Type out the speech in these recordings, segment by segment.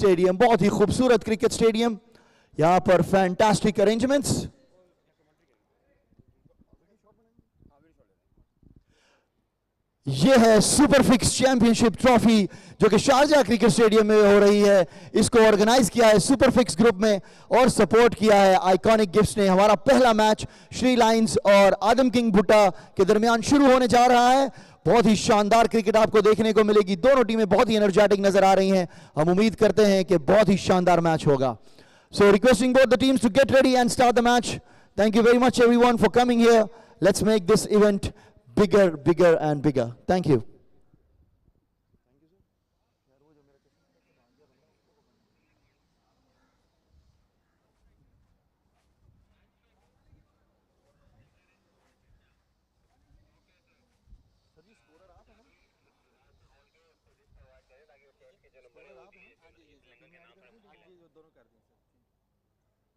Stadium, बहुत ही खूबसूरत cricket stadium, यहां पर फैंटास्टिक अरेंजमेंट्स। यह है सुपर फिक्स चैंपियनशिप ट्रॉफी जो कि शारजा क्रिकेट स्टेडियम में हो रही है। इसको ऑर्गेनाइज किया है सुपर फिक्स ग्रुप में और सपोर्ट किया है आइकॉनिक गिफ्ट्स ने। हमारा पहला मैच श्री लायंस और आदम किंग भुट्टा के दरमियान शुरू होने जा रहा है। बहुत ही शानदार क्रिकेट आपको देखने को मिलेगी, दोनों टीमें बहुत ही एनर्जेटिक नजर आ रही हैं। हम उम्मीद करते हैं कि बहुत ही शानदार मैच होगा। So requesting both the teams to get ready and start the match. Thank you very much everyone for coming here. Let's make this event bigger and bigger. Thank you.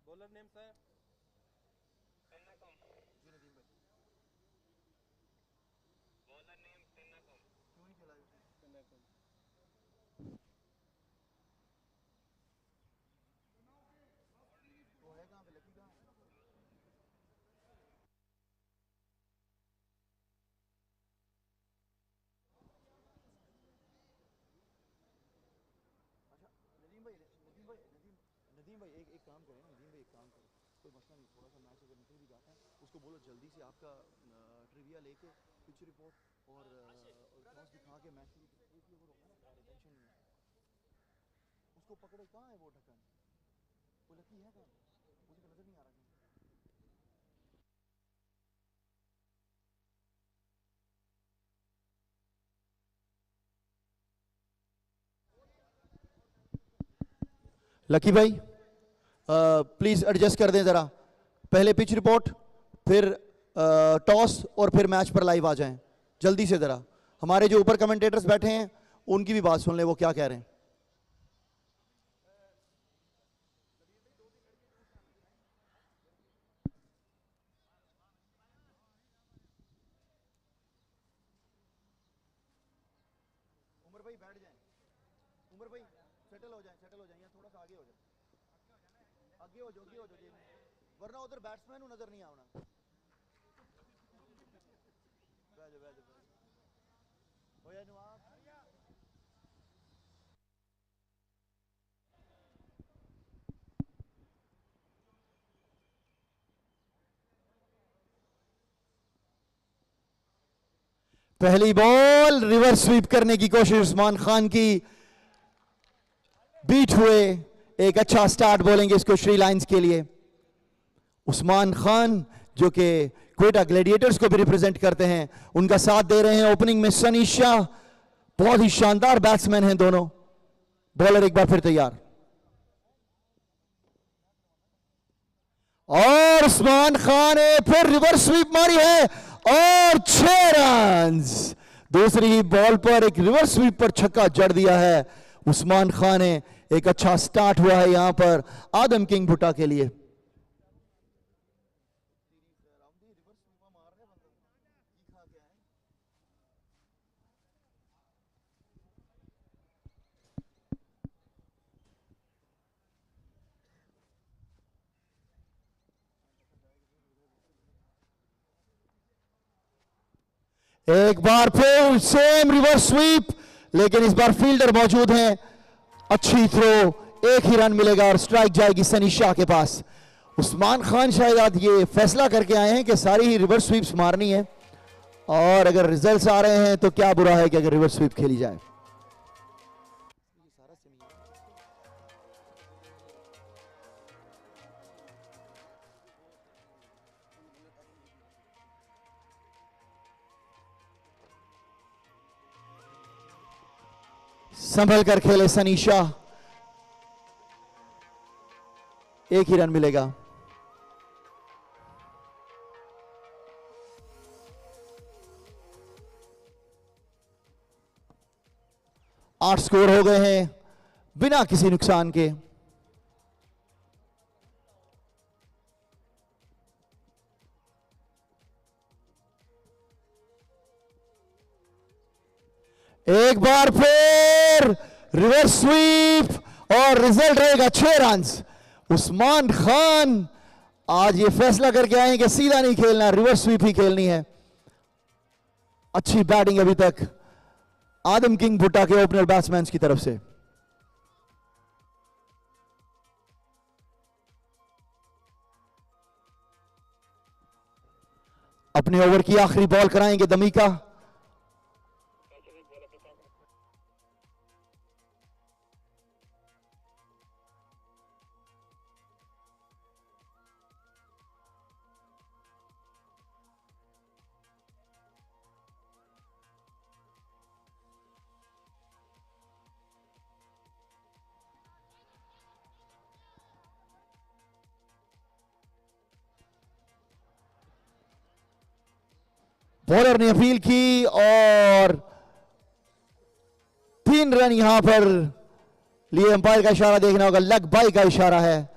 Bowler name sir Nadeem भाई एक काम करें, नदीम भाई एक काम करें, कोई मसला नहीं, थोड़ा सा मैच अगर निकल भी जाता है उसको बोलो जल्दी से आपका ट्रिविया लेके पिच रिपोर्ट और टॉस दिखा के मैच शुरू कर। एक वो रोका ना, टेंशन नहीं है। उसको पकड़े, कहाँ है वो ढक्कन, वो लकी है कहाँ, मुझे तो नजर नहीं आ रहा। लकी भाई प्लीज एडजस्ट कर दें जरा, पहले पिच रिपोर्ट, फिर टॉस और फिर मैच पर लाइव आ जाएं जल्दी से। जरा हमारे जो ऊपर कमेंटेटर्स बैठे हैं उनकी भी बात सुन ले, वो क्या कह रहे हैं। उमर भाई बैठ जाएं, उमर भाई सेटल हो जाएं, यहाँ थोड़ा सा आगे हो जाए, आगे हो जाओ, वरना उधर बैट्समैन नजर नहीं आना। पहली बॉल रिवर्स स्वीप करने की कोशिश उस्मान खान की, बीट हुए। एक अच्छा स्टार्ट बोलेंगे इसको श्री लायंस के लिए। उस्मान खान जो कि क्वेटा ग्लैडिएटर्स को भी रिप्रेजेंट करते हैं, उनका साथ दे रहे हैं। ओपनिंग में सनी शाह, बहुत ही शानदार बैट्समैन हैं दोनों। बॉलर एक बार फिर तैयार, और उस्मान खान ने फिर रिवर्स स्वीप मारी है और 6 रन। दूसरी ही बॉल पर एक रिवर्स स्वीप पर छक्का जड़ दिया है उस्मान खान ने। एक अच्छा स्टार्ट हुआ है यहां पर आदम किंग भुट्टा के लिए। एक बार फिर सेम रिवर्स स्वीप, लेकिन इस बार फील्डर मौजूद हैं। अच्छी थ्रो, एक ही रन मिलेगा और स्ट्राइक जाएगी सनी शाह के पास। उस्मान खान शायद आज ये फैसला करके आए हैं कि सारी ही रिवर्स स्वीप्स मारनी है, और अगर रिजल्ट्स आ रहे हैं तो क्या बुरा है कि अगर रिवर्स स्वीप खेली जाए। संभल कर खेले सनी शाह, एक ही रन मिलेगा। आठ स्कोर हो गए हैं बिना किसी नुकसान के। एक बार फिर रिवर्स स्वीप और रिजल्ट रहेगा 6 रन। उस्मान खान आज ये फैसला करके आए कि सीधा नहीं खेलना, रिवर्स स्वीप ही खेलनी है। अच्छी बैटिंग अभी तक आदम किंग भुट्टा के ओपनर बैट्समैन की तरफ से। अपने ओवर की आखिरी बॉल कराएंगे दमीका। बॉलर ने अपील की और 3 रन यहां पर लिए। अंपायर का इशारा देखना होगा, लेग बाई का इशारा है।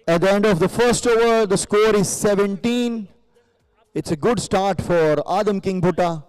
At the end of the first over, the score is 17. It's a good start for Adam King Bhutta.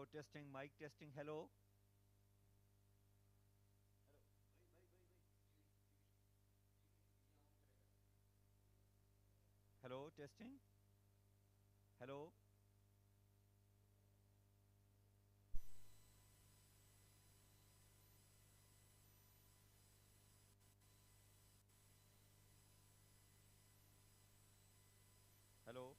testing, mic testing, hello. Hello, testing. Hello. Hello.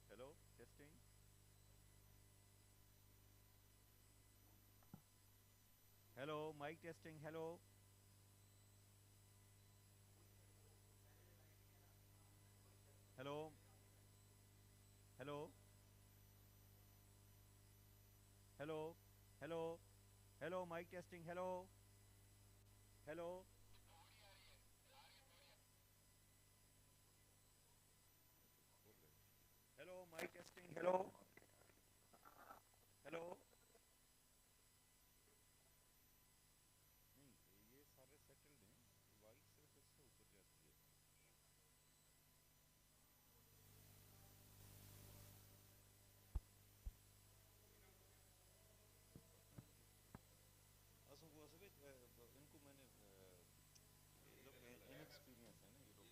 Hello, testing. Hello, mic testing, hello. Hello. Hello. Hello. Hello. Hello, mic testing, hello. Hello. Hello, mic testing, hello. Hello. नहीं, ये सारे settled हैं, vice सिर्फ इससे ऊपर जाती है. वो असल इनको मैंने ये लोग इनएक्सपीरियंस है ना ये लोग.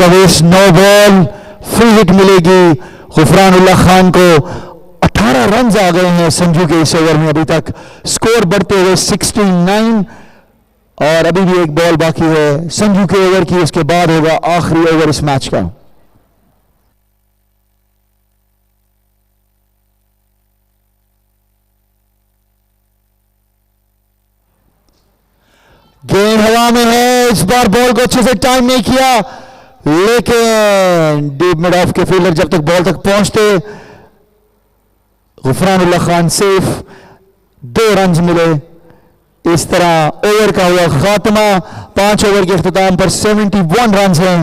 का वेस्ट, 9 बॉल, फ्री हिट मिलेगी गुफरानुल्लाह खान को। 18 रन आ गए हैं संजू के इस ओवर में अभी तक, स्कोर बढ़ते हुए 69 और अभी भी एक बॉल बाकी है संजू के ओवर की, उसके बाद होगा आखिरी ओवर इस मैच का। गेंद हवा में है, इस बार बॉल को अच्छे से टाइम नहीं किया, लेकिन डीप मिड ऑफ के फील्डर जब तक बॉल तक पहुंचते, गुफरानुल्लाह खान सेफ, 2 रन मिले। इस तरह ओवर का हुआ खात्मा, 5 ओवर के इख्तिताम पर 71 रन हैं।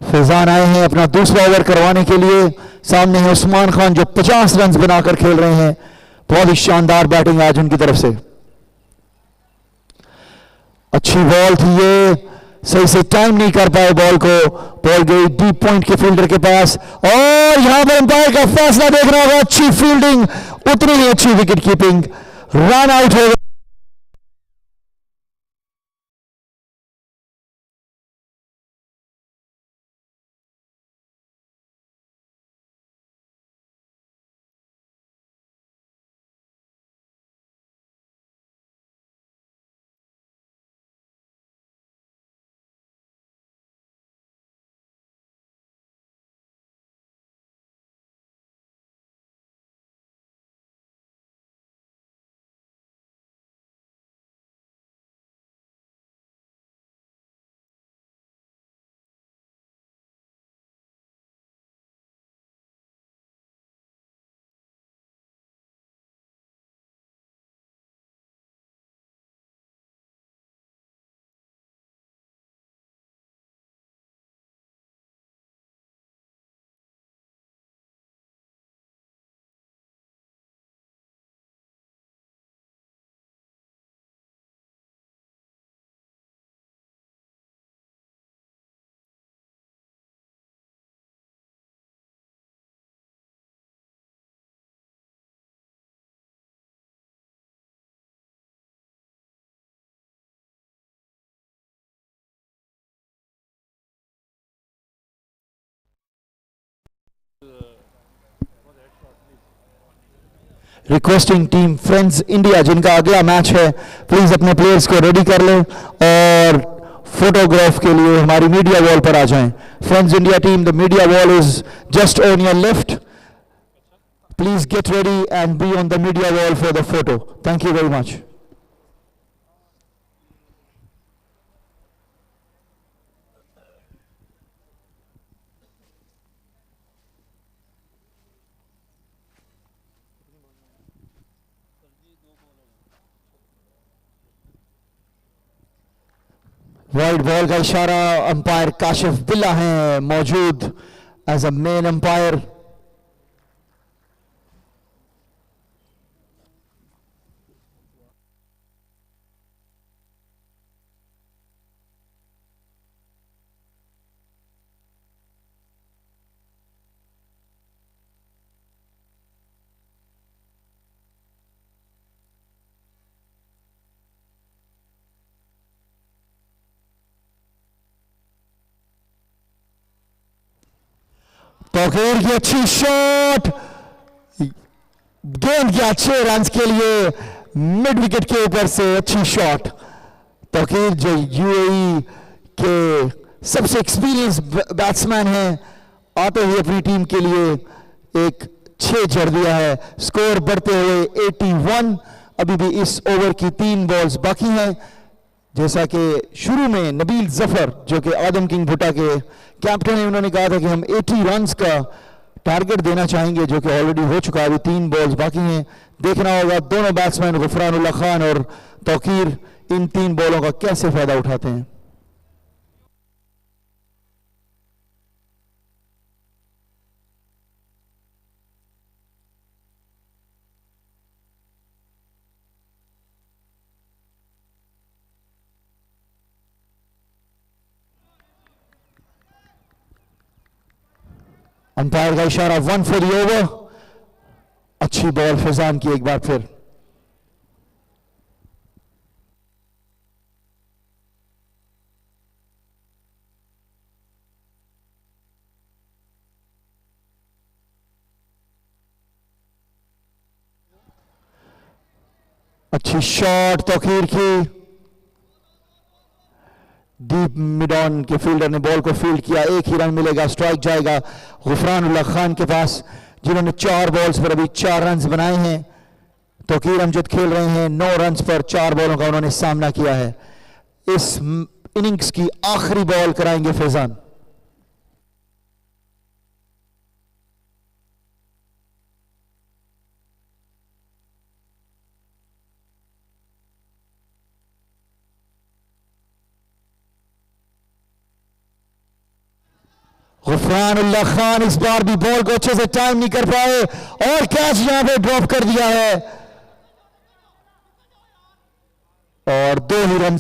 फैजान आए हैं अपना दूसरा ओवर करवाने के लिए। सामने है उस्मान खान जो 50 रन बनाकर खेल रहे हैं। बहुत ही शानदार बैटिंग आज उनकी तरफ से। अच्छी बॉल थी ये, सही से टाइम नहीं कर पाए बॉल को, बॉल गई डीप पॉइंट के फील्डर के पास और यहां पर अंपायर का फैसला देखना होगा। अच्छी फील्डिंग, उतनी ही अच्छी विकेट कीपिंग, रन आउट हो गया। रिक्वेस्टिंग टीम फ्रेंड्स इंडिया जिनका अगला मैच है, प्लीज अपने प्लेयर्स को रेडी कर लें और फोटोग्राफ के लिए हमारी मीडिया वॉल पर आ जाएं। Friends India team, the media wall is just on your left, please get ready and be on the media wall for the photo. Thank you very much. Wide ball का इशारा, umpire Kashif Billa हैं मौजूद as a main umpire. Tauqeer की अच्छी shot, गेंद के अच्छे run के लिए मिड विकेट के ऊपर से अच्छी शॉट। तौकीर जो यूएई के सबसे एक्सपीरियंस बैट्समैन हैं, आते हुए अपनी टीम के लिए एक 6 जड़ दिया है। स्कोर बढ़ते हुए 81। अभी भी इस ओवर की 3 बॉल्स बाकी हैं। जैसा कि शुरू में नबील जफर जो कि आदम किंग भुट्टा के कैप्टन हैं, उन्होंने कहा था कि हम 80 रन्स का टारगेट देना चाहेंगे, जो कि ऑलरेडी हो चुका है। अभी 3 बॉल्स बाकी हैं। देखना होगा दोनों बैट्समैन गुफरानुल्लाह खान और तौकीर इन 3 बॉलों का कैसे फायदा उठाते हैं। अंपायर का इशारा 1 फॉर द ओवर। अच्छी बॉल फैजान की एक बार फिर। अच्छी शॉट तौकीर की। डीप मिड ऑन के फील्डर ने बॉल को फील्ड किया। एक ही रन मिलेगा, स्ट्राइक जाएगा गुफरानुल्लाह खान के पास, जिन्होंने 4 बॉल्स पर अभी 4 रन बनाए हैं। तौकीर अमजद खेल रहे हैं 9 रन पर 4 बॉलों का उन्होंने सामना किया है। इस इनिंग्स की आखिरी बॉल कराएंगे फैजान। गुफरानुल्लाह खान इस बार भी बॉल को अच्छे से टाइम नहीं कर पाए और कैच यहां पे ड्रॉप कर दिया है और 2 ही रन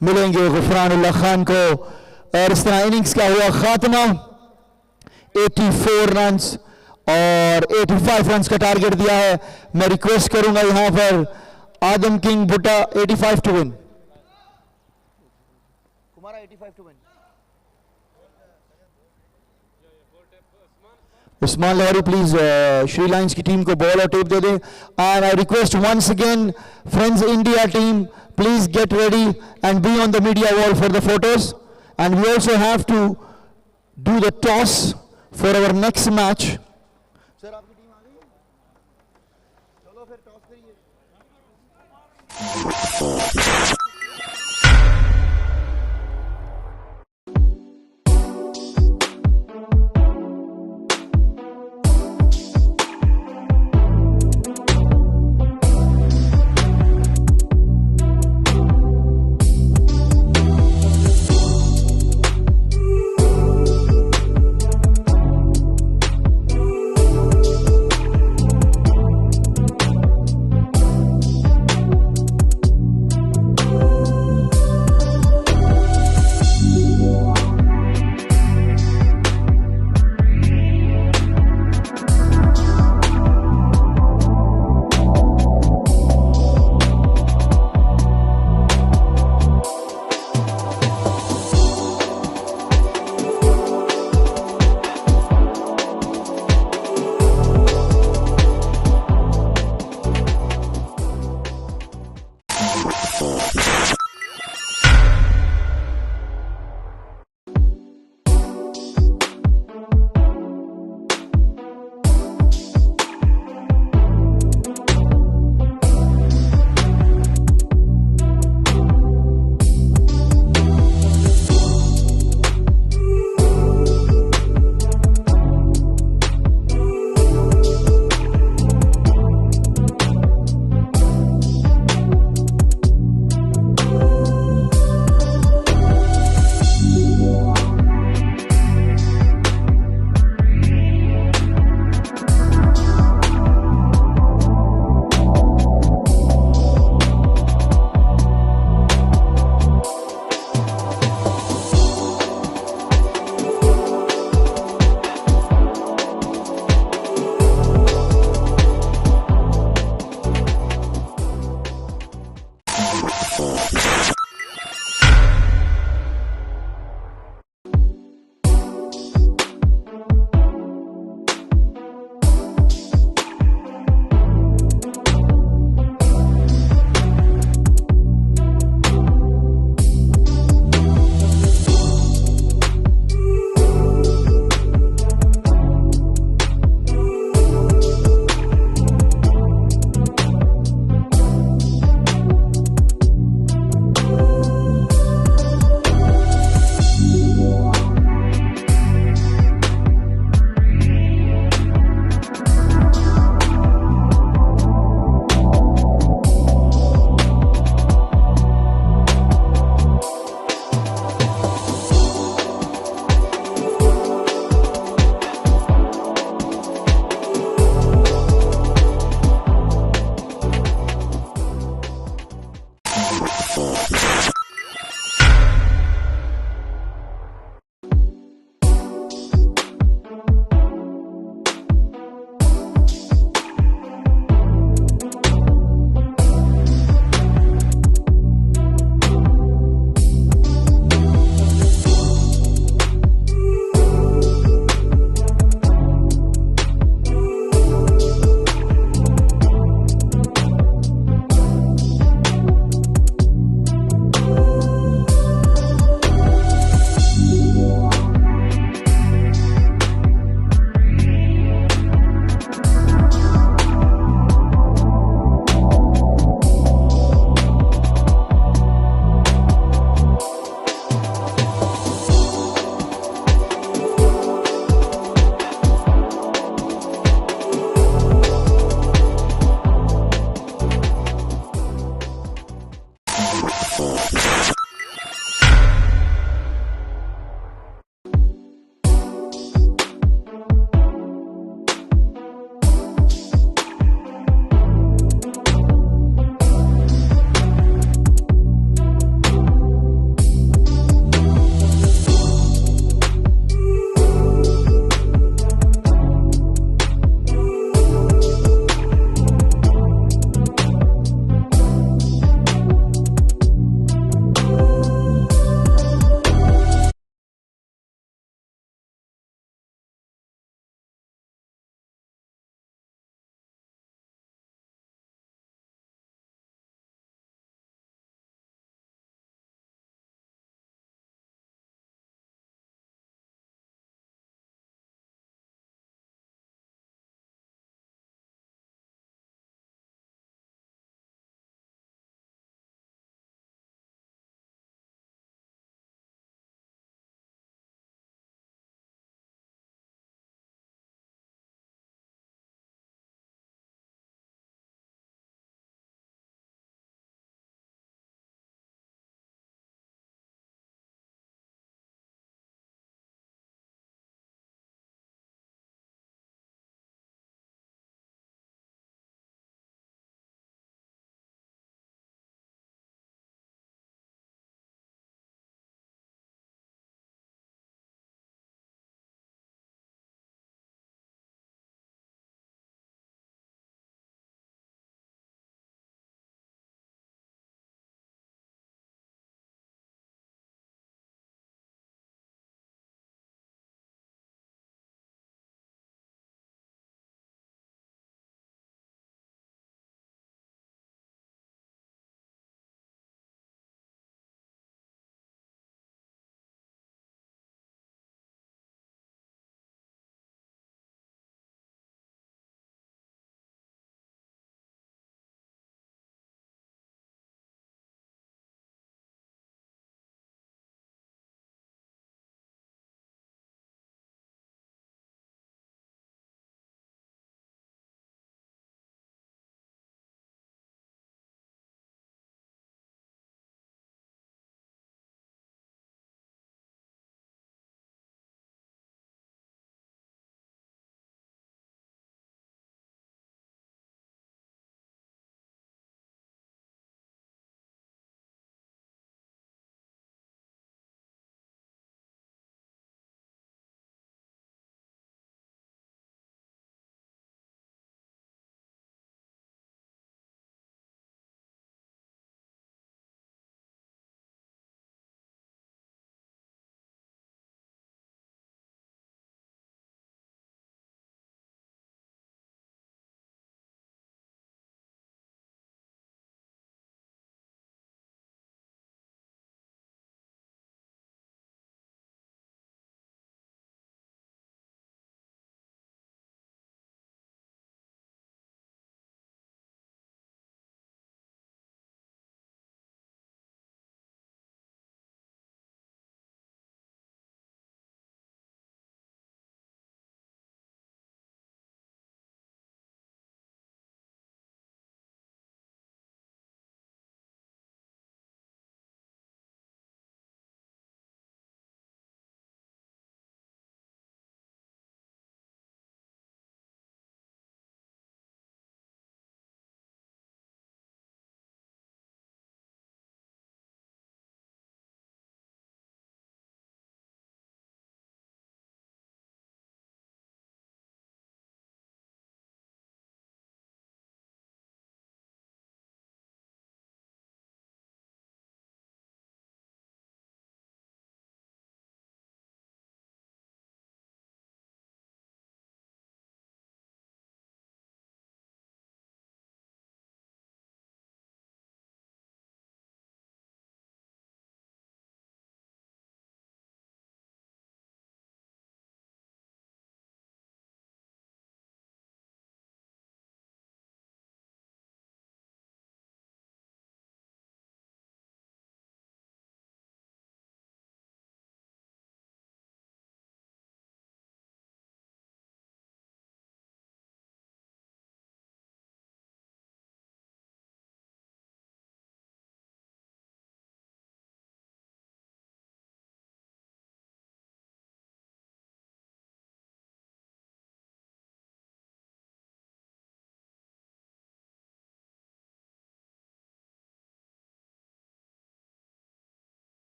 मिलेंगे गुफरानुल्लाह खान को। और इस तरह इनिंग्स का हुआ खात्मा। 84 रन और 85 रन का टारगेट दिया है। मैं रिक्वेस्ट करूंगा यहां पर आदम King Bhutta 85 to win. Kumara 85 to win. Usman Lahori please Sri Lions की टीम को बॉल और टेप दे दें। And I request once again friends India team, please get ready and be on the media wall for the photos. And we also have to do the toss for our next match. Sir आपकी team आ गई है? चलो फिर toss करिए।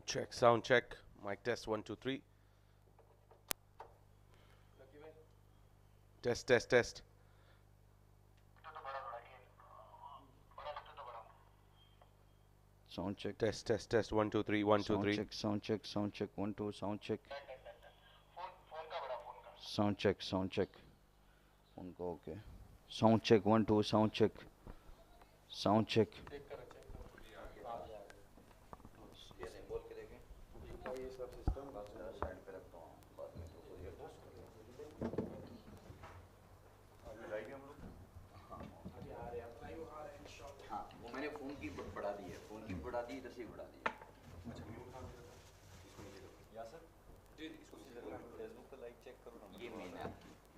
Check, sound check. Mic test 1 2 3. Test, test, test. Sound check. Test, test, test. 1 2 3. 1 2 3. Sound check. Sound check. 1 2. Sound check. Sound check. Sound check. Phone को okay. Sound check. 1 2. Sound check. Sound check.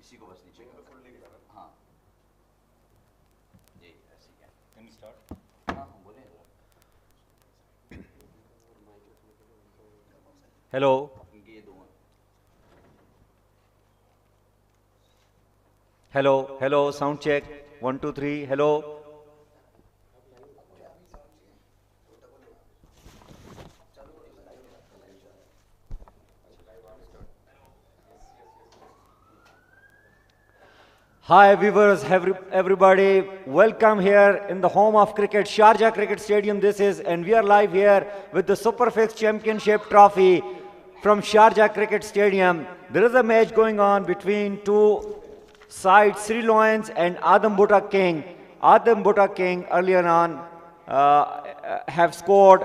इसी को बस नीचे full लेके हाँ ये ऐसे क्या कैन स्टार्ट हाँ बोले हेलो ये दो hello hello sound check 1 2 3 hello Hi viewers, everybody, welcome here in the home of cricket, Sharjah Cricket Stadium this is, and we are live here with the Superfix Championship Trophy from Sharjah Cricket Stadium. There is a match going on between two sides, Sri Lions and Adam Burak King. Adam Burak King earlier on have scored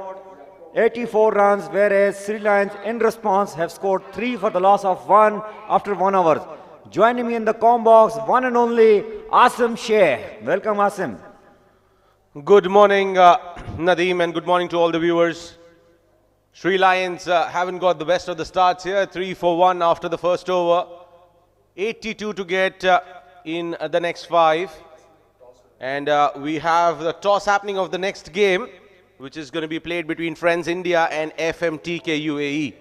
84 runs, whereas Sri Lions in response have scored 3 for the loss of 1 after 1 hour. Joining me in the com box, one and only Asim Sheikh. Welcome, Asim. Good morning, Nadeem, and good morning to all the viewers. Sri Lions haven't got the best of the starts here. 3 for 1 after the first over. 82 to get in the next 5. And we have the toss happening of the next game, which is going to be played between Friends India and FMTK UAE.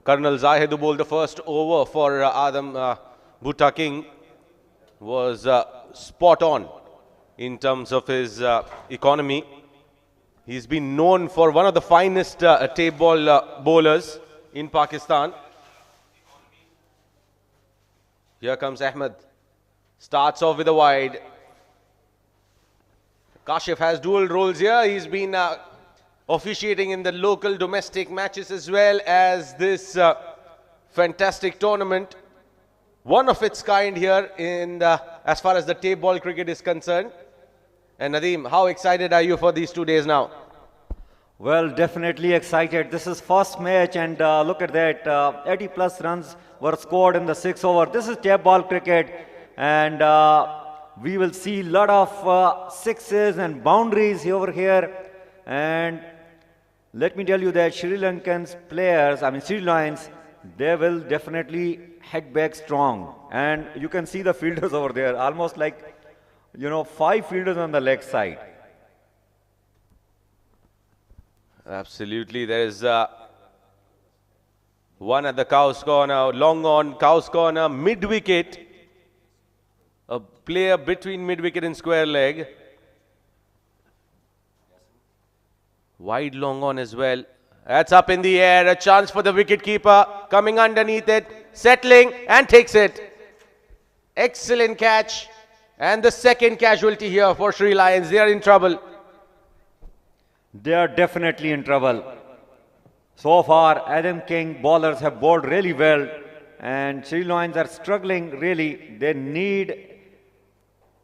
Colonel Zahid, who bowled the first over for Adam Burak King, was spot on in terms of his economy. He's been known for one of the finest tape ball bowlers in Pakistan. Here comes Ahmed. Starts off with a wide. Kashif has dual roles here. He's been officiating in the local domestic matches as well as this fantastic tournament. One of its kind here in as far as the tape ball cricket is concerned. And Nadeem, how excited are you for these 2 days now? Well, definitely excited. This is first match and look at that. 80 plus runs were scored in the 6 over. This is tape ball cricket and we will see a lot of sixes and boundaries over here. And let me tell you that Sri Lankan's players, Sri Lions, they will definitely head back strong. And you can see the fielders over there, almost like, 5 fielders on the leg side. Absolutely. There is one at the Cow's corner, long on Cow's corner, mid-wicket. A player between mid-wicket and square leg. Wide long on as well. That's up in the air. A chance for the wicket-keeper. Coming underneath it. Settling and takes it. Excellent catch. And the second casualty here for Sri Lions. They are in trouble. They are definitely in trouble. So far, Adam King bowlers have bowled really well. And Sri Lions are struggling really. They need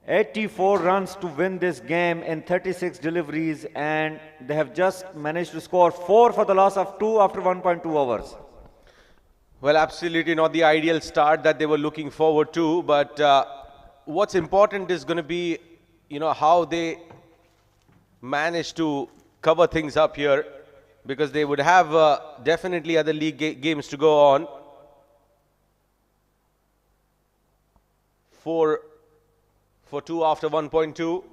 84 runs to win this game in 36 deliveries, and they have just managed to score 4 for the loss of 2 after 1.2 overs. Well, absolutely not the ideal start that they were looking forward to, but what's important is going to be, how they manage to cover things up here, because they would have definitely other league games to go on. For 2 after 1.2,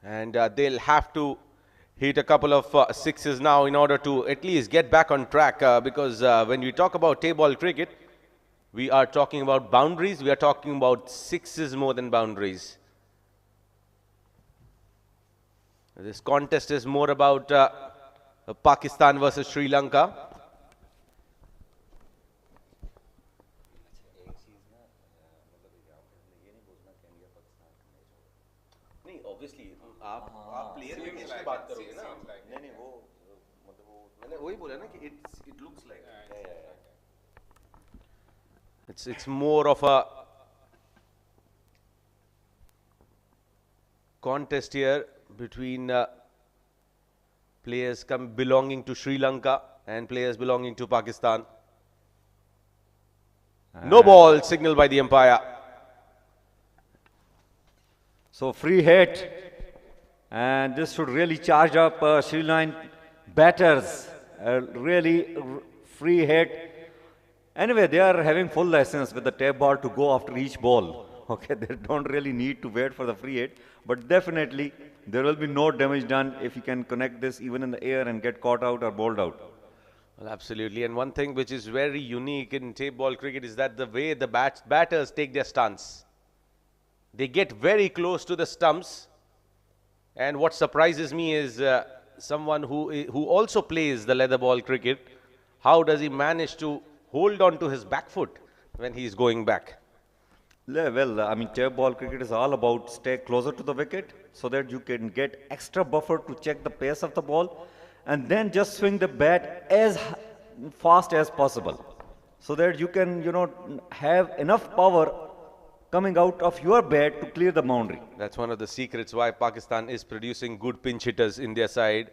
and they'll have to hit a couple of sixes now in order to at least get back on track, because when we talk about tape ball cricket, we are talking about boundaries, we are talking about sixes more than boundaries. This contest is more about Pakistan versus Sri Lanka. Obviously, आप player की इसकी बात करोगे ना? नहीं वो मतलब वो मैंने वही बोला ना कि it looks like. It's more of a contest here between players belonging to Sri Lanka and players belonging to Pakistan. No ball signaled by the umpire. So free hit, and this should really charge up Sri Lanka batters. Really free hit. Anyway, they are having full license with the tape ball to go after each ball. Okay, they don't really need to wait for the free hit, but definitely there will be no damage done if you can connect this even in the air and get caught out or bowled out. Well, absolutely. And one thing which is very unique in tape ball cricket is that the way the batters take their stance. They get very close to the stumps, and what surprises me is someone who also plays the leather ball cricket. How does he manage to hold on to his back foot when he is going back? Yeah, well, tape ball cricket is all about stay closer to the wicket so that you can get extra buffer to check the pace of the ball, and then just swing the bat as fast as possible so that you can, have enough power coming out of your bat to clear the boundary. That's one of the secrets why Pakistan is producing good pinch hitters in their side.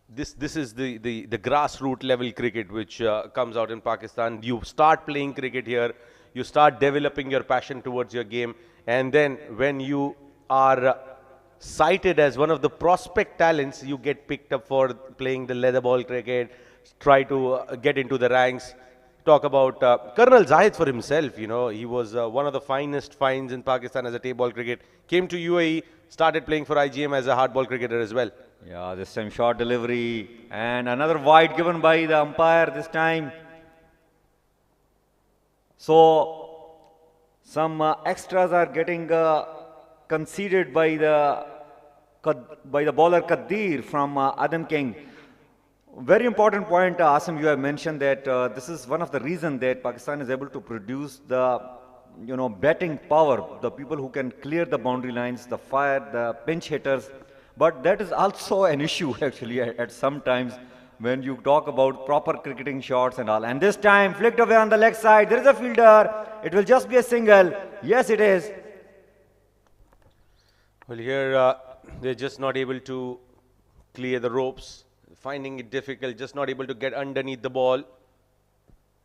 This is the grassroots level cricket which comes out in Pakistan. You start playing cricket here, you start developing your passion towards your game, and then when you are cited as one of the prospect talents, you get picked up for playing the leather ball cricket, try to get into the ranks. Talk about Colonel Zahid for himself, he was one of the finest finds in Pakistan as a tape ball cricket. Came to UAE, started playing for IGM as a hard ball cricketer as well. Yeah, this time short delivery and another wide given by the umpire this time. So some extras are getting conceded by the bowler Kadir from Adam King. Very important point, Asim, you have mentioned that this is one of the reasons that Pakistan is able to produce the, batting power, the people who can clear the boundary lines, the fire, the pinch hitters. But that is also an issue actually at some times when you talk about proper cricketing shots and all. And this time, flicked away on the leg side, there is a fielder. It will just be a single. Yes, it is. Well, here they're just not able to clear the ropes, finding it difficult, just not able to get underneath the ball.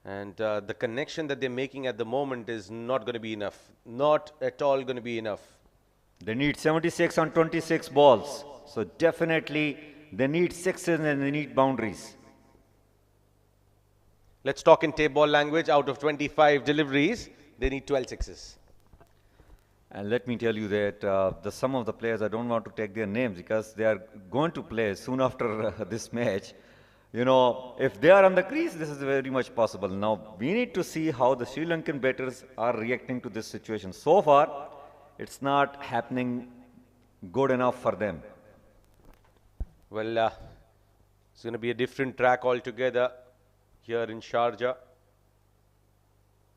And the connection that they're making at the moment is not going to be enough. Not at all going to be enough. They need 76 on 26 balls. So definitely they need sixes and they need boundaries. Let's talk in tape ball language. Out of 25 deliveries, they need 12 sixes. And let me tell you that some of the players, I don't want to take their names because they are going to play soon after this match. If they are on the crease, this is very much possible. Now, we need to see how the Sri Lankan batters are reacting to this situation. So far, it's not happening good enough for them. Well, it's going to be a different track altogether here in Sharjah.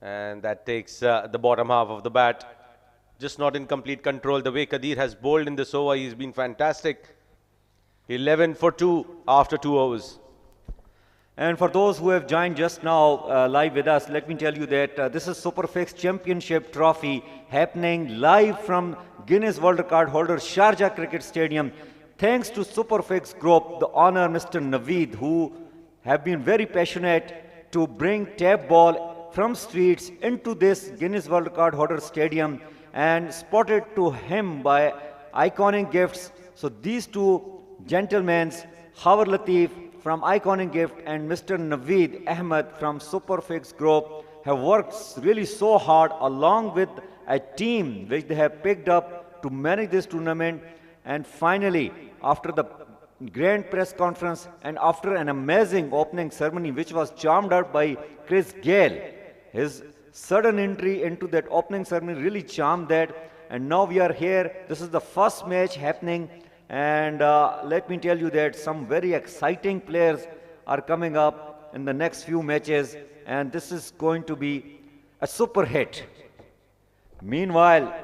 And that takes the bottom half of the bat. Just not in complete control. The way Kadir has bowled in this over, he's been fantastic. 11 for 2 after 2 overs. And for those who have joined just now live with us, let me tell you that this is Superfix Championship Trophy happening live from Guinness World Record holder Sharjah Cricket Stadium. Thanks to Superfix Group, the owner Mr. Naveed, who have been very passionate to bring tap ball from streets into this Guinness World Record holder stadium and spotted to him by Iconic Gifts. So these two gentlemen, Hawar Latif from Iconic Gift and Mr. Naveed Ahmed from Superfix Group have worked really so hard along with a team which they have picked up to manage this tournament. And finally, after the grand press conference and after an amazing opening ceremony which was charmed out by Chris Gale, his sudden entry into that opening ceremony really charmed that. And now we are here. This is the first match happening. And let me tell you that some very exciting players are coming up in the next few matches. And this is going to be a super hit. Meanwhile,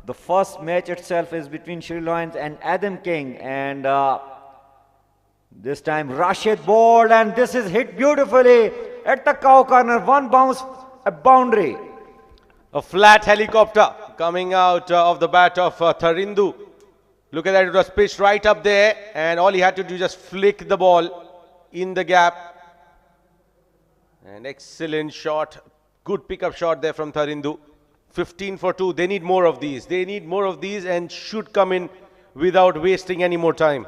the first match itself is between Sri Lions and Adam King. And this time Rashid bowled and this is hit beautifully at the cow corner. One bounce, a boundary. A flat helicopter coming out of the bat of Tharindu. Look at that, it was pitched right up there and all he had to do just flick the ball in the gap. An excellent shot, good pickup shot there from Tharindu. 15 for 2, they need more of these. They need more of these and should come in without wasting any more time.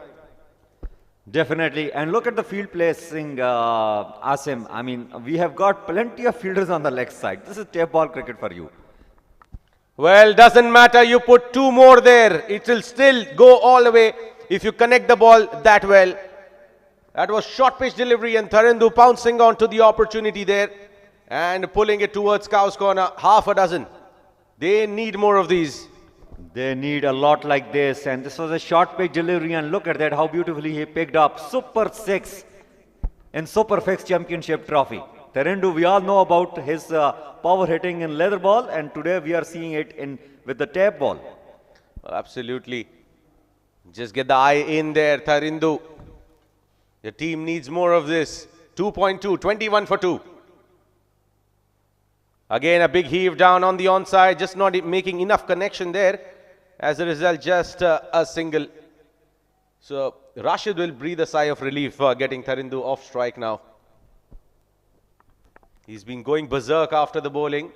Definitely. And look at the field placing, Asim. I mean, we have got plenty of fielders on the leg side. This is tape ball cricket for you. Well, doesn't matter. You put 2 more there. It will still go all the way if you connect the ball that well. That was short pitch delivery and Tharindu pouncing onto the opportunity there and pulling it towards Cow's corner. Half a dozen. They need more of these. They need a lot like this. And this was a short pitch delivery. And look at that, how beautifully he picked up Super 6 in Superfix Championship Trophy. Tharindu, we all know about his power hitting in leather ball. And today we are seeing it with the tape ball. Well, absolutely. Just get the eye in there, Tharindu. Your team needs more of this. 2.2, 21 for 2. Again, a big heave down on the onside, just not making enough connection there. As a result, just a single. So, Rashid will breathe a sigh of relief getting Tharindu off strike now. He's been going berserk after the bowling,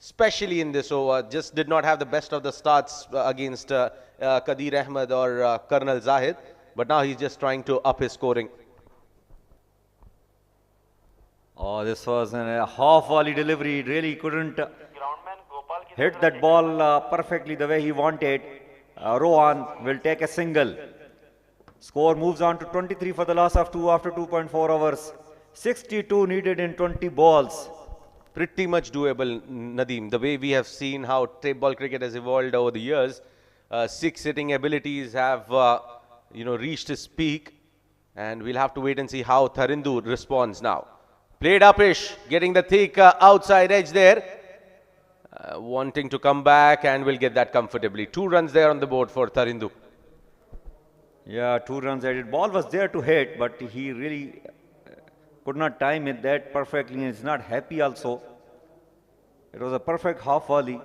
especially in this over. Just did not have the best of the starts against Kadir Ahmed or Colonel Zahid. But now he's just trying to up his scoring. Oh, this was a half-volley delivery. Really couldn't hit that ball perfectly the way he wanted. Rohan will take a single. Score moves on to 23 for the loss of 2 after 2.4 overs. 62 needed in 20 balls. Pretty much doable, Nadeem. The way we have seen how tape ball cricket has evolved over the years, 6 hitting abilities have reached its peak. And we'll have to wait and see how Tharindu responds now. Played upish, getting the thick outside edge there. Wanting to come back and will get that comfortably. 2 runs there on the board for Tharindu. Yeah, 2 runs added. Ball was there to hit, but he really could not time it that perfectly, and is not happy also. It was a perfect half volley.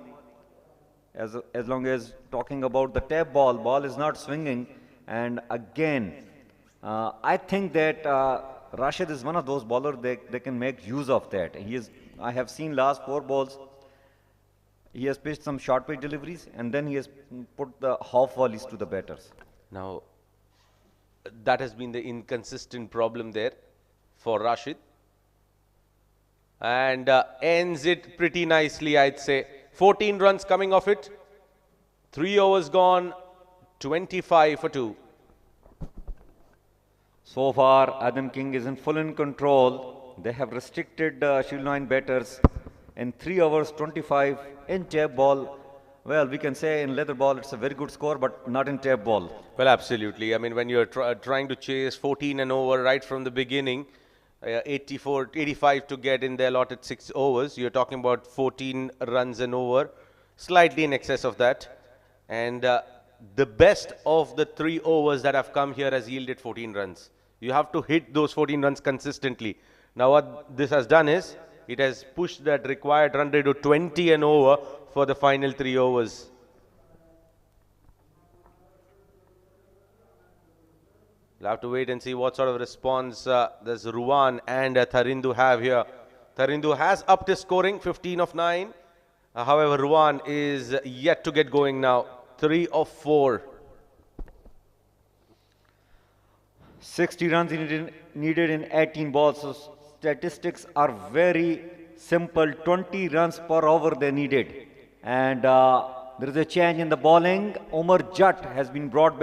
As long as talking about the tap ball is not swinging. And again, I think that Rashid is one of those bowlers they can make use of that. I have seen last 4 balls. He has pitched some short pitch deliveries, and then he has put the half volleys to the batters. Now, that has been the inconsistent problem there for Rashid. And ends it pretty nicely, I'd say. 14 runs coming off it. 3 overs gone, 25 for 2. So far, Adam King is in full control. They have restricted Sri Lankan batters in 3 overs, 25 in tap ball. Well, we can say in leather ball it's a very good score, but not in tap ball. Well, absolutely. I mean, when you're trying to chase 14 and over right from the beginning, 85 to get in the allotted 6 overs, you're talking about 14 runs and over, slightly in excess of that. And the best of the 3 overs that have come here has yielded 14 runs. You have to hit those 14 runs consistently. Now, what this has done is, it has pushed that required run rate to 20 and over for the final 3 overs. We'll have to wait and see what sort of response does Ruwan and Tharindu have here. Tharindu has upped his scoring, 15 of 9. However, Ruwan is yet to get going now, 3 of 4. 60 runs needed in 18 balls. So statistics are very simple. 20 runs per over they needed. And there is a change in the bowling. Umar Jatt has been brought,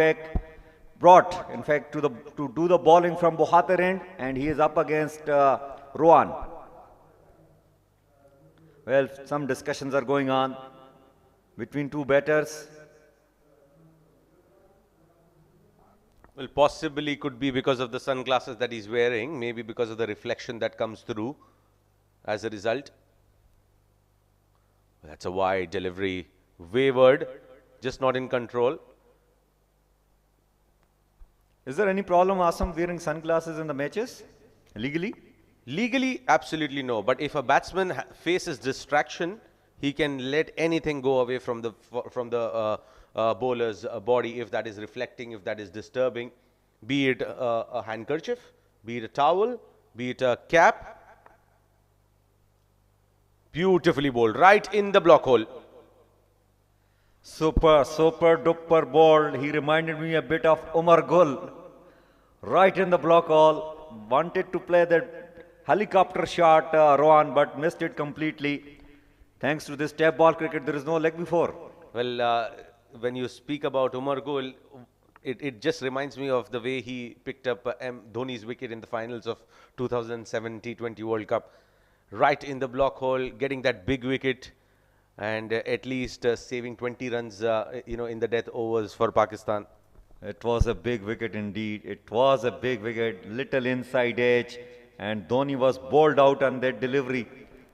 in fact, to do the bowling from Bohatar end, and he is up against Ruwan. Well, some discussions are going on between 2 batters. Well, possibly could be because of the sunglasses that he's wearing, maybe because of the reflection that comes through as a result. That's a wide delivery, wavered, just not in control. Is there any problem, Asam, wearing sunglasses in the matches, legally? Legally, absolutely no. But if a batsman faces distraction, he can let anything go away from the bowler's body if that is reflecting, if that is disturbing, be it a handkerchief, be it a towel, be it a cap. Beautifully bowled, right in the block hole. Super duper ball. He reminded me a bit of Umar Gul. Right in the block hole. Wanted to play that helicopter shot, Rohan, but missed it completely. Thanks to this tap ball cricket, there is no leg before. Well, when you speak about Umar Gul, it just reminds me of the way he picked up Dhoni's wicket in the finals of 2007 T20 World Cup. Right in the block hole, getting that big wicket, and at least saving 20 runs, in the death overs for Pakistan. It was a big wicket indeed. It was a big wicket, little inside edge, and Dhoni was bowled out on that delivery.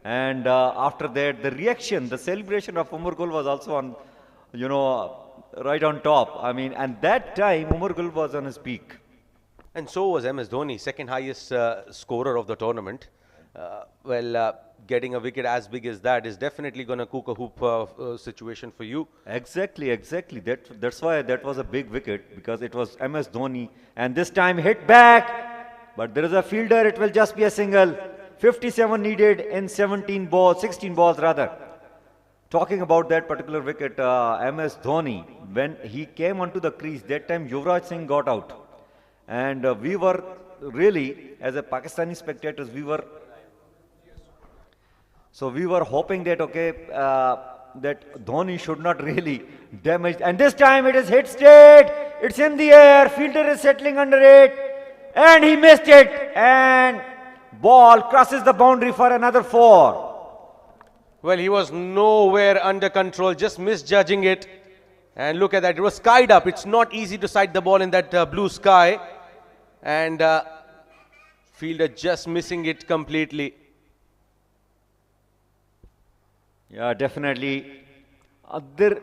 And after that, the reaction, the celebration of Umar Gul was also on, right on top. I mean, and that time Umar Gul was on his peak. And so was MS Dhoni, second highest scorer of the tournament. Getting a wicket as big as that is definitely going to cook a hoop situation for you. Exactly. That's why that was a big wicket, because it was MS Dhoni, and this time hit back, but there is a fielder. It will just be a single. 57 needed in 16 balls rather. Talking about that particular wicket, MS Dhoni, when he came onto the crease, that time Yuvraj Singh got out, and we were really, as a Pakistani spectators, we were hoping that, that Dhoni should not really damage. And this time it is hit straight. It's in the air. Fielder is settling under it. And he missed it. And ball crosses the boundary for another 4. Well, he was nowhere under control, just misjudging it. And look at that. It was skied up. It's not easy to sight the ball in that blue sky. and fielder just missing it completely. Yeah, definitely.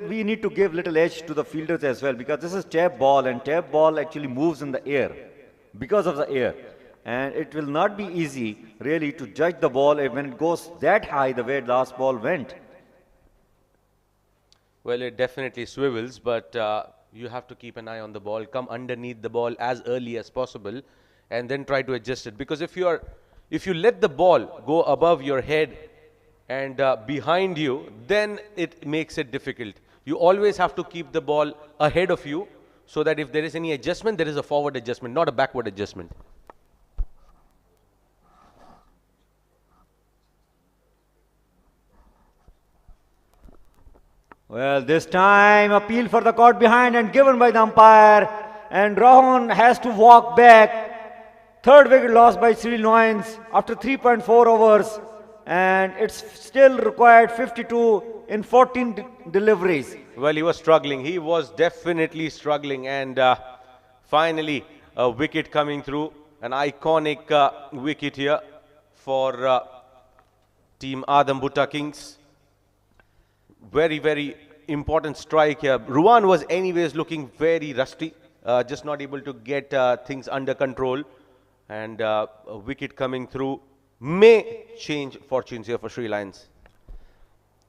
We need to give little edge to the fielders as well, because this is tap ball, and tap ball actually moves in the air because of the air. And it will not be easy really to judge the ball when it goes that high the way the last ball went. Well, it definitely swivels, but you have to keep an eye on the ball, come underneath the ball as early as possible, and then try to adjust it. Because if you let the ball go above your head and behind you, then it makes it difficult. You always have to keep the ball ahead of you, so that if there is any adjustment, there is a forward adjustment, not a backward adjustment. Well, this time appeal for the caught behind and given by the umpire, and Rahun has to walk back. Third wicket lost by Sri Lions after 3.4 overs, and it's still required 52 in 14 deliveries. Well, he was struggling. He was definitely struggling, and finally a wicket coming through. An iconic wicket here for Team Adam Butta Kings. Very, very important strike here. Ruwan was anyways looking very rusty, just not able to get things under control, and a wicket coming through may change fortunes here for Sri Lions.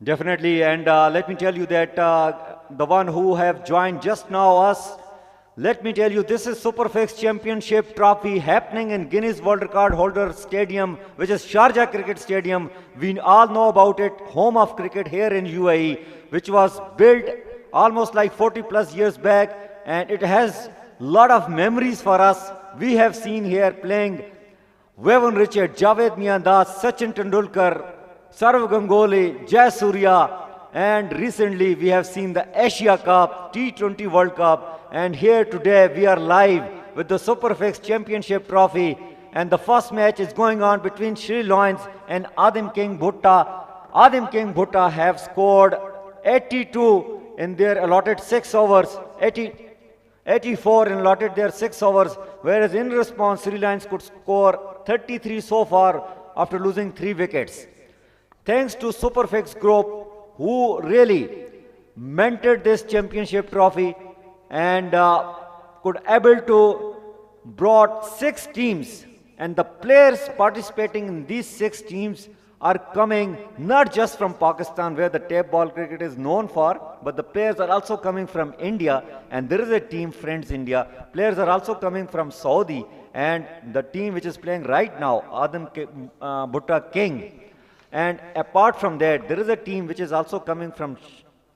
Definitely, and let me tell you that the one who have joined just now us, let me tell you, this is Superfix Championship Trophy happening in Guinness World Record Holder Stadium, which is Sharjah Cricket Stadium. We all know about it, home of cricket here in UAE, which was built almost like 40 plus years back, and it has lot of memories for us. We have seen here playing Vavan Richard, Javed Miandas, Sachin Tendulkar, Sarv Ganguly, Jai Surya, and recently we have seen the Asia Cup, T20 World Cup, and here today we are live with the Superfix Championship Trophy, and the first match is going on between Sri Lions and Adim King Bhutta. Adim King Bhutta have scored 82 in their allotted 6 overs, 84 in allotted their 6 overs, whereas in response Sri Lions could score 33 so far after losing 3 wickets. Thanks to Superfix Group, who really mentored this championship trophy and could able to brought 6 teams, and the players participating in these 6 teams are coming not just from Pakistan, where the tap ball cricket is known for, but the players are also coming from India, and there is a team, Friends India. Players are also coming from Saudi, and the team which is playing right now, Adam Butta King. And apart from that, there is a team which is also coming from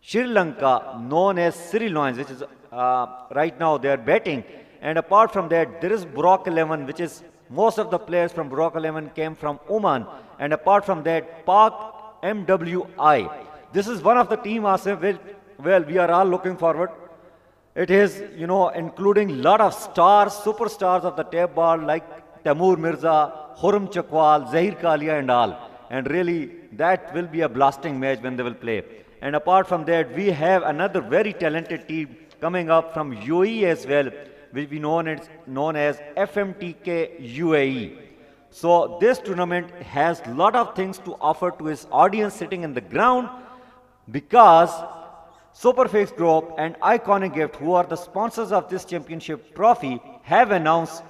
Sri Lanka, known as Sri Lions, which is right now they are batting. And apart from that, there is Burak 11, which is most of the players from Burak 11 came from Oman. And apart from that, Pak MWI. This is one of the team, Asim, well, we are all looking forward. It is, you know, including lot of stars, superstars of the tap ball like Taimur Mirza, Khurram Chakwal, Zahir Kalia and all. And really, that will be a blasting match when they will play. And apart from that, we have another very talented team coming up from UAE as well, which we known as FMTK UAE. So this tournament has lot of things to offer to its audience sitting in the ground, because Superfix Group and Iconic Gift, who are the sponsors of this championship trophy, have announced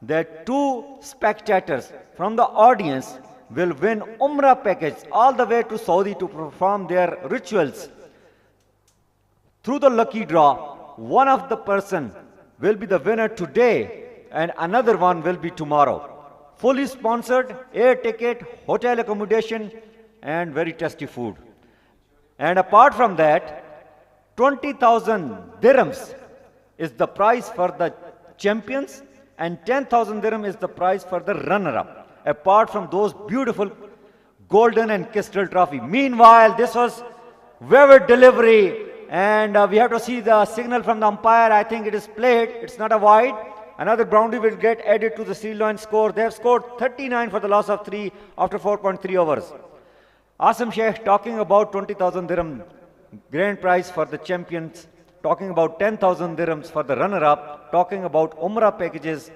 that 2 spectators from the audience will win Umrah package all the way to Saudi to perform their rituals. Through the lucky draw, one of the person will be the winner today and another one will be tomorrow. Fully sponsored, air ticket, hotel accommodation and very tasty food. And apart from that, 20,000 dirhams is the prize for the champions and 10,000 dirham is the prize for the runner-up, apart from those beautiful golden and crystal trophy. Meanwhile, this was vivid delivery, and we have to see the signal from the umpire. I think it is played. It's not a wide. Another boundary will get added to the Sri Lions score. They have scored 39 for the loss of 3 after 4.3 overs. Asim Sheikh talking about 20,000 dirham grand prize for the champions, talking about 10,000 dirhams for the runner-up, talking about Umrah packages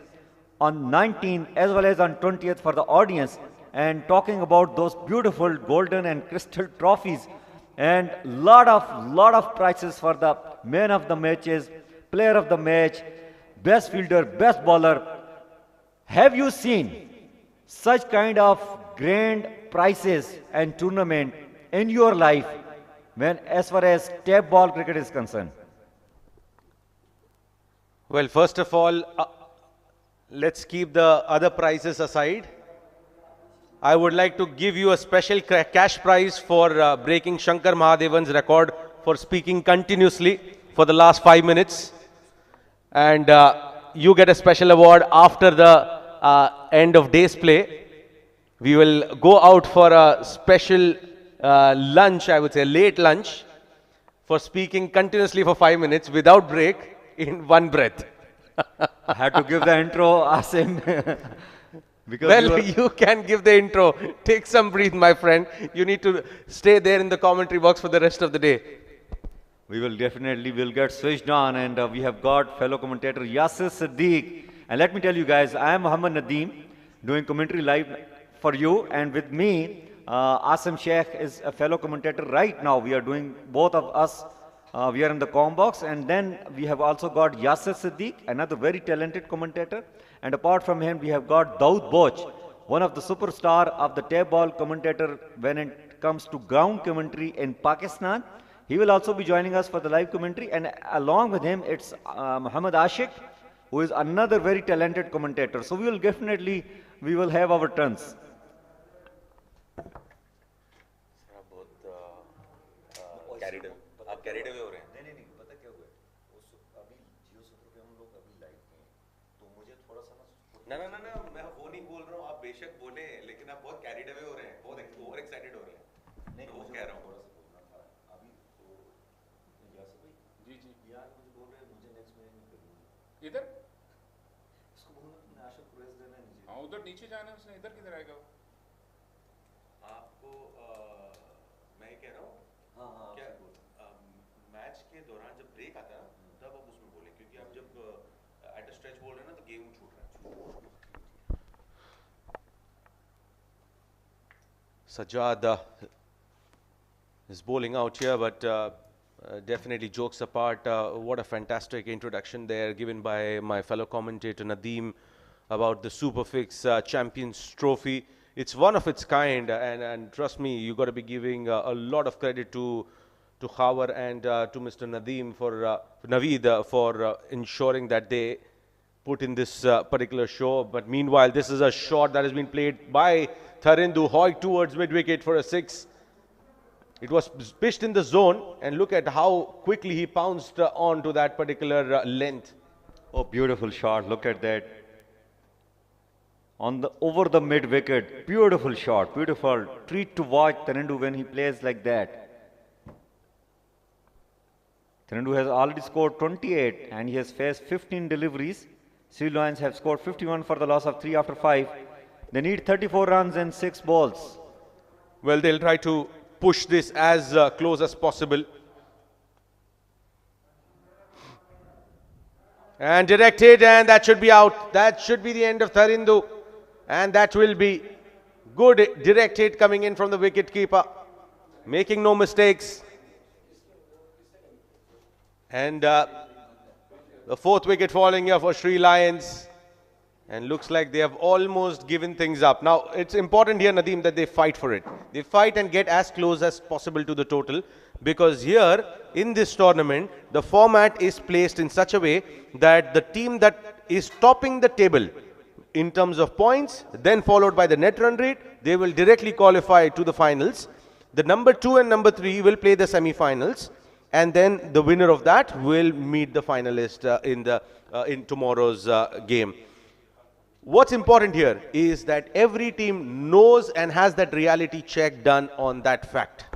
on 19th as well as on 20th for the audience, and talking about those beautiful golden and crystal trophies, and lot of prizes for the man of the matches, player of the match, best fielder, best bowler. Have you seen such kind of grand prizes and tournament in your life when as far as tap ball cricket is concerned? Well, first of all, let's keep the other prizes aside. I would like to give you a special cash prize for breaking Shankar Mahadevan's record for speaking continuously for the last 5 minutes. And you get a special award after the end of day's play. We will go out for a special lunch, I would say late lunch, for speaking continuously for 5 minutes without break in one breath. I had to give the intro, Asim. Because Well, you can give the intro. Take some breath, my friend. You need to stay there in the commentary box for the rest of the day. we will definitely will get switched on, and we have got fellow commentator Yasir Siddiq. And let me tell you guys, I am Muhammad Nadeem doing commentary live for you, and with me, Asim Sheikh is a fellow commentator right now. We are doing both of us. We are in the com box, and then we have also got Yasir Siddiq, another very talented commentator. And apart from him, we have got Daud Boch, one of the superstar of the tap ball commentator when it comes to ground commentary in Pakistan. He will also be joining us for the live commentary, and along with him, it's Muhammad Ashik, who is another very talented commentator. So we will definitely, we will have our turns. आप carried away हो रहे हैं नहीं पता क्या हुआ है उस अभी जियो सूत्र पे हम लोग अभी लाइव में तो मुझे थोड़ा सा ना मैं वो नहीं बोल रहा हूँ आप बेशक बोले लेकिन आप बहुत carried away हो रहे हैं बहुत ओवर एक्साइटेड हो रहे हैं नहीं वो कह रहा हूँ थोड़ा सा बोलना था अभी तो यासर भाई जी यार मुझे बोल रहे हैं मुझे नेक्स्ट महीने में करूँगा इधर इसको बोलना तुमने आशा को रेस्ट देना है नीचे हाँ उधर नीचे जाना है उसने इधर किधर आएगा आपको मैं कह रहा हूँ हाँ क्या मैच के दौरान जब ब्रेक आता है तब आप उसमें बोले क्योंकि आप जब एट अ स्ट्रेच बोल रहे हैं ना तो गेम छूट रहा है Sajjad is bowling out here, but definitely jokes apart, what a fantastic introduction there given by my fellow commentator Nadeem about the Superfix Champions Trophy. It's one of its kind, and trust me, you got to be giving a lot of credit to Khawar and to Mr. Nadeem for Naveed for ensuring that they put in this particular show. But meanwhile, this is a shot that has been played by Tharindu Hoy towards mid-wicket for a 6. It was pitched in the zone, and look at how quickly he pounced onto that particular length. Oh, beautiful shot. Look at that. On the over the mid wicket. Beautiful shot. Beautiful treat to watch Tharindu when he plays like that. Tharindu has already scored 28 and he has faced 15 deliveries. Sri Lions have scored 51 for the loss of 3 after 5. They need 34 runs and 6 balls. Well, they'll try to push this as close as possible. And directed, and that should be out. That should be the end of Tharindu. And that will be good direct hit coming in from the wicket keeper. Making no mistakes. And the 4th wicket falling here for Sri Lions. And looks like they have almost given things up. Now, it's important here, Nadeem, that they fight for it. They fight and get as close as possible to the total. Because here, in this tournament, the format is placed in such a way that the team that is topping the table in terms of points, then followed by the net run rate, they will directly qualify to the finals. The number 2 and number 3 will play the semi-finals. And then the winner of that will meet the finalist in tomorrow's game. What's important here is that every team knows and has that reality check done on that fact.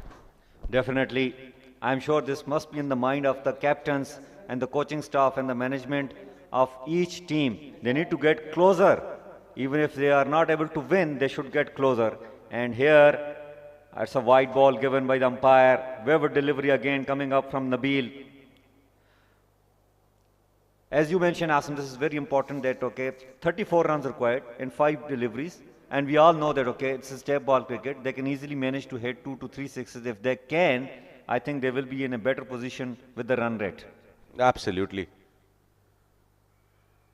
Definitely. I'm sure this must be in the mind of the captains and the coaching staff and the management of each team. They need to get closer. Even if they are not able to win, they should get closer. And here, it's a wide ball given by the umpire. Wayward delivery again coming up from Nabil. As you mentioned, Asim, this is very important that, okay, 34 runs required in 5 deliveries. And we all know that, okay, it's a step ball cricket. They can easily manage to hit 2 to 3 sixes. If they can, I think they will be in a better position with the run rate. Absolutely.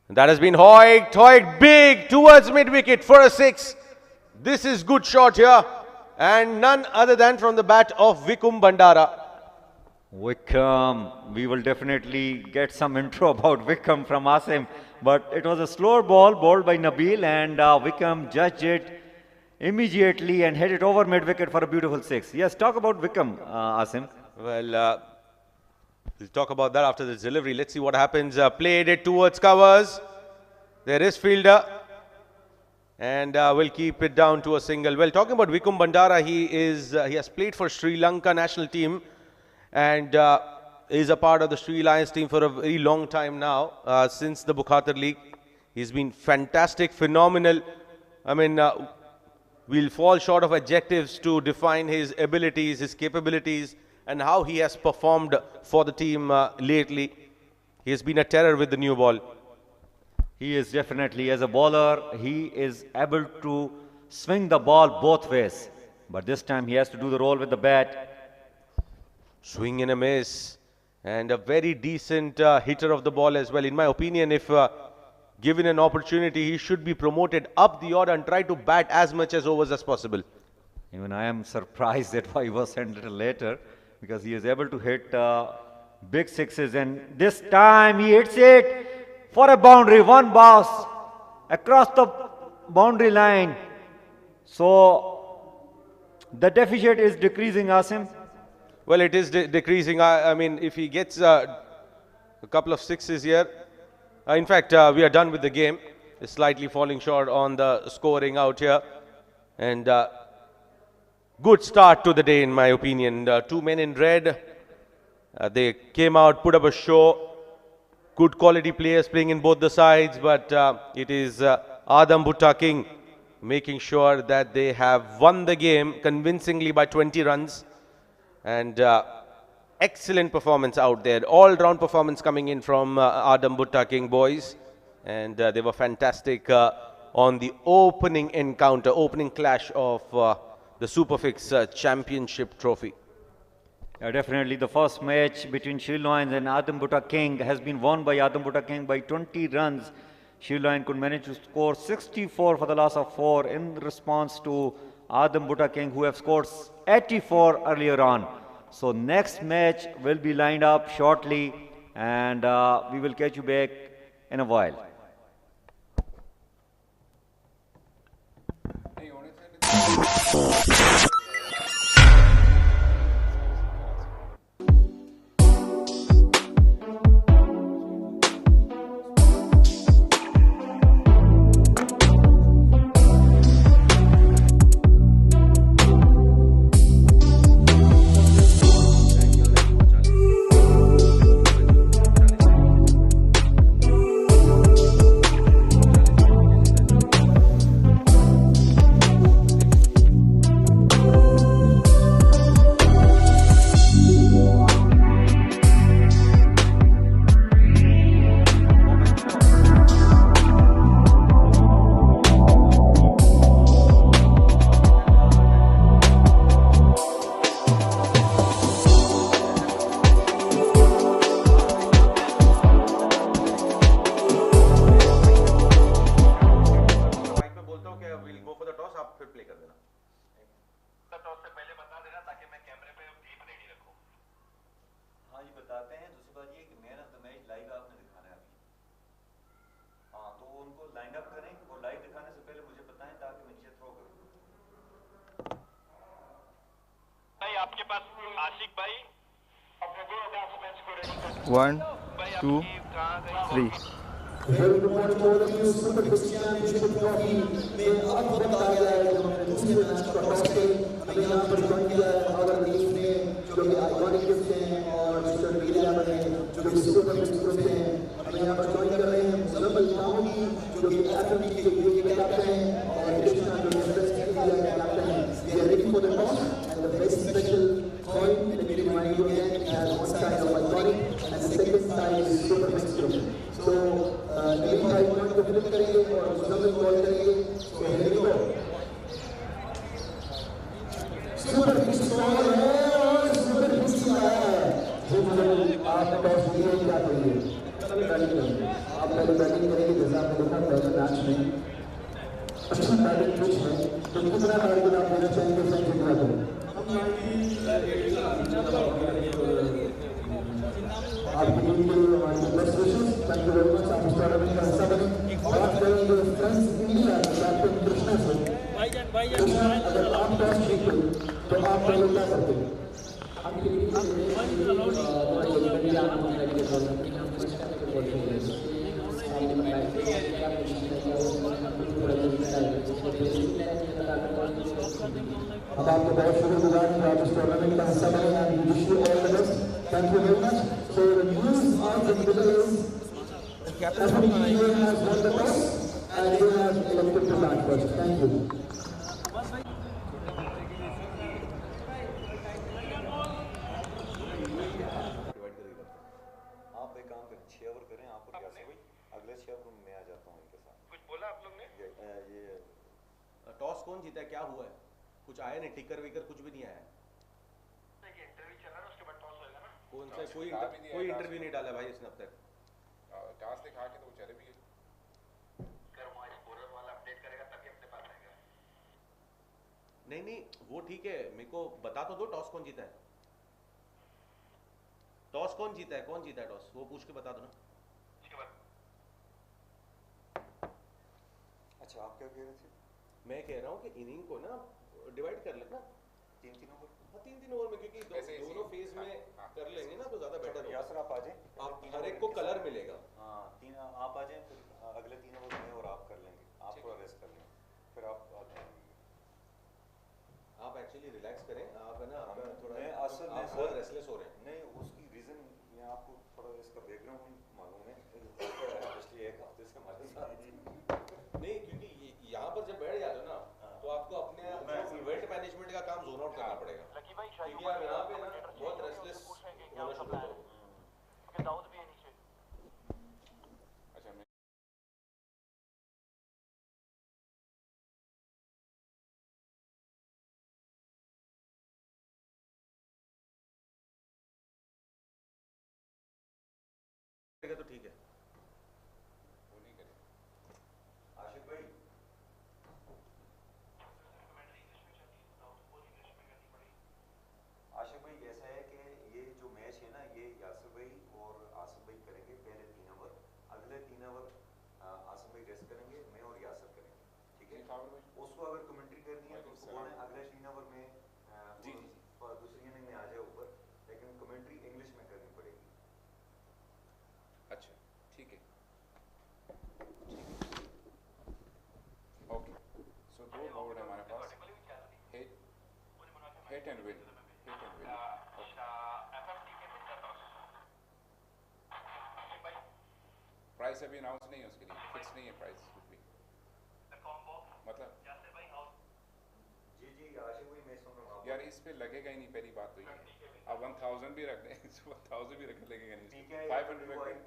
That has been Hoik big towards mid-wicket for a 6. This is good shot here. And none other than from the bat of Vikum Bandara. Wickham, we will definitely get some intro about Wickham from Asim, but it was a slower ball bowled by Nabil, and Wickham judged it immediately and hit it over mid-wicket for a beautiful 6. Yes, talk about Wickham, Asim. Well, we'll talk about that after this delivery. Let's see what happens. Played it towards covers. There is fielder. And we'll keep it down to a single. Well, talking about Vikum Bandara, he has played for Sri Lanka national team and is a part of the Sri Lions team for a very long time now, since the Bukhatar League. He's been fantastic, phenomenal. I mean, we'll fall short of adjectives to define his abilities, his capabilities, and how he has performed for the team lately. He has been a terror with the new ball. He is definitely, as a bowler, he is able to swing the ball both ways. But this time he has to do the roll with the bat. Swing and a miss. And a very decent hitter of the ball as well. In my opinion, if given an opportunity, he should be promoted up the order and try to bat as much as overs as possible. Even I am surprised that why he was sent a little later, because he is able to hit big sixes, and this time he hits it for a boundary, one bounce across the boundary line. So the deficit is decreasing, Asim. Well, it is decreasing. I mean, if he gets a couple of sixes here, in fact, we are done with the game. It's slightly falling short on the scoring out here. And good start to the day, in my opinion. 2 men in red. They came out, put up a show. Good quality players playing in both the sides, but it is Adam Bhutta King making sure that they have won the game convincingly by 20 runs. And excellent performance out there. All-round performance coming in from Adam Bhutta King boys. And they were fantastic on the opening encounter, opening clash of the Superfix Championship Trophy. Definitely the first match between Sri Lions and Adam Bhutta King has been won by Adam Bhutta King by 20 runs. Sri Lions could manage to score 64 for the loss of 4 in response to Adam Bhutta King, who have scored 84 earlier on. So next match will be lined up shortly, and we will catch you back in a while. One, two, three. अच्छी batting pitch है, तो कितना target आप देना चाहेंगे French India को? आपकी team के लिए हमारी best wishes, thank you very much. आप इस टूर्नामेंट का हिस्सा बने। बात करेंगे फ्रेंच इंडिया कैप्टन कृष्णा से। कृष्णा, अगर आप टॉस जीते तो आप पहले क्या करते हैं? अब आपको बहुत शुक्रगुजार हैं आप इस टूर्नामेंट का हिस्सा बने and we wish you all the best. Thank you very much. So the news of the middle is FMTK has won the toss and they have elected to bat first. Thank you. आप एक काम करें, 6 over करें आप और यासर भाई, अगले 6 over में मैं आ जाता हूँ इनके साथ। कुछ बोला आप लोग ने? ये टॉस कौन जीता है, क्या हुआ है? कुछ आया नहीं, टिकर विकर कुछ भी नहीं आया। इंटरव्यू चल रहा है, उसके बाद टॉस होएगा ना। कौन सा कोई इंटरव्यू नहीं डाला भाई इसने अब तक। टॉस दिखा के तो वो चले भी गए। अगर वो स्कोरर वाला अपडेट करेगा तभी अपने पास आएगा। नहीं वो ठीक है, मेरे को बता तो दो टॉस कौन जीता है। टॉस कौन जीता है टॉस, वो पूछ के बता दो ना। उसके बाद अच्छा आप क्या कह रहे थे? मैं कह रहा हूँ कि इनिंग को ना डिवाइड कर लेना 3-3 ओवर। हाँ 3-3 ओवर में, क्योंकि दोनों फेज में कर लेंगे ना तो ज्यादा बेटर होगा। यासर आप आ जाएं, आप हर एक को कलर मिलेगा। हाँ 3 आप आ जाएं, फिर अगले 3 ओवर में और आप कर लेंगे, आप थोड़ा रेस्ट कर लें, फिर आप आ जाएंगे। आप एक्चुअली रिलैक्स करें, आप है ना आपका थोड़ा मैं असल में आप बहुत रेस्टलेस हो रहे हैं। नहीं, उसकी रीज़न मैं आपको थोड़ा इसका बैकग्राउंड मालूम है, इसलिए एक हफ्ते से हमारे साथ नहीं, क्योंकि यहाँ पर जब बैठ जाते हो ना तो आपको अपने इवेंट मैनेजमेंट का काम जोन आउट करना पड़ेगा। लकी भाई क्योंकि आप यहाँ पे ना बहुत रेस्टलेस होना शुरू हो जाओगे। दाऊद भी है नीचे। अच्छा मैं तो ठीक है। वो नहीं करे। आशिक भाई ऐसा है कि ये जो मैच है ना, ये यासर भाई और आसिफ भाई करेंगे पहले 3 ओवर, अगले 3 ओवर आसिफ भाई रेस्ट करेंगे, मैं और यासर करेंगे, ठीक है? उसको अगर कमेंट्री करनी है तो उसको बोलना है अगले 3 ओवर में दूसरी इनिंग में आ जाए ऊपर, लेकिन कमेंट्री इंग्लिश में करनी पड़ेगी। अच्छा ठीक है ओके। सो 2 बॉल है हमारे पास, हिट एंड विन। प्राइस अभी अनाउंस नहीं है उसके लिए, फिक्स नहीं है प्राइस कुछ भी, मतलब जी आशिक भाई मैं सुन रहा हूँ यार इस पे लगेगा ही नहीं, पहली बात तो ये। अब 1000 भी रख दें 1000 भी रख लगेगा नहीं, ठीक है 500 रख दें,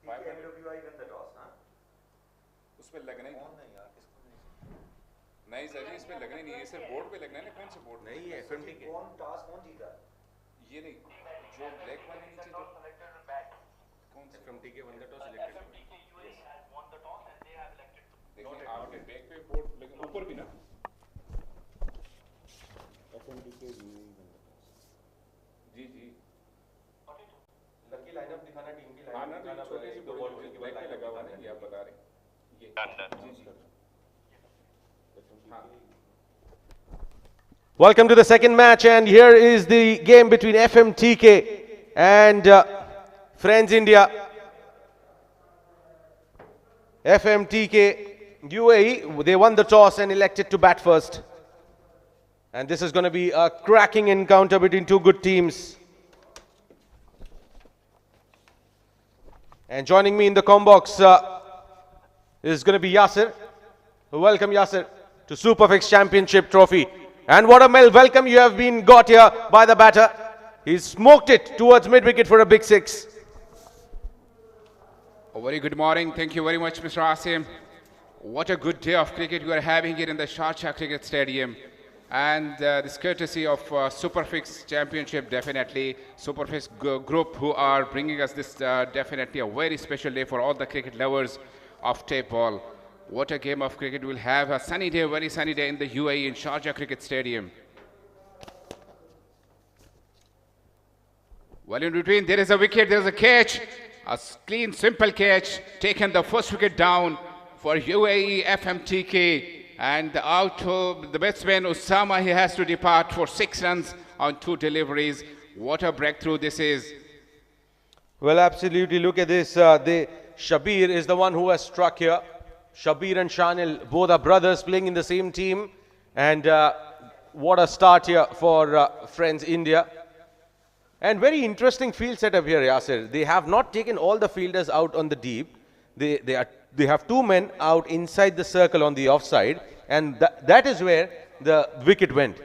500 MWI win the toss, हाँ? उस पे लगना ही कौन नहीं यार, किसको नहीं? नहीं सर जी, इस पे लगना ही नहीं है, सिर्फ बोर्ड पे लगना है ना। कौन से बोर्ड? नहीं है FMTK। कौन टॉस कौन जीता? ये नहीं, जो ब्लैक वाले नीचे जो कौन से FMTK won the toss, elected to bat। देखिए आपके बैक पे बोर्ड, लेकिन ऊपर भी ना FMTK जी लकी लाइनअप दिखाना, टीम की हाँ ना, लाइनअप तो छोटे से दो बॉल के बाद ब्लैक पे लाइनअप लगा हुआ दिखाना है, है। ये आप बता रहे हैं ये जी हाँ। Welcome to the second match, and here is the game between FMTK and Friends India. FMTK UAE, they won the toss and elected to bat first. And this is going to be a cracking encounter between two good teams. And joining me in the combox is going to be Yasser. Welcome Yasser to Superfix Championship Trophy. And what a welcome you have been got here by the batter. He smoked it towards mid-wicket for a big 6. A very good morning. Thank you very much, Mr. Asim. What a good day of cricket you are having here in the Sharjah Cricket Stadium. And this courtesy of Superfix Championship, definitely. Superfix group who are bringing us this definitely a very special day for all the cricket lovers of tape ball. What a game of cricket. We'll have a sunny day, very sunny day in the UAE in Sharjah Cricket Stadium. Well, in between, there is a wicket, there is a catch. A clean, simple catch. Taken the first wicket down for UAE FMTK. And out of the batsman, Usama, he has to depart for 6 runs on 2 deliveries. What a breakthrough this is. Well, absolutely. Look at this. Shabir is the one who has struck here. Shabir and Shanil, both are brothers playing in the same team. And what a start here for friends India. And very interesting field setup here, Yasir. They have not taken all the fielders out on the deep. They have 2 men out inside the circle on the offside. And that is where the wicket went.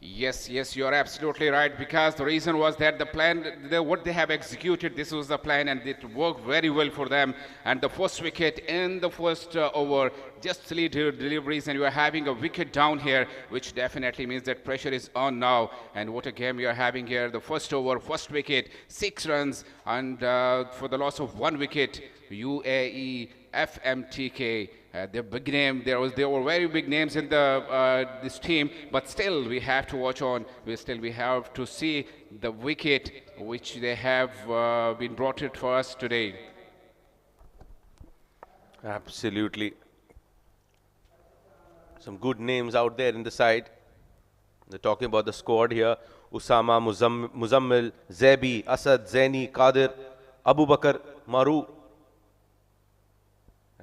Yes, you are absolutely right, because the reason was that the plan, what they have executed, this was the plan, and it worked very well for them. And the first wicket in the first over, just 3 deliveries, and you are having a wicket down here, which definitely means that pressure is on now. And what a game you are having here. The first over, first wicket, 6 runs, and for the loss of 1 wicket, UAE FMTK. They're big name. There were very big names in this team, but still we have to watch on. We have to see the wicket which they have been brought it for us today. Absolutely. Some good names out there in the side. They're talking about the squad here. Usama, Muzammil, Zebi, Asad, Zaini, Qadir, Abu Bakr, Maru.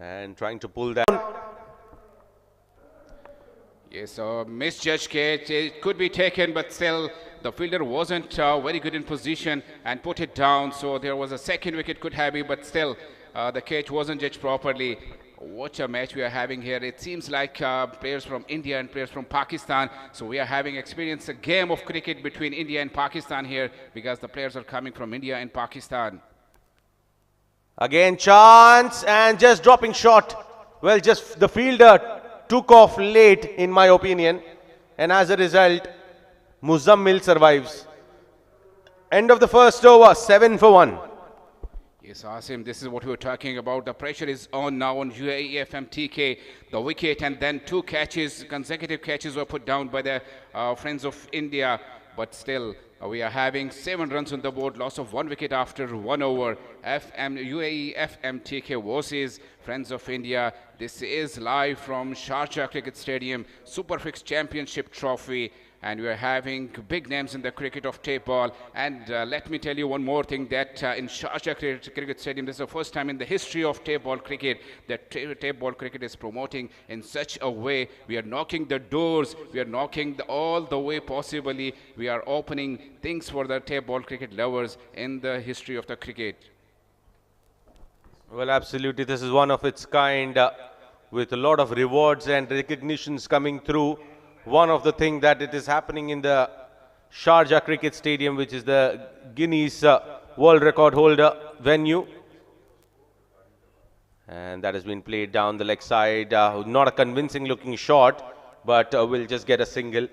And trying to pull that. Yes, misjudged catch. It could be taken, but still the fielder wasn't very good in position and put it down. So there was a second wicket could have been, but still the catch wasn't judged properly. What a match we are having here. It seems like players from India and players from Pakistan. So we are having experienced a game of cricket between India and Pakistan here, because the players are coming from India and Pakistan. Again, chance, and just dropping shot. Well, just the fielder took off late, in my opinion. And as a result, Muzammil survives. End of the first over, 7 for 1. Yes, Asim, this is what we were talking about. The pressure is on now on UAE FMTK. The wicket, and then 2 catches, consecutive catches were put down by the friends of India. But still, we are having 7 runs on the board, loss of 1 wicket after 1 over. UAE FMTK versus Friends of India. This is live from Sharjah Cricket Stadium, Superfix Championship Trophy. And we are having big names in the cricket of tape ball. And let me tell you one more thing, that in Sharjah Cricket Stadium, this is the first time in the history of tape ball cricket that tape ball cricket is promoting in such a way. We are knocking the doors, we are knocking all the way possibly. We are opening things for the tape ball cricket lovers in the history of the cricket. Well, absolutely. This is one of its kind, with a lot of rewards and recognitions coming through. One of the things that it is happening in the Sharjah Cricket Stadium, which is the Guinness World Record holder venue. And that has been played down the leg side. Not a convincing looking shot, but we'll just get a single.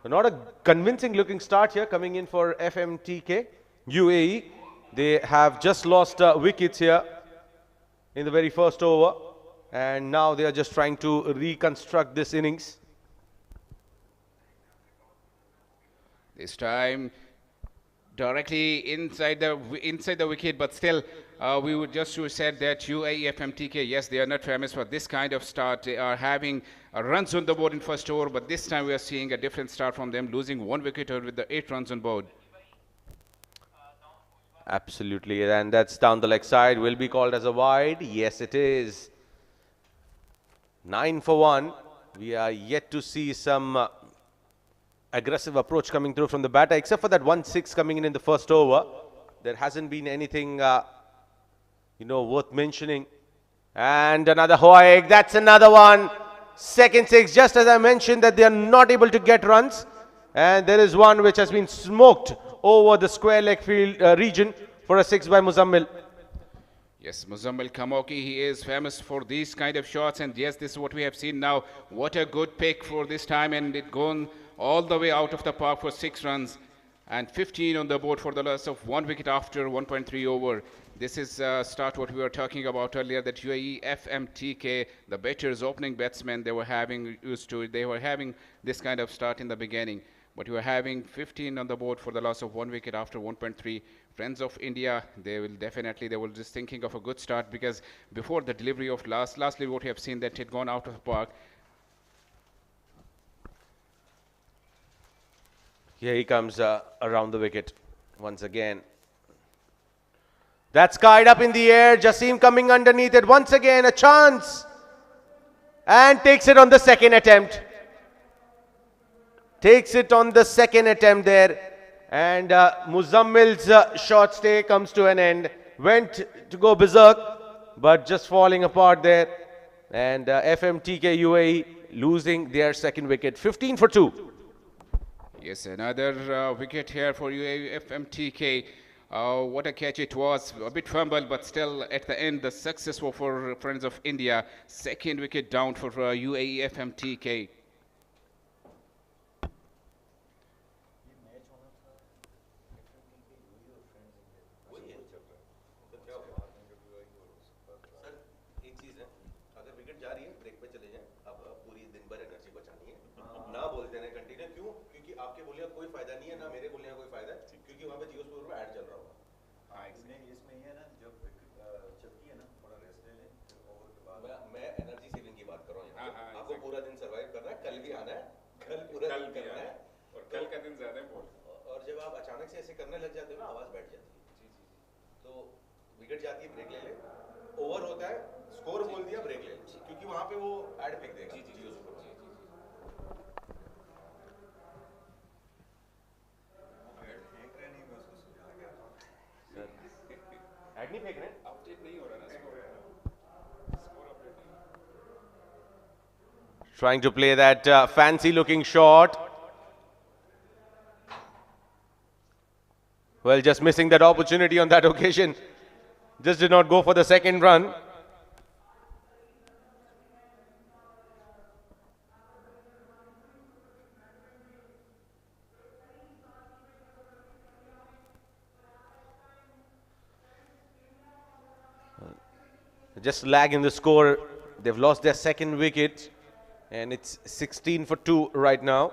Not a convincing looking start here coming in for FMTK. UAE, they have just lost wickets here in the very first over. And now they are just trying to reconstruct this innings. This time directly inside the wicket, but still we would just said that UAE FMTK, yes, they are not famous for this kind of start. They are having runs on the board in first over, but this time we are seeing a different start from them, losing 1 wicket with the 8 runs on board. Absolutely, and that's down the leg side. Will be called as a wide. Yes, it is. 9 for 1. We are yet to see some aggressive approach coming through from the batter, except for that 1-6 coming in the first over. There hasn't been anything, worth mentioning. And another hoik. That's another one. Second 6, just as I mentioned that they are not able to get runs. And there is one which has been smoked over the square leg field region for a 6 by Muzammil. Yes, Muzammil Kamoki, he is famous for these kind of shots, and yes, this is what we have seen now. What a good pick for this time, and it gone all the way out of the park for 6 runs. and 15 on the board for the loss of 1 wicket after 1.3 over. This is start what we were talking about earlier, that UAE FMTK, the batters, opening batsmen, they were having this kind of start in the beginning. But you are having 15 on the board for the loss of 1 wicket after 1.3. Friends of India, they will just thinking of a good start, because before the delivery of lastly what we have seen, that it had gone out of the park. Here he comes around the wicket once again. That's skied up in the air. Jasim coming underneath it. Once again, a chance. And takes it on the second attempt. Takes it on the second attempt there. And Muzammil's short stay comes to an end. Went to go berserk, but just falling apart there. And FMTK UAE losing their second wicket. 15 for 2. Yes, another wicket here for UAE FMTK. What a catch it was. A bit fumbled, but still at the end, the success for Friends of India. Second wicket down for UAE FMTK. Trying to play that fancy looking shot. Well, just missing that opportunity on that occasion. Just did not go for the second run. Just lag in the score. They've lost their second wicket. And it's 16 for 2 right now.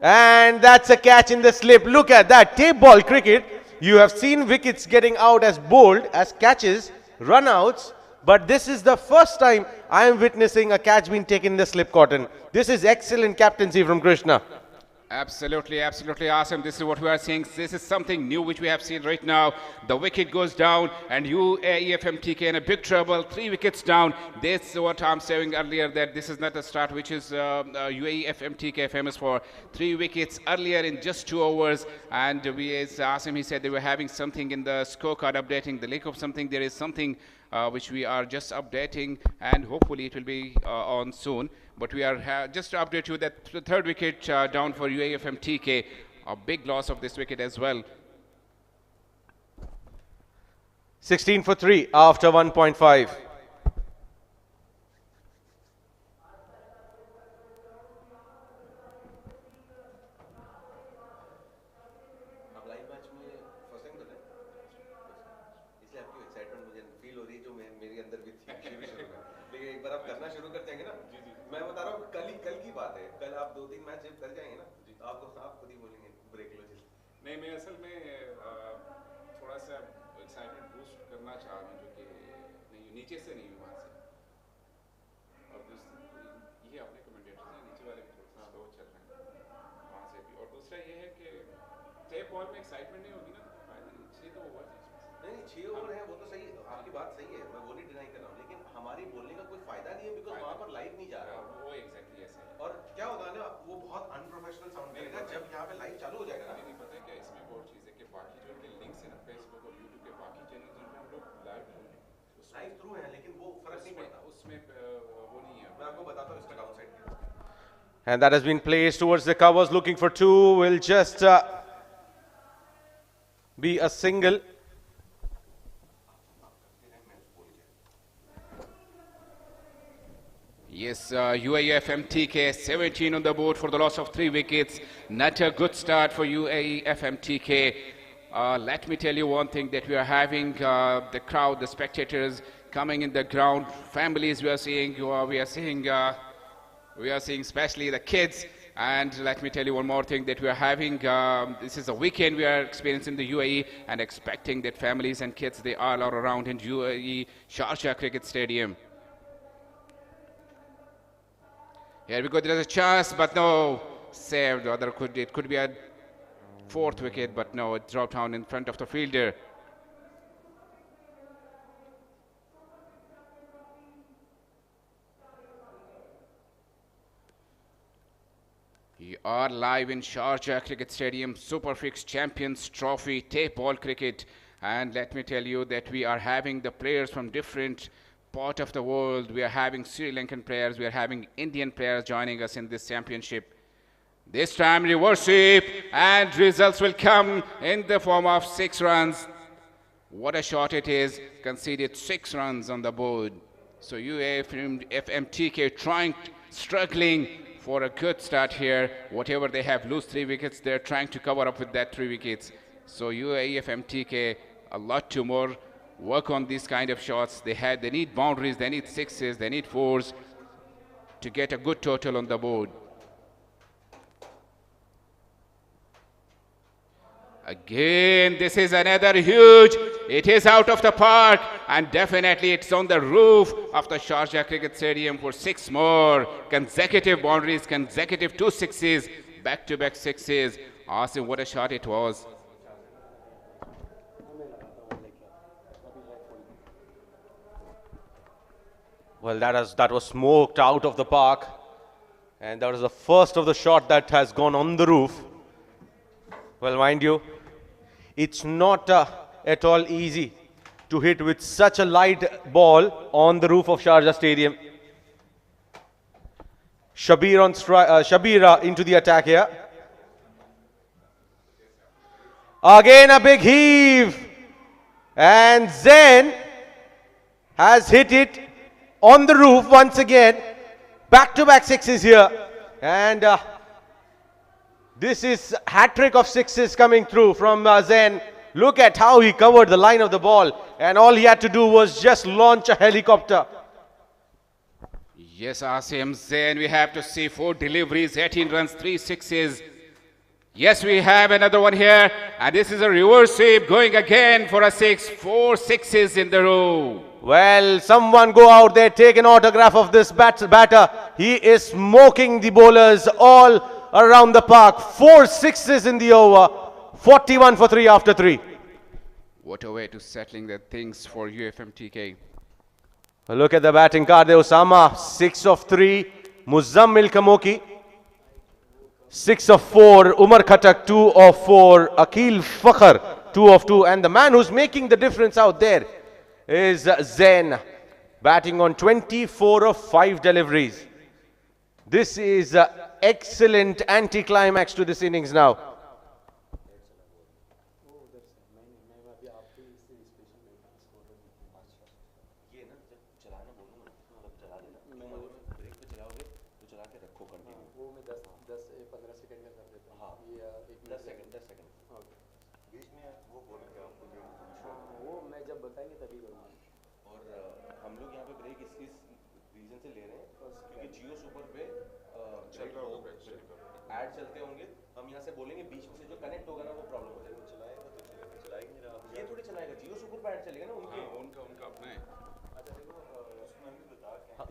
And that's a catch in the slip. Look at that. Tape ball cricket. You have seen wickets getting out as bowled, as catches, run-outs. But this is the first time I am witnessing a catch being taken in the slip cotton. This is excellent captaincy from Krishna. Absolutely, absolutely awesome. This is what we are seeing. This is something new which we have seen right now. The wicket goes down and UAE FMTK in a big trouble. 3 wickets down. This is what I'm saying earlier, that this is not a start which is UAE FMTK famous for. 3 wickets earlier in just 2 overs. And we, as Asim, he said they were having something in the scorecard updating. The lack of something, there is something which we are just updating, and hopefully it will be on soon. But we are just to update you that the 3rd wicket down for UAE FMTK. A big loss of this wicket as well. 16 for 3 after 1.5. नीचे से नहीं वहाँ से, और ये अपने commentators हैं नीचे वाले भी थोड़ा स्लो चल रहे हैं वहाँ से भी। और दूसरा ये है कि टेप बॉल में एक्साइटमेंट नहीं होगी ना, फायदा नहीं। 6 तो ओवर नहीं, 6 ओवर है वो तो सही, आपकी बात सही है, मैं वो नहीं डिनाई कर रहा हूँ, लेकिन हमारी बोलने का कोई फायदा नहीं है, बिकॉज वहाँ पर लाइव नहीं जा रहा। वो एग्जैक्टली ऐसे है। और क्या होगा ना, वो बहुत अनप्रोफेशनल साउंड करेगा जब यहाँ पे लाइव चालू हो जाएगा। नहीं पता है क्या इसमें बहुत चीज़ है कि बाकी जो इनके लिंक्स है ना, फेसबुक और यूट्यूब के बाकी चैनल जिन पे हम लोग लाइव थ्रू है, लेकिन वो फर्क नहीं पड़ता, उसमें वो नहीं है। मैं आपको बताता हूँ इसका डाउन साइड क्या है। And that has been placed towards the covers, looking for 2. Will just be a single. Yes, UAE FMTK 17 on the board for the loss of 3 wickets. Not a good start for UAE FMTK. Let me tell you one thing, that we are having the crowd, the spectators coming in the ground, families we are seeing, we are seeing especially the kids. And let me tell you one more thing, that we are having, this is a weekend we are experiencing the UAE, and expecting that families and kids, they all are around in UAE Sharjah Cricket Stadium. Here we go, there is a chance, but no, saved. It could be a 4th wicket, but no, it dropped down in front of the fielder. We are live in Sharjah Cricket Stadium, Superfix Champions Trophy, tape ball cricket. And let me tell you that we are having the players from different part of the world. We are having Sri Lankan players, we are having Indian players joining us in this championship. This time reverse sweep, and results will come in the form of 6 runs. What a shot it is, conceded 6 runs on the board. So UAE FMTK struggling for a good start here. Whatever they have, lose 3 wickets, they're trying to cover up with that 3 wickets. So UAE FMTK, a lot to more work on these kind of shots. They need boundaries, they need 6s, they need 4s to get a good total on the board. Again, this is another huge, it is out of the park, and definitely it's on the roof of the Sharjah Cricket Stadium for 6 more consecutive boundaries, consecutive 2 6s, back-to-back 6s. Awesome, what a shot it was. Well, that was smoked out of the park, and that was the first of the shot that has gone on the roof. Well, mind you, it's not at all easy to hit with such a light ball on the roof of Sharjah Stadium. Shabir into the attack here. Again a big heave, and Zain has hit it on the roof once again. Back-to-back 6s here, and this is hat-trick of 6s coming through from Zain. Look at how he covered the line of the ball, and all he had to do was just launch a helicopter. Yes, Asim, Zain, we have to see 4 deliveries, 18 runs, 3 6s. Yes, we have another one here, and this is a reverse sweep going again for a 6, 4 6s in the row. Well, someone go out there, take an autograph of this batter. He is smoking the bowlers all around the park. 4 6s in the over, 41 for 3 after 3. What a way to settling the things for UFMTK. Look at the batting card there, Osama, 6 of 3. Muzammil Kamoki, 6 of 4. Umar Khatak, 2 of 4. Akil Fakhr, 2 of 2. And the man who's making the difference out there is Zain, batting on 24 of 5 deliveries. This is excellent anti-climax to this innings now.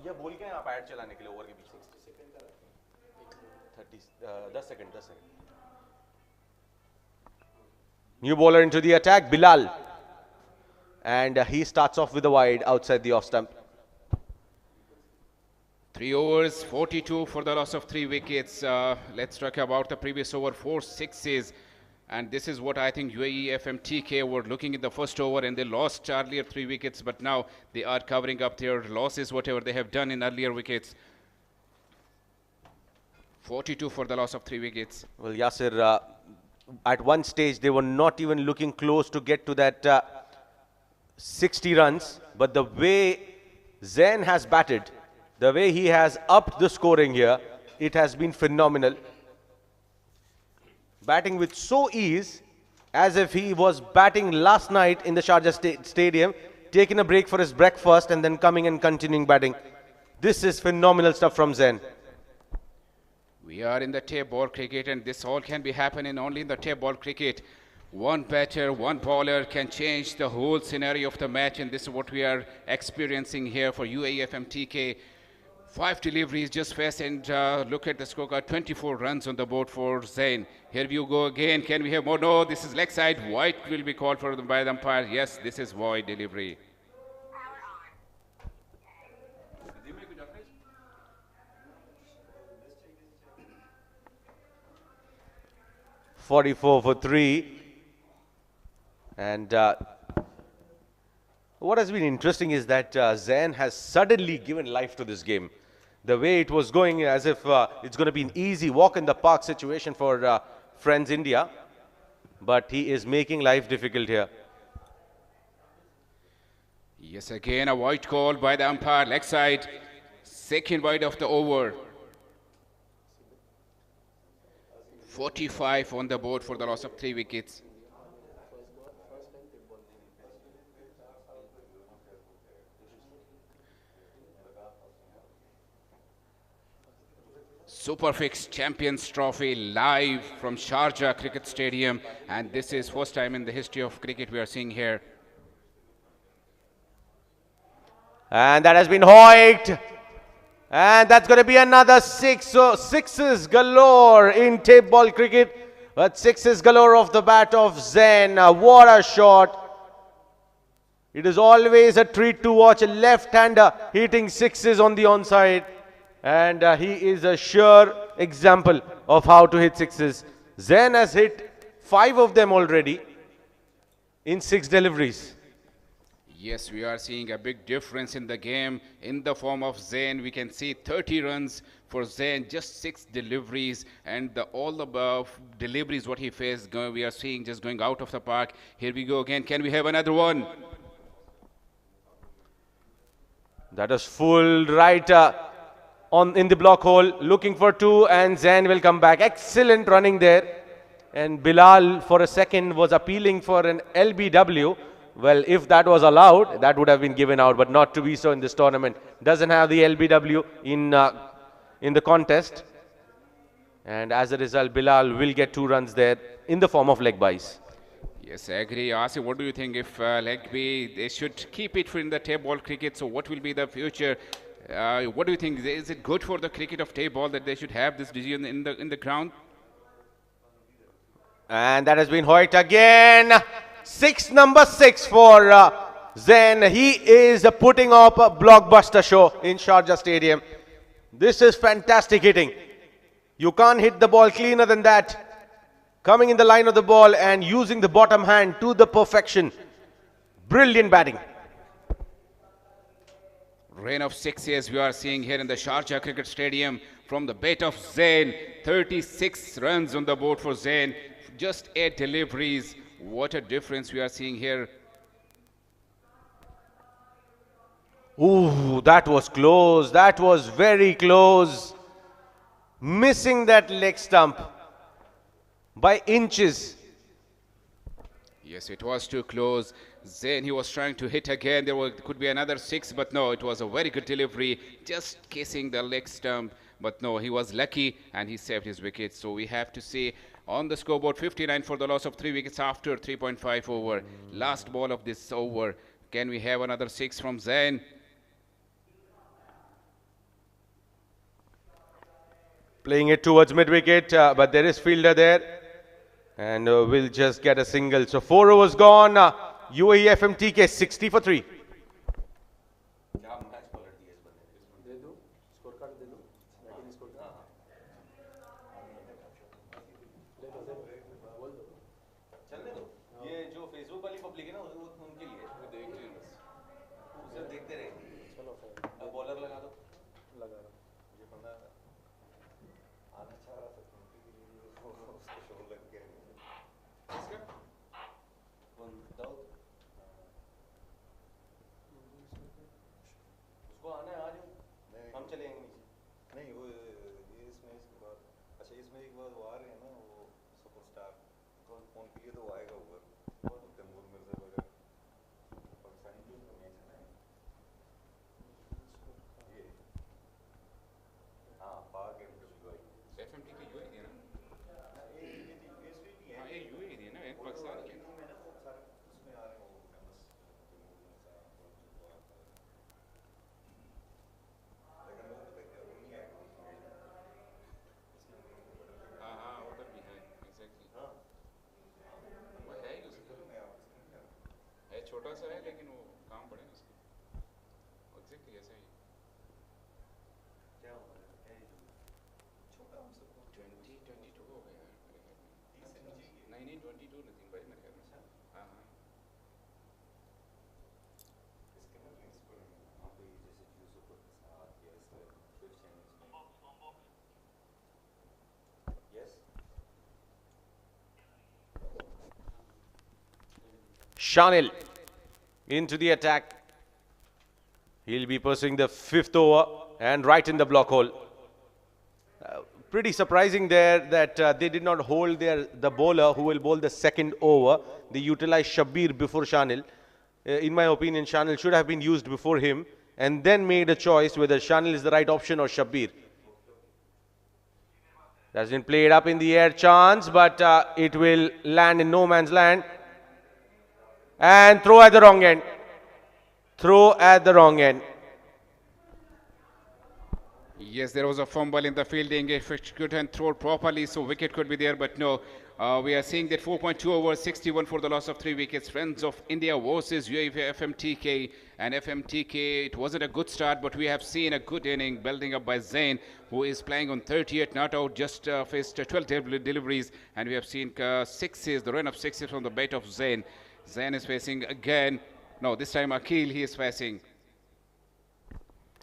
ये बोल के आप add चलाने के लिए over के बीच में 10 second New bowler into the attack, Bilal, and he starts off with a wide outside the off stump. 3 overs, 42 for the loss of 3 wickets. Let's talk about the previous over, 4 6s. And this is what I think UAE FMTK were looking in the first over, and they lost earlier 3 wickets, but now they are covering up their losses, whatever they have done in earlier wickets. 42 for the loss of 3 wickets. Well, Yasir, at one stage they were not even looking close to get to that 60 runs, but the way Zain has batted, The way he has upped the scoring here, it has been phenomenal. Batting with so ease, as if he was batting last night in the Sharjah Stadium, taking a break for his breakfast and then coming and continuing batting. This is phenomenal stuff from Zain. We are in the tape ball cricket, and this all can be happening only in the tape ball cricket. One batter, one bowler can change the whole scenario of the match, and this is what we are experiencing here for UAE FMTK. 5 deliveries just first, and look at the scorecard, 24 runs on the board for Zain. Here we go again. Can we have more? No, this is leg side. White will be called for by the umpire. Yes, this is void delivery. 44 for 3. And what has been interesting is that Zain has suddenly given life to this game. The way it was going, as if it's going to be an easy walk in the park situation for Friends India. But he is making life difficult here. Yes, again a white call by the umpire, leg side. Second wide of the over. 45 on the board for the loss of 3 wickets. Superfix Champions Trophy live from Sharjah Cricket Stadium, and this is first time in the history of cricket we are seeing here. And that has been hoiked. And that's going to be another 6. So sixes galore in tape ball cricket. But sixes galore off the bat of Zain. What a shot. It is always a treat to watch a left-hander hitting sixes on the onside. And he is a sure example of how to hit sixes. Zain has hit 5 of them already in 6 deliveries. Yes, we are seeing a big difference in the game in the form of Zain. We can see 30 runs for Zain, just 6 deliveries, and all the deliveries what he faced, we are seeing just going out of the park. Here we go again. Can we have another one? That is full right in the block hole, looking for 2, and Zain will come back. Excellent running there. And Bilal for a second was appealing for an LBW. Well, if that was allowed, that would have been given out, but not to be so in this tournament. Doesn't have the LBW in the contest. And as a result, Bilal will get 2 runs there in the form of leg byes. Yes, I agree. Asif, what do you think if leg by, they should keep it in the tape ball cricket? So what will be the future? What do you think? Is it good for the cricket of tape ball that they should have this decision in the ground? And that has been hoiked again. Number 6 for Zain. He is putting up a blockbuster show in Sharjah Stadium. This is fantastic hitting. You can't hit the ball cleaner than that. Coming in the line of the ball and using the bottom hand to the perfection. Brilliant batting. Rain of 6s we are seeing here in the Sharjah Cricket Stadium from the bat of Zain. 36 runs on the board for Zain. Just 8 deliveries. What a difference we are seeing here. Ooh, that was close. That was very close. Missing that leg stump by inches. Yes, it was too close. Zain, he was trying to hit again. Could be another 6, but no, it was a very good delivery. Just kissing the leg stump. But no, he was lucky and he saved his wicket. So we have to see on the scoreboard 59 for the loss of 3 wickets after 3.5 over. Last ball of this over. Can we have another 6 from Zain? Playing it towards mid-wicket, but there is fielder there. And we'll just get a single. So 4 overs gone. UAE FMTK 60 for 3. इसमें एक बार वो आ रहे हैं ना वो superstar कौन phone किए तो वो आएगा ऊपर और तैमूर मिर्जा वगैरह पाकिस्तानी टीम का मैच है ना ये हाँ पाक है यूएई FMTK UAE थी ना? ये भी है हाँ ये UAE थी ना, एक पाकिस्तान की। में ना वो सारे उसमें आ रहे हैं वो फेमस तैमूर मिर्जा लेकिन वो पता क्या वो नहीं आएगा हाँ हाँ उधर भी है, एग्जैक्टली। हाँ वो है ही उसका, मैं आपको है छोटा सा है लेकिन वो काम बड़े ना उसके, एग्जैक्टली ऐसा ही। क्या हो रहा है क्या ये छोटा हम सबको 2022 हो गया है मेरे ख्याल में। नहीं नहीं 22 नदीम भाई मेरे ख्याल में। हाँ हाँ इसके ना प्रिंसिपल वहाँ पे जैसे जियो सुपर के साथ या इस फिफ्थ चैनल्स में yes Shanil into the attack. He'll be pursuing the 5th over and right in the block hole. Pretty surprising there that they did not hold the bowler who will bowl the 2nd over. They utilized Shabbir before Shanil. In my opinion, Shanil should have been used before him and then made a choice whether Shanil is the right option or Shabbir. That's been played up in the air, chance, but it will land in no man's land. And throw at the wrong end. Throw at the wrong end. Yes, there was a fumble in the fielding. If it couldn't throw properly, so wicket could be there, but no. We are seeing that 4.2 overs, 61 for the loss of 3 wickets. Friends of India versus UAE FMTK. And FMTK, it wasn't a good start, but we have seen a good inning building up by Zain, who is playing on 38 not out, just faced 12 deliveries. And we have seen sixes, the run of sixes from the bat of Zain. Zain is facing again. No, this time Akil he is facing.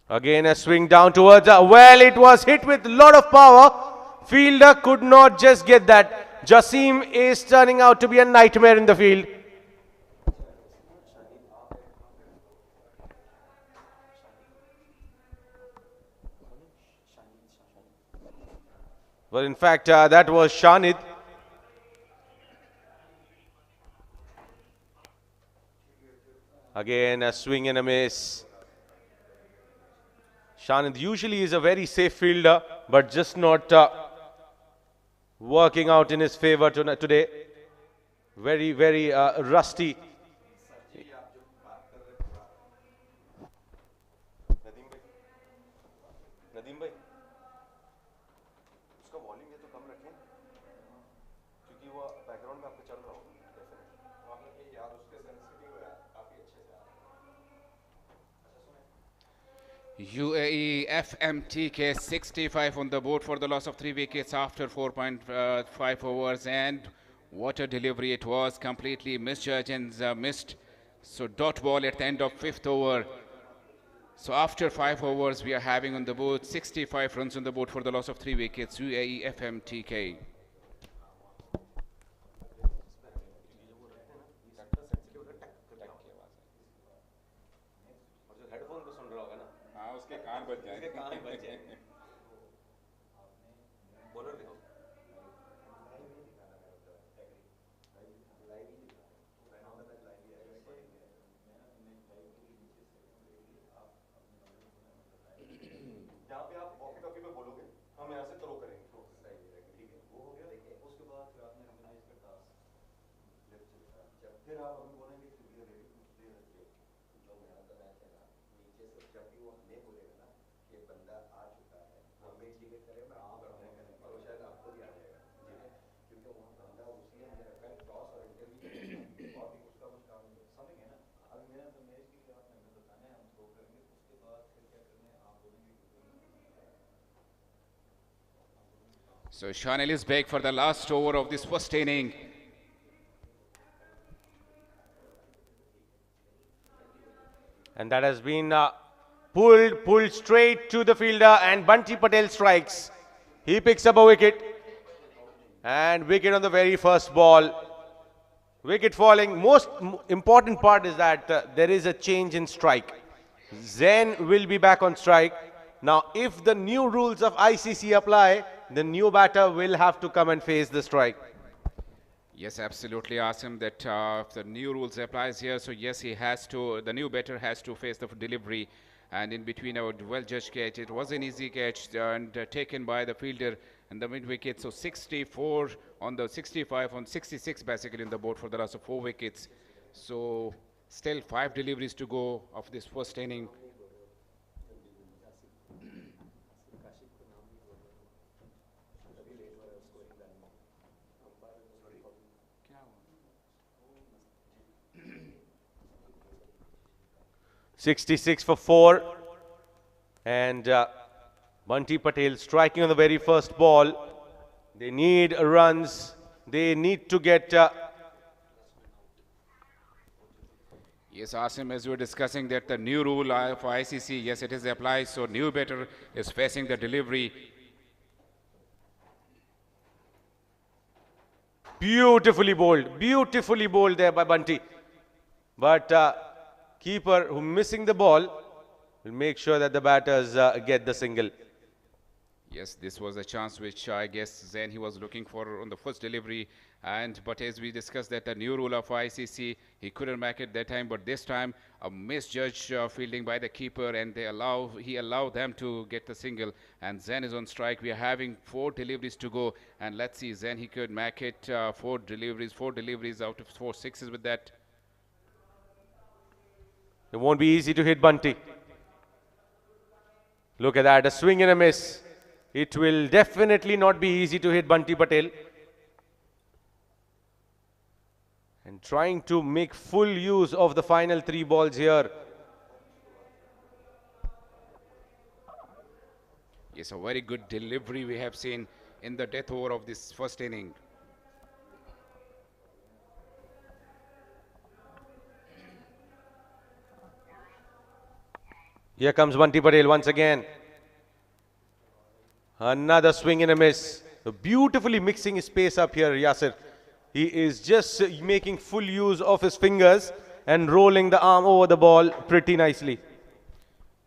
Again a swing down towards, well, it was hit with a lot of power. Fielder could not just get that. Jasim is turning out to be a nightmare in the field. Well, in fact, that was Shanid. Again, a swing and a miss. Shanid usually is a very safe fielder, but just not working out in his favor today. Very, very rusty. Nadeem भाई उसका volume ये तो कम रखें क्योंकि वो background में आपको चल रहा होगा आपने याद उसके सेंसिटिव है काफी अच्छे से UAE FMTK 65 on the board for the loss of 3 wickets after 4.5 overs, and what a delivery it was, completely misjudged and missed. So dot ball at the end of 5th over. So after 5 overs we are having on the board 65 runs on the board for the loss of 3 wickets, UAE FMTK. Headphone को सुन रहा होगा ना हाँ उसके कान बज जाएंगे। कान ही बच जाएंगे बॉलर देखो यहाँ पे आप वॉकी टॉकी पे बोलोगे हम यहाँ से थ्रो करेंगे ठीक है वो हो गया उसके बाद फिर आपने रिकॉग्नाइज का टास्क फिर आप हमें बोलेंगे कि we are ready to play the game जो मेरा तो मैच है ना नीचे से जब भी वो हमें बोलेगा ना कि बंदा आ चुका है हमें इंडिकेट करे मैं आप करने करें और वो शायद आपको भी आ जाएगा क्योंकि वहाँ बंदा उसने हमें रखा है टॉस और इंटरव्यू और भी उसका कुछ काम नहीं समझ गए ना अब मेरा तो मैच के लिए आपने हमें बताना है हम थ्रो करेंगे उसके बाद फिर क्या करना है आप बोलेंगे So Shanil is back for the last over of this first inning. And that has been pulled straight to the fielder, and Bunty Patel strikes. He picks up a wicket. And wicket on the very first ball. Wicket falling. Most important part is that there is a change in strike. Zain will be back on strike. Now, if the new rules of ICC apply, the new batter will have to come and face the strike. Yes, absolutely, Asim, that if the new rules applies here, so yes, he has to, the new batter has to face the delivery, and in between our well-judged catch, it was an easy catch and taken by the fielder in the mid-wicket, so 64 on the 65 on 66 basically in the board for the last of 4 wickets. So still 5 deliveries to go of this first inning. $66 for 4, and Bunty Patel striking on the very first ball. They need runs. They need to get. Yes, Asim, as we were discussing that the new rule for ICC, yes, it is applied. So new batter is facing the delivery. Beautifully bowled there by Bunty. But keeper who missing the ball will make sure that the batters get the single. Yes, this was a chance which I guess Zain he was looking for on the first delivery. But as we discussed that the new rule of ICC, he couldn't make it that time. But this time a misjudged fielding by the keeper, and he allowed them to get the single. And Zain is on strike. We are having 4 deliveries to go, and let's see, Zain he could make it 4 deliveries out of 4 sixes with that. It won't be easy to hit Bunty. Look at that, a swing and a miss. It will definitely not be easy to hit Bunty Patel. And trying to make full use of the final 3 balls here. Yes, a very good delivery we have seen in the death over of this first inning. Here comes Bunty Patel once again. Another swing and a miss. Beautifully mixing his pace up here, Yasir. He is just making full use of his fingers and rolling the arm over the ball pretty nicely.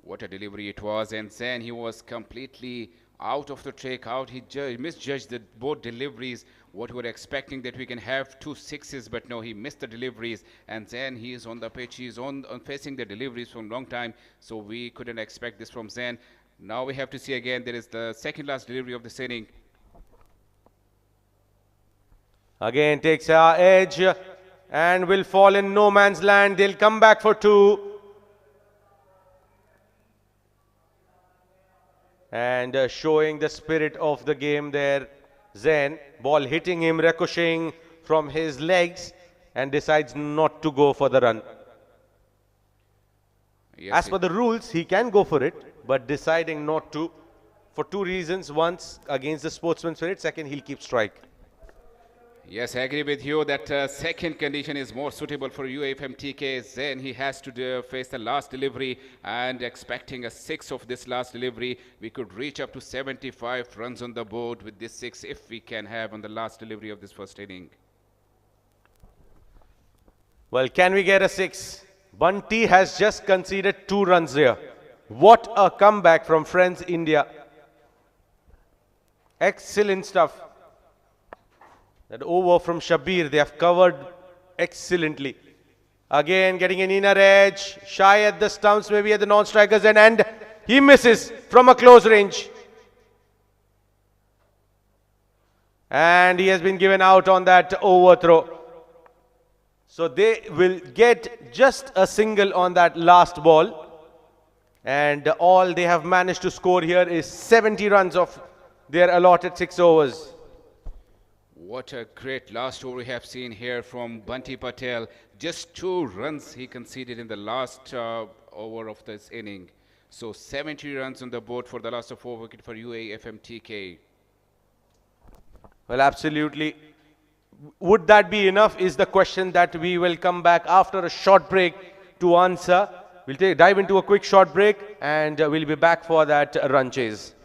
What a delivery it was, and Zain he was completely out of the track, he misjudged both deliveries. What we were expecting that we can have 2 sixes, but no, he missed the deliveries. And Zain he is on the pitch, he is on facing the deliveries from long time, so we couldn't expect this from Zain. Now we have to see again, there is the second last delivery of this inning. Again takes our edge and will fall in no man's land. They'll come back for 2. And showing the spirit of the game there, Zain. Ball hitting him, ricocheting from his legs, and decides not to go for the run. Yes, as per the rules, he can go for it, but deciding not to for 2 reasons. Once, against the sportsman spirit. Second, he'll keep strike. Yes, I agree with you that second condition is more suitable for FMTK. Then he has to face the last delivery, and expecting a 6 of this last delivery, we could reach up to 75 runs on the board with this 6 if we can have on the last delivery of this first inning. Well, can we get a 6? Bunty has just conceded 2 runs here. What a comeback from friends India. Excellent stuff. That over from Shabir, they have covered excellently. Again, getting an inner edge, shy at the stumps, maybe at the non-strikers, and he misses from a close range. And he has been given out on that overthrow. So they will get just a single on that last ball. And all they have managed to score here is 70 runs of their allotted 6 overs. What a great last over we have seen here from Bunty Patel. Just 2 runs he conceded in the last over of this inning. So 70 runs on the board for the last of 4 wickets for UAE FMTK. Well, absolutely. Would that be enough is the question that we will come back after a short break to answer. We'll dive into a quick short break, and we'll be back for that run chase.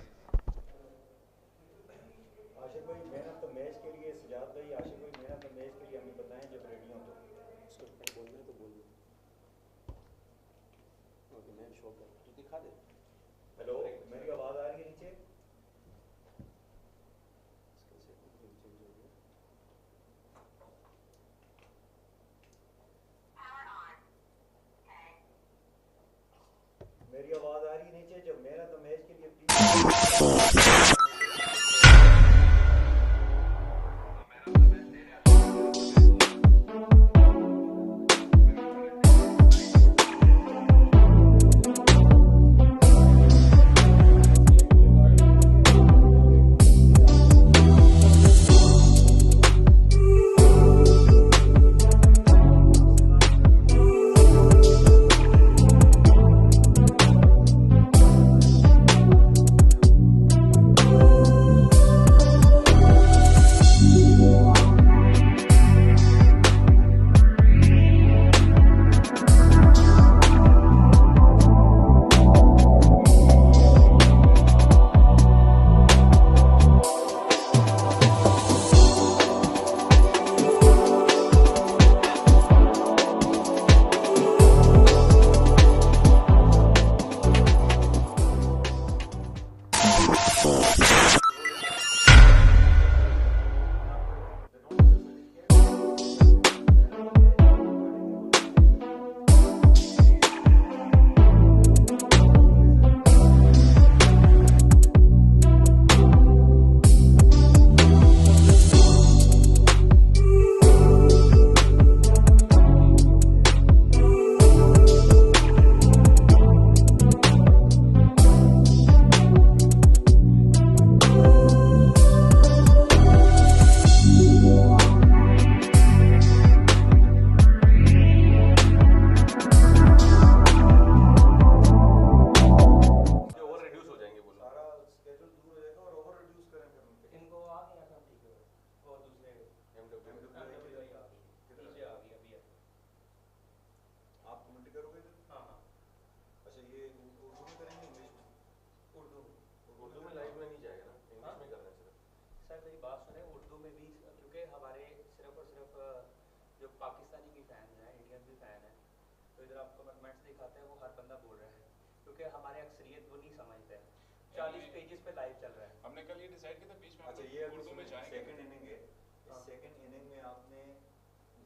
हमने कल ये decide किया था बीच में हम लोग उर्दू में जाएंगे। सेकंड इनिंग है, इस सेकंड इनिंग में आपने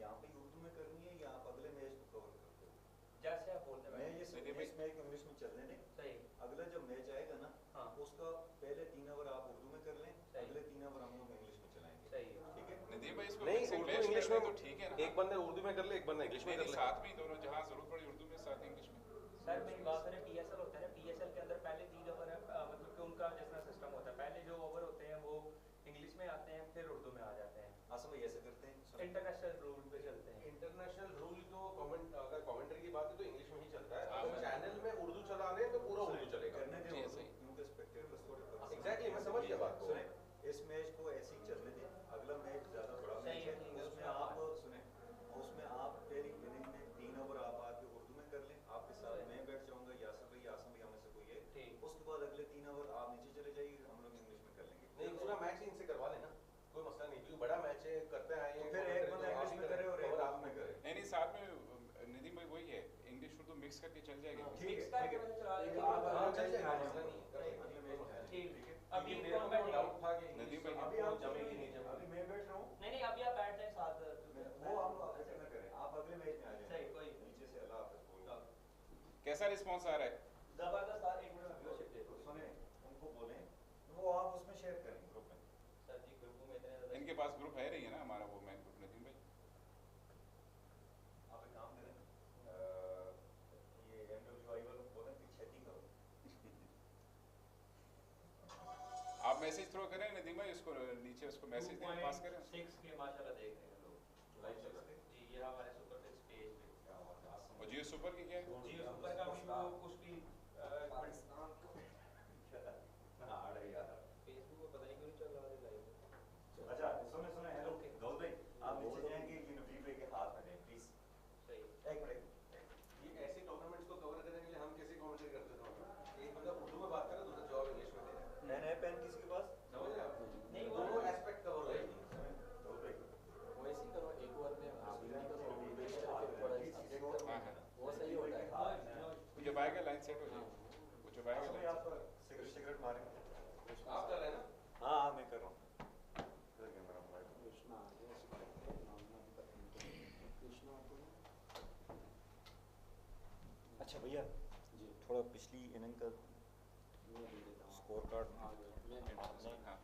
यहाँ पे उर्दू में करनी है या आप अगले मैच को कवर करते हो? जैसे आप बोलते मैं हैं ये मैच इंग्लिश में चलने दें। सही। अगला जब मैच आएगा ना, उसका पहले 3 ओवर आप उर्दू में कर लें, अगले 3 ओवर हम लोग इंग्लिश में चलाएंगे। सही। ठीक है? नदीम भाई इसको नहीं, mix and Urdu match English करना में तो ठीक है ना। एक बंदा उर्दू में कर ले, एक बंदा इंग्लिश में कर ले। साथ में ही दोनों, जहाँ जरूरत पड़ी उर्दू में, साथ इंग्लिश में। सर मेरी बात सुने, पीएसएल होता है ना, पीएसएल के अंदर पहले 3 ओवर है, मतलब कि उनका जैसा सिस्टम होता है, पहले जो ओवर होते हैं वो इंग्लिश में आते हैं, फिर उर्दू में आ जाते हैं। आसम भाई ऐसे करते हैं। इंटरनेशनल रूल पे चलते हैं। इंटरनेशनल रूल तो अगर कमेंट्री की बात है तो इंग्लिश में ही चलता है। अगर चैनल में उर्दू चला रहे हैं तो पूरा उर्दू चलेगा। करने दें क्योंकि स्पेक्टेटर्स थोड़े एग्जैक्टली, मैं समझ गया बात को। सुने, इस मैच को ऐसे ही चलने दें, अगला मैच ज्यादा बड़ा मैच है, उसमें आप सुने, उसमें आप पहली इनिंग में 3 ओवर आप आके उर्दू में कर लें, आपके साथ मैं बैठ जाऊंगा, यासर भाई, आसम भाई, हमें से कोई है। उसके बाद अगले 3 ओवर आप नीचे चले जाइए, हम लोग इंग्लिश में कर लेंगे। नहीं, पूरा मैच ही इनसे करवा लेना, कोई मसला नहीं, क्योंकि बड़ा मैच है, करते आए हैं। फिर एक बंदा इंग्लिश में करे और एक आप में करे। नहीं साथ में नदीम भाई वही है, इंग्लिश उर्दू मिक्स करके चल जाएगी। ठीक है, करके मैंने चला लिया। हाँ, चल जाएगा, मसला नहीं है। ठीक। अभी कौन बैठेगा? डाउट था कि नदीम भाई अभी आप जमेगी नहीं जमेगी। अभी मैं बैठ रहा हूँ, नहीं अभी आप बैठ जाए साथ। वो हम ऐसे ना करें, आप अगले मैच में आ जाए। सही, कोई नीचे से अल्लाह हाफ़िज़ बोलो। कैसा रिस्पॉन्स आ रहा है? जबरदस्त सर, 1 मिनट में व्यूअरशिप देखो। सुने, उनको बोलें, वो आप उसमें शेयर करें ग्रुप में। सर जी ग्रुप में इतने ज्यादा इनके पास ग्रुप है नहीं है ना हमारा, वो मैन ग्रुप नदीम भाई। आप एक काम करें, ये MWI वालों को बोलें कि छेती करो। आप मैसेज थ्रो करें नदीम भाई, उसको नीचे उसको मैसेज दें, पास करें। 6 के माशाल्लाह देख रहे हैं लोग लाइव चल रहा है। जी। ये हमारे सुपर फिक्स पेज पे और जियो सुपर की क्या है? जियो सुपर का भी वो कुछ भी पाकिस्तान को हार्ड है यार। फेसबुक पे पता नहीं क्यों नहीं चल रहा है लाइव। अच्छा सुने हेलो दाऊद भाई, आप नीचे जाएंगे, ये वीपे के हाथ में दें प्लीज। सही। एक मिनट। ये ऐसे टूर्नामेंट्स को कवर करने के लिए हम कैसे कमेंट्री करते थे? एक बंदा उर्दू में बात करे, दूसरा जवाब इंग्लिश में दे रहा है। पेन है, पेन किसके पास? समझ रहे आप? नहीं, वो दोनों एस्पेक्ट कवर हो जाएंगे। दाऊद भाई, वो ऐसे ही करो, एक ओवर में आप वीपे करो, के बेच हाथ करके में थोड़ा प्लीज अपडेट इसको। करो, हाँ हाँ, वो सही होता है। वो जब आएगा लाइन सेट हो जाएगी, वो जब आएगा भाई लाइन आप सिगरेट मारें। आप कर रहे हैं ना? हाँ मैं कर रहा हूँ। इधर कैमरा मोबाइल। अच्छा भैया जी, थोड़ा पिछली इनिंग का स्कोर कार्ड फर्स्ट इनिंग का चाहिए ना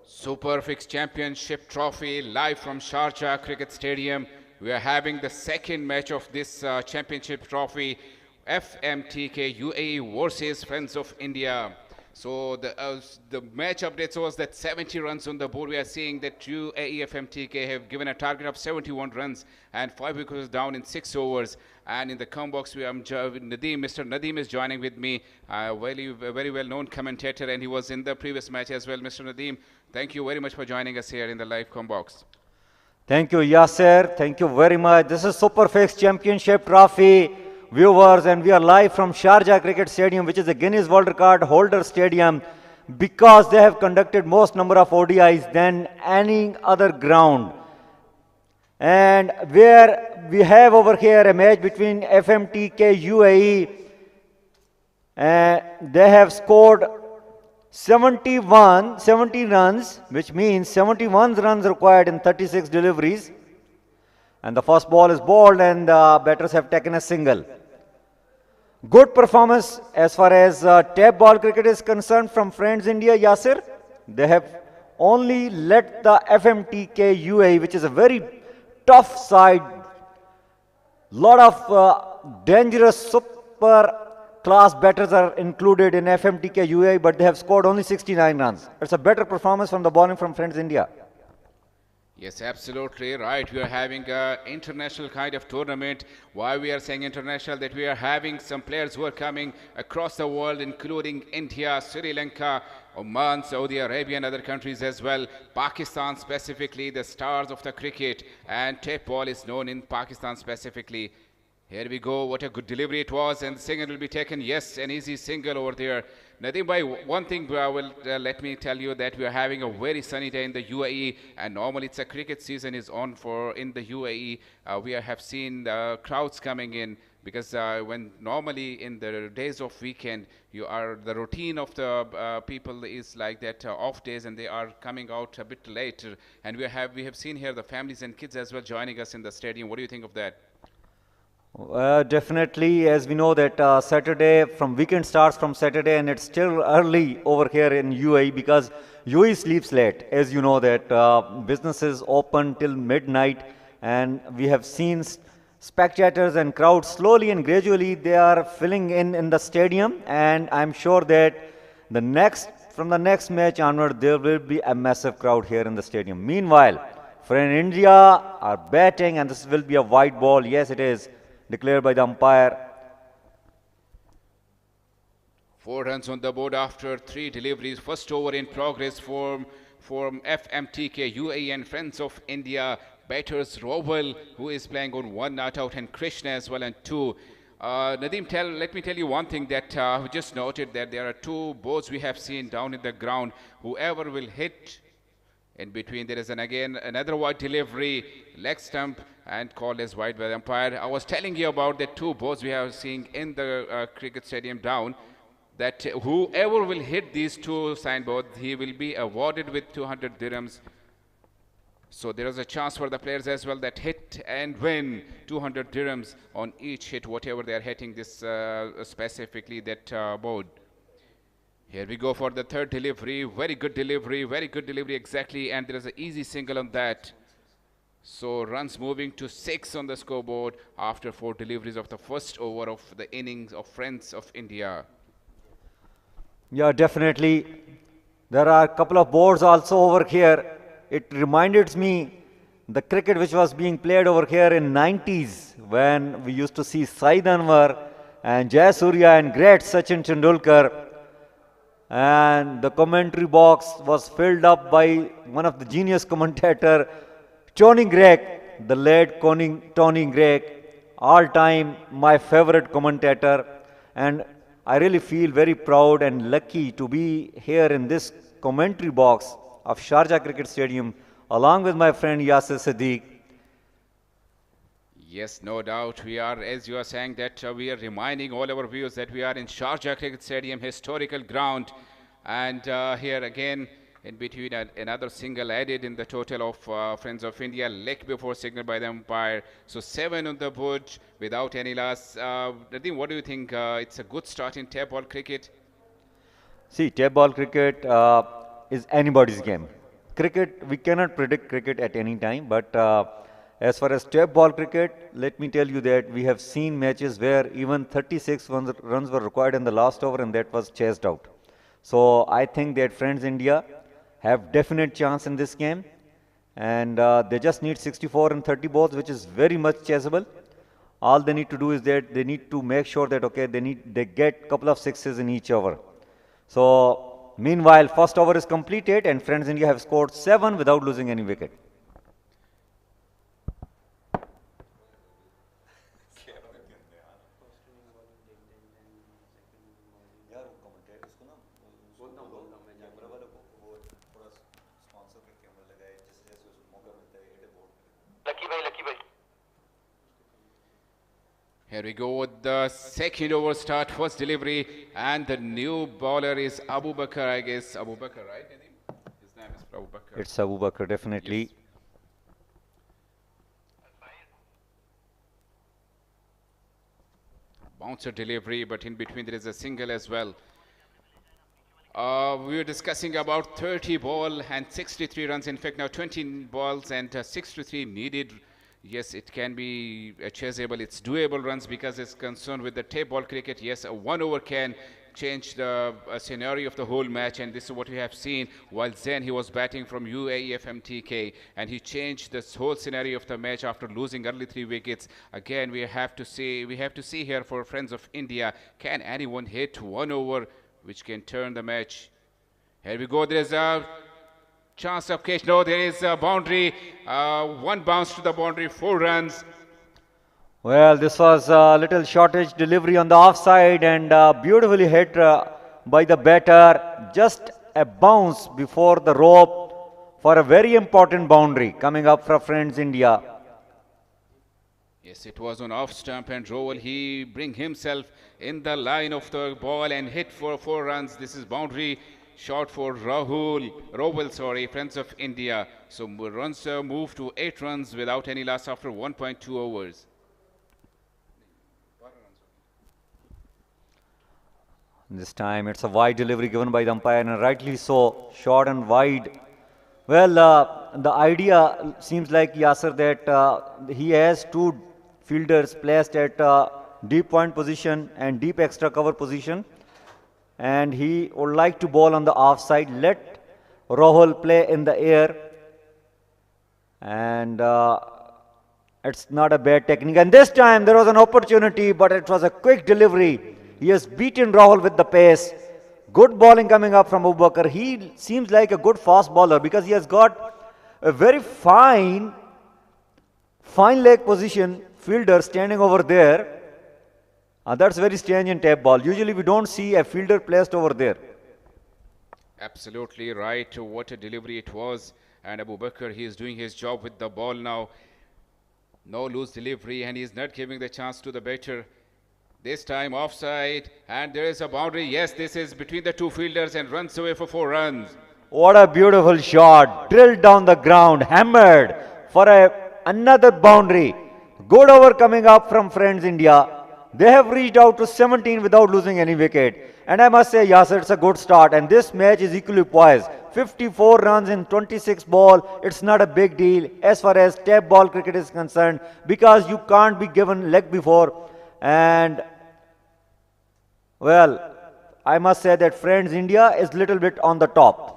Superfix Championship Trophy live from Sharjah Cricket Stadium. We are having the second match of this championship trophy, FMTK UAE versus Friends of India. So the match updates was that 70 runs on the board. We are seeing that UAE FMTK have given a target of 71 runs and 5 wickets down in 6 overs. And in the come box, Nadeem, Mr. Nadeem is joining with me, very well-known commentator, and he was in the previous match as well. Mr. Nadeem, thank you very much for joining us here in the live come box. Thank you, Yasser. Thank you very much. This is Superfix Championship Trophy viewers, and we are live from Sharjah Cricket Stadium, which is a Guinness World Record holder stadium, because they have conducted most number of ODIs than any other ground. And where we have over here a match between FMTK UAE, they have scored 70 runs, which means 71 runs required in 36 deliveries. And the first ball is bowled, and the batters have taken a single. Good performance as far as tap ball cricket is concerned from Friends India, Yasir. They have only let the FMTK UAE, which is a very tough side, lot of dangerous super class batters are included in FMTK UAE, but they have scored only 69 runs. It's a better performance from the bowling from Friends India. Yes, absolutely right. We are having an international kind of tournament. Why we are saying international? That we are having some players who are coming across the world, including India, Sri Lanka, Oman, Saudi Arabia, and other countries as well. Pakistan specifically, the stars of the cricket, and tap ball is known in Pakistan specifically. Here we go. What a good delivery it was, and the single will be taken. Yes, an easy single over there. Nadeem bhai, one thing let me tell you that we are having a very sunny day in the UAE, and normally it's a cricket season is on for in the UAE. We have seen crowds coming in, because when normally in the days of weekend, the routine of the people is like that off days, and they are coming out a bit later. And we have seen here the families and kids as well joining us in the stadium. What do you think of that? Definitely, as we know that Saturday, from weekend starts from Saturday, and it's still early over here in UAE, because UAE sleeps late. As you know that businesses open till midnight, and we have seen spectators and crowds slowly and gradually they are filling in the stadium, and I'm sure that from the next match onward there will be a massive crowd here in the stadium. Meanwhile, Friend India are batting, and this will be a wide ball. Yes, it is declared by the umpire. 4 runs on the board after 3 deliveries. First over in progress from FMTK UAE and Friends of India. Batters Roval, who is playing on 1 not out, and Krishna as well, and 2. Nadeem, let me tell you one thing that we just noted, that there are 2 balls we have seen down in the ground. Whoever will hit in between, there is again another wide delivery, leg stump, and called as wide by the umpire. I was telling you about the 2 balls we have seen in the cricket stadium down, that whoever will hit these 2 signboards, he will be awarded with 200 dirhams. So there is a chance for the players as well that hit and win 200 dirhams on each hit, whatever they are hitting this specifically that board. Here we go for the 3rd delivery. Very good delivery exactly, and there is an easy single on that. So runs moving to 6 on the scoreboard after 4 deliveries of the first over of the innings of Friends of India. Yeah, definitely. There are a couple of boards also over here. It reminded me the cricket which was being played over here in 90s, when we used to see Saeed Anwar and Jayasuriya and great Sachin Tendulkar. And the commentary box was filled up by one of the genius commentator, Tony Gregg, the late Tony Gregg, all-time my favorite commentator. And I really feel very proud and lucky to be here in this commentary box of Sharjah Cricket Stadium, along with my friend Yasir Siddiq. Yes, no doubt. We are, as you are saying, that we are reminding all our viewers that we are in Sharjah Cricket Stadium, historical ground. And here again, In between, another single added in the total of Friends of India. Leg before signal by the umpire. So 7 on the board without any loss. Nadeem, what do you think? It's a good start in tap ball cricket. See, tap ball cricket is anybody's game. Cricket, we cannot predict cricket at any time, but as far as tap ball cricket, let me tell you that we have seen matches where even 36 runs were required in the last over and that was chased out. So I think that Friends India have definite chance in this game, and they just need 64 and 30 balls, which is very much chaseable. All they need to do is that they need to make sure that they get couple of sixes in each over. So meanwhile, first over is completed and Friends India have scored 7 without losing any wicket. Here we go with the second over start, first delivery, and the new bowler is Abu Bakr, I guess. Abu Bakr, right? His name is Abu Bakr. It's Abu Bakr, definitely. Yes. Bouncer delivery, but in between there is a single as well. We were discussing about 30 ball and 63 runs. In fact, now 20 balls and 63 needed. Yes, it can be chaseable. It's doable runs because it's concerned with the tape ball cricket. Yes, a 1 over can change the scenario of the whole match, and this is what we have seen. While Zain, he was batting from UAE FMTK, and he changed this whole scenario of the match after losing early 3 wickets. Again, we have to see here for Friends of India, can anyone hit 1 over which can turn the match? Here we go. There is a chance of catch. No, there is a boundary. 1 bounce to the boundary, 4 runs. Well, this was a little shortage delivery on the offside and beautifully hit by the batter. Just a bounce before the rope for a very important boundary coming up for Friends India. Yes, it was on off stump and Rowell. He bring himself in the line of the ball and hit for 4 runs. This is boundary shot for Rowell, Friends of India. So runs move to 8 runs without any loss after 1.2 overs. This time it's a wide delivery given by the umpire, and rightly so, short and wide. Well, the idea seems like, Yasser, that he has 2 fielders placed at deep point position and deep extra cover position, and he would like to bowl on the offside. Let Rahul play in the air, and it's not a bad technique. And this time there was an opportunity, but it was a quick delivery. He has beaten Rahul with the pace. Good bowling coming up from Abu Bakr. He seems like a good fast bowler because he has got a very fine leg position fielder standing over there. That's very strange in tap ball. Usually we don't see a fielder placed over there. Absolutely right. What a delivery it was. And Abu Bakr, he is doing his job with the ball now. No loose delivery, and he is not giving the chance to the batter. This time offside, and there is a boundary. Yes, this is between the 2 fielders and runs away for 4 runs. What a beautiful shot. Drilled down the ground, hammered for another boundary. Good over coming up from Friends India. They have reached out to 17 without losing any wicket. And I must say, Yasser, it's a good start. And this match is equally poised. 54 runs in 26 ball. It's not a big deal as far as tap ball cricket is concerned, because you can't be given leg before. And well, I must say that Friends India is a little bit on the top.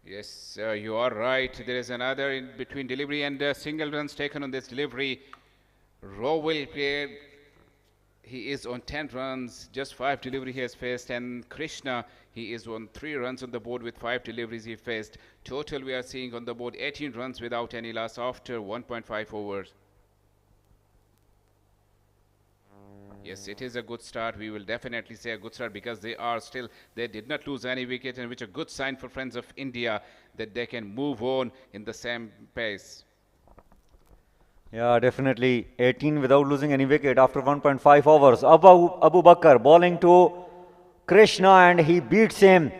Yes, you are right. There is another in between delivery and single runs taken on this delivery. Rowell played. He is on 10 runs, just 5 delivery he has faced, and Krishna, he is on 3 runs on the board with 5 deliveries he faced. Total we are seeing on the board 18 runs without any loss after 1.5 overs. Yes, it is a good start. We will definitely say a good start because they did not lose any wicket, and which is a good sign for Friends of India that they can move on in the same pace. Yeah, definitely. 18 without losing any wicket after 1.5 overs. Abu Bakr bowling to Krishna and he beats him.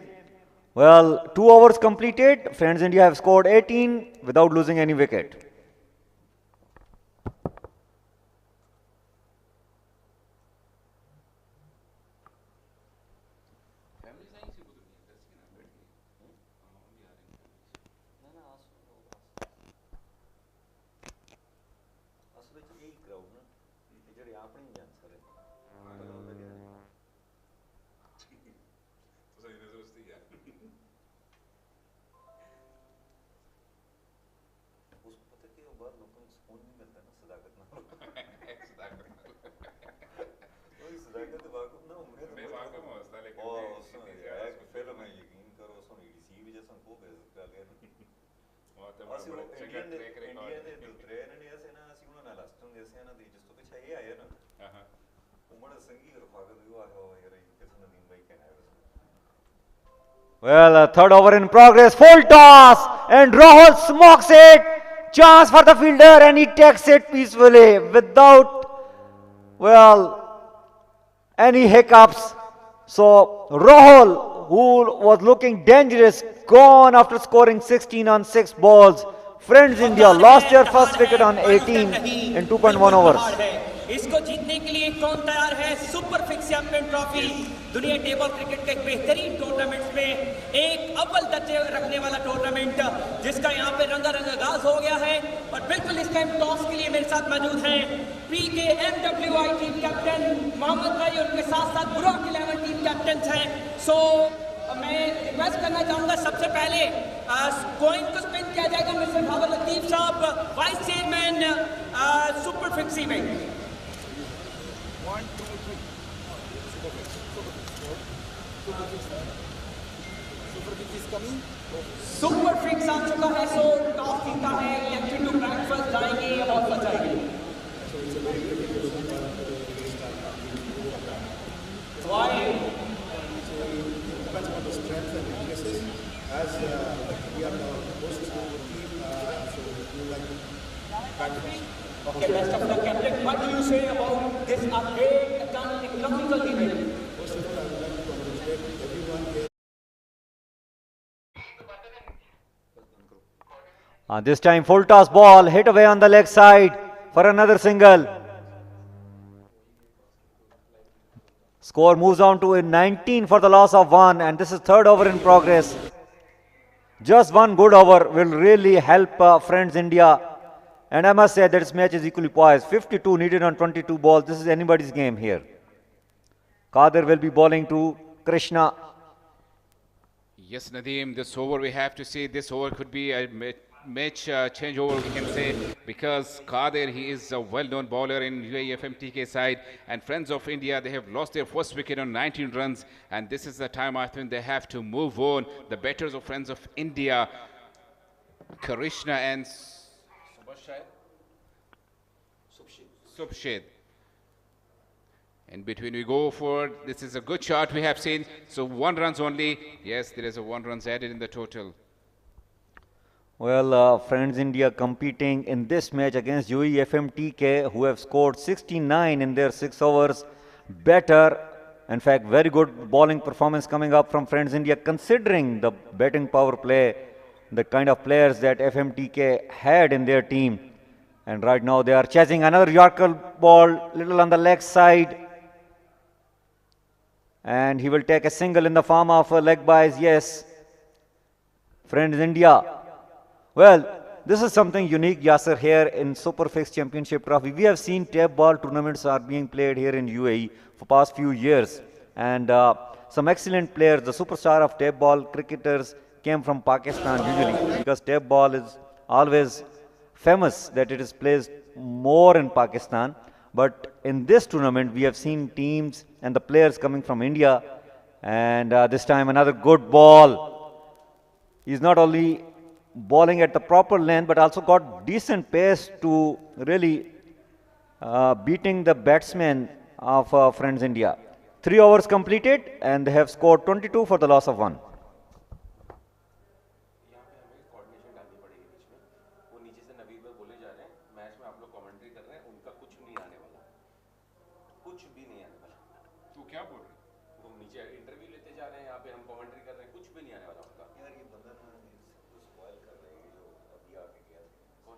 Well, 2 overs completed. Friends India have scored 18 without losing any wicket. Well, a third over in progress, full toss, and Rahul smokes it. Chance for the fielder, and he takes it peacefully without, well, any hiccups. So Rahul, who was looking dangerous, gone after scoring 16 on 6 balls. Friends India lost their first wicket on 18 in 2.1 overs. इसको जीतने के लिए कौन तैयार है? Super fix champion trophy दुनिया table cricket के एक बेहतरीन टूर्नामेंट्स में एक अव्वल दर्जे रखने वाला टूर्नामेंट जिसका यहाँ पे रंगारंग आगाज हो गया है और बिल्कुल इस टाइम टॉस के लिए मेरे साथ मौजूद हैं PKMWI टीम कैप्टन मोहम्मद भाई, उनके साथ साथ बुराक 11 टीम कैप्टन हैं. सो मैं रिक्वेस्ट करना चाहूँगा सबसे पहले कॉइन को स्पिन किया जाएगा मिस्टर बाबर लतीफ साहब, vice chairman Super Fix event. Super Fix आ चुका है. सो टॉस जीता है, इलेक्टेड टू बैट फर्स्ट जाएंगे या बॉल फर्स्ट जाएंगे? Okay, best of luck, Captain. What do you say about this great economical event? First of all, I would like to congratulate everyone here. This time full toss ball hit away on the leg side for another single. Score moves on to 19 for the loss of 1, and this is third over in progress. Just one good over will really help Friends India. And I must say that this match is equally poised. 52 needed on 22 balls. This is anybody's game here. Kadir will be bowling to Krishna. Yes, Nadeem, this over we have to say, this over could be a match changeover, we can say, because Kadir, he is a well-known bowler in UAE FMTK side, and Friends of India, they have lost their first wicket on 19 runs, and this is the time I think they have to move on. The batters of Friends of India, Krishna and Subshid. In between we go for, this is a good shot we have seen, so 1 runs only. Yes, there is a 1 runs added in the total. Well, Friends India competing in this match against UAE FMTK, who have scored 69 in their 6 overs. Better, in fact, very good bowling performance coming up from Friends India, considering the batting power play, the kind of players that FMTK had in their team. And right now they are chasing another Yorker ball, little on the leg side. And he will take a single in the form of a leg byes. Yes, Friends India. Well, this is something unique, Yasser, here in Superfix Championship Trophy. We have seen tape ball tournaments are being played here in UAE for past few years. And some excellent players, the superstar of tape ball cricketers came from Pakistan usually, because tape ball is always famous that it is played more in Pakistan. But in this tournament, we have seen teams and the players coming from India. And this time another good ball. He's not only bowling at the proper length, but also got decent pace to really beating the batsmen of Friends India. 3 overs completed, and they have scored 22 for the loss of 1. तुम नीचे interview लेते जा रहे हैं, यहाँ पे हम commentary कर रहे हैं, कुछ भी नहीं आने वाला आपका। यार ये बंदा ना इसको स्पॉइल कर रहे हैं, जो अभी आके गया था। कौन?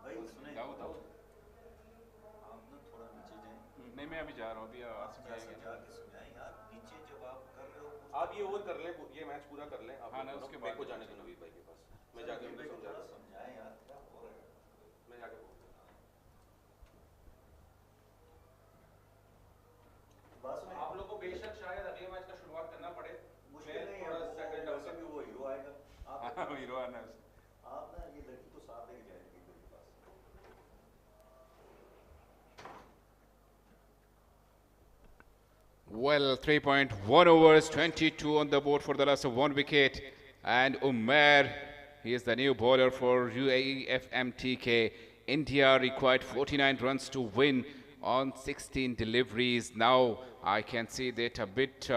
भाई सुने दाऊद आप ना थोड़ा नीचे जाएं। नहीं, मैं अभी जा रहा हूँ, अभी आसिफ जाके जाएगा। जाके सुनाएं यार, नीचे जब आप कर रहे हो आप ये ओवर कर लें, ये मैच पूरा कर लें। हाँ ना, उसके बाद को जाने दो नवीद भाई के पास, मैं जाके उनको समझा रहा हूँ। समझाएं यार, क्या हो रहा है। मैं जाके बोलता हूँ। बात सुने, आप लोग को बेशक शायद अगले मैच का शुरुआत करना पड़े, मुश्किल नहीं है, थोड़ा सेटल डाउन वैसे भी वो हीरो आएगा। आप हीरो आना है। आप ना ये लड़की को साथ लेके जाएंगे मेरे पास। Well, 3.1 overs, 22 on the board for the loss of 1 wicket. And Umair, he is the new bowler for UAE FMTK. India required 49 runs to win on 16 deliveries. Now I can see that a bit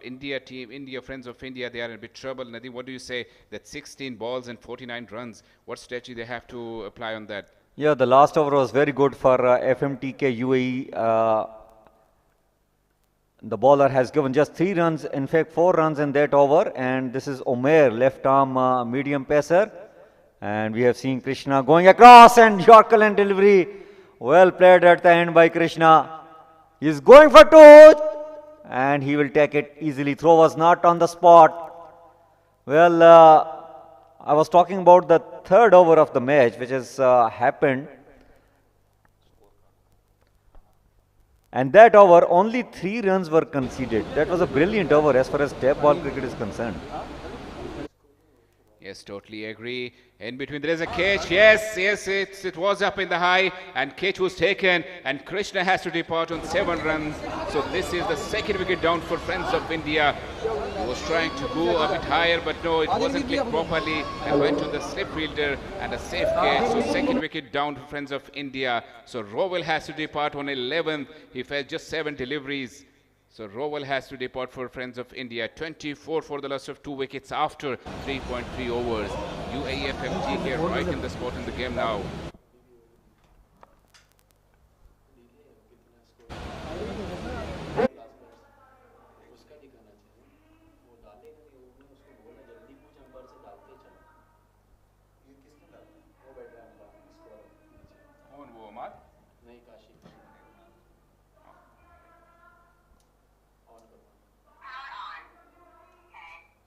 India friends of India, they are in a bit trouble. Nadeem, what do you say? That 16 balls and 49 runs, what strategy they have to apply on that? Yeah, the last over was very good for FMTK UAE. The bowler has given just 3 runs, in fact 4 runs in that over, and this is Omer, left arm medium pacer. And we have seen Krishna going across and Yorker and delivery. Well played at the end by Krishna. He is going for 2 and he will take it easily. Throw was not on the spot. Well, I was talking about the 3rd over of the match, which has happened. And that over, only 3 runs were conceded. That was a brilliant over as far as tap ball cricket is concerned. Yes, totally agree. In between there is a catch. Yes, it was up in the high and catch was taken and Krishna has to depart on 7 runs. So this is the 2nd wicket down for friends of India. He was trying to go a bit higher, but no, it wasn't clicked properly and went to the slip fielder and a safe catch. So 2nd wicket down for friends of India. So Rowell has to depart on 11th. He faced just 7 deliveries. So Rowell has to depart for friends of India. 24 for the loss of 2 wickets after 3.3 overs. UAE FMTK right in the spot in the game now.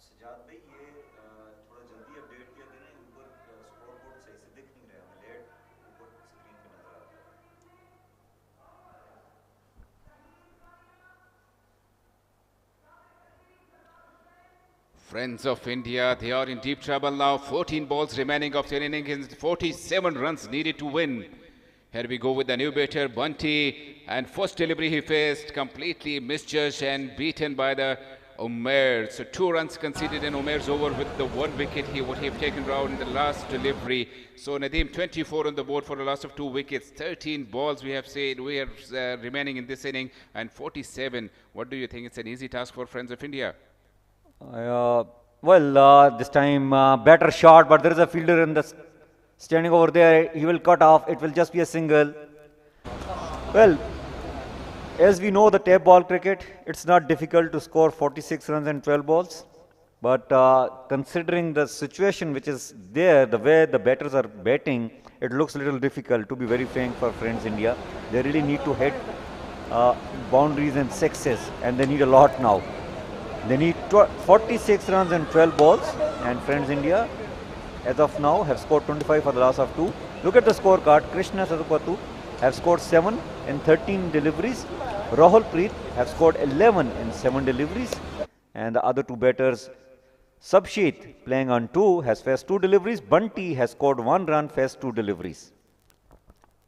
Sajjad भाई ये थोड़ा जल्दी update किया देना, ऊपर score board सही से दिख नहीं रहा, हमें लेट ऊपर स्क्रीन पे नजर आता है। Friends of India, they are in deep trouble now. 14 balls remaining of their innings, 47 runs needed to win. Here we go with the new batter, Bunty. And first delivery he faced, completely misjudged and beaten by the Umair. So 2 runs conceded in Umair's over with the 1 wicket he would have taken round in the last delivery. So Nadeem, 24 on the board for a loss of 2 wickets. 13 balls we have said we are remaining in this inning and 47. What do you think? It's an easy task for friends of India. This time better shot, but there is a fielder in the standing over there. He will cut off. It will just be a single. Well, as we know the tap ball cricket, it's not difficult to score 46 runs in 12 balls. But considering the situation which is there, the way the batters are batting, it looks a little difficult, to be very frank, for friends India. They really need to hit boundaries and sixes, and they need a lot now. They need 46 runs and 12 balls, and friends India, as of now, have scored 25 for the loss of 2. Look at the scorecard. Krishna Sadupattu have scored 7 in 13 deliveries. Rahul Preet have scored 11 in 7 deliveries. And the other 2 batters, Subshit playing on 2 has faced 2 deliveries. Bunty has scored 1 run, faced 2 deliveries.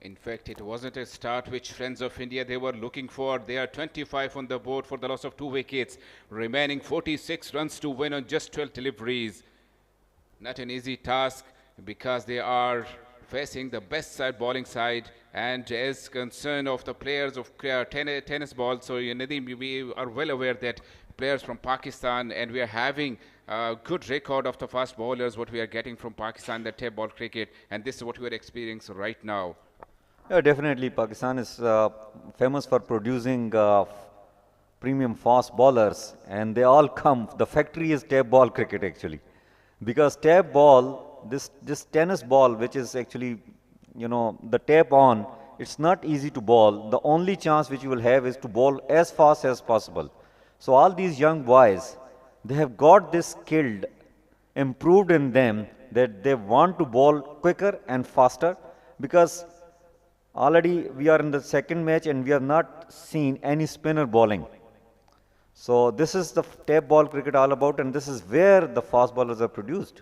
In fact, it wasn't a start which friends of India they were looking for. They are 25 on the board for the loss of 2 wickets, remaining 46 runs to win on just 12 deliveries. Not an easy task because they are facing the best side bowling side, and as concern of the players of tennis ball, so Nadeem, we are well aware that players from Pakistan, and we are having a good record of the fast bowlers what we are getting from Pakistan, the tap ball cricket, and this is what we are experiencing right now. Yeah, definitely. Pakistan is famous for producing premium fast bowlers, and they all come. The factory is tap ball cricket actually, because tap ball, this tennis ball, which is actually, you know, the tap on, it's not easy to bowl. The only chance which you will have is to bowl as fast as possible. So all these young boys, they have got this skilled, improved in them, that they want to bowl quicker and faster, because already we are in the second match and we have not seen any spinner bowling. So this is the tap ball cricket all about, and this is where the fast bowlers are produced.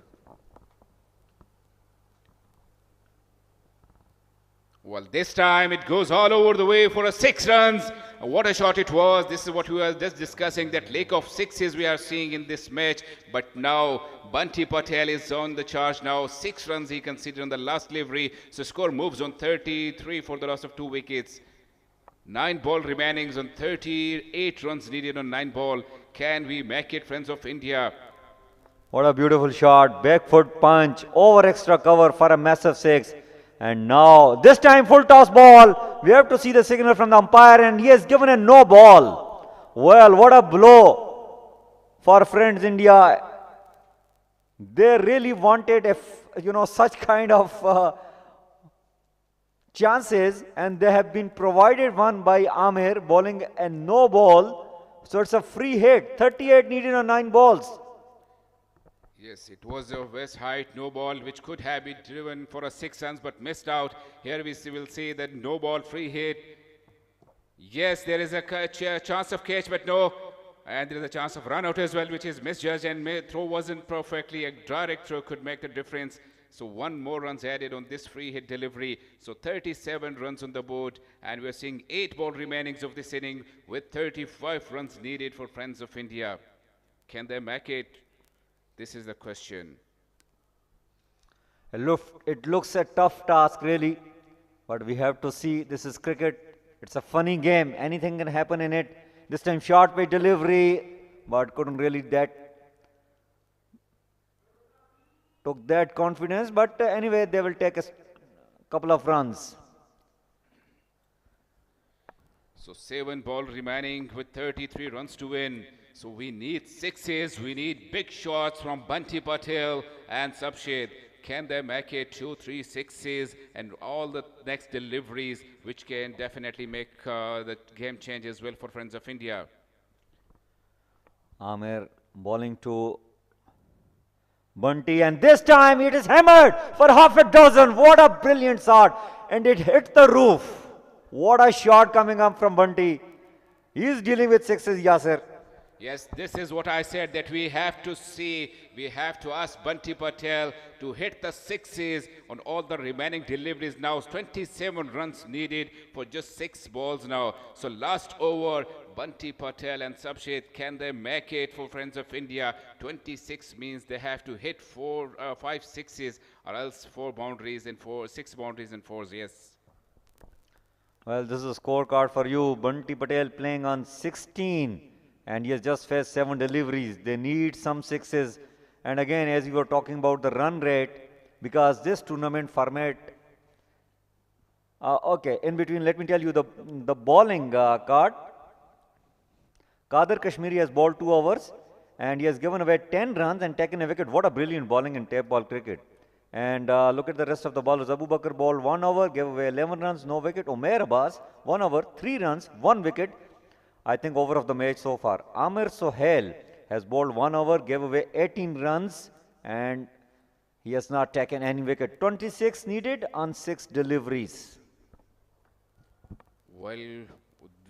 Well, this time it goes all over the way for a 6 runs. What a shot it was. This is what we were just discussing, that lake of sixes we are seeing in this match. But now Bunty Patel is on the charge now. 6 runs he conceded on the last delivery. So score moves on 33 for the loss of 2 wickets. 9 ball remaining on 38 runs needed on 9 ball. Can we make it, friends of India? What a beautiful shot. Back foot punch over extra cover for a massive 6. And now, this time full toss ball. We have to see the signal from the umpire, and he has given a no ball. Well, what a blow for friends India. They really wanted such kind of chances, and they have been provided one by Amir bowling a no ball. So it's a free hit. 38 needed on 9 balls. Yes, it was a west height no ball which could have been driven for a 6 runs but missed out. Here we will see that no ball free hit. Yes, there is a chance of catch, but no. And there is a chance of run out as well, which is misjudged, and throw wasn't perfectly. A direct throw could make the difference. So 1 more runs added on this free hit delivery. So 37 runs on the board, and we're seeing 8 ball remainings of this inning with 35 runs needed for friends of India. Can they make it? This is the question. It looks a tough task really, but we have to see. This is cricket. It's a funny game. Anything can happen in it. This time short pitch delivery, but couldn't really took that confidence. But anyway, they will take a couple of runs. So 7 ball remaining with 33 runs to win. So we need 6s, we need big shots from Bunty Patel and Subshade. Can they make it 2, 3, 6s and all the next deliveries, which can definitely make the game change as well for friends of India? Amir bowling to Bunty, and this time it is hammered for half a dozen. What a brilliant shot, and it hit the roof. What a shot coming up from Bunty. He is dealing with 6s, Yasir. Yes, this is what I said, that we have to see, we have to ask Bunty Patel to hit the 6s on all the remaining deliveries now. 27 runs needed for just 6 balls now. So last over, Bunty Patel and Subshade, can they make it for friends of India? 26 means they have to hit 5 6s or else 4 boundaries and 6 boundaries and 4s, yes. Well, this is a scorecard for you. Bunty Patel playing on 16. And he has just faced 7 deliveries. They need some 6s. And again, as you were talking about the run rate, because this tournament format, okay, in between, let me tell you the bowling card. Kader Kashmiri has bowled 2 overs, and he has given away 10 runs and taken a wicket. What a brilliant bowling in tap ball cricket. And look at the rest of the bowlers. Abu Bakr bowled 1 over, gave away 11 runs, no wicket. Umair Abbas, 1 over, 3 runs, 1 wicket. I think over of the match so far. Amir Sohail has bowled 1 over, gave away 18 runs, and he has not taken any wicket. 26 needed on 6 deliveries. Well,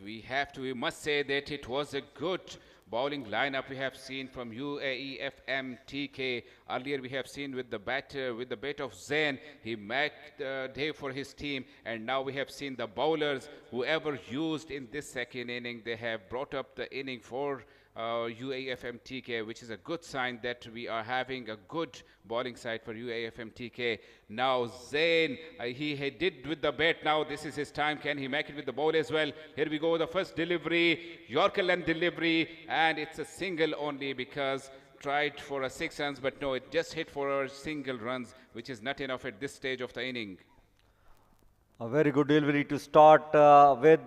we must say that it was a good bowling lineup we have seen from UAE FMTK. Earlier we have seen with the bat of Zain, he made the day for his team, and now we have seen the bowlers, whoever used in this second inning, they have brought up the inning for UAE FMTK, which is a good sign that we are having a good bowling side for UAE FMTK. Now Zain, he did with the bat. Now this is his time. Can he make it with the ball as well? Here we go, the first delivery, Yorker length delivery, and it's a single only because tried for a 6 runs, but no, it just hit for a single runs, which is not enough at this stage of the inning. A very good delivery to start with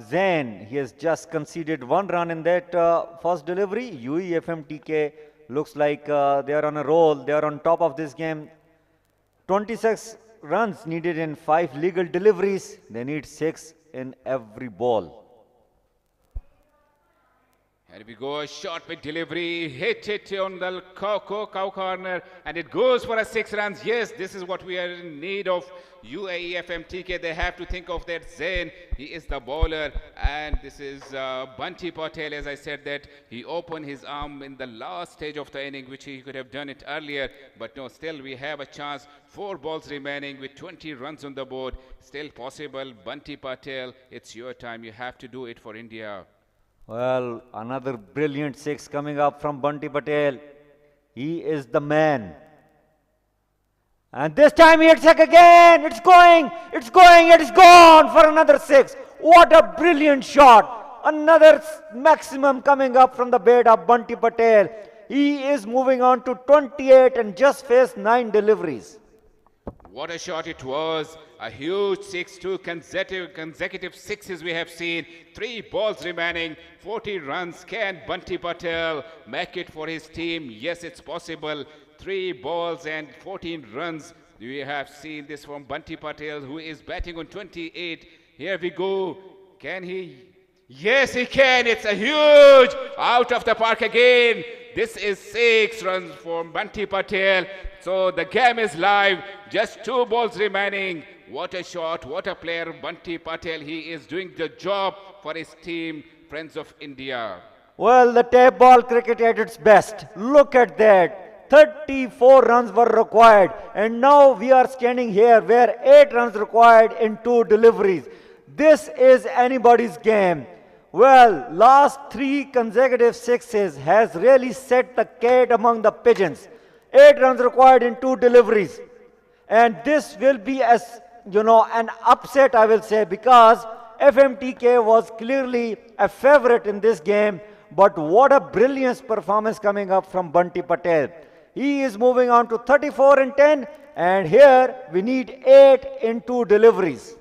Zain. He has just conceded 1 run in that first delivery. UAE FMTK looks like they are on a roll. They are on top of this game. 26 runs needed in 5 legal deliveries. They need 6 in every ball. Here we go, a short big delivery, hit it on the cow corner, and it goes for a 6 runs. Yes, this is what we are in need of. UAE FMTK, they have to think of that Zain. He is the bowler, and this is Bunty Patel. As I said, that he opened his arm in the last stage of the inning, which he could have done it earlier, but no, still we have a chance. 4 balls remaining with 20 runs on the board. Still possible. Bunty Patel, it's your time. You have to do it for India. Well, another brilliant 6 coming up from Bunty Patel. He is the man. And this time he hits it again. It's going, it is gone for another 6. What a brilliant shot. Another maximum coming up from the bat of Bunty Patel. He is moving on to 28 and just faced 9 deliveries. What a shot it was. A huge 6, 2 consecutive 6s we have seen. 3 balls remaining, 40 runs. Can Bunty Patel make it for his team? Yes, it's possible. 3 balls and 14 runs. We have seen this from Bunty Patel, who is batting on 28. Here we go. Can he? Yes, he can. It's a huge out of the park again. This is 6 runs from Bunty Patel. So the game is live. Just 2 balls remaining. What a shot. What a player. Bunty Patel. He is doing the job for his team, Friends of India. Well, the tape ball cricket at its best. Look at that. 34 runs were required. And now we are standing here where 8 runs required in 2 deliveries. This is anybody's game. Well, last 3 consecutive 6s has really set the cat among the pigeons. 8 runs required in 2 deliveries. And this will be, as you know, an upset, I will say, because FMTK was clearly a favorite in this game. But what a brilliant performance coming up from Bunty Patel. He is moving on to 34 and 10. And here we need 8 in 2 deliveries.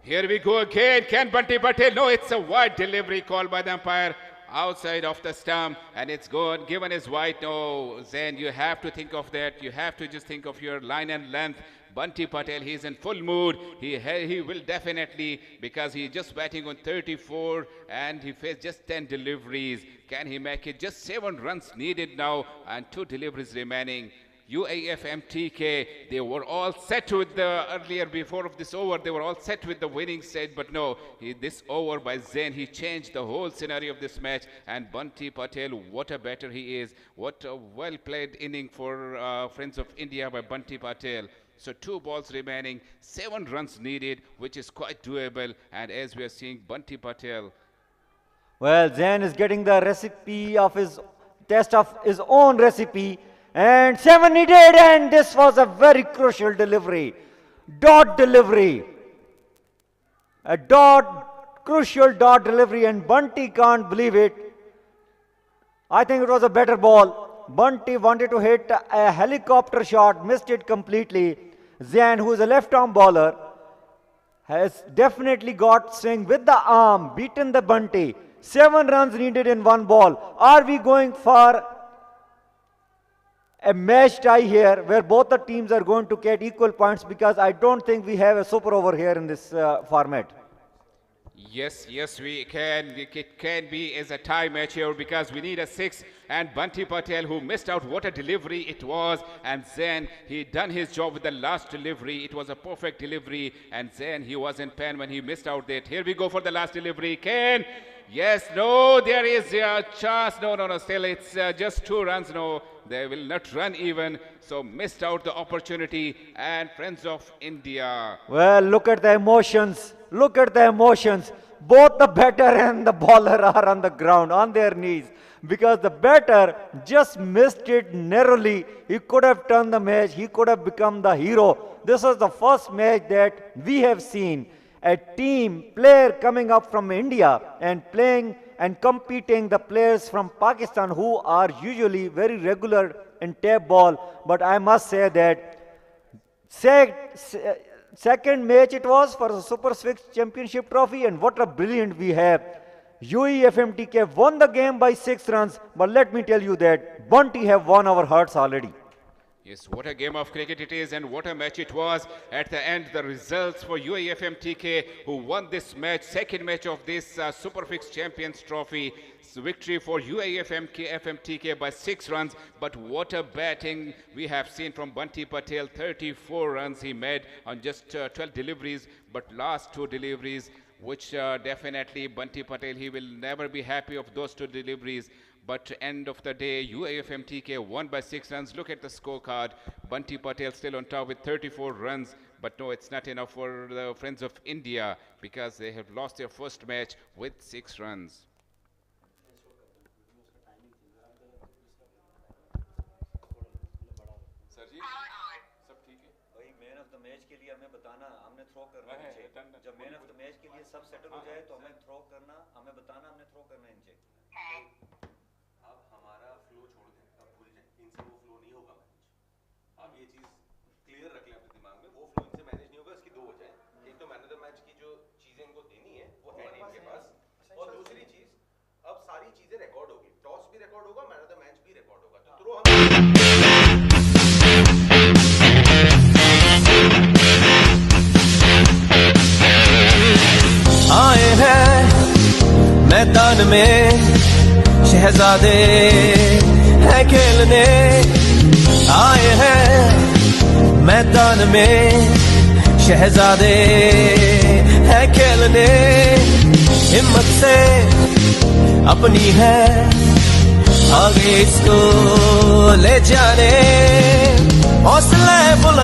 Here we go again. Can Bunty Patel? No, it's a wide delivery called by the umpire outside of the stump, and it's gone. Given as wide. No, Zain, you have to think of that. You have to just think of your line and length. Bunty Patel, he's in full mood. He will definitely, because he's just batting on 34 and he faced just 10 deliveries. Can he make it? Just 7 runs needed now and 2 deliveries remaining. UAE FMTK, they were all set with the earlier before of this over, they were all set with the winning side, but no, this over by Zain, he changed the whole scenario of this match. And Bunty Patel, what a batter he is. What a well played inning for Friends of India by Bunty Patel. So 2 balls remaining, 7 runs needed, which is quite doable. And as we are seeing, Bunty Patel. Well, Zain is getting the recipe of his test of his own recipe. And 7 he did, and this was a very crucial delivery. Dot delivery. A crucial dot delivery, and Bunty can't believe it. I think it was a better ball. Bunty wanted to hit a helicopter shot, missed it completely. Zain, who is a left-arm bowler, has definitely got swing with the arm, beaten the Bunty. 7 runs needed in 1 ball. Are we going for a match tie here where both the teams are going to get equal points? Because I don't think we have a super over here in this format. Yes, we can. It can be as a tie match here because we need a 6. And Bunty Patel, who missed out, what a delivery it was. And Zain, he done his job with the last delivery. It was a perfect delivery. And Zain, he was in pain when he missed out that. Here we go for the last delivery. Can? Yes, no, there is a chance. No, still it's just 2 runs. No, they will not run even. So missed out the opportunity. And Friends of India. Well, look at the emotions. Look at the emotions. Both the batter and the bowler are on the ground, on their knees. Because the batter just missed it narrowly. He could have turned the match. He could have become the hero. This was the first match that we have seen a team player coming up from India and playing and competing the players from Pakistan who are usually very regular in tape ball. But I must say that second match it was for the Super Six Championship Trophy, and what a brilliant we have. UAE FMTK won the game by 6 runs, but let me tell you that Bunty have won our hearts already. Yes, what a game of cricket it is, and what a match it was. At the end, the results for UAE who won this match, second match of this Superfix Champions Trophy. Victory for UAE by 6 runs. But what a batting we have seen from Bunty Patel. 34 runs he made on just 12 deliveries, but last 2 deliveries, which definitely Bunty Patel, he will never be happy of those 2 deliveries. But end of the day, UAE won by 6 runs. Look at the scorecard. Bunty Patel still on top with 34 runs. But no, it's not enough for the friends of India because they have lost their first match with 6 runs. Sir जी सब ठीक है भाई man of the match के लिए हमें बताना हमने throw करना है जब मैन ऑफ द मैच के लिए सब सेटल हो जाए तो हमें थ्रो करना हमें बताना हमने थ्रो करना है नीचे अब हमारा फ्लो छोड़ दें अब भूल जाए इनसे वो फ्लो नहीं होगा मैनेज आप ये चीज क्लियर रख लें अपने दिमाग में वो फ्लो इनसे मैनेज नहीं होगा इसकी 2 वजह है एक तो मैन ऑफ द मैच की जो चीजें इनको देनी है वो है नहीं इनके पास और दूसरी चीज अब सारी चीजें रिकॉर्ड होगी टॉस भी रिकॉर्ड होगा मैन ऑफ द मैच भी रिकॉर्ड होगा तो थ्रो हम आए हैं मैदान में शहजादे हैं खेलने आए हैं मैदान में शहजादे हैं खेलने हिम्मत से अपनी है आगे इसको ले जाने हौसला बुलंद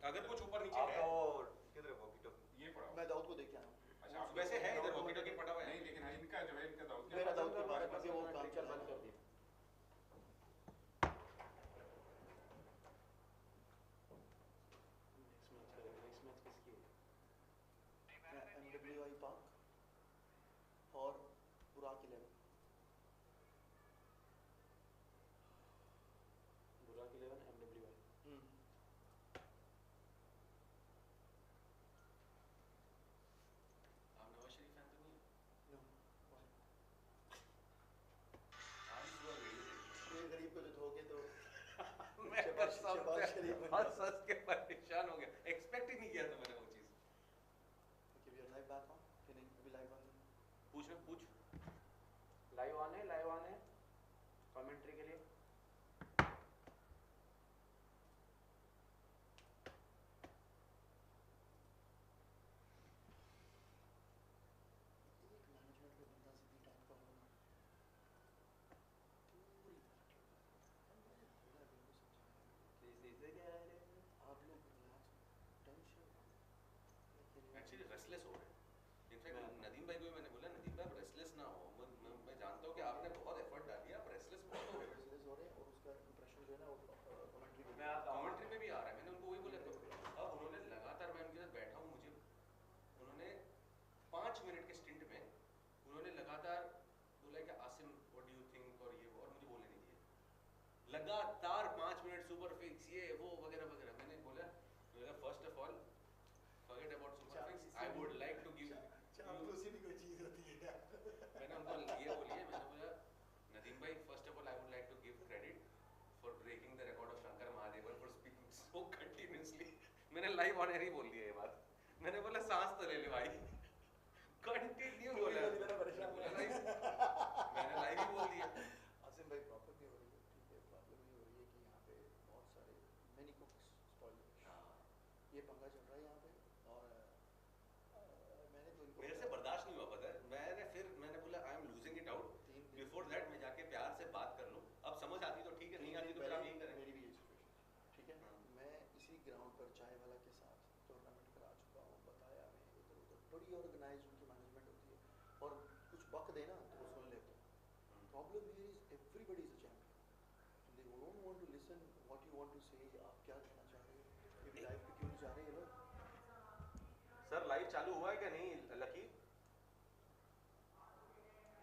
अगर कुछ ऊपर नीचे है किधर है वॉकी टॉकी ये पड़ा मैं दाऊद को देख के आया अच्छा वैसे है इधर वॉकी टॉकी पड़ा हुआ है नहीं लेकिन इनका जो है इनका दाऊद मेरा दाऊद के पास है वो काम चल बंद कर दिया एमडब्ल्यूआई पार्क और बुराक 11 बुराक 11 एमडब्ल्यूआई हंस के परेशान हो गया एक्सपेक्ट ही नहीं किया था मैंने वो चीज okay we are live back on कि नहीं अभी लाइव ऑन पूछ लाइव ऑन है कमेंट्री के लिए एक्चुअली रेस्टलेस हो रहे हैं इनफैक्ट नदीम भाई को भी मैंने बोला नदीम भाई रेस्टलेस ना हो मैं जानता हूँ कि आपने बहुत एफर्ट डाली आप रेस्टलेस बहुत हो रहे हैं रेस्टलेस हो रहे हैं और उसका इंप्रेशन जो है ना वो कमेंट्री में भी आ रहा है मैंने उनको वही बोला तो अब उन्होंने लगातार मैं उनके साथ बैठा हूँ मुझे उन्होंने 5 मिनट के स्टिंट में उन्होंने लगातार बोला कि Asim what do you think और ये और मुझे बोलने नहीं दिए लगातार 5 मिनट सुपर फिक्स ये वो वगैरह वगैरह मैंने बोला first of all forget about Superfix. I would like to give चापलूसी भी कोई चीज होती है मैंने उनको ये बोलिए मैंने बोला नदीम भाई first of all I would like to give credit for breaking the record of Shankar Mahadevan for speaking so continuously मैंने लाइव ऑन एयर ही बोल दिया ये बात मैंने बोला सांस तो ले ले भाई कंटिन्यू बोला मैंने लाइव ही बोल दिया आसिम भाई प्रॉपर भी हो रही है ठीक है प्रॉब्लम ये हो रही है कि यहाँ पे बहुत सारे मेनी कुक्स स्पॉइल ये पंगा चल रहा है यहाँ पे और मैंने तो मेरे से बर्दाश्त नहीं हुआ पता है मैंने बोला I am losing it out before that मैं जाके प्यार से बात कर लूँ अब समझ आती तो ठीक है नहीं आती तो फिर आप यही करें मेरी भी ये सिचुएशन ठीक है मैं इसी ग्राउंड पर चाय वाला के साथ टूर्नामेंट करा चुका हूँ बताया मैं इधर उधर बड़ी listen what you want to say. आप क्या कहना चाह रहे हो? ये लाइव पे क्यों नहीं जा रहे ये लोग? सर लाइव चालू हुआ है क्या नहीं? लकी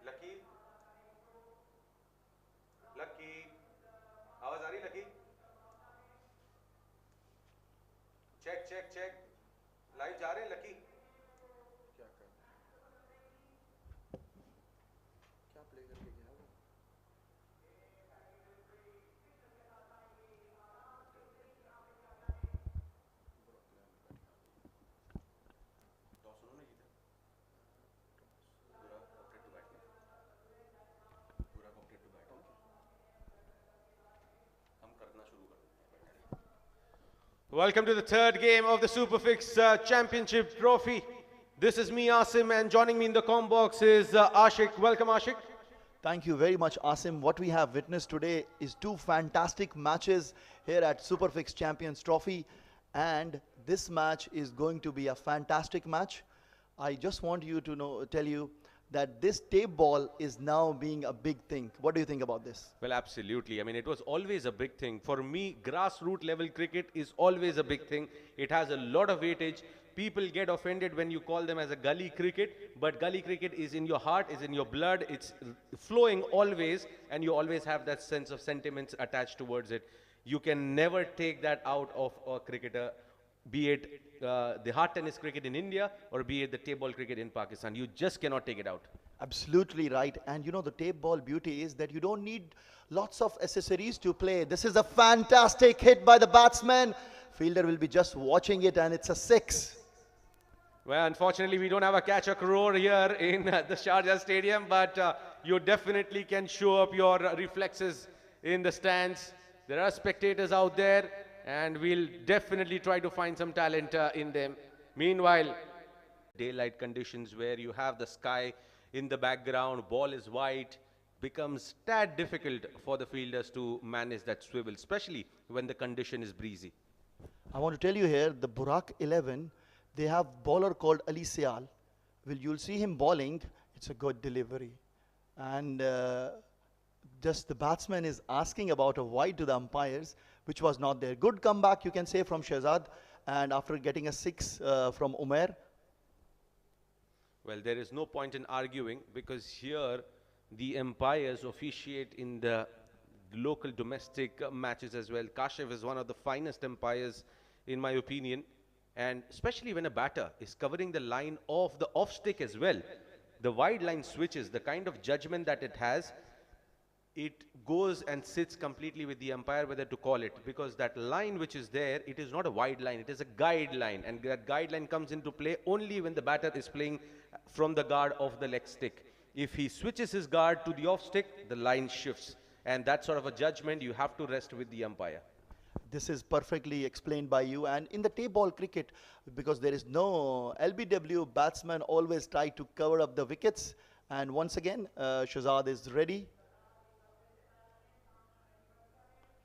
लकी लकी आवाज आ रही Lucky? Check check check live जा रहे हैं लकी? क्या कर क्या प्ले करके गया वो? टॉस उन्होंने जीता। बुराक ऑप्टेड टू बैट। बुराक ऑप्टेड टू बैट। हम करना शुरू कर देते हैं। Welcome to the third game of the Superfix Championship Trophy. This is me, Asim, and joining me in the comm box is Ashik. Welcome, Ashik. Thank you very much, Asim. What we have witnessed today is two fantastic matches here at Superfix Champions Trophy, and this match is going to be a fantastic match. I just want you to tell you that this tape ball is now being a big thing. What do you think about this? Well, absolutely. I mean, it was always a big thing. For me, grassroots level cricket is always a big thing. It has a lot of weightage. People get offended when you call them as a gully cricket, but gully cricket is in your heart, is in your blood, it's flowing always, and you always have that sense of sentiments attached towards it. You can never take that out of a cricketer, be it the hard tennis cricket in India or be it the table cricket in Pakistan. You just cannot take it out. Absolutely right. And you know, the tape ball beauty is that you don't need lots of accessories to play. This is a fantastic hit by the batsman. Fielder will be just watching it, and it's a 6. Well, unfortunately, we don't have a catch-a-crore here in the Sharjah Stadium, but you definitely can show up your reflexes in the stands. There are spectators out there, and we'll definitely try to find some talent in them. Meanwhile, daylight conditions where you have the sky in the background, ball is white, becomes tad difficult for the fielders to manage that swivel, especially when the condition is breezy. I want to tell you here, the Burak 11, they have bowler called Ali Sial. Well, you'll see him bowling. It's a good delivery. And just the batsman is asking about a wide to the umpires, which was not there. Good comeback, you can say, from Shehzad. And after getting a 6 from Umair. Well, there is no point in arguing because here the umpires officiate in the local domestic matches as well. Kashev is one of the finest umpires in my opinion, and especially when a batter is covering the line of the off stick as well. The wide line switches, the kind of judgment that it has, it goes and sits completely with the umpire whether to call it, because that line which is there, it is not a wide line, it is a guideline, and that guideline comes into play only when the batter is playing from the guard of the leg stick. If he switches his guard to the off stick, the line shifts, and that sort of a judgment you have to rest with the umpire. This is perfectly explained by you. And in the tape ball cricket, because there is no LBW, batsmen always try to cover up the wickets. And once again, Shehzad is ready.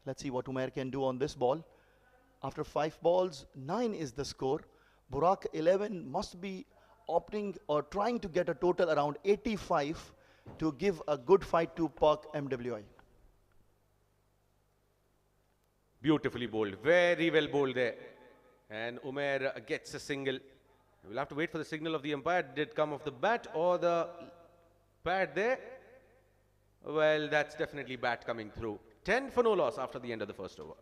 Let's see what Umair can do on this ball. After 5 balls, 9 is the score. Burak 11 must be opting or trying to get a total around 85 to give a good fight to Pak MWI. Beautifully bowled, very well bowled there. And Umair gets a single. We'll have to wait for the signal of the umpire. Did it come off the bat or the pad there? Well, that's definitely bat coming through. 10 for no loss after the end of the first over.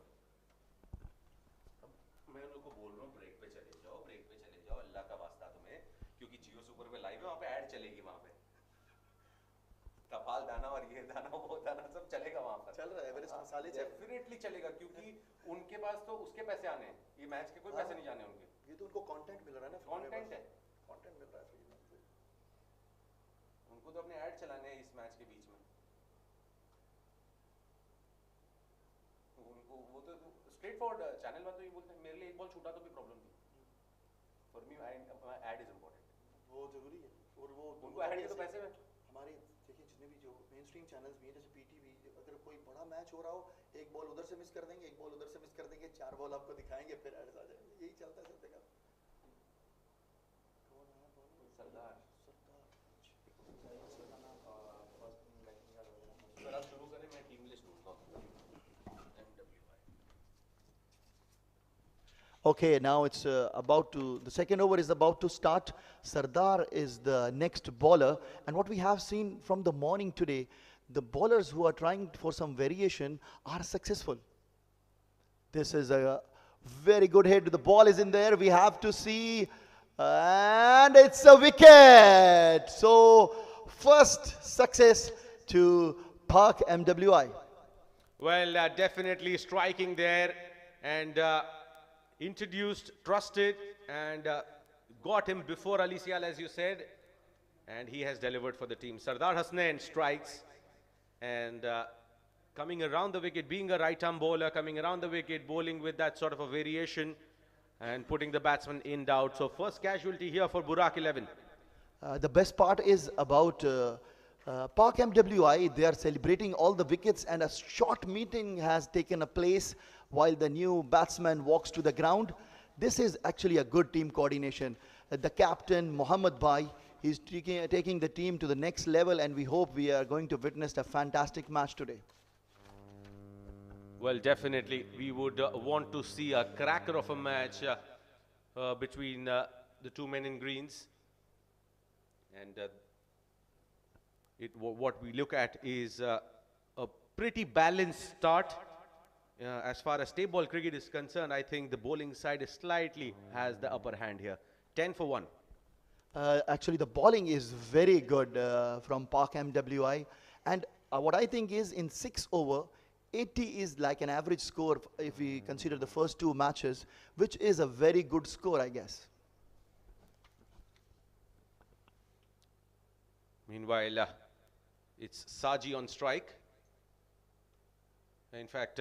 मैं उन लोगों को बोल रहा हूँ break पे चले जाओ अल्लाह का वास्ता तुम्हें, क्योंकि जियो सुपर पे लाइव है, वहाँ पे ऐड चलेगी, वहाँ पे कपाल दाना और ये दाना वो दाना सब चलेगा वहाँ पर, चल रहा है मेरे मसाले डेफिनेटली चलेगा, क्योंकि उनके पास तो उसके पैसे आने हैं, ये मैच के कोई पैसे नहीं जाने उनके, ये तो उनको कंटेंट मिल रहा है ना, कंटेंट है, कंटेंट मिल रहा है फ्री में, उनको तो अपने ऐड चलाने हैं इस मैच के बीच में, उनको वो तो स्ट्रेट फॉरवर्ड चैनल में तो ये बोलते हैं मेरे लिए एक बॉल छूटा तो भी प्रॉब्लम थी, for me add is important, वो जरूरी है, और वो उनको ऐड के तो पैसे में हमारे देखिए जितने भी जो मेन स्ट्रीम चैनल्स भी हैं जैसे पीटीवी, अगर कोई बड़ा मैच हो रहा हो, एक बॉल उधर से मिस कर देंगे, एक बॉल उधर से मिस कर देंगे, 4 बॉल आपको दिखाएंगे, फिर एड्स आ जाएंगे, यही चलता है सब जगह। कौन आया बॉल? सरदार सर आप शुरू करें, मैं टीम लिस्ट ढूंढता हूँ। Okay, now it's the second over is about to start. Sardar is the next bowler. And what we have seen from the morning today, the bowlers who are trying for some variation are successful. This is a very good hit. The ball is in there. We have to see. And it's a wicket. So, first success to Park MWI. Well, definitely striking there and introduced, trusted, and got him before Ali Sial, as you said. And he has delivered for the team. Sardar Hasnain strikes and coming around the wicket, being a right-arm bowler, coming around the wicket, bowling with that sort of a variation and putting the batsman in doubt. So first casualty here for Burak 11. The best part is about Park MWI. They are celebrating all the wickets and a short meeting has taken a place while the new batsman walks to the ground. This is actually a good team coordination. The captain, Mohammad Bhai, he's taking the team to the next level and we hope we are going to witness a fantastic match today. Well, definitely, we would want to see a cracker of a match between the two men in greens. And what we look at is a pretty balanced start. As far as table cricket is concerned, I think the bowling side is slightly has the upper hand here. 10 for 1. Actually, the bowling is very good from Park MWI. And what I think is in 6 over, 80 is like an average score if we consider the first 2 matches, which is a very good score, I guess. Meanwhile, it's Saji on strike. In fact,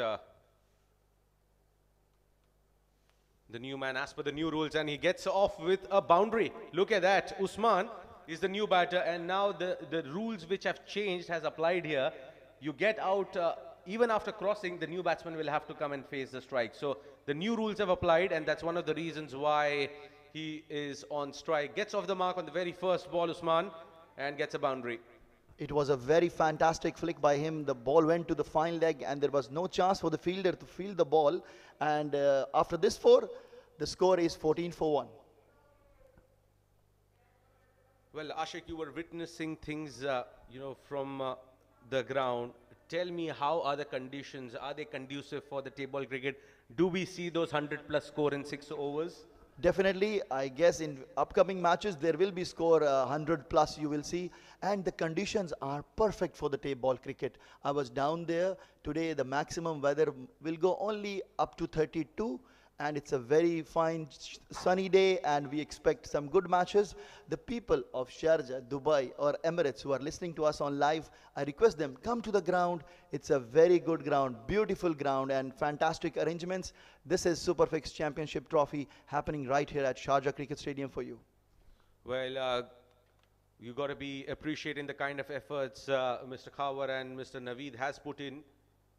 the new man as per the new rules, and he gets off with a boundary. Look at that. Usman is the new batter, and now the rules which have changed has applied here. You get out even after crossing, the new batsman will have to come and face the strike. So the new rules have applied, and that's one of the reasons why he is on strike. Gets off the mark on the very first ball, Usman, and gets a boundary. It was a very fantastic flick by him. The ball went to the fine leg and there was no chance for the fielder to field the ball. And after this 4, the score is 14 for 1. Well, Ashik, you were witnessing things, from the ground. Tell me, how are the conditions? Are they conducive for the table cricket? Do we see those 100+ score in 6 overs? Definitely, I guess in upcoming matches there will be score 100+, you will see, and the conditions are perfect for the table cricket. I was down there today. The maximum weather will go only up to 32, and it's a very fine sunny day, and we expect some good matches. The people of Sharjah, Dubai or Emirates who are listening to us on live, I request them, come to the ground. It's a very good ground, beautiful ground and fantastic arrangements. This is Superfix Championship Trophy happening right here at Sharjah Cricket Stadium for you. Well, you got to be appreciating the kind of efforts Mr. Khawar and Mr. Naveed has put in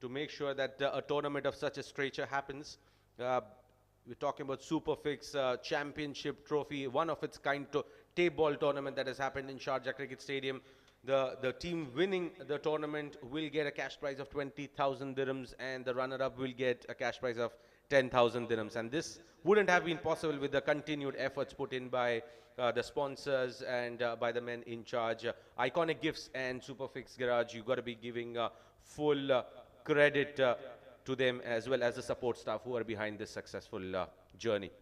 to make sure that a tournament of such a stature happens. We're talking about Superfix Championship Trophy, one of its kind table tournament that has happened in Sharjah Cricket Stadium. The team winning the tournament will get a cash prize of 20,000 dirhams and the runner-up will get a cash prize of 10,000 dirhams. And this wouldn't have been possible with the continued efforts put in by the sponsors and by the men in charge. Iconic Gifts and Superfix Garage, you got to be giving full credit to them as well as the support staff who are behind this successful journey.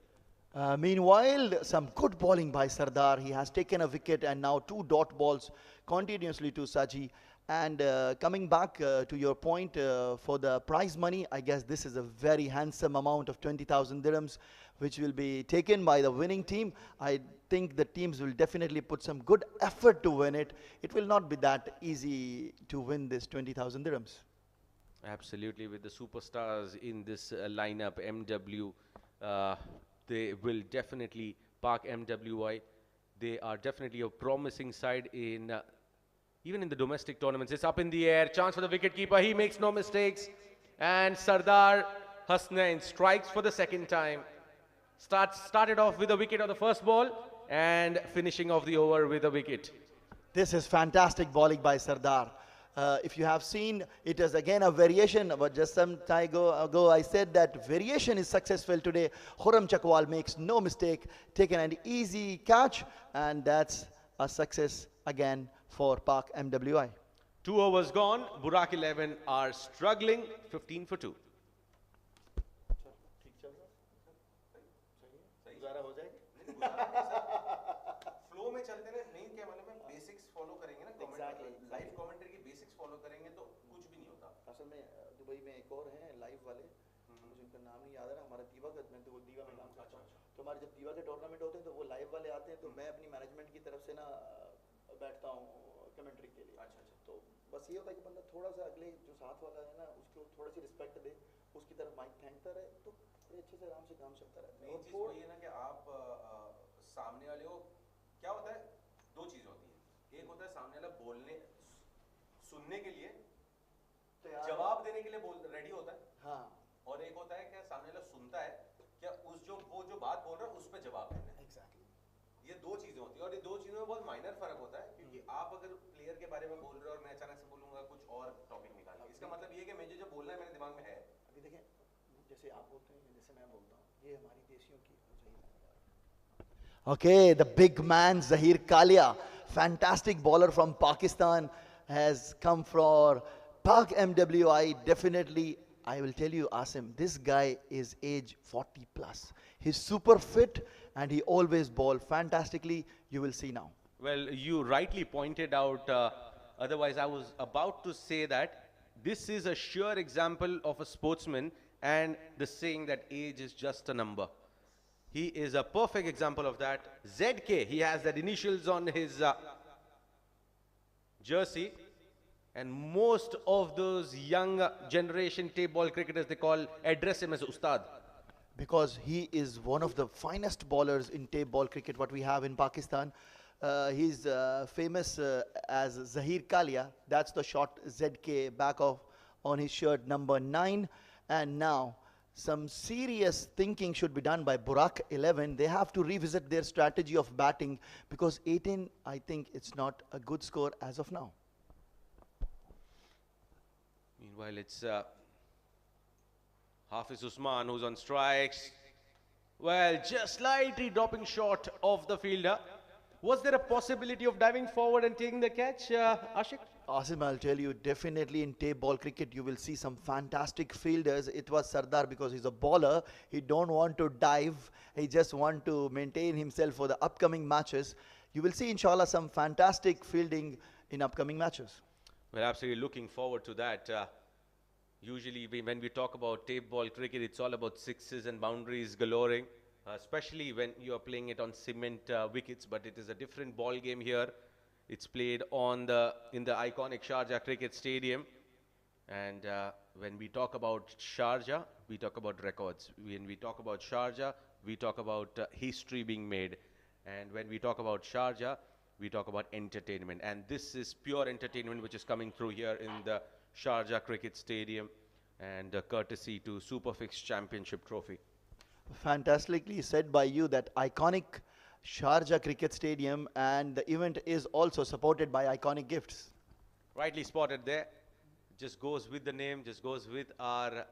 Meanwhile, some good bowling by Sardar. He has taken a wicket and now 2 dot balls continuously to Saji. And coming back to your point for the prize money, I guess this is a very handsome amount of 20,000 dirhams which will be taken by the winning team. I think the teams will definitely put some good effort to win it. It will not be that easy to win this 20,000 dirhams. Absolutely, with the superstars in this lineup, MW, they will definitely Park MWI. They are definitely a promising side in even in the domestic tournaments. It's up in the air. Chance for the wicketkeeper. He makes no mistakes. And Sardar Hasnain strikes for the second time. Started off with a wicket on the first ball and finishing off the over with a wicket. This is fantastic bowling by Sardar. If you have seen, it is again a variation, but just some time ago I said that variation is successful today. Khurram Chakwal makes no mistake, taken an easy catch, and that's a success again for Pak MWI. 2 overs gone. Burak 11 are struggling. 15 for 2. Flow में चलते रहे नहीं क्या मालूम है basics follow करेंगे ना live commentary की बेसिक्स फॉलो करेंगे तो कुछ भी नहीं होता असल में दुबई में एक और हैं लाइव वाले, मुझे उनका नाम नहीं याद है ना, हमारा दीवा का, मैं तो वो दीवा में काम करता हूँ, तो हमारे जब दीवा के टूर्नामेंट होते हैं तो वो लाइव वाले आते हैं, तो मैं अपनी मैनेजमेंट की तरफ से ना बैठता हूँ कमेंट्री के लिए। अच्छा, तो बस ये होता है कि बंदा थोड़ा सा अगले जो साथ वाला है ना उसको थोड़ी सी रिस्पेक्ट दे, उसकी तरफ माइक फेंकता रहे, तो बड़े अच्छे से आराम से काम चलता रहता है। मेन चीज वही है ना कि आप सामने वाले को क्या होता है, दो चीज होती है, एक होता है सामने वाला बोलने सुनने के लिए जवाब देने के लिए रेडी होता है, हाँ, और एक होता है क्या सामने वाला सुनता है क्या उस वो जो बात बोल रहा है उस पर जवाब देना है। एग्जैक्टली, ये दो चीजें होती है और ये दो चीजों में बहुत माइनर फर्क होता है, क्योंकि आप अगर प्लेयर के बारे में बोल रहे हो और मैं अचानक से बोलूंगा कुछ और टॉपिक निकालेंगे, इसका मतलब ये कि मुझे जो बोलना है मेरे दिमाग में है। अभी देखें, जैसे आप बोलते हैं जैसे मैं बोलता हूँ, ये हमारी देशियों की। Okay, the big man Zahir Kalia, fantastic bowler from Pakistan, has come for Pak MWI. Definitely, I will tell you, Asim, this guy is age 40 plus. He's super fit and he always bowls fantastically. You will see now. Well, you rightly pointed out, otherwise I was about to say that this is a sure example of a sportsman and the saying that age is just a number. He is a perfect example of that. ZK, he has that initials on his jersey. And most of those young generation tape ball cricketers, they address him as Ustad. Because he is one of the finest bowlers in tape ball cricket what we have in Pakistan. He's famous as Zahir Kalia. That's the short ZK back of on his shirt, number 9. And now some serious thinking should be done by Burak 11. They have to revisit their strategy of batting, because 18, I think it's not a good score as of now. Meanwhile, it's Hafiz Usman who's on strikes. Well, just slightly dropping short of the fielder. Was there a possibility of diving forward and taking the catch, Ashik? Asim, I'll tell you, definitely in tape ball cricket, you will see some fantastic fielders. It was Sardar because he's a bowler. He don't want to dive. He just want to maintain himself for the upcoming matches. You will see, inshallah, some fantastic fielding in upcoming matches. We're absolutely looking forward to that. Usually, when we talk about tape ball cricket, it's all about sixes and boundaries galoring, especially when you're playing it on cement wickets. But it is a different ball game here. It's played in the iconic Sharjah Cricket Stadium. And when we talk about Sharjah, we talk about records. When we talk about Sharjah, we talk about history being made. And when we talk about Sharjah, we talk about entertainment. And this is pure entertainment which is coming through here in the Sharjah Cricket Stadium, and courtesy to Superfix Championship Trophy. Fantastically said by you, that iconic Sharjah Cricket Stadium, and the event is also supported by iconic gifts. Rightly spotted there. Just goes with the name, just goes with the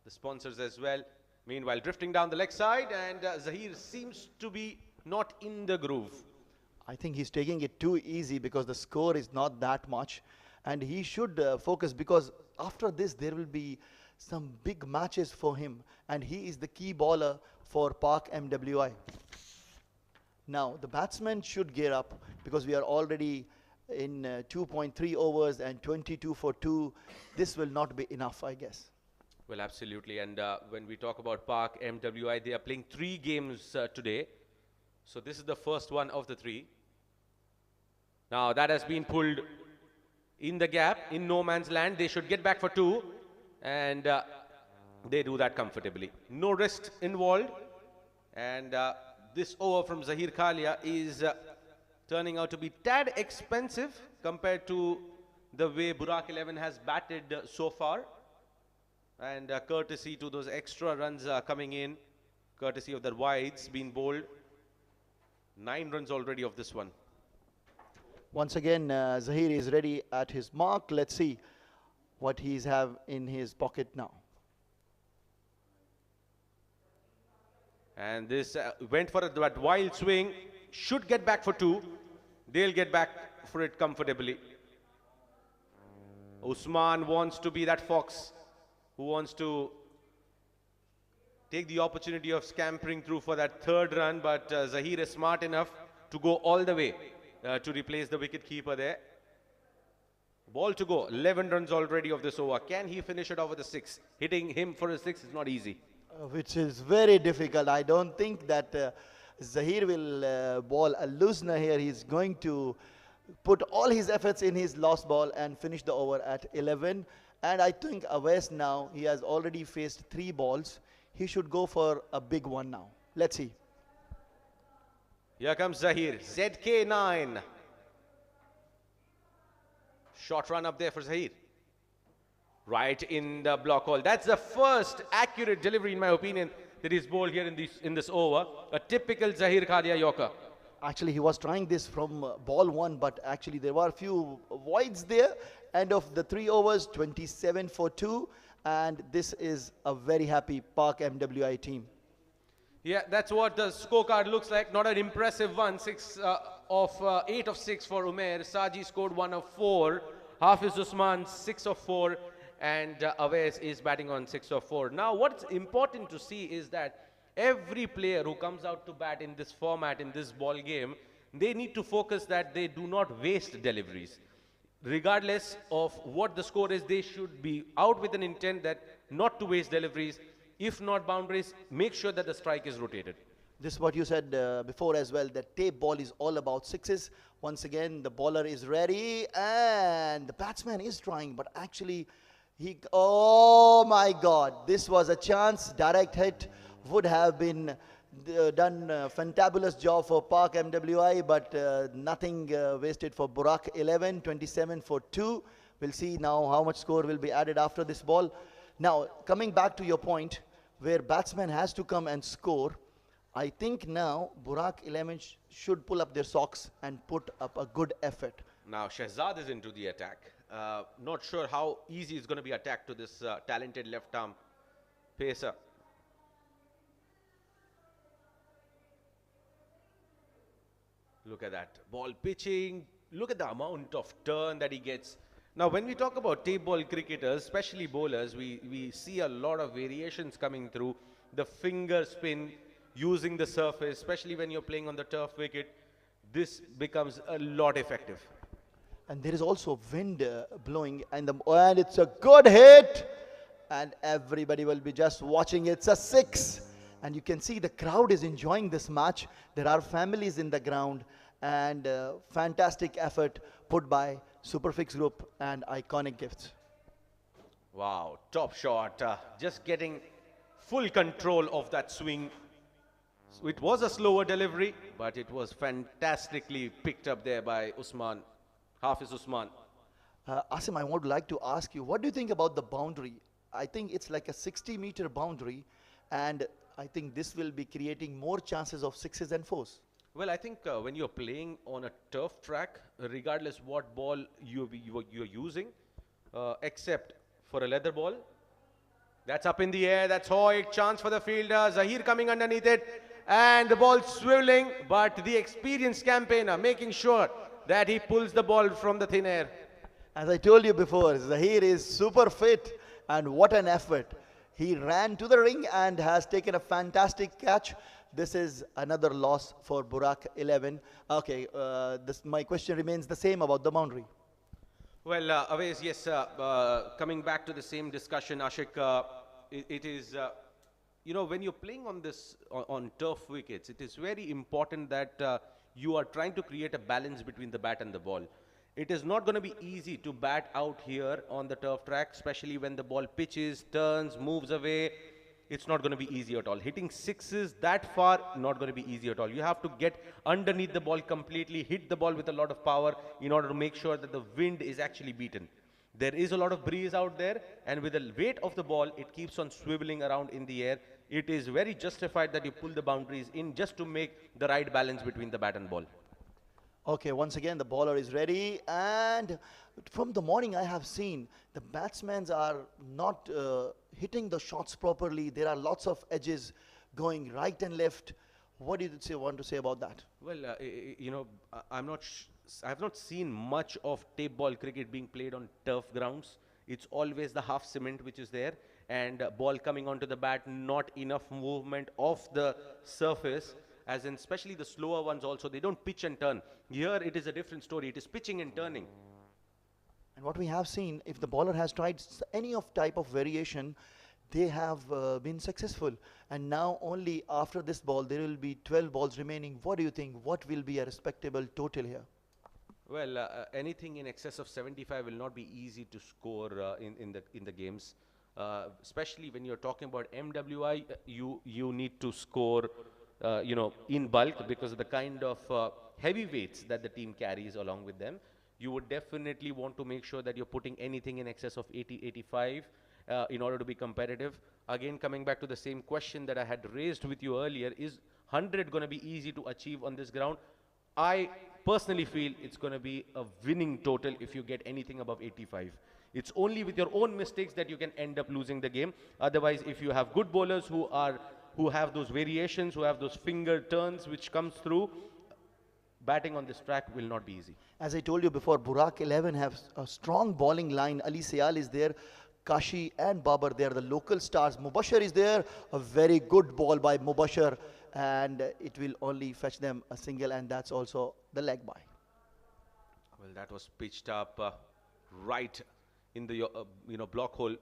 sponsors as well. Meanwhile, drifting down the leg side, and Zahir seems to be not in the groove. I think he's taking it too easy because the score is not that much, and he should focus, because after this there will be some big matches for him, and he is the key bowler for Pak MWI. Now the batsmen should gear up, because we are already in 2.3 overs and 22 for 2. This will not be enough, I guess. Well, absolutely. And when we talk about Pak MWI, they are playing 3 games today. So this is the first one of the 3. Now that has been pulled in the gap, in no man's land. They should get back for 2, and they do that comfortably. No risk involved, and this over from Zahir Kalia is turning out to be tad expensive compared to the way Burak 11 has batted so far, and courtesy to those extra runs coming in, courtesy of the wides being bowled. 9 runs already of this one. Once again, Zahir is ready at his mark. Let's see what he's have in his pocket now. And this went for that wild swing. Should get back for 2. They'll get back for it comfortably. Usman wants to be that fox who wants to take the opportunity of scampering through for that 3rd run, but Zahir is smart enough to go all the way to replace the wicket keeper there. Ball to go, 11 runs already of this over. Can he finish it off with a 6? Hitting him for a 6 is not easy. Which is very difficult. I don't think that Zahir will bowl a loosener here. He's going to put all his efforts in his last ball and finish the over at 11. And I think Awais now, he has already faced 3 balls. He should go for a big one now. Let's see. Here comes Zahir, ZK9. Short run up there for Zahir. Right in the block hole. That's the first accurate delivery, in my opinion, that is bowled here in this over. A typical Zahir Khadia Yorker. Actually, he was trying this from ball 1, but actually there were a few voids there. End of the 3 overs, 27 for 2. And this is a very happy Park MWI team. Yeah, that's what the scorecard looks like. Not an impressive one. 8 of 6 for Umair. Saji scored 1 of 4. Hafiz Usman 6 of 4. And Awais is batting on 6 of 4. Now, what's important to see is that every player who comes out to bat in this format, in this ball game, they need to focus that they do not waste deliveries. Regardless of what the score is, they should be out with an intent that not to waste deliveries. If not boundaries, make sure that the strike is rotated. This is what you said before as well, that tape ball is all about 6s. Once again, the bowler is ready and the batsman is trying, but actually oh my God, this was a chance. Direct hit would have been done fantabulous job for Park MWI, but nothing wasted for Burak. 11, 27 for 2. We'll see now how much score will be added after this ball. Now, coming back to your point, where batsman has to come and score, I think now Burak 11 should pull up their socks and put up a good effort. Now, Shehzad is into the attack. Not sure how easy it's going to be attacked to this talented left-arm pacer. Look at that. Ball pitching. Look at the amount of turn that he gets. Now, when we talk about tape ball cricketers, especially bowlers, we see a lot of variations coming through. The finger spin, using the surface, especially when you're playing on the turf wicket, this becomes a lot effective. And there is also wind blowing, and it's a good hit. And everybody will be just watching. It's a 6. And you can see the crowd is enjoying this match. There are families in the ground, and fantastic effort put by Superfix Group and Iconic Gifts. Wow, top shot. Just getting full control of that swing. So it was a slower delivery, but it was fantastically picked up there by Usman, Hafiz Usman. Asim, I would like to ask you, what do you think about the boundary? I think it's like a 60-meter boundary, and I think this will be creating more chances of 6s and 4s. Well, I think when you're playing on a turf track, regardless what ball you're using, except for a leather ball, that's up in the air, that's Hoy, chance for the fielder, Zahir coming underneath it, and the ball swiveling, but the experienced campaigner making sure that he pulls the ball from the thin air. As I told you before, Zahir is super fit, and what an effort. He ran to the ring and has taken a fantastic catch. This is another loss for Burak 11. Okay, my question remains the same about the boundary. Well, Awais, yes, coming back to the same discussion, Ashik, it is, you know, when you're playing on on turf wickets, it is very important that you are trying to create a balance between the bat and the ball. It is not going to be easy to bat out here on the turf track, especially when the ball pitches, turns, moves away. It's not going to be easy at all. Hitting 6s that far, not going to be easy at all. You have to get underneath the ball completely, hit the ball with a lot of power in order to make sure that the wind is actually beaten. There is a lot of breeze out there, and with the weight of the ball, it keeps on swiveling around in the air. It is very justified that you pull the boundaries in just to make the right balance between the bat and ball. Okay, once again, the bowler is ready. And from the morning, I have seen the batsmen are not hitting the shots properly. There are lots of edges going right and left. What do you want to say about that? Well, you know, I have not seen much of tape ball cricket being played on turf grounds. It's always the half cement which is there, and ball coming onto the bat, not enough movement of the surface, as in especially the slower ones also, they don't pitch and turn. Here it is a different story. It is pitching and turning. And what we have seen, if the bowler has tried any of type of variation, they have been successful. And now only after this ball, there will be 12 balls remaining. What do you think? What will be a respectable total here? Well, anything in excess of 75 will not be easy to score in the games, especially when you're talking about MWI. You need to score, you know, in bulk because of the kind of heavyweights that the team carries along with them. You would definitely want to make sure that you're putting anything in excess of 80, 85 in order to be competitive. Again, coming back to the same question that I had raised with you earlier, is 100 going to be easy to achieve on this ground? I personally feel it's going to be a winning total if you get anything above 85. It's only with your own mistakes that you can end up losing the game. Otherwise, if you have good bowlers who have those variations, who have those finger turns which comes through, batting on this track will not be easy. As I told you before, Burak 11 have a strong bowling line. Ali Sayal is there, Kashi and Babar, they are the local stars. Mubashir is there, a very good ball by Mubashir, and it will only fetch them a single, and that's also the leg by. Well, that was pitched up right in the you know, block hole,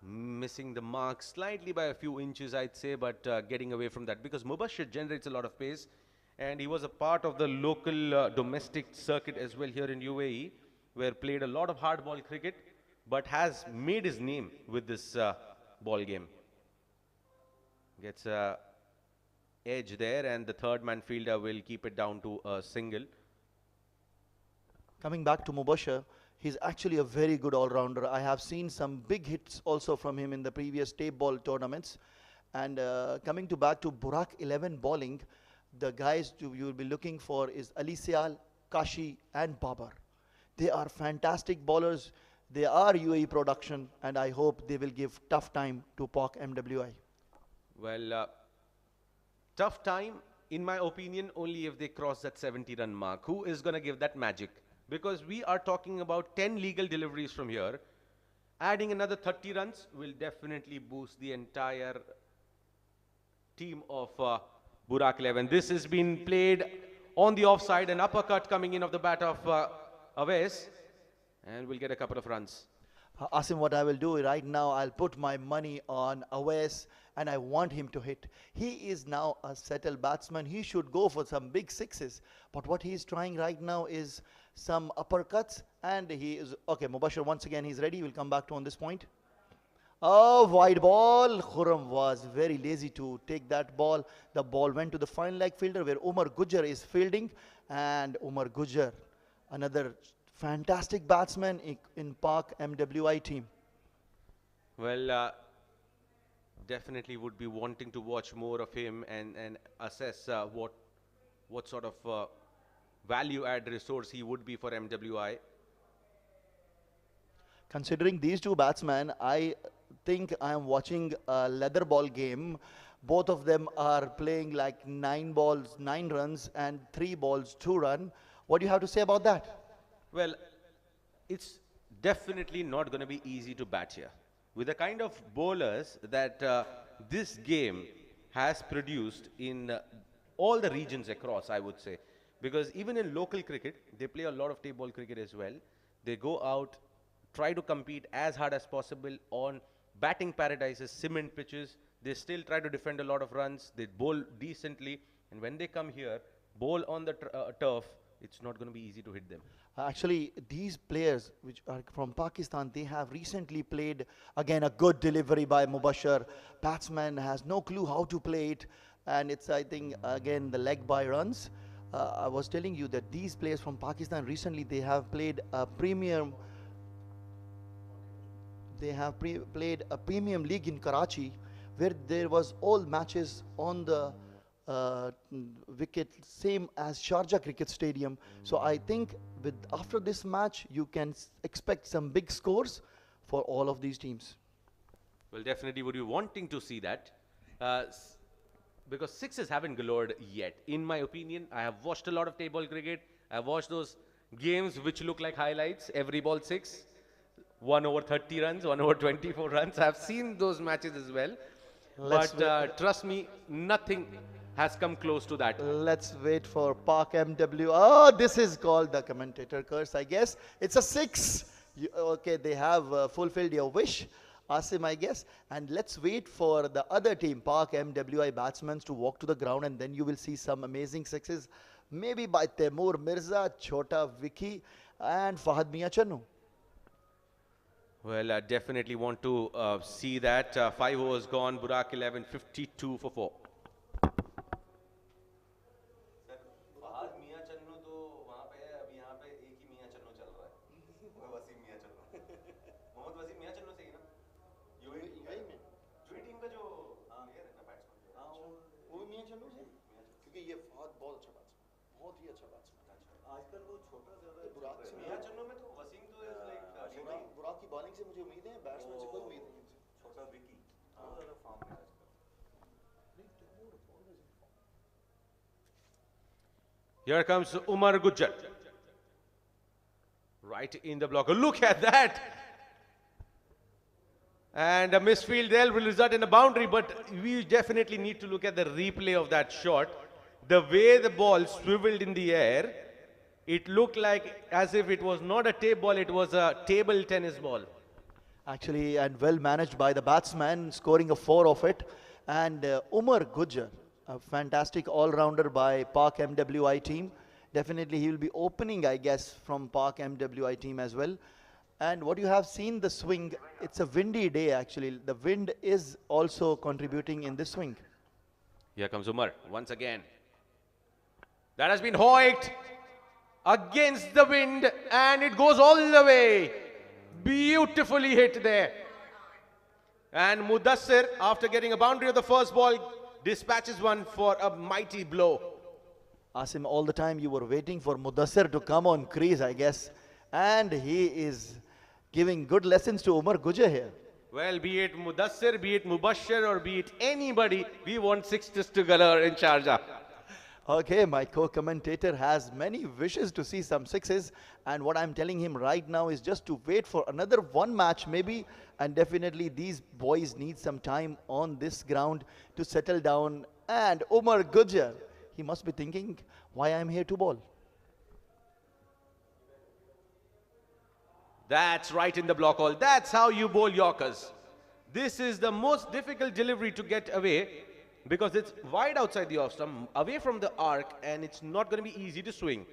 missing the mark slightly by a few inches, I'd say, but getting away from that because Mubashir generates a lot of pace, and he was a part of the local domestic circuit as well here in UAE, where played a lot of hard ball cricket, but has made his name with this ball game. Gets a edge there, and the third man fielder will keep it down to a single. Coming back to Mubashir, he's actually a very good all-rounder. I have seen some big hits also from him in the previous tape ball tournaments. And coming back to Burak 11 bowling, the guys you will be looking for is Ali Sayal, Kashi and Babar. They are fantastic bowlers. They are UAE production, and I hope they will give tough time to POC MWI. Well, tough time, in my opinion, only if they cross that 70-run mark. Who is going to give that magic? Because we are talking about 10 legal deliveries from here. Adding another 30 runs will definitely boost the entire team of Burak 11. This has been played on the offside, an uppercut coming in of the bat of Awais, and we'll get a couple of runs. Asim, what I will do right now, I'll put my money on Awais, and I want him to hit. He is now a settled batsman. He should go for some big sixes. But what he is trying right now is some uppercuts, and he is, okay, Mubashir once again, he's ready. We'll come back to on this point. Oh, wide ball. Khurram was very lazy to take that ball. The ball went to the fine leg fielder where Umar Gujar is fielding, and Umar Gujar, another fantastic batsman in POC MWI team. Well, definitely would be wanting to watch more of him and assess what sort of value add resource he would be for MWI. Considering these two batsmen, I think I am watching a leather ball game. Both of them are playing like 9 balls, 9 runs, and 3 balls, 2 run. What do you have to say about that? Well, it's definitely not going to be easy to bat here. With the kind of bowlers that this game has produced in all the regions across, I would say. Because even in local cricket, they play a lot of tape ball cricket as well. They go out, try to compete as hard as possible on batting paradises, cement pitches. They still try to defend a lot of runs. They bowl decently. And when they come here, bowl on the turf, it's not going to be easy to hit them. Actually, these players which are from Pakistan, they have recently played, again, a good delivery by Mubashir. Batsman has no clue how to play it. And it's, I think, again, the leg by runs. I was telling you that these players from Pakistan recently, they have played a premium played a premium league in Karachi, where there was all matches on the wicket, same as Sharjah Cricket Stadium. So I think with after this match, you can expect some big scores for all of these teams. Well, definitely would be wanting to see that. Because sixes haven't galored yet. In my opinion, I have watched a lot of table cricket. I've watched those games which look like highlights, every ball six, 1 over 30 runs, 1 over 24 runs. I've seen those matches as well. But trust me, nothing has come close to that. Let's wait for Park MW. Oh, this is called the commentator curse, I guess. It's a six. Okay, they have fulfilled your wish, Asim, I guess. And let's wait for the other team, Park MWI batsmen, to walk to the ground, and then you will see some amazing sixes. Maybe by Temur Mirza, Chota Vicky, and Fahad Mia Channu. Well, I definitely want to see that. 5 overs gone, Burak 11, 52 for 4. Fahad मियां चन्नू तो वहाँ पे है, अभी यहाँ पे एक ही मियां चन्नू चल रहा है, वो वसीम मियां चन्नू, मोहम्मद वसीम मियां चन्नू से ही ना, यूएई में, यूएई टीम का जो प्लेयर है ना बैट्समैन, हाँ वो मियां चन्नू से, क्योंकि ये फहद बहुत अच्छा बैट्समैन, बहुत ही अच्छा बैट्समैन, आजकल वो छोटा ज़्यादा बुराक से मियां चन्नू में तो वसीम तो इज लाइक बुराक की बॉलिंग से मुझे उम्मीद है, बैट्समैन से कोई उम्मीद नहीं, छोटा विकी बहुत ज़्यादा फॉर्म में आजकल. Here comes Umar Gujjar. Right in the blocker. Look at that. And a misfield there will result in a boundary, but we definitely need to look at the replay of that shot. The way the ball swiveled in the air, it looked like as if it was not a tape ball, it was a table tennis ball. Actually, and well managed by the batsman, scoring a 4 of it. And Umar Gujjar, a fantastic all-rounder by Park MWI team. Definitely he will be opening, I guess, from Park MWI team as well. And what you have seen, the swing, it's a windy day actually. The wind is also contributing in this swing. Here comes Umar once again. That has been hoiked against the wind and it goes all the way. Beautifully hit there. And Mudassir, after getting a boundary of the first ball, dispatches one for a mighty blow. Asim, all the time you were waiting for Mudassir to come on crease, I guess. And he is giving good lessons to Umar Gujjar here. Well, be it Mudassir, be it Mubashir, or be it anybody, we want sixes to galore in Sharjah. Okay, my co-commentator has many wishes to see some sixes. And what I'm telling him right now is just to wait for another one match maybe. And definitely these boys need some time on this ground to settle down. And Umar Gujjar, he must be thinking, why I'm here to bowl. That's right in the block hole. That's how you bowl Yorkers. This is the most difficult delivery to get away because it's wide outside the off stump, away from the arc, and it's not going to be easy to swing.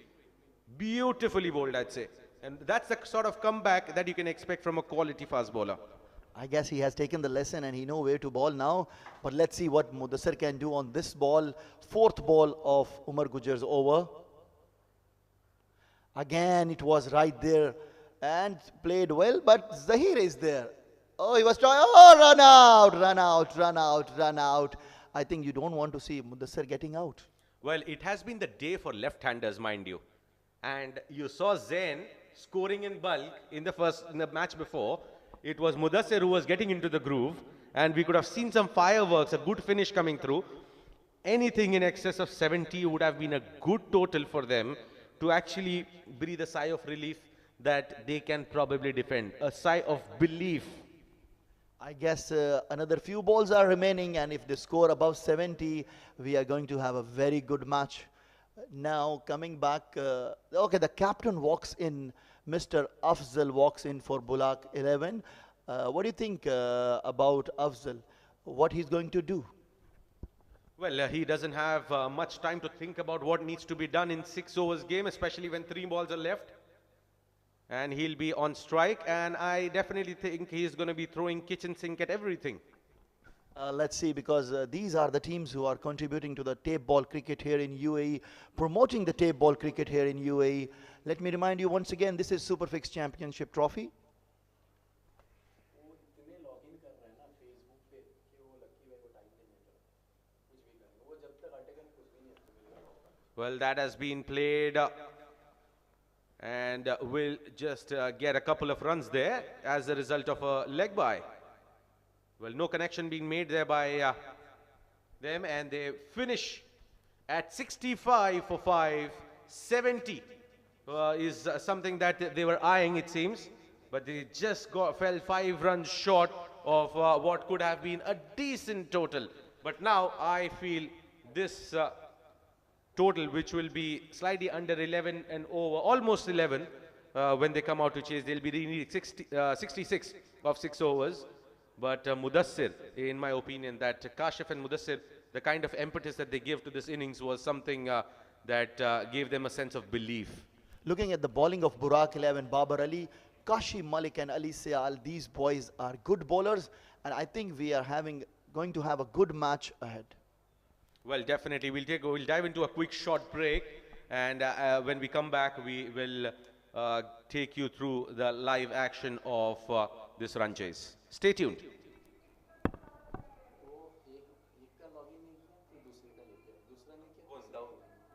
Beautifully bowled, I'd say. And that's the sort of comeback that you can expect from a quality fast bowler. I guess he has taken the lesson and he knows where to bowl now. But let's see what Mudassir can do on this ball. Fourth ball of Umar Gujjar's over. Again, it was right there and played well, but Zahir is there. Oh, he was trying. Oh, run out, run out, run out, run out. I think you don't want to see Mudassir getting out. Well, it has been the day for left-handers, mind you. And you saw Zain scoring in bulk in the match before. It was Mudassir who was getting into the groove, and we could have seen some fireworks, a good finish coming through. Anything in excess of 70 would have been a good total for them to actually breathe a sigh of relief that they can probably defend. A sigh of belief. I guess another few balls are remaining, and if they score above 70, we are going to have a very good match. Now coming back, okay, the captain walks in. Mr. Afzal walks in for Burak 11. What do you think about Afzal? What he's going to do? Well, he doesn't have much time to think about what needs to be done in 6 overs game, especially when 3 balls are left. And he'll be on strike, and I definitely think he's going to be throwing kitchen sink at everything. Let's see, because these are the teams who are contributing to the tape ball cricket here in UAE, promoting the tape ball cricket here in UAE. Let me remind you once again, this is Superfix Championship Trophy. Well, that has been played. And we'll just get a couple of runs there as a result of a leg by. Well, no connection being made there by them, and they finish at 65 for 5. 70 is something that they were eyeing, it seems, but they just fell 5 runs short of what could have been a decent total. But now I feel this total, which will be slightly under 11 and over, almost 11, when they come out to chase, they'll be needing 66 of 6 overs. But Mudassir, in my opinion, that Kashif and Mudassir, the kind of impetus that they give to this innings was something that gave them a sense of belief. Looking at the bowling of Burak 11, Babar Ali, Kashi Malik and Ali Sayal, these boys are good bowlers, and I think we are going to have a good match ahead. Well, definitely. We'll dive into a quick short break, and when we come back, we will take you through the live action of this run chase. Stay tuned.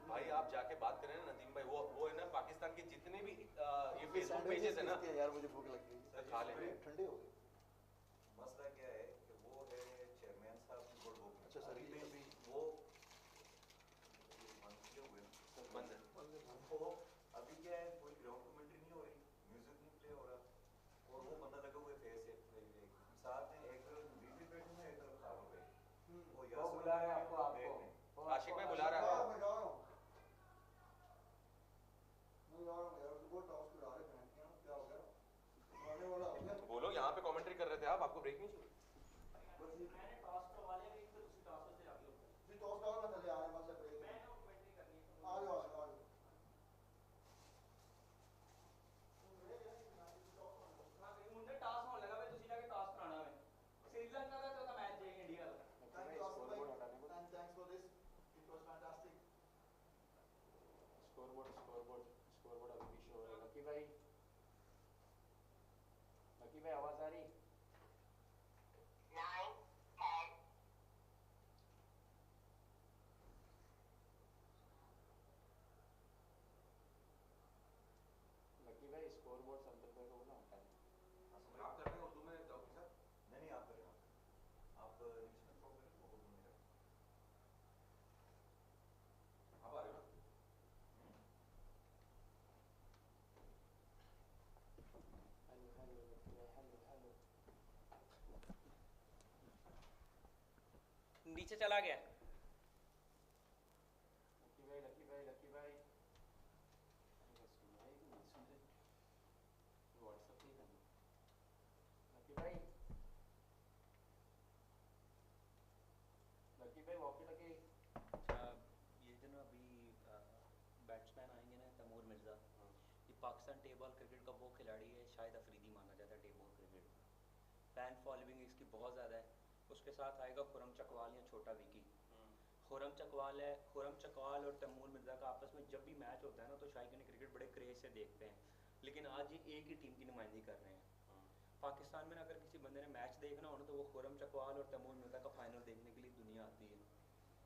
भाई आप जाके बात करें ना नदीम भाई, वो है ना पाकिस्तान के जितने भी ये फेसबुक पेजेस है ना यार, मुझे भूख लग गई, खा ले ठंडे हो गए। मसला क्या है कि वो है चेयरमैन साहब की बोर्ड बुक, अच्छा सर पे भी वो बंद है। वो अभी क्या है, कोई ग्राउंड कमेंट्री नहीं हो रही, म्यूजिक नहीं प्ले हो रहा, और वो बंदा लगा हुआ है फेस है साथ में एक बीबी बेडरूम में एक तरफ खावा पे, वो यार बुला रहे हैं आपको, आशिक भाई बुला रहा है। बोलो, यहाँ पे कमेंट्री कर रहे थे आप, आपको ब्रेक नहीं चाहिए? लकी भाई आवाज आ रही? लकी भाई स्कोर बोर्ड संतल भाई को बोला हटा दे। आप कर रहे हैं उर्दू में डॉक्टर साहब? नहीं आप कर रहे हैं, आप इंग्लिश में थ्रो करें, वो उर्दू में करें। आप आ रहे हो ना? नीचे चला गया। लकी भाई व्हाट्सएप नहीं करना। लकी भाई वॉकी टकी। ये जो ना अभी बैट्समैन आएंगे ना, तैमूर मिर्ज़ा, ये पाकिस्तान टेबल क्रिकेट का वो खिलाड़ी है, शायद अफरीदी माना जाता है टेबल क्रिकेट में, फैन फॉलोइंग इसकी बहुत ज़्यादा है। उसके साथ आएगा खुरम चकवाल या छोटा विकी। खुरम चकवाल और तैमूर मिर्ज़ा का आपस में जब भी मैच होता है ना, तो शायकीन क्रिकेट बड़े क्रेज से देखते हैं, लेकिन आज ये एक ही टीम की नुमाइंदगी कर रहे हैं। पाकिस्तान में अगर किसी बंदे ने मैच देखना हो ना, तो वो खुरम चकवाल और तैमूर मिर्ज़ा का फाइनल देखने के लिए दुनिया आती है,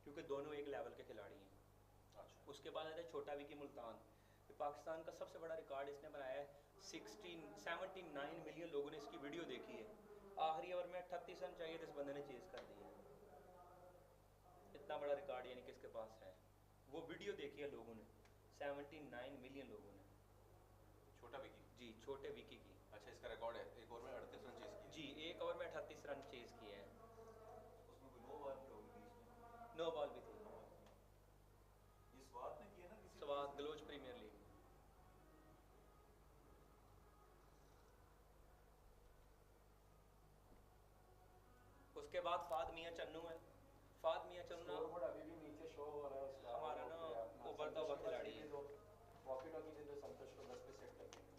क्योंकि दोनों एक लेवल के खिलाड़ी हैं। अच्छा। उसके बाद आता है छोटा विकी मुल्तान। पाकिस्तान का सबसे बड़ा रिकॉर्ड इसने बनाया है, 79 मिलियन लोगों ने इसकी वीडियो देखी है। आखिरी ओवर में 38 रन चाहिए, तो इस बंदे ने चेज कर दिया। इतना बड़ा रिकॉर्ड यानी कि इसके पास है, वो वीडियो देखी है लोगों ने, 79 मिलियन लोगों ने। छोटा विकी जी, छोटे विकी की। अच्छा, इसका रिकॉर्ड है, एक ओवर में 38 रन चेज किए। जी, एक ओवर में 38 रन चेज किए हैं। उसमें कोई नो बॉल भी होगी बीच में? नो बॉल भी थी। ये स्वाद ने किया ना किसी स्वाद गलोच प्रीमियर लीग। उसके बाद फाद मियां चन्नू है। फाद मियां चन्नू अभी भी नीचे शो हो रहा है उसका, हमारा ना उभरता हुआ खिलाड़ी है। वॉकी टॉकी दे दो संतोष को 10 पे सेट कर देंगे।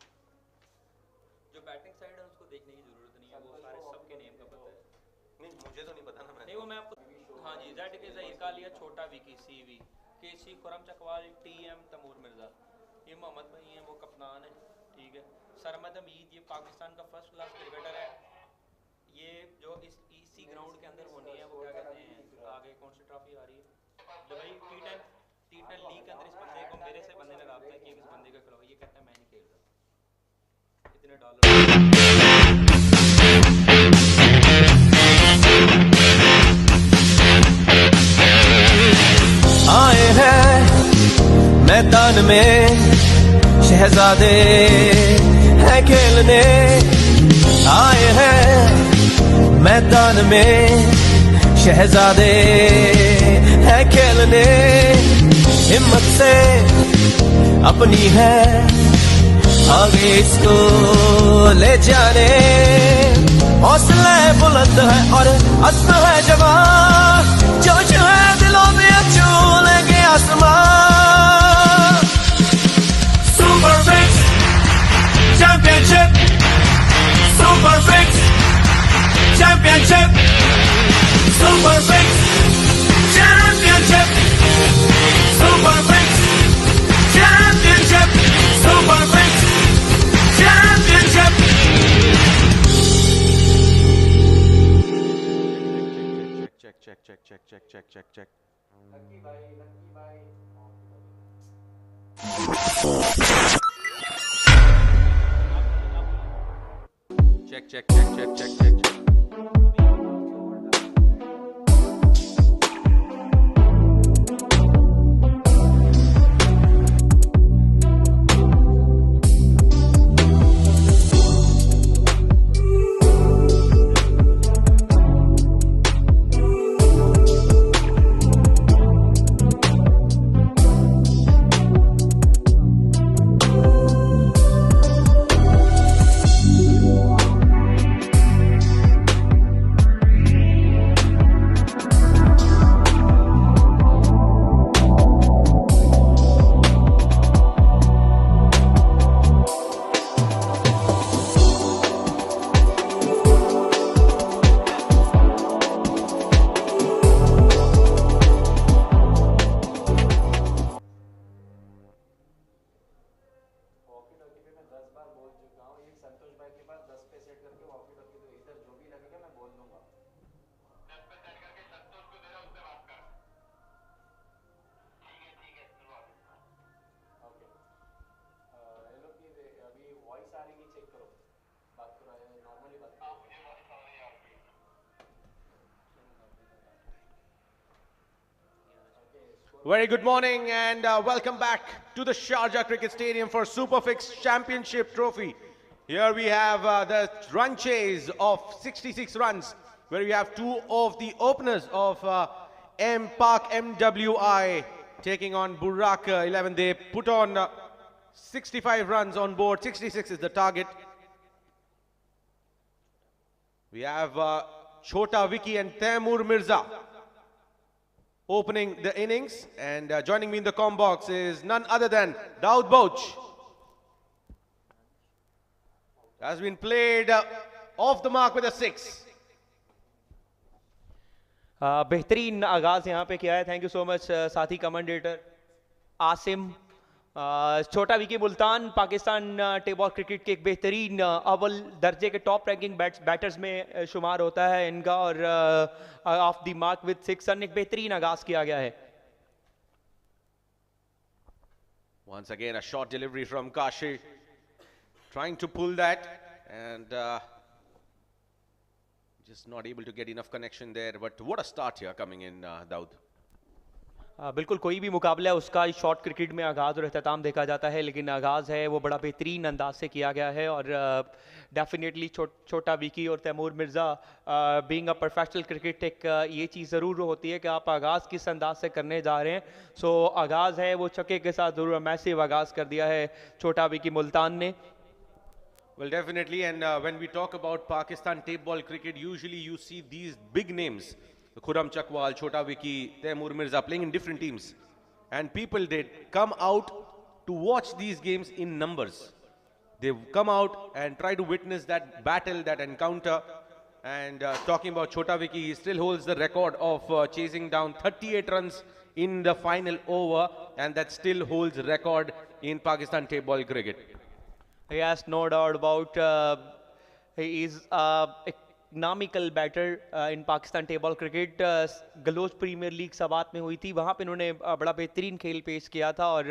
जो बैटिंग साइड है उसको देखने की जरूरत नहीं है, वो सारे सबके नेम का पता है। नहीं, मुझे तो नहीं पता ना, मैं नहीं वो मैं आपको, हाँ जी, जेड के ज़हीर का लिया, छोटा विकी सीवी, केसी, खुरम चकवाल, टीएम, तैमूर मिर्ज़ा, ये मोहम्मद भाई हैं, वो कप्तान है, ठीक है। सरमद हमीद, ये पाकिस्तान का फर्स्ट क्लास क्रिकेटर है। ये जो इसी ग्राउंड के अंदर होनी है, वो क्या कहते हैं, आगे कौन सी ट्रॉफी आ रही है, दुबई टी ने लीक अंदर इस बंदे को मेरे से बंदे ने राब्ता किया कि इस बंदे का खिलाओ, ये कहता है मैं नहीं खेल रहा, इतने डॉलर आए हैं मैदान में शहजादे हैं खेलने, आए हैं मैदान में शहजादे हैं खेलने, हिम्मत से अपनी है आगे इसको ले जाने, हौसला बुलंद है और अज़्म है जवान, जोश है दिलों में छू लेंगे आसमान। Super fix championship, super fix championship, super fix championship, super fix championship, super fix championship. Check. Lucky भाई Check. Very good morning and welcome back to the Sharjah Cricket Stadium for Superfix Championship Trophy. Here we have the run chase of 66 runs, where we have two of the openers of Park MWI taking on Burak 11. They put on 65 runs on board, 66 is the target. We have Chota Vicky and Taimur Mirza opening the innings, and joining me in the comm box is none other than Daud Bouch. Has been played off the mark with a 6. बेहतरीन आगाज यहाँ पे किया है. Thank you so much साथी कमेंडेटर आसिम. छोटा Vicky Multan Pakistan table cricket के एक बेहतरीन अव्वल दर्जे के टॉप रैंकिंग बैटर्स में शुमार होता है इनका, और of the mark with 6 run एक बेहतरीन आगाज किया गया है. Once again a short delivery from Kashi, trying to pull that and just not able to get enough connection there. But what a start here coming in, Daud. बिल्कुल कोई भी मुकाबला है उसका शॉर्ट क्रिकेट में आगाज़ और अख्ताम देखा जाता है, लेकिन आगाज़ है वो बड़ा बेहतरीन अंदाज से किया गया है. और डेफिनेटली छोटा विकी और Taimur Mirza being a professional cricket एक ये चीज़ ज़रूर होती है कि आप आगाज़ किस अंदाज से करने जा रहे हैं. सो आगाज़ है वो छक्के के साथ ज़रूर मैसिव आगाज़ कर दिया है छोटा विकी मुल्तान ने. Well, definitely, and when we talk about Pakistan tape ball cricket, usually you see these big names, Khurram Chakwal, Chota Vicky, Taimur Mirza playing in different teams. And people did come out to watch these games in numbers. They come out and try to witness that battle, that encounter. And talking about Chota Vicky, he still holds the record of chasing down 38 runs in the final over, and that still holds record in Pakistan tape ball cricket. Yes, no doubt about he is economical batter in Pakistan table cricket. गलोच premier league Swat में हुई थी, वहां पे इन्होंने बड़ा बेहतरीन खेल पेश किया था और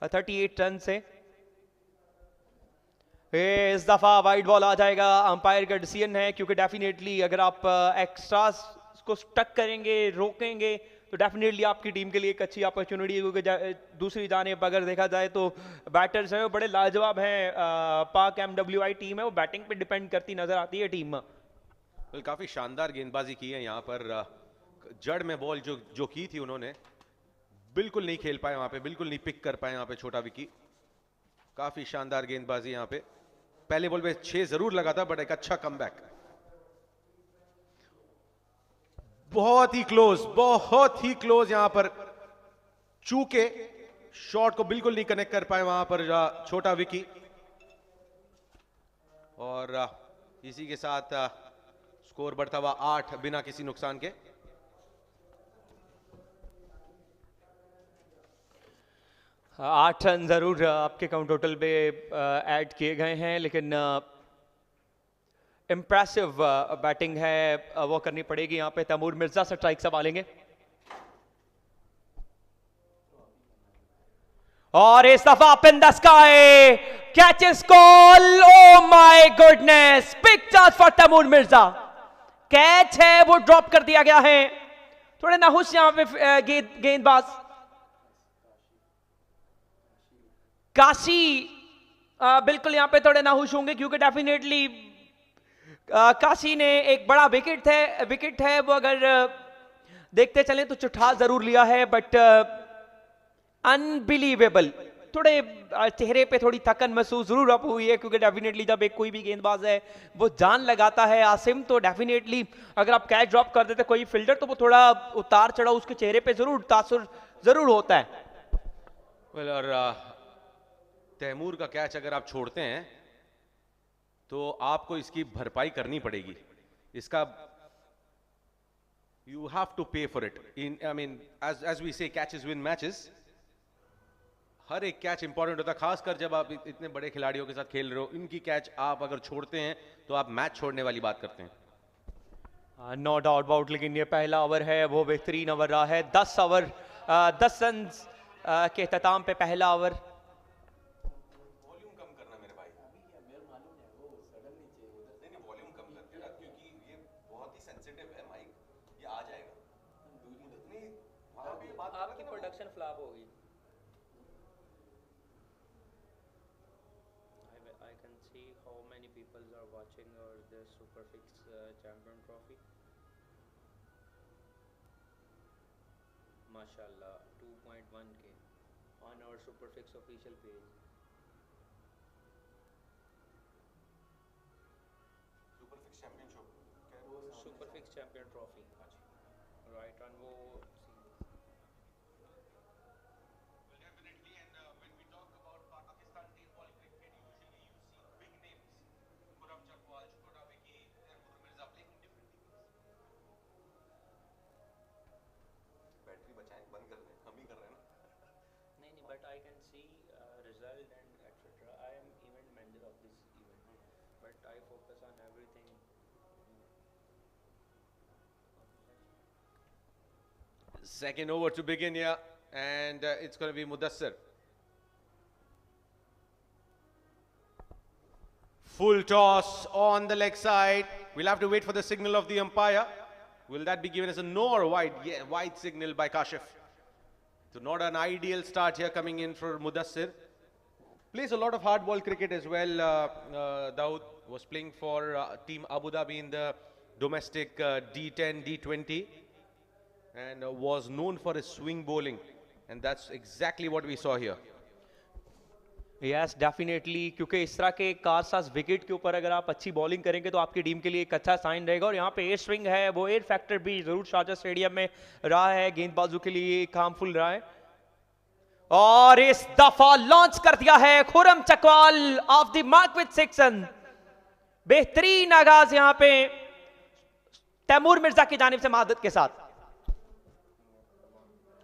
38 रन से इस दफा वाइड बॉल आ जाएगा। अंपायर का डिसीजन है, क्योंकि डेफिनेटली अगर आप एक्स्ट्रास को स्टक करेंगे, रोकेंगे, तो डेफिनेटली आपकी टीम के लिए एक अच्छी अपॉर्चुनिटी है। क्योंकि दूसरी जानिब अगर देखा जाए तो बैटर्स हैं वो बड़े लाजवाब हैं। पाक MWI टीम है, वो बैटिंग पे डिपेंड करती नजर आती है टीम। काफी शानदार गेंदबाजी की है यहाँ पर। जड़ में बॉल जो की थी उन्होंने, बिल्कुल नहीं खेल पाए वहां पे, बिल्कुल नहीं पिक कर पाए यहाँ पे छोटा विकी। काफी शानदार गेंदबाजी यहाँ पे। पहले बॉल पे 6 जरूर लगा था, बट एक अच्छा कमबैक। बहुत ही क्लोज यहां पर, चूके शॉट को बिल्कुल नहीं कनेक्ट कर पाए वहां पर छोटा विकी। और इसी के साथ स्कोर बढ़ता हुआ 8 बिना किसी नुकसान के। आठ रन जरूर आपके काउंट टोटल पे ऐड किए गए हैं, लेकिन इम्प्रेसिव बैटिंग है वो करनी पड़ेगी यहाँ पे। तैमूर मिर्जा से स्ट्राइक संभालेंगे और इस दफा up in the sky, catch is call. Oh my goodness, big chance for Taimur Mirza. Catch है वो ड्रॉप कर दिया गया है। थोड़े नाखुश यहाँ पे गेंदबाज काशी बिल्कुल यहाँ पे थोड़े नाखुश होंगे, क्योंकि डेफिनेटली काशी ने एक बड़ा विकेट है वो अगर देखते चले तो चुठा जरूर लिया है, बट अनबिलीवेबल। थोड़े चेहरे पे थोड़ी थकन महसूस जरूर अब हुई है, क्योंकि डेफिनेटली जब एक कोई भी गेंदबाज है वो जान लगाता है आसिम, तो डेफिनेटली अगर आप कैच ड्रॉप कर देते कोई फील्डर, तो वो थोड़ा उतार चढ़ाव उसके चेहरे पे जरूर तासुर जरूर होता है। और तैमूर का कैच अगर आप छोड़ते हैं तो आपको इसकी भरपाई करनी पड़ेगी। इसका you have to pay for it. I mean as we say catches win matches. हर एक कैच इंपॉर्टेंट होता है, खासकर जब आप इतने बड़े खिलाड़ियों के साथ खेल रहे हो। इनकी कैच आप अगर छोड़ते हैं तो आप मैच छोड़ने वाली बात करते हैं। नो डाउट अबाउट, लेकिन ये पहला ओवर है वो बेहतरीन ओवर रहा है। 10 रन के इख्तिताम पे पहला ओवर। आपकी प्रोडक्शन फ्लॉप होगी। I can see how many people are watching the Superfix Champion Trophy. Mashallah, 2.1K on our Superfix official page. Superfix Championship. Superfix Champion Trophy. Right on वो but I can see result and etc. I am event manager of this event, but I focus on everything. Second over to begin here, and it's going to be Mudassir. Full toss on the leg side. We'll have to wait for the signal of the umpire. Will that be given as a no or wide? Yeah, wide signal by Kashif. So not an ideal start here coming in for Mudassir. Plays a lot of hard ball cricket as well. Dawood was playing for Team Abu Dhabi in the domestic D10, D20, and was known for his swing bowling. And that's exactly what we saw here. Yes definitely, क्योंकि इस तरह के Karsaz wicket के ऊपर अगर आप अच्छी bowling करेंगे तो आपकी टीम के लिए एक अच्छा साइन रहेगा। और यहाँ पे एयर स्विंग है, वो एयर फैक्टर भी जरूर शारजा स्टेडियम में रहा है, गेंदबाजों के लिए हार्मफुल रहा है। और इस दफा लॉन्च कर दिया है Khurram Chakwal of the mark with 6 run. बेहतरीन आगाज यहाँ पे तैमूर मिर्जा की जानिब से महादत के साथ।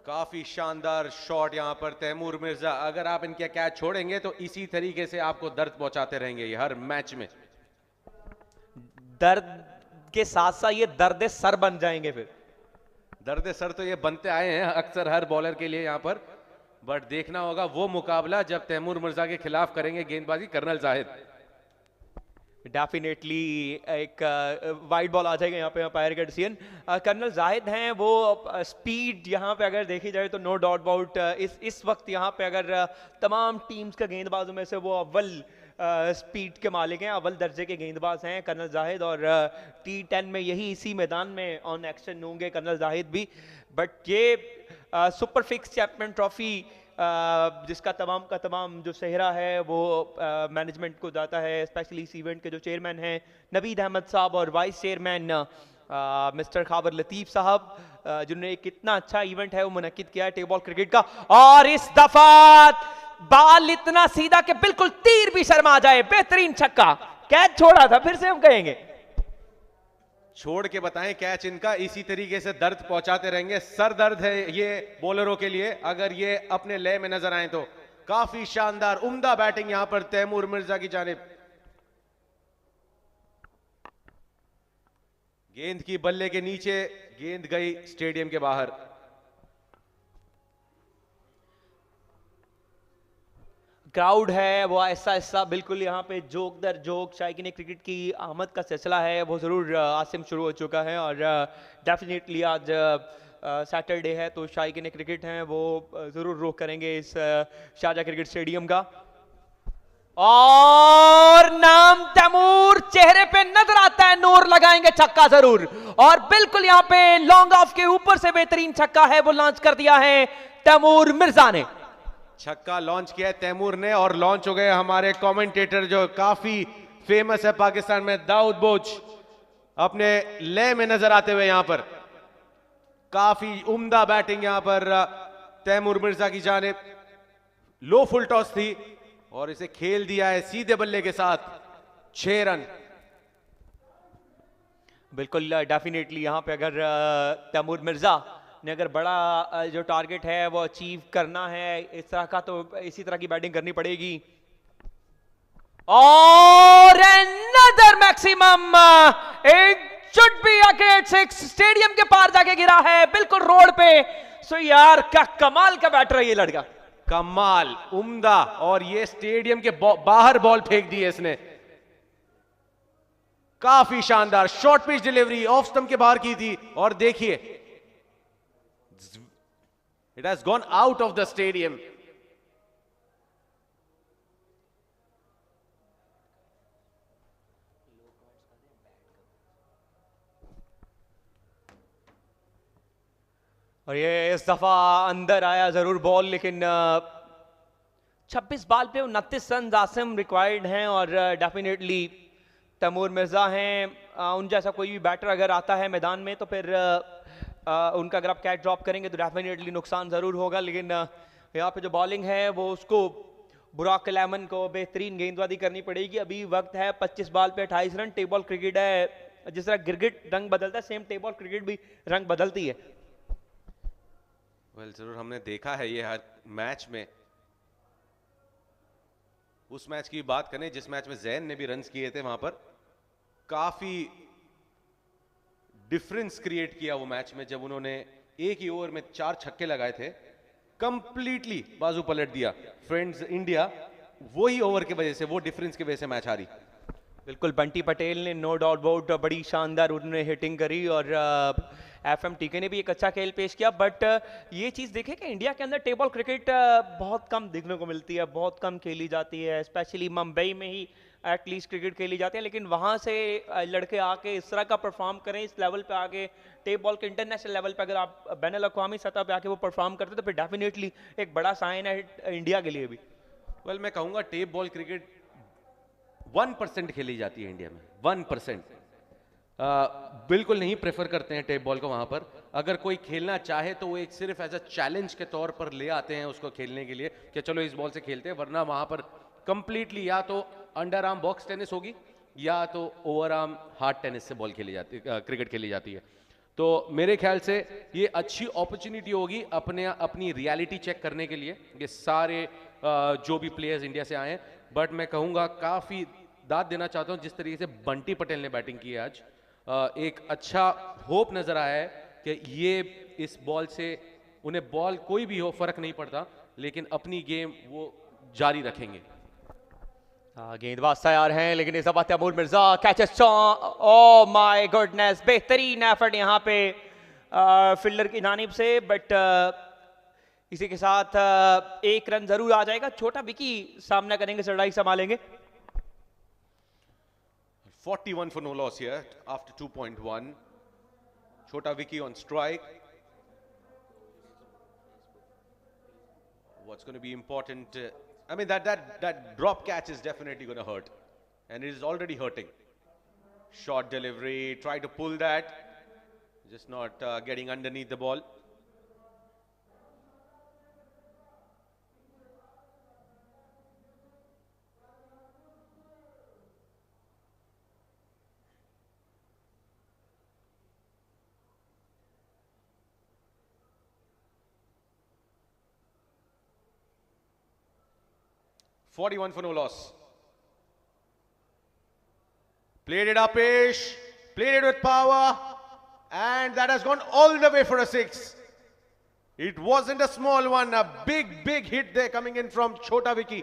काफी शानदार शॉट यहाँ पर तैमूर मिर्जा। अगर आप इनके कैच छोड़ेंगे तो इसी तरीके से आपको दर्द पहुंचाते रहेंगे ये हर मैच में। दर्द के साथ साथ ये दर्द सर बन जाएंगे फिर। दर्द सर तो ये बनते आए हैं अक्सर हर बॉलर के लिए यहाँ पर, बट देखना होगा वो मुकाबला जब तैमूर मिर्जा के खिलाफ करेंगे गेंदबाजी कर्नल जाहिद। डेफिनेटली एक वाइड बॉल आ जाएगा यहाँ पे अंपायर का डिसीजन। कर्नल जाहिद हैं, वो स्पीड यहाँ पे अगर देखी जाए तो नो डाउट अबाउट इस वक्त यहाँ पे अगर तमाम टीम्स के गेंदबाजों में से वो अव्वल स्पीड के मालिक हैं, अव्वल दर्जे के गेंदबाज हैं कर्नल जाहिद, और T10 में यही इसी मैदान में ऑन एक्शन होंगे कर्नल जाहिद भी। बट ये सुपर फिक्स चैंपियन ट्रॉफी जिसका तमाम का तमाम जो सेहरा है वो मैनेजमेंट को जाता है, स्पेशली इस इवेंट के जो चेयरमैन हैं नवीद अहमद साहब और वाइस चेयरमैन मिस्टर खाबर लतीफ़ साहब, जिन्होंने एक कितना अच्छा इवेंट है वो मुनक्किद किया है टेबल क्रिकेट का। और इस दफा बाल इतना सीधा कि बिल्कुल तीर भी शर्मा जाए, बेहतरीन छक्का, कैच छोड़ा था, फिर से हम कहेंगे छोड़ के बताएं कैच इनका, इसी तरीके से दर्द पहुंचाते रहेंगे। सर दर्द है ये बॉलरों के लिए अगर ये अपने लय में नजर आए तो। काफी शानदार उम्दा बैटिंग यहां पर तैमूर मिर्जा की जानिब। गेंद की बल्ले के नीचे, गेंद गई स्टेडियम के बाहर। क्राउड है वो ऐसा ऐसा बिल्कुल यहाँ पे जोक दर जोक शायकीन क्रिकेट की आमद का सिलसिला है वो ज़रूर आसिम शुरू हो चुका है। और डेफिनेटली आज सैटरडे है तो शायकीन क्रिकेट हैं वो ज़रूर रुख करेंगे इस शारजा क्रिकेट स्टेडियम का। और नाम तैमूर चेहरे पे नजर आता है, नूर लगाएंगे छक्का जरूर, और बिल्कुल यहाँ पे लॉन्ग ऑफ के ऊपर से बेहतरीन छक्का है वो लॉन्च कर दिया है तैमूर मिर्जा ने। छक्का लॉन्च किया है तैमूर ने, और लॉन्च हो गए हमारे कमेंटेटर जो काफी फेमस है पाकिस्तान में, दाऊद बोझ अपने लय में नजर आते हुए यहां पर। काफी उम्दा बैटिंग यहां पर तैमूर मिर्जा की जानिब। लो फुल टॉस थी और इसे खेल दिया है सीधे बल्ले के साथ, 6 रन। बिल्कुल डेफिनेटली यहां पे अगर तैमूर मिर्जा ने अगर बड़ा जो टारगेट है वो अचीव करना है इस तरह का तो इसी तरह की बैटिंग करनी पड़ेगी। और another maximum, it should be a great 6, stadium के पार जाके गिरा है बिल्कुल रोड पे। सो यार क्या कमाल का बैटर है ये लड़का, कमाल उम्दा। और ये स्टेडियम के बाहर बॉल फेंक दी है इसने, काफी शानदार short pitch delivery off stump के बाहर की थी। और देखिए it has gone out of the stadium. और ये इस दफा अंदर आया जरूर बॉल, लेकिन 26 बॉल पे 29 रन आसिम रिक्वायर्ड हैं। और डेफिनेटली तैमूर मिर्जा हैं, उन जैसा कोई भी बैटर अगर आता है मैदान में तो फिर उनका अगर आप कैच ड्रॉप करेंगे तो डेफिनेटली नुकसान ज़रूर होगा। लेकिन यहाँ पे जो बॉलिंग है वो उसको बुराक लेमन को बेहतरीन गेंदबाजी करनी पड़ेगी। अभी वक्त है 25 बॉल पे 28 रन। टेबल क्रिकेट है, जिस तरह गिरगिट रंग बदलता है सेम टेबल क्रिकेट भी रंग बदलती है। जरूर हमने देखा है ये हर मैच में। उस मैच की बात करें जिस मैच में जैन ने भी रन्स किए थे, वहां पर काफी डिफरेंस क्रिएट किया वो मैच में जब उन्होंने एक ही ओवर में 4 छक्के लगाए थे, कंप्लीटली बाजू पलट दिया फ्रेंड्स इंडिया। वही ओवर की वजह से, वो डिफरेंस की वजह से मैच हारी। बिल्कुल बंटी पटेल ने नो डाउट अबाउट बड़ी शानदार उन्होंने हिटिंग करी और FMTK ने भी एक अच्छा खेल पेश किया। बट ये चीज़ देखें कि इंडिया के अंदर टेबल क्रिकेट बहुत कम देखने को मिलती है, बहुत कम खेली जाती है। स्पेशली मुंबई में ही एटलीस्ट क्रिकेट खेली जाती है, लेकिन वहाँ से लड़के आके इस तरह का परफॉर्म करें, इस लेवल पे आके टेप बॉल के इंटरनेशनल लेवल पे अगर आप बैन अल-अक़वामी सतह पे आके वो परफॉर्म करते तो फिर डेफिनेटली एक बड़ा साइन है इंडिया के लिए भी। मैं कहूँगा टेप बॉल क्रिकेट 1% खेली जाती है इंडिया में, 1%। बिल्कुल नहीं प्रेफर करते हैं टेप बॉल को वहाँ पर। अगर कोई खेलना चाहे तो वो एक सिर्फ एज अ चैलेंज के तौर पर ले आते हैं उसको खेलने के लिए कि चलो इस बॉल से खेलते हैं, वरना वहाँ पर कंप्लीटली या तो अंडर आर्म बॉक्स टेनिस होगी या तो ओवर आर्म हार्ड टेनिस से बॉल खेली जाती है, क्रिकेट खेली जाती है। तो मेरे ख्याल से ये अच्छी अपॉर्चुनिटी होगी अपनी रियलिटी चेक करने के लिए, ये सारे जो भी प्लेयर्स इंडिया से आए हैं। बट मैं कहूँगा काफ़ी दाद देना चाहता हूँ जिस तरीके से बंटी पटेल ने बैटिंग की है आज। एक अच्छा होप नजर आया है कि ये इस बॉल से उन्हें बॉल कोई भी हो फर्क नहीं पड़ता, लेकिन अपनी गेम वो जारी रखेंगे। गेंदबाज तैयार हैं, लेकिन इस दफा Taimur Mirza catches, oh my goodness, बेहतरीन एफर्ट यहाँ पे फील्डर की जानिब से, बट इसी के साथ एक रन जरूर आ जाएगा। छोटा विकी सामना करेंगे, लड़ाई संभालेंगे। 41 for no loss here after 2.1. Chota Vicky on strike. What's going to be important? I mean that drop catch is definitely going to hurt, and it is already hurting. Short delivery, try to pull that, just not getting underneath the ball. $41 for no loss. Played it up ish, played it with power, and that has gone all the way for a 6. It wasn't a small one, a big hit there coming in from Chota Vicky.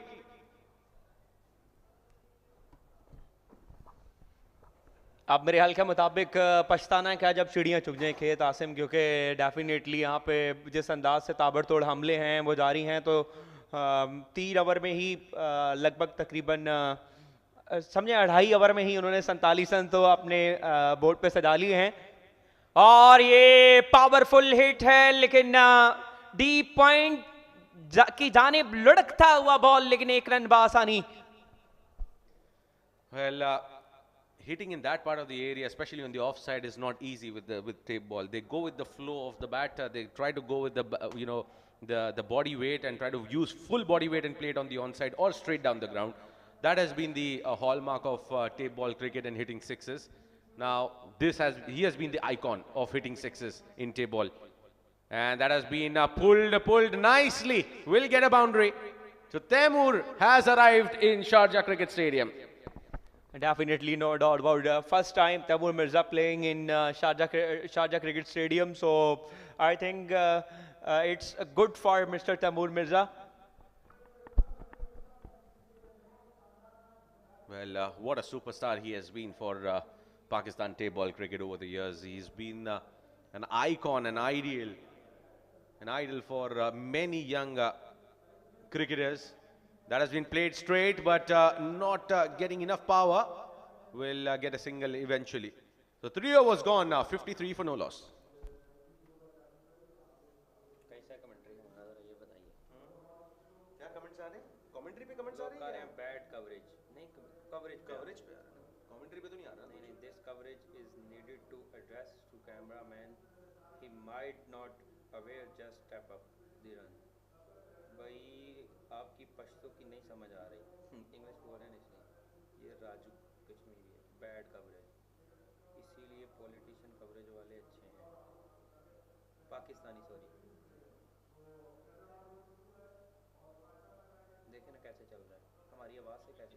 अब मेरे हाल के मुताबिक पछताना क्या जब चिड़ियाँ चुग जाएं खेत, आसिम, क्योंकि डेफिनेटली यहाँ पे जिस अंदाज से ताबड़तोड़ हमले हैं वो जारी हैं, तो 3 ओवर में ही लगभग तकरीबन समझे 2.5 ओवर में ही उन्होंने 47 रन तो अपने बोर्ड पे सजा लिए हैं। और ये पावरफुल हिट है, लेकिन डीप पॉइंट की जानिब लुढ़कता हुआ बॉल, लेकिन 1 run बासानी। Well, hitting in that part of the area, especially on the offside, is not easy with tape ball. They go with the flow of the bat. They try to go with the body weight and try to use full body weight and play it on the onside or straight down the ground. That has been the hallmark of tape ball cricket and hitting sixes. Now, he has been the icon of hitting sixes in tape ball. And that has been pulled nicely. Will get a boundary. So Taimur has arrived in Sharjah Cricket Stadium. Definitely, no doubt about it. First time Taimur Mirza playing in Sharjah Cricket Stadium. So I think it's good for Mr. Taimur Mirza. Well, what a superstar he has been for Pakistan tape ball cricket over the years. He's been an icon, an ideal for many young cricketers. That has been played straight, but not getting enough power. Will get a single eventually. So 3 overs gone now, 53 for no loss. कैसा commentary है जरा ये बताइए। क्या comments आ रहे हैं? Commentary पे comments आ रहे हैं? बैड कवरेज नहीं, कवरेज पे आ रहे हैं। कमेंट्री पे तो नहीं आ रहा। नहीं, this coverage is needed to address to cameraman, he might not aware just step up the run. भाई आपकी पश्तो की नहीं समझ आ रही, इंग्लिश बोल रहे हैं इसलिए। ये राजू कश्मीरी है, बैड कवरेज, इसीलिए पॉलिटिशियन कवरेज वाले अच्छे हैं, पाकिस्तानी सॉरी। देखें ना कैसे चल रहा है, हमारी आवाज़ से कैसे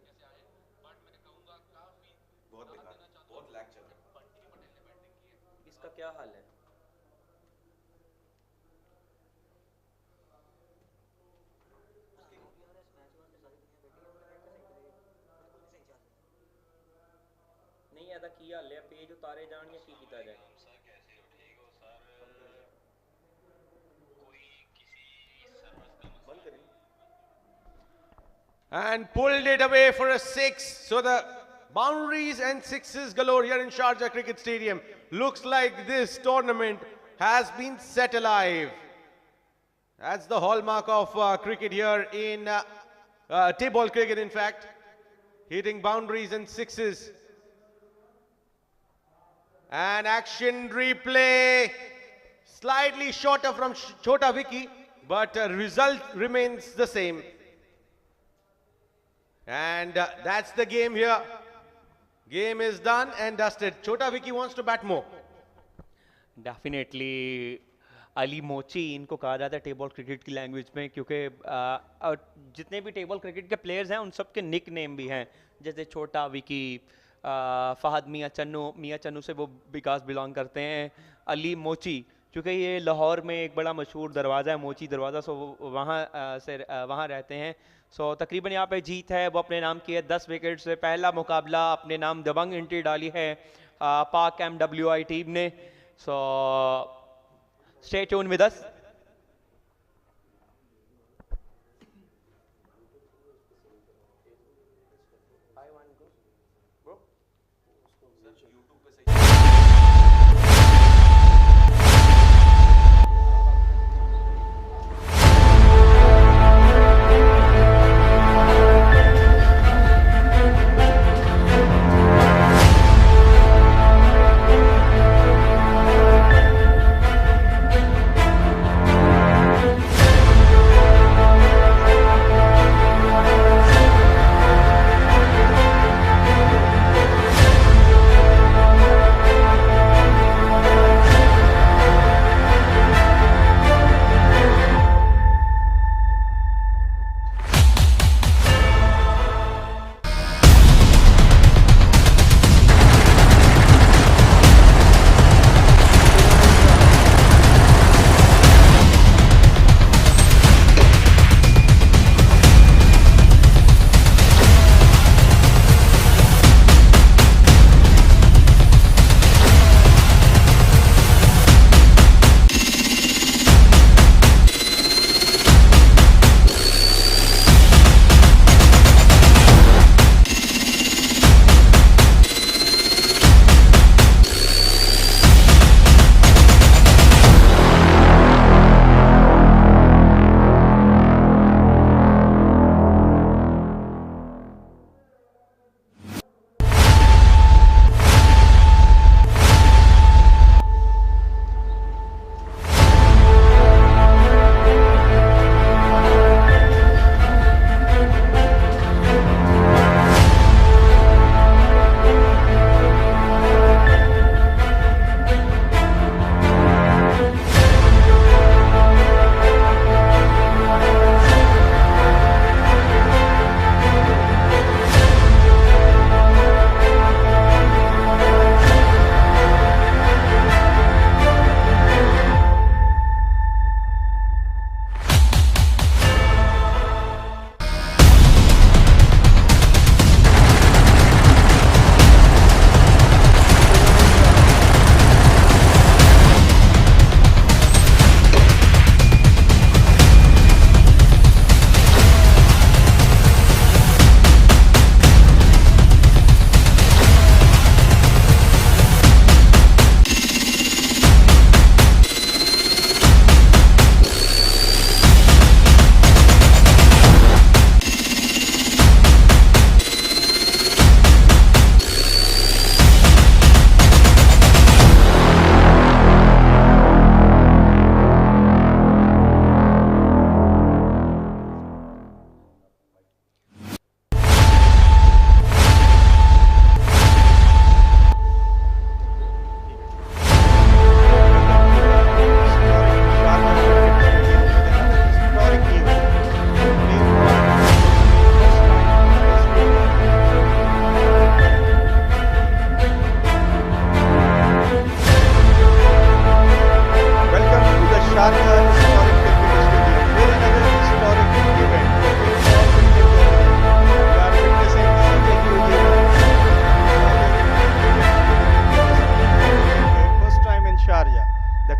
बहुत बेकार, बहुत लैग चल रहा है। इसका क्या हाल है? नहीं ऐसा किया ले पेज उतारे जान या की किया जाए। And pulled it away for a 6. So the boundaries and sixes galore here in Sharjah Cricket Stadium. Looks like this tournament has been set alive. That's the hallmark of cricket here in tape ball cricket, in fact. Hitting boundaries and sixes. And action replay. Slightly shorter from Chota Vicky, but result remains the same. And that's the game here. Game is done and dusted. Chota Vicky wants to bat more. Definitely. Ali मोची इनको कहा जाता है table cricket की language में, क्योंकि जितने भी टेबल क्रिकेट के प्लेयर्स हैं उन सब के निक नेम भी हैं, जैसे छोटा विकी, फहद मियाँ चन्नू से वो विकास बिलोंग करते हैं, अली मोची, क्योंकि ये लाहौर में एक बड़ा मशहूर दरवाज़ा है मोची दरवाज़ा, सो वो वहाँ रहते हैं। सो तकरीबन यहाँ पे जीत है वो अपने नाम की है 10 विकेट से। पहला मुकाबला अपने नाम दबंग एंट्री डाली है पाक MWI टीम ने। So stay tune with us.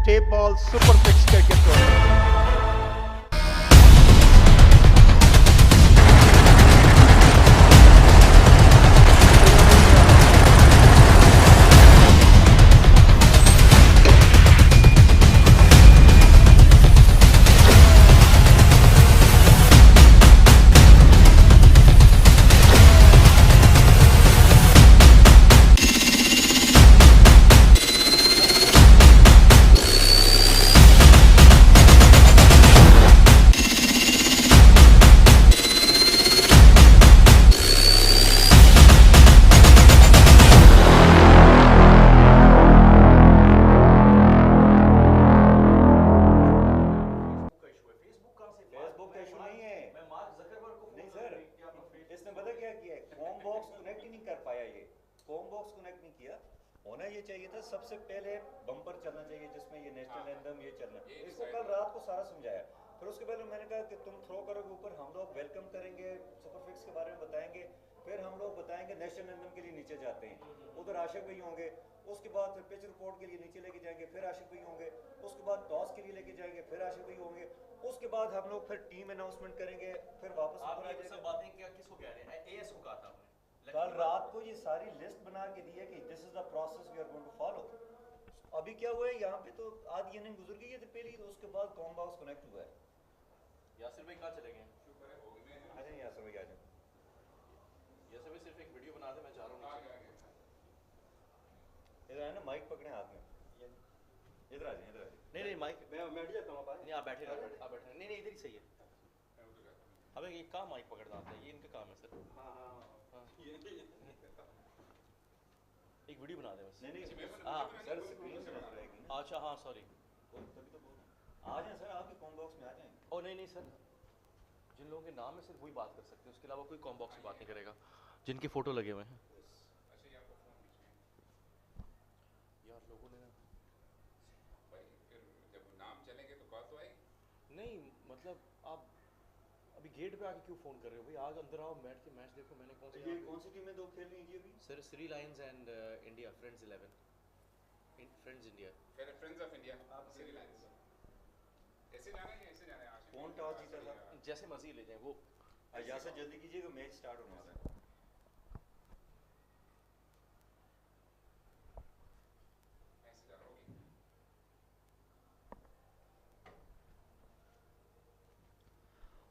tape ball super fix cricket tournament. ये चाहिए था, सबसे पहले बम्पर चलना चाहिए जिसमें ये नेशनल एंथम ये चलना। इसको कल रात को सारा समझाया। फिर उसके पहले मैंने कहा कि तुम थ्रो करोगे ऊपर, हम लोग वेलकम करेंगे, सुपरफिक्स के बारे में बताएंगे, फिर हम लोग बताएंगे नेशनल एंथम के लिए नीचे जाते हैं, उधर आशिक भाई होंगे, उसके बाद फिर पिच रिपोर्ट के लिए नीचे लेके जाएंगे, फिर आशिक भाई होंगे, उसके बाद टॉस के लिए लेके जाएंगे, फिर आशिक भाई होंगे, उसके बाद हम लोग फिर टीम अनाउंसमेंट करेंगे, फिर वापस ऊपर आ जाएंगे। बातें क्या किसको कह रहे हैं? एएस को कहा था आपने? कल रात को ये सारी लिस्ट बना के दी है कि this is the process we are going to follow. अभी क्या हुआ है यहाँ पे, तो आधी इनिंग गुजर गई है तो पहली, तो उसके बाद कॉम बॉक्स कनेक्ट हुआ है। यासिर भाई कहाँ चले गए? आ जाए यासिर भाई, आ जाए। यासिर भाई सिर्फ एक वीडियो बना दे, मैं चाह रहा हूँ इधर है ना, माइक पकड़े हाथ में, इधर आ जाए, इधर आ जाए। नहीं नहीं माइक मैं बैठ जाता हूँ। नहीं आप बैठे आप बैठे नहीं नहीं इधर ही सही है। अबे ये काम माइक पकड़ना आता है, ये इनका काम है सर। एक वीडियो बना दे बस। नहीं हाँ सर, स्क्रीन से नजर आएगी ना। अच्छा हाँ सॉरी। तभी तो बोल आ जाए सर, आपके कॉम बॉक्स में आ जाएं। ओ नहीं नहीं सर, जिन लोगों के नाम है सिर्फ वही बात कर सकते हैं, उसके अलावा कोई कॉम बॉक्स में बात नहीं करेगा, जिनके फोटो लगे हुए हैं। यार लोगों ने नाम चलेंगे तो कॉल तो आएगी। नहीं मतलब आप अभी गेट पे आके क्यों फोन कर रहे हो भाई? आज अंदर आओ, बैठ के मैच देखो। मैंने कौन सी टीमें दो खेल रही हैं अभी? Sir Shri Lions and India friends 11 friends India friends of India Shri Lions. ऐसे जाना है, ऐसे जाना है? कौन टॉस जीता था? जैसे मर्जी ले जाएं वो। यहाँ से जल्दी कीजिएगा, मैच स्टार्ट होने वाला है।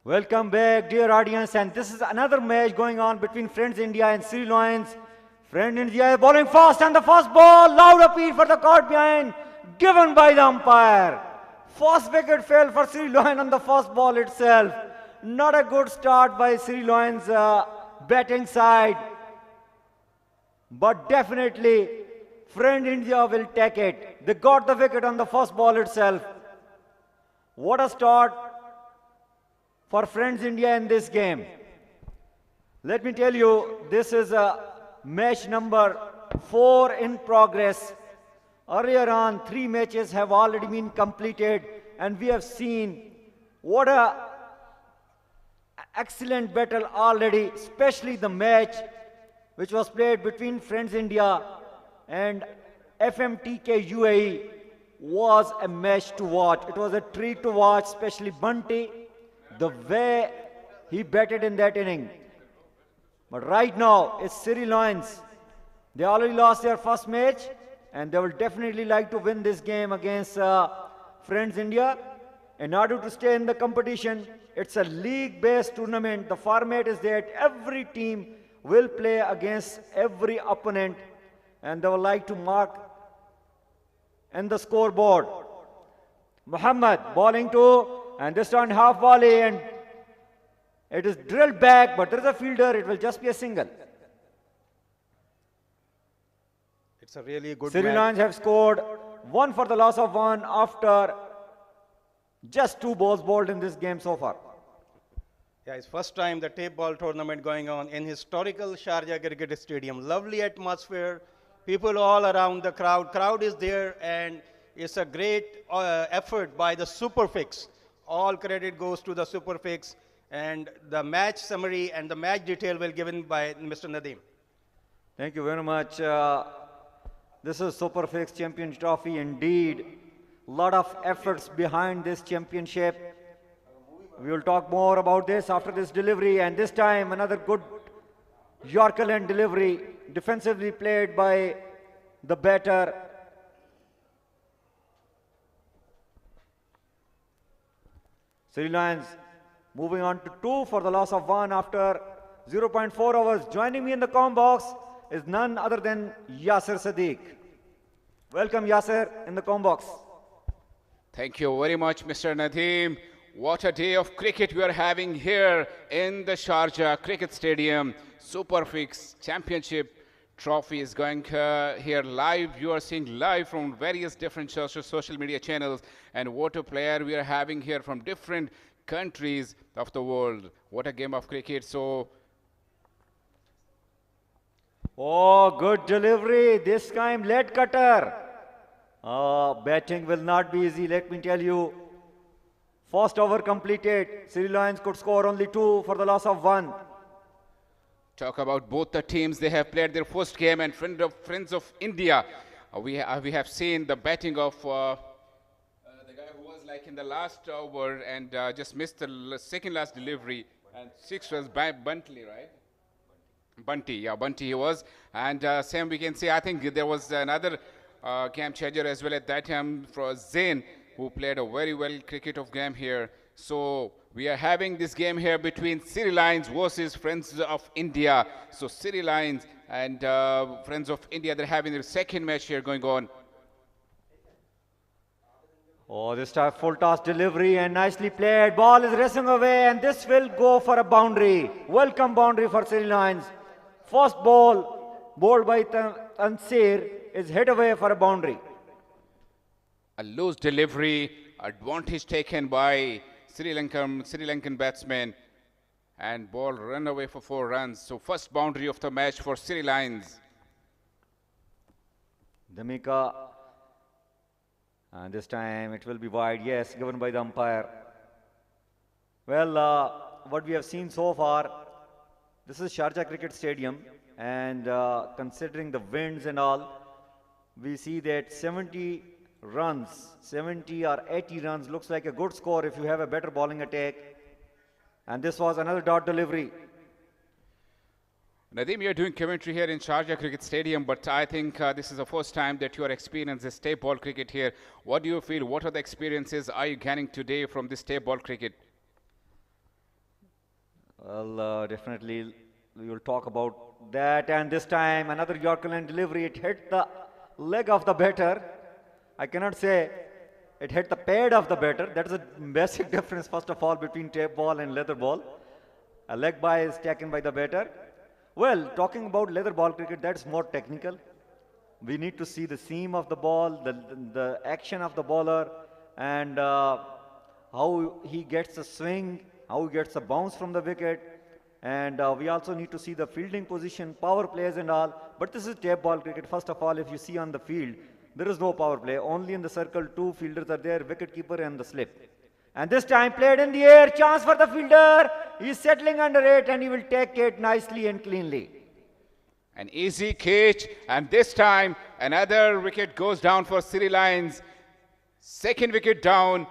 Welcome back, dear audience, and this is another match going on between Friends India and Sri Lions. Friend India is bowling fast, and the first ball, loud appeal for the caught behind, given by the umpire. First wicket fell for Sri Lions on the first ball itself. Not a good start by Sri Lions batting side, but definitely Friend India will take it. They got the wicket on the first ball itself. What a start for Friends India in this game. Let me tell you, this is match number 4 in progress. Earlier on, 3 matches have already been completed, and we have seen what a excellent battle already, especially the match which was played between Friends India and FMTK UAE was a match to watch. It was a treat to watch, especially Bunty, the way he batted in that inning. But right now, it's Sri Lions. They already lost their first match, and they will definitely like to win this game against Friends India. In order to stay in the competition, it's a league-based tournament. The format is that every team will play against every opponent, and they will like to mark in the scoreboard. Muhammad bowling to, and this time half volley, and it is drilled back, but there is a fielder, it will just be a single. It's a really good Sri match. Lions have scored 1 for the loss of 1 after just 2 balls bowled in this game so far. Yeah, it's first time the tape ball tournament going on in historical Sharjah Cricket Stadium. Lovely atmosphere, people all around the crowd. Crowd is there, and it's a great effort by the Superfix. All credit goes to the Superfix, and the match summary and the match detail will given by Mr. Nadeem. Thank you very much. This is Superfix Champion Trophy indeed. Lot of efforts behind this championship. We will talk more about this after this delivery, and this time another good Yorker land delivery, defensively played by the batter. Sri Lions moving on to 2 for the loss of 1 after 0.4 overs. Joining me in the comm box is none other than Yasir Sadiq. Welcome Yasir in the comm box. Thank you very much, Mr. Nadeem. What a day of cricket we are having here in the Sharjah Cricket Stadium. Superfix Championship Trophy is going here live. You are seeing live from various different social media channels. And what a player we are having here from different countries of the world. What a game of cricket. So Oh, good delivery. This time lead cutter. Batting will not be easy, let me tell you. First over completed. Sri Lions could score only 2 for the loss of 1. Talk about both the teams. They have played their first game, and friends of India. We have seen the batting of the guy who was like in the last over and just missed the second last delivery, and 6 was by Buntley, right? Bunty, yeah, Bunty he was. And same we can say, I think there was another game changer as well at that time for Zain, who played a very well cricket of game here. So we are having this game here between Sri Lions versus Friends of India. So Sri Lions and Friends of India, they're having their second match here going on. Oh, this time full toss delivery and nicely played. Ball is racing away and this will go for a boundary. Welcome boundary for Sri Lions. First ball, bowled by Tansir, is hit away for a boundary. A loose delivery, advantage taken by Sri Lankan batsman, and ball run away for 4 runs. So first boundary of the match for Sri Lions. Dhamika, and this time it will be wide, yes, given by the umpire. Well, what we have seen so far, this is Sharjah Cricket Stadium, and considering the winds and all, we see that 70 runs, 70 or 80 runs looks like a good score if you have a better bowling attack. And this was another dot delivery. Nadeem, you're doing commentary here in Sharjah Cricket Stadium, but I think this is the first time that you are experiencing this tape ball cricket here. What do you feel? What are the experiences are you getting today from this tape ball cricket? Well, definitely we will talk about that. And this time another Yorker line delivery. It hit the leg of the batter. I cannot say it hit the pad of the batter. That is a basic difference, first of all, between tape ball and leather ball. A leg by is taken by the batter. Well, talking about leather ball cricket, that's more technical. We need to see the seam of the ball, the action of the bowler, and how he gets a swing, how he gets a bounce from the wicket. And we also need to see the fielding position, power plays and all. But this is tape ball cricket. First of all, if you see on the field, there is no power play. Only in the circle, 2 fielders are there, wicket keeper and the slip. And this time played in the air, chance for the fielder. He's settling under it and he will take it nicely and cleanly. An easy catch, and this time another wicket goes down for Sri Lions. Second wicket down,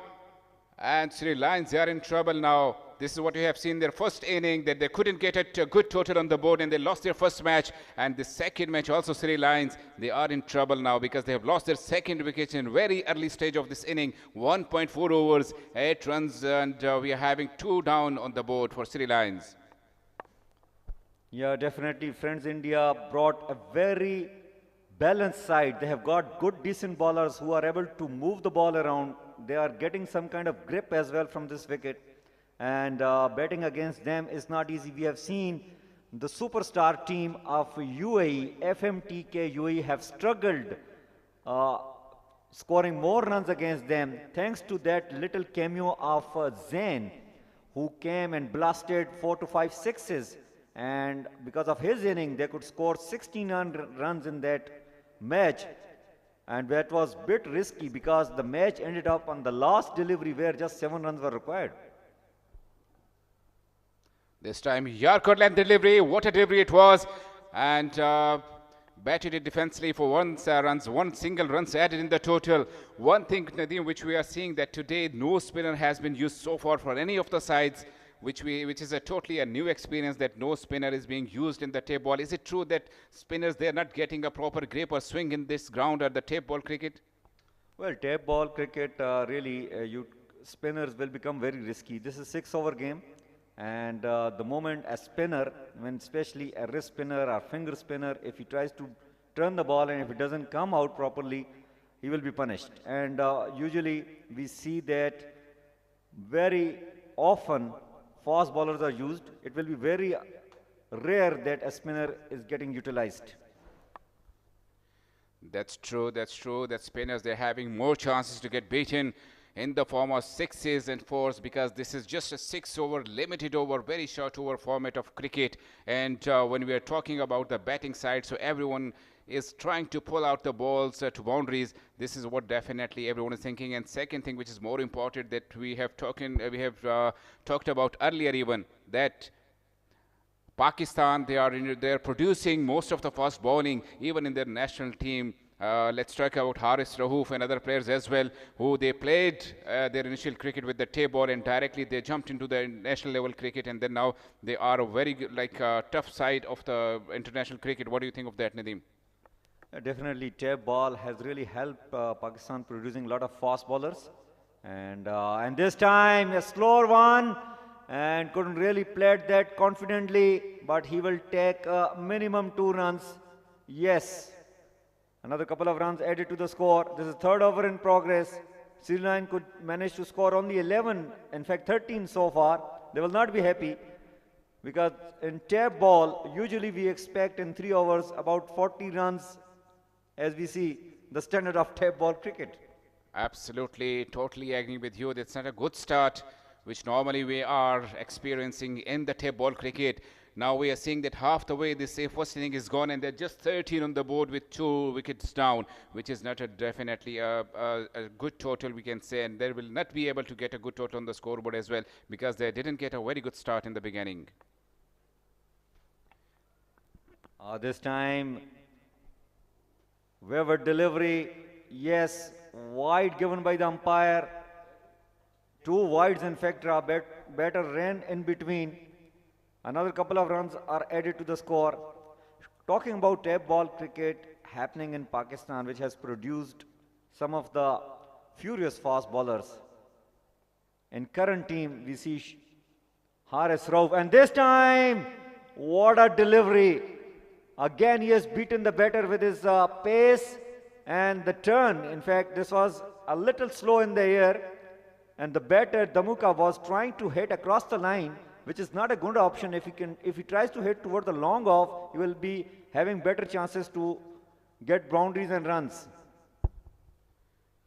and Sri Lions, they are in trouble now. This is what we have seen their first inning, that they couldn't get a good total on the board and they lost their first match. And the second match also, Sri Lions, they are in trouble now because they have lost their second wicket in very early stage of this inning. 1.4 overs, 8 runs, and we are having 2 down on the board for Sri Lions. Yeah, definitely. Friends India brought a very balanced side. They have got good, decent bowlers who are able to move the ball around. They are getting some kind of grip as well from this wicket. And batting against them is not easy. We have seen the superstar team of UAE, FMTK UAE, have struggled scoring more runs against them thanks to that little cameo of Zain, who came and blasted 4 to 5 sixes. And because of his inning, they could score 16 runs in that match. And that was a bit risky because the match ended up on the last delivery where just 7 runs were required. This time, Yorker length delivery, what a delivery it was, and batted it defensively for 1 runs, 1 single runs added in the total. One thing, Nadeem, which we are seeing that today no spinner has been used so far for any of the sides, which is a totally a new experience that no spinner is being used in the tape ball. Is it true that spinners, they are not getting a proper grip or swing in this ground at the tape ball cricket? Well, tape ball cricket, spinners will become very risky. This is 6-over game. And the moment a spinner, when especially a wrist spinner or finger spinner, if he tries to turn the ball and if it doesn't come out properly, he will be punished. And usually we see that very often fast bowlers are used. It will be very rare that a spinner is getting utilized. That's true, that spinners, they're having more chances to get beaten in the form of sixes and fours, because this is just a 6-over, limited over, very short over format of cricket. And when we are talking about the batting side, so everyone is trying to pull out the balls to boundaries. This is what definitely everyone is thinking. And second thing, which is more important, that we have talked about earlier even, that Pakistan, they're producing most of the fast bowling even in their national team. Let's talk about Haris Rauf and other players as well, who they played their initial cricket with the tape ball, and directly they jumped into the national level cricket, and then now they are a very tough side of the international cricket. What do you think of that, Nadeem? Definitely, tape ball has really helped Pakistan producing a lot of fast bowlers. And this time, a slower one, and couldn't really play that confidently, but he will take minimum 2 runs. Yes, another couple of runs added to the score. This is third over in progress. Sri Lanka could manage to score only 11, in fact 13 so far. They will not be happy, because in tape ball, usually we expect in 3 overs about 40 runs, as we see the standard of tape ball cricket. Absolutely, totally agreeing with you. That's not a good start, which normally we are experiencing in the tape ball cricket. Now we are seeing that half the way this first inning is gone, and they're just 13 on the board with 2 wickets down, which is not definitely a good total, we can say, and they will not be able to get a good total on the scoreboard as well, because they didn't get a very good start in the beginning. This time, wayward delivery, yes, wide given by the umpire. 2 wides, in fact, better ran in between. Another couple of runs are added to the score. Talking about tape ball cricket happening in Pakistan, which has produced some of the furious fast bowlers. In current team, we see Haris Rauf, and this time, what a delivery. Again, he has beaten the batter with his pace and the turn. In fact, this was a little slow in the air, and the batter, Damuka, was trying to hit across the line, which is not a good option. If he tries to hit toward the long off, he will be having better chances to get boundaries and runs.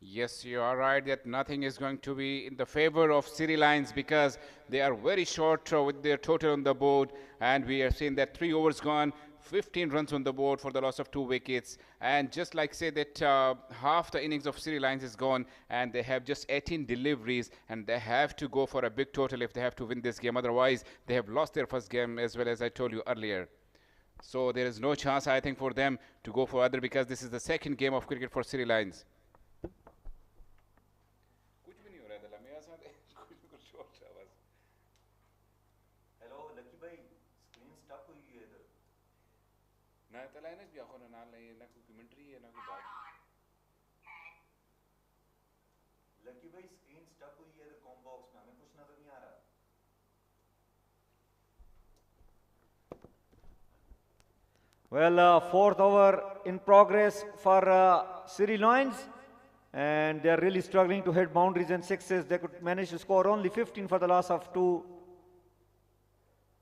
Yes, you are right that nothing is going to be in the favor of Sri Lions, because they are very short with their total on the board, and we are seeing that 3 overs gone, 15 runs on the board for the loss of 2 wickets. And just like say that half the innings of Sri Lions is gone, and they have just 18 deliveries, and they have to go for a big total if they have to win this game. Otherwise, they have lost their first game, as well as I told you earlier. So there is no chance, I think, for them to go for other, because this is the second game of cricket for Sri Lions. Hello, Lucky bhai, screen stuck हुई है इधर. ना तला है ना भी आखों ना ले ना कोई कमेंट्री है ना कोई बात. Lucky bhai, screen stuck हुई है इधर कॉम बॉक्स में, हमें कुछ नजर नहीं आ रहा. Well, fourth over in progress for Sri Lions, and they are really struggling to hit boundaries and sixes. They could manage to score only 15 for the loss of 2.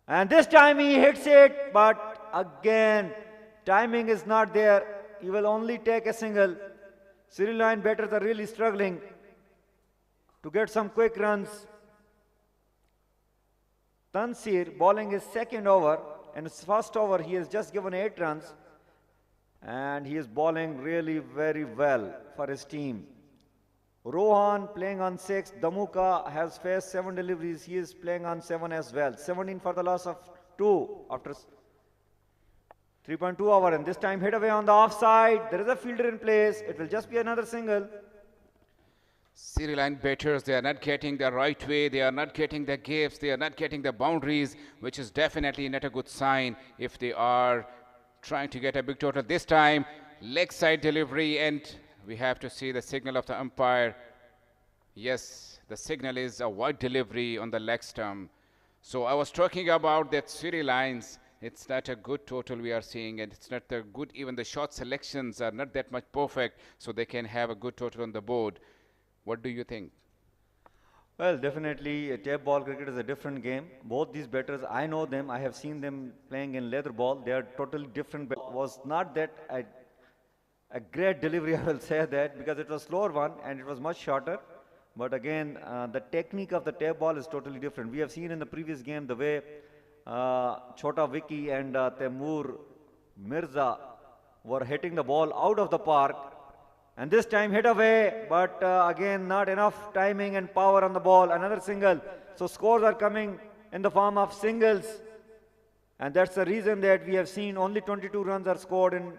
And this time he hits it, but again, timing is not there. He will only take a single. Sri Lankan batters are really struggling to get some quick runs. Tansir bowling his second over. In his first over, he has just given 8 runs. And he is bowling really very well for his team. Rohan playing on 6. Damuka has faced 7 deliveries. He is playing on 7 as well. 17 for the loss of 2 after 3.2 over. And this time hit away on the offside. There is a fielder in place. It will just be another single. Sri Lankan batters, they are not getting the right way, they are not getting the gaps, they are not getting the boundaries, which is definitely not a good sign if they are trying to get a big total. This time, leg side delivery, and we have to see the signal of the umpire. Yes, the signal is a wide delivery on the leg stump. So I was talking about that Sri Lions, it's not a good total we are seeing, and it's not a good, even the shot selections are not that much perfect, so they can have a good total on the board. What do you think? Well, definitely, tape ball cricket is a different game. Both these batters, I know them. I have seen them playing in leather ball. They are totally different. Was not that a great delivery, I will say that, because it was slower one and it was much shorter. But again, the technique of the tape ball is totally different. We have seen in the previous game the way Chota Vicky and Temur Mirza were hitting the ball out of the park. And this time hit away, but again, not enough timing and power on the ball. Another single. So scores are coming in the form of singles. And that's the reason that we have seen only 22 runs are scored in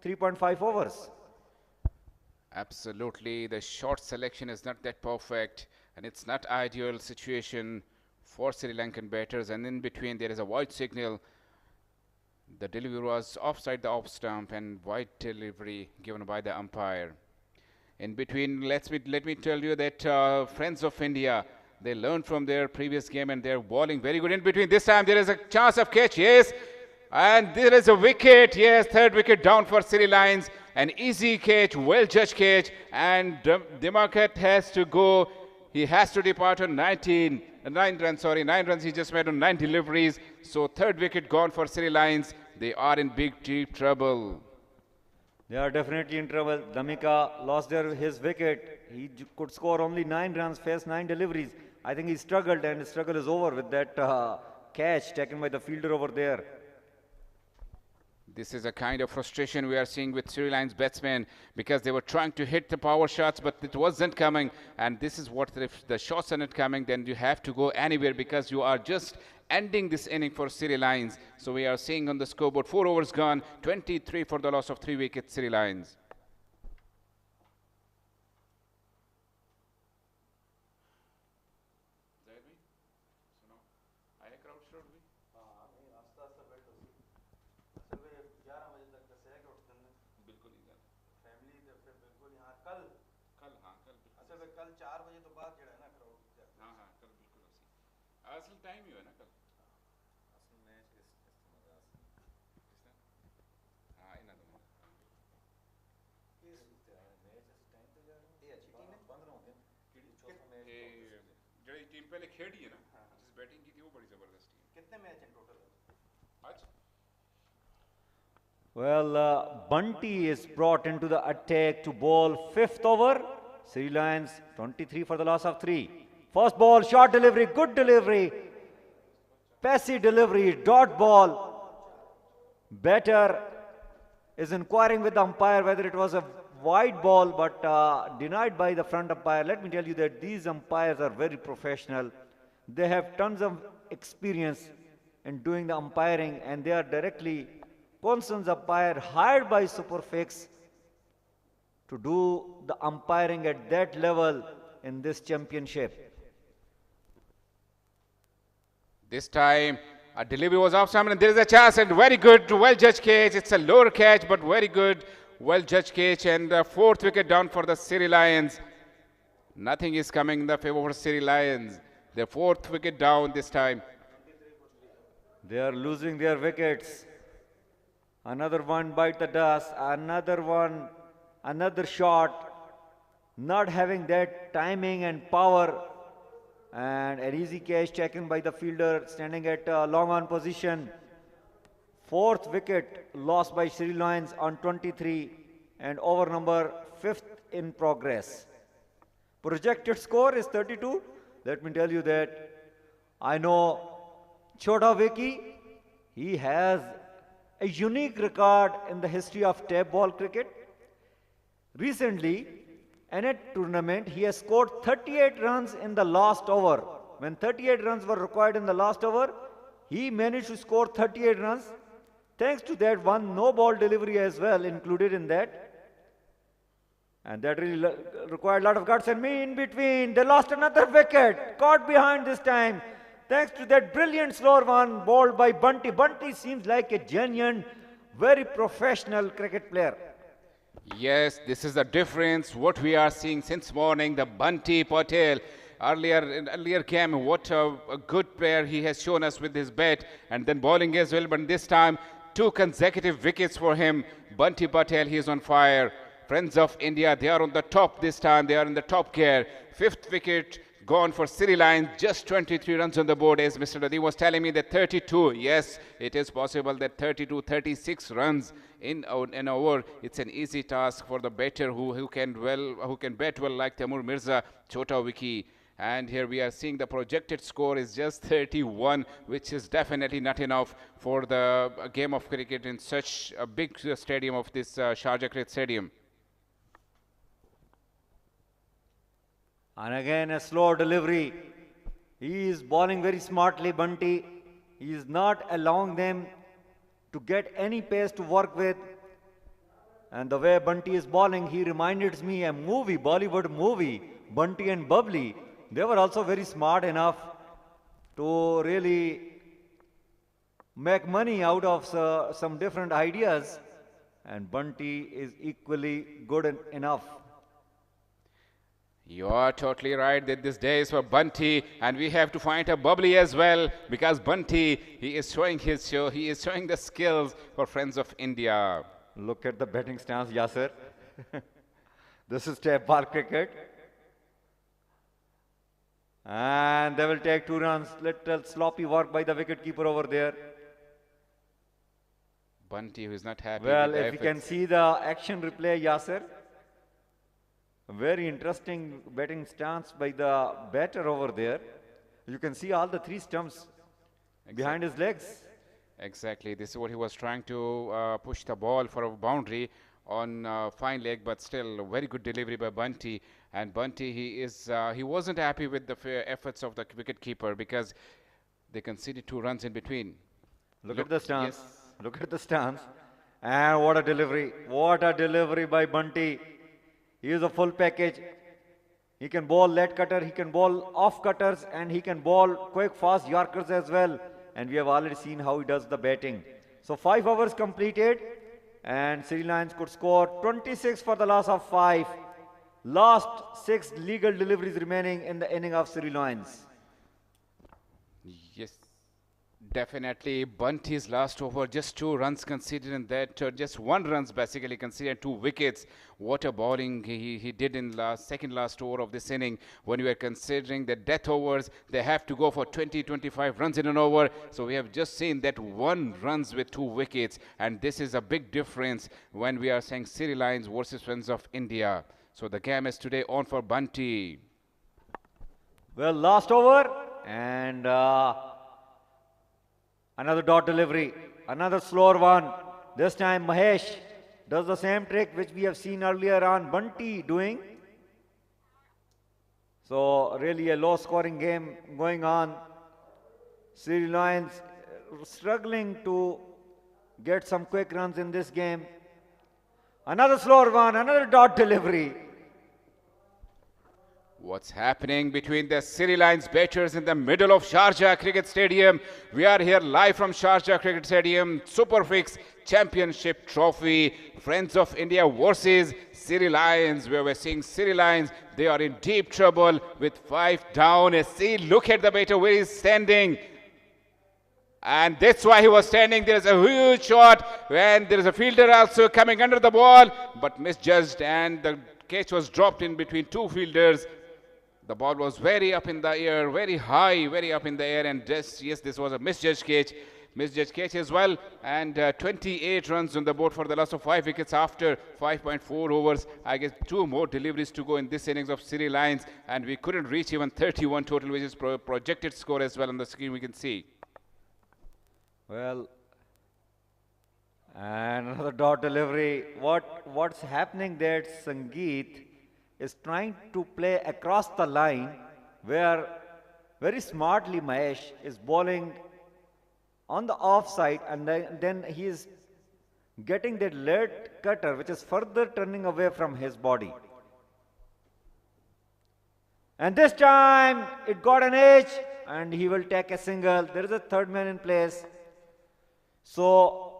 3.5 overs. Absolutely, the shot selection is not that perfect, and it's not ideal situation for Sri Lankan batters. And in between, there is a wide signal. The delivery was offside the off stump, and wide delivery given by the umpire. In between, let me tell you that Friends of India, they learned from their previous game, and they're bowling very good. In between, this time there is a chance of catch, yes, and there is a wicket, yes, third wicket down for Sri Lions. An easy catch, well-judged catch, and Dimakat has to go. He has to depart on 9 runs he just made on 9 deliveries. So third wicket gone for Sri Lions. They are in big, deep trouble. They are definitely in trouble. Damika lost his wicket. He could score only 9 runs, faced 9 deliveries. I think he struggled, and his struggle is over with that catch taken by the fielder over there. This is a kind of frustration we are seeing with Sri Lanka's batsmen, because they were trying to hit the power shots, but it wasn't coming. And this is what, if the shots are not coming, then you have to go anywhere, because you are just ending this inning for Sri Lions. So we are seeing on the scoreboard 4 overs gone, 23 for the loss of 3 wickets, Sri Lions. कल 4 बजे तो बाद जड़ा है ना crowd. हाँ हाँ कल बिल्कुल उसी असल टाइम ही है ना कल असल मैच इस मजा किसने हाँ इना दो इस मैच इस टाइम पे जा रहे हैं ये अच्छी टीम है 15 होते हैं चौथा मैच ये जड़ी टीम पहले खेली है ना जिस बैटिंग की थी वो बड़ी जबरदस्त थी। कितने मैच हैं टोटल आज? Well, Bunty is brought into the attack to bowl 5th over. Sri Lions 23 for the loss of 3. First ball, short delivery, good delivery. Passy delivery, dot ball. Batter is inquiring with the umpire whether it was a wide ball, but denied by the front umpire. Let me tell you that these umpires are very professional. They have tons of experience in doing the umpiring, and they are directly Conson's umpire hired by Superfix to do the umpiring at that level in this championship. This time, a delivery was off stump, and there is a chance, and very good, well-judged catch. It's a lower catch, but very good, well-judged catch, and the 4th wicket down for the Sri Lions. Nothing is coming in the favor of Sri Lions. Their 4th wicket down this time. They are losing their wickets. Another one bite the dust, another one, another shot, not having that timing and power, and an easy catch taken by the fielder standing at long on position. 4th wicket lost by Sri Lions on 23, and over number 5th in progress. Projected score is 32. Let me tell you that I know Chota Vicky, he has a unique record in the history of tape ball cricket. Recently, in a tournament, he has scored 38 runs in the last over. When 38 runs were required in the last over, he managed to score 38 runs. Thanks to that one no-ball delivery as well included in that. And that really required a lot of guts, and me in between. They lost another wicket, caught behind this time. Thanks to that brilliant slower one bowled by Bunty. Bunty seems like a genuine, very professional cricket player. Yes, this is the difference. What we are seeing since morning, the Bunty Patel. Earlier game, what a good player he has shown us with his bat, and then bowling as well. But this time, 2 consecutive wickets for him. Bunty Patel, he is on fire. Friends of India, they are on the top this time. They are in the top gear. 5th wicket gone for City Lions. Just 23 runs on the board, as Mr. Nadeem was telling me that 32. Yes, it is possible that 32, 36 runs in an over. It's an easy task for the batter who can bat well like Taimur Mirza, Chota Wiki. And here we are seeing the projected score is just 31, which is definitely not enough for the game of cricket in such a big stadium of this Sharjah Cricket Stadium. And again a slow delivery. He is bowling very smartly, Bunty. He is not allowing them to get any pace to work with. And the way Bunty is bowling, he reminded me a movie, Bollywood movie, Bunty and Bubbly. They were also very smart enough to really make money out of some different ideas. And Bunty is equally good enough. You are totally right that this day is for Bunty, and we have to find a Bubbly as well, because Bunty, he is showing his show, he is showing the skills for Friends of India. Look at the batting stance, Yasser. This is tape ball cricket. And they will take 2 runs. Little sloppy work by the wicketkeeper over there. Bunty, who is not happy. Well, if you can see the action replay, Yasser. Very interesting batting stance by the batter over there. You can see all the 3 stumps behind his legs. Exactly. This is what he was trying to push the ball for a boundary on fine leg, but still a very good delivery by Bunty. And Bunty, he wasn't happy with the efforts of the wicketkeeper because they conceded 2 runs in between. Look at the stance. Yes. Look at the stance. And what a delivery. What a delivery by Bunty. He is a full package. He can bowl lead cutter, he can bowl off cutters, and he can bowl quick, fast Yorkers as well. And we have already seen how he does the batting. So 5 overs completed, and City Lions could score 26 for the loss of 5. Last 6 legal deliveries remaining in the inning of City Lions. Yes. Definitely, Bunty's last over, just 2 runs conceded in that, just 1 runs basically conceded, 2 wickets. What a bowling he did in second last over of this inning. When we are considering the death overs, they have to go for 20, 25 runs in an over. So we have just seen that 1 runs with 2 wickets, and this is a big difference when we are saying City Lions versus Friends of India. So the game is today on for Bunty. Well, last over, and another dot delivery, another slower one. This time Mahesh does the same trick which we have seen earlier on Bunty doing. So really a low scoring game going on. City Lions struggling to get some quick runs in this game. Another slower one, another dot delivery. What's happening between the City Lions batters in the middle of Sharjah Cricket Stadium? We are here live from Sharjah Cricket Stadium. Superfix Championship Trophy. Friends of India versus City Lions. Where we're seeing City Lions, they are in deep trouble with 5 down. See, look at the batter where he's standing. And that's why he was standing. There is a huge shot, and there is a fielder also coming under the ball, but misjudged, and the catch was dropped in between 2 fielders. The ball was very up in the air, very high, very up in the air, and yes, this was a misjudged catch as well. And 28 runs on the board for the loss of 5 wickets after 5.4 overs. I guess 2 more deliveries to go in this innings of City Lions, and we couldn't reach even 31 total, which is projected score as well on the screen we can see. Well, and another dot delivery. What's happening there? Sangeet is trying to play across the line, where very smartly Mahesh is bowling on the offside, and then he is getting that lead cutter which is further turning away from his body. And this time it got an edge, and he will take a single. There is a 3rd man in place. So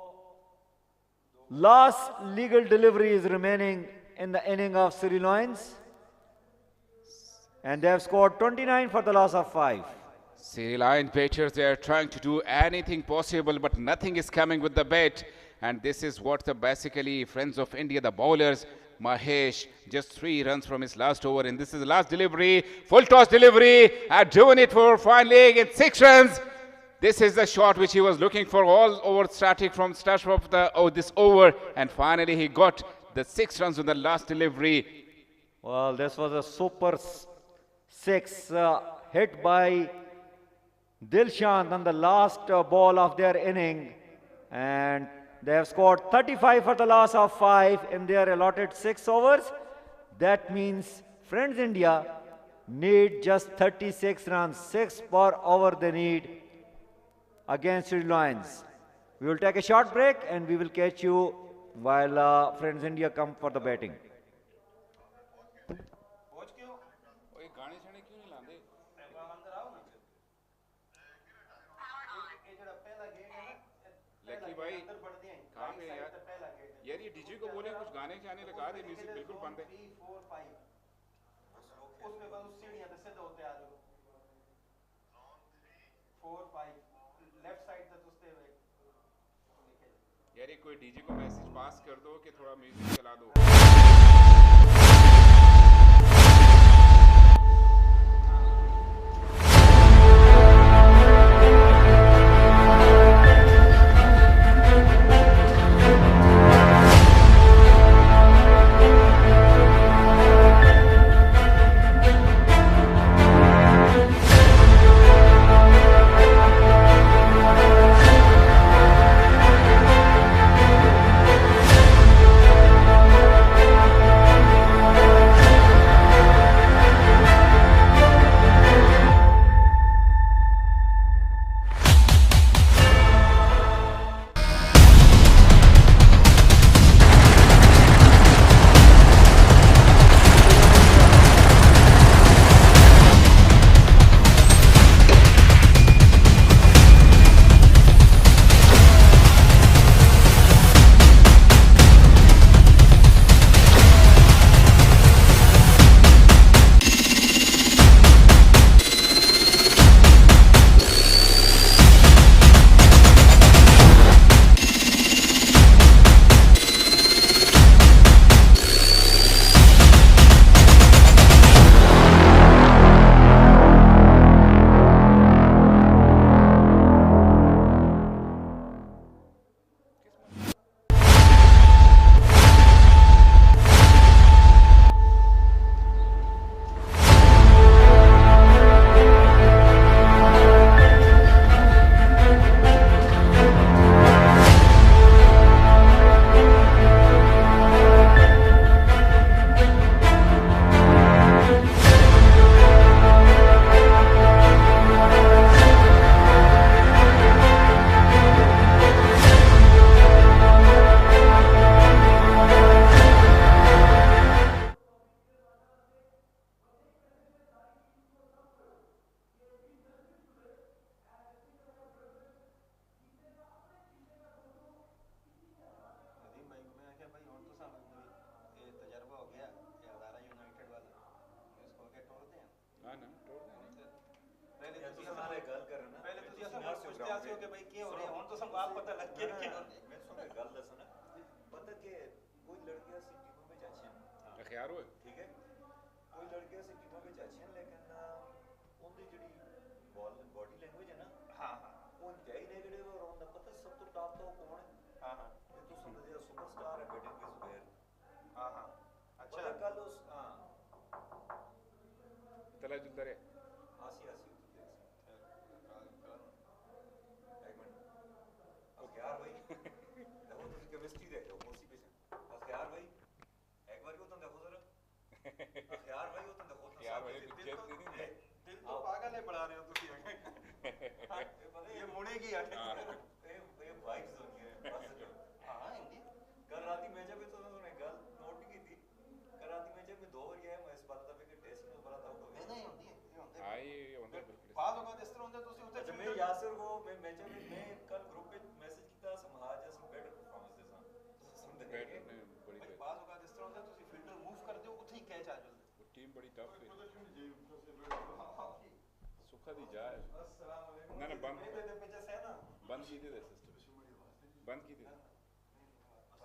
last legal delivery is remaining in the inning of City Lions, and they have scored 29 for the loss of 5. City Lions batters, they are trying to do anything possible, but nothing is coming with the bat. And this is what the basically Friends of India, the bowlers, Mahesh, just 3 runs from his last over, and this is the last delivery. Full toss delivery, had driven it for fine leg and 6 runs. This is the shot which he was looking for all over static from start of this over, and finally he got the 6 runs on the last delivery. Well, this was a super six hit by Dilshant on the last ball of their inning, and they have scored 35 for the loss of 5 in their allotted 6 overs. That means Friends India need just 36 runs, 6 per over they need against Sri Lions. We will take a short break and we will catch you while Friends India come for the batting. Lucky भाई कहाँ पे यार यार ये DJ को बोले कुछ गाने शाने लगा दे म्यूजिक बिल्कुल बंद है 3 4 5 उसमें बस सीढ़ियां से सीधे होते आ जाओ 4 5 लेफ्ट साइड से तुस्ते हुए यार ये कोई डीजे को मैसेज पास कर दो कि थोड़ा म्यूजिक चला दो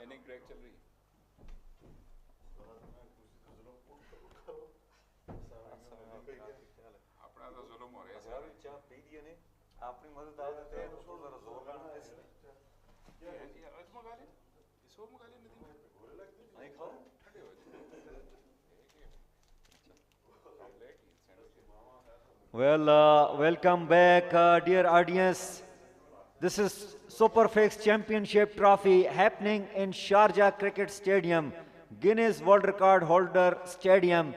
इनिंग ब्रेक चल रही अपना तो जुल्म हो रहा है यार चाह पी दिए ने अपनी मदद आ देते हैं तो जरा जोर लाना है इसमें मंगा ले इसको मंगा ले नहीं खाओ ठंडे हो Well, welcome back, dear audience. This is Superfix Championship Trophy happening in Sharjah Cricket Stadium, Guinness World Record Holder Stadium.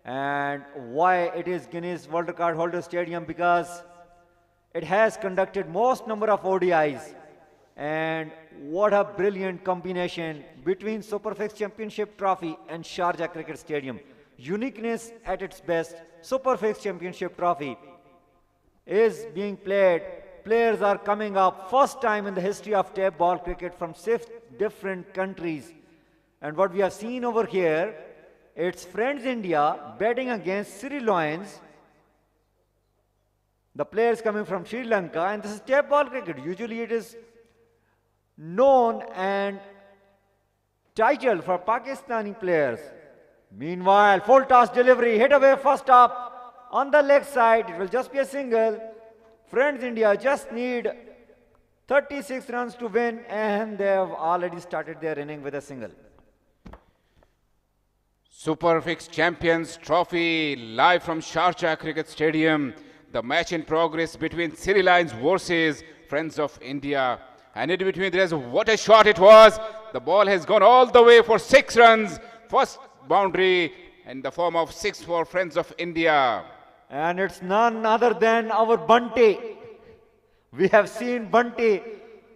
And why it is Guinness World Record Holder Stadium? Because it has conducted most number of ODIs. And what a brilliant combination between Superfix Championship Trophy and Sharjah Cricket Stadium. Uniqueness at its best. Superfix Championship Trophy is being played. Players are coming up first time in the history of tap ball cricket from 6 different countries. And what we have seen over here, it's Friends India batting against Sri Lions. The players coming from Sri Lanka, and this is tap ball cricket. Usually it is known and titled for Pakistani players. Meanwhile, full toss delivery, hit away first up on the leg side. It will just be a single. Friends India just need 36 runs to win, and they have already started their inning with a single. Superfix Champions Trophy live from Sharjah Cricket Stadium. The match in progress between Sri Lions versus Friends of India. And in between there is what a shot it was. The ball has gone all the way for 6 runs. First boundary in the form of 6 for Friends of India. And it's none other than our Bunty. We have seen Bunty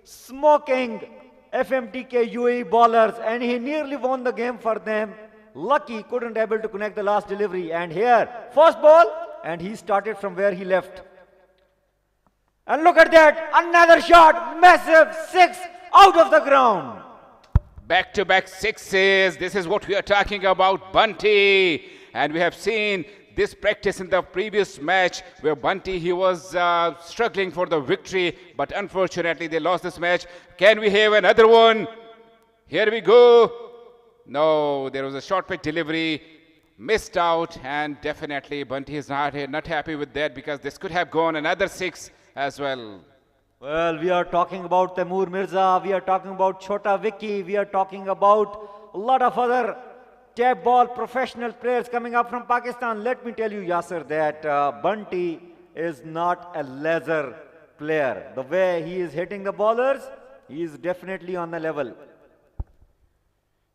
smoking FMTK UAE bowlers, and he nearly won the game for them. Lucky couldn't able to connect the last delivery. And here, first ball, and he started from where he left. And look at that, another shot, massive 6 out of the ground. Back-to-back sixes. This is what we are talking about, Bunty. And we have seen this practice in the previous match where Bunty, he was struggling for the victory, but unfortunately they lost this match. Can we have another one? Here we go. No, there was a short pitch delivery, missed out, and definitely Bunty is not happy with that because this could have gone another 6 as well. Well, we are talking about Taimur Mirza, we are talking about Chota Vicky, we are talking about a lot of other tap ball professional players coming up from Pakistan. Let me tell you, Yasser, that Bunty is not a leisure player. The way he is hitting the bowlers, he is definitely on the level.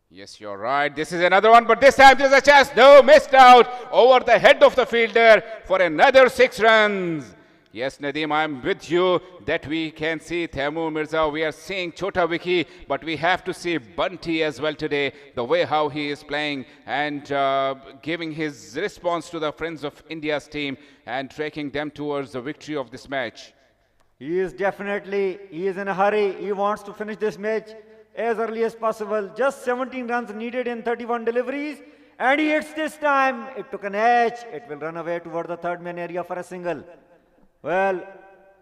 Yes, you're right. This is another one, but this time there's a chance. No, missed out over the head of the fielder for another 6 runs. Yes, Nadeem, I'm with you that we can see Taimur Mirza, we are seeing Chota Vicky, but we have to see Bunty as well today, the way how he is playing and giving his response to the Friends of India's team and tracking them towards the victory of this match. He is in a hurry. He wants to finish this match as early as possible. Just 17 runs needed in 31 deliveries. And he hits this time. It took an edge. It will run away toward the third man area for a single. Well,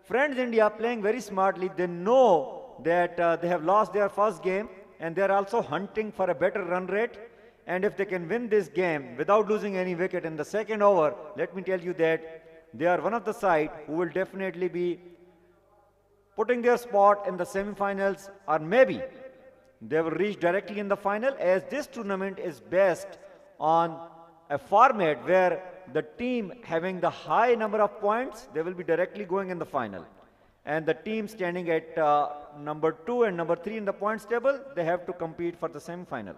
Friends India playing very smartly. They know that they have lost their first game and they are also hunting for a better run rate. And if they can win this game without losing any wicket in the second over, let me tell you that they are one of the side who will definitely be putting their spot in the semi-finals, or maybe they will reach directly in the final, as this tournament is based on a format where the team having the high number of points, they will be directly going in the final. And the team standing at number 2 and number 3 in the points table, they have to compete for the semi-final.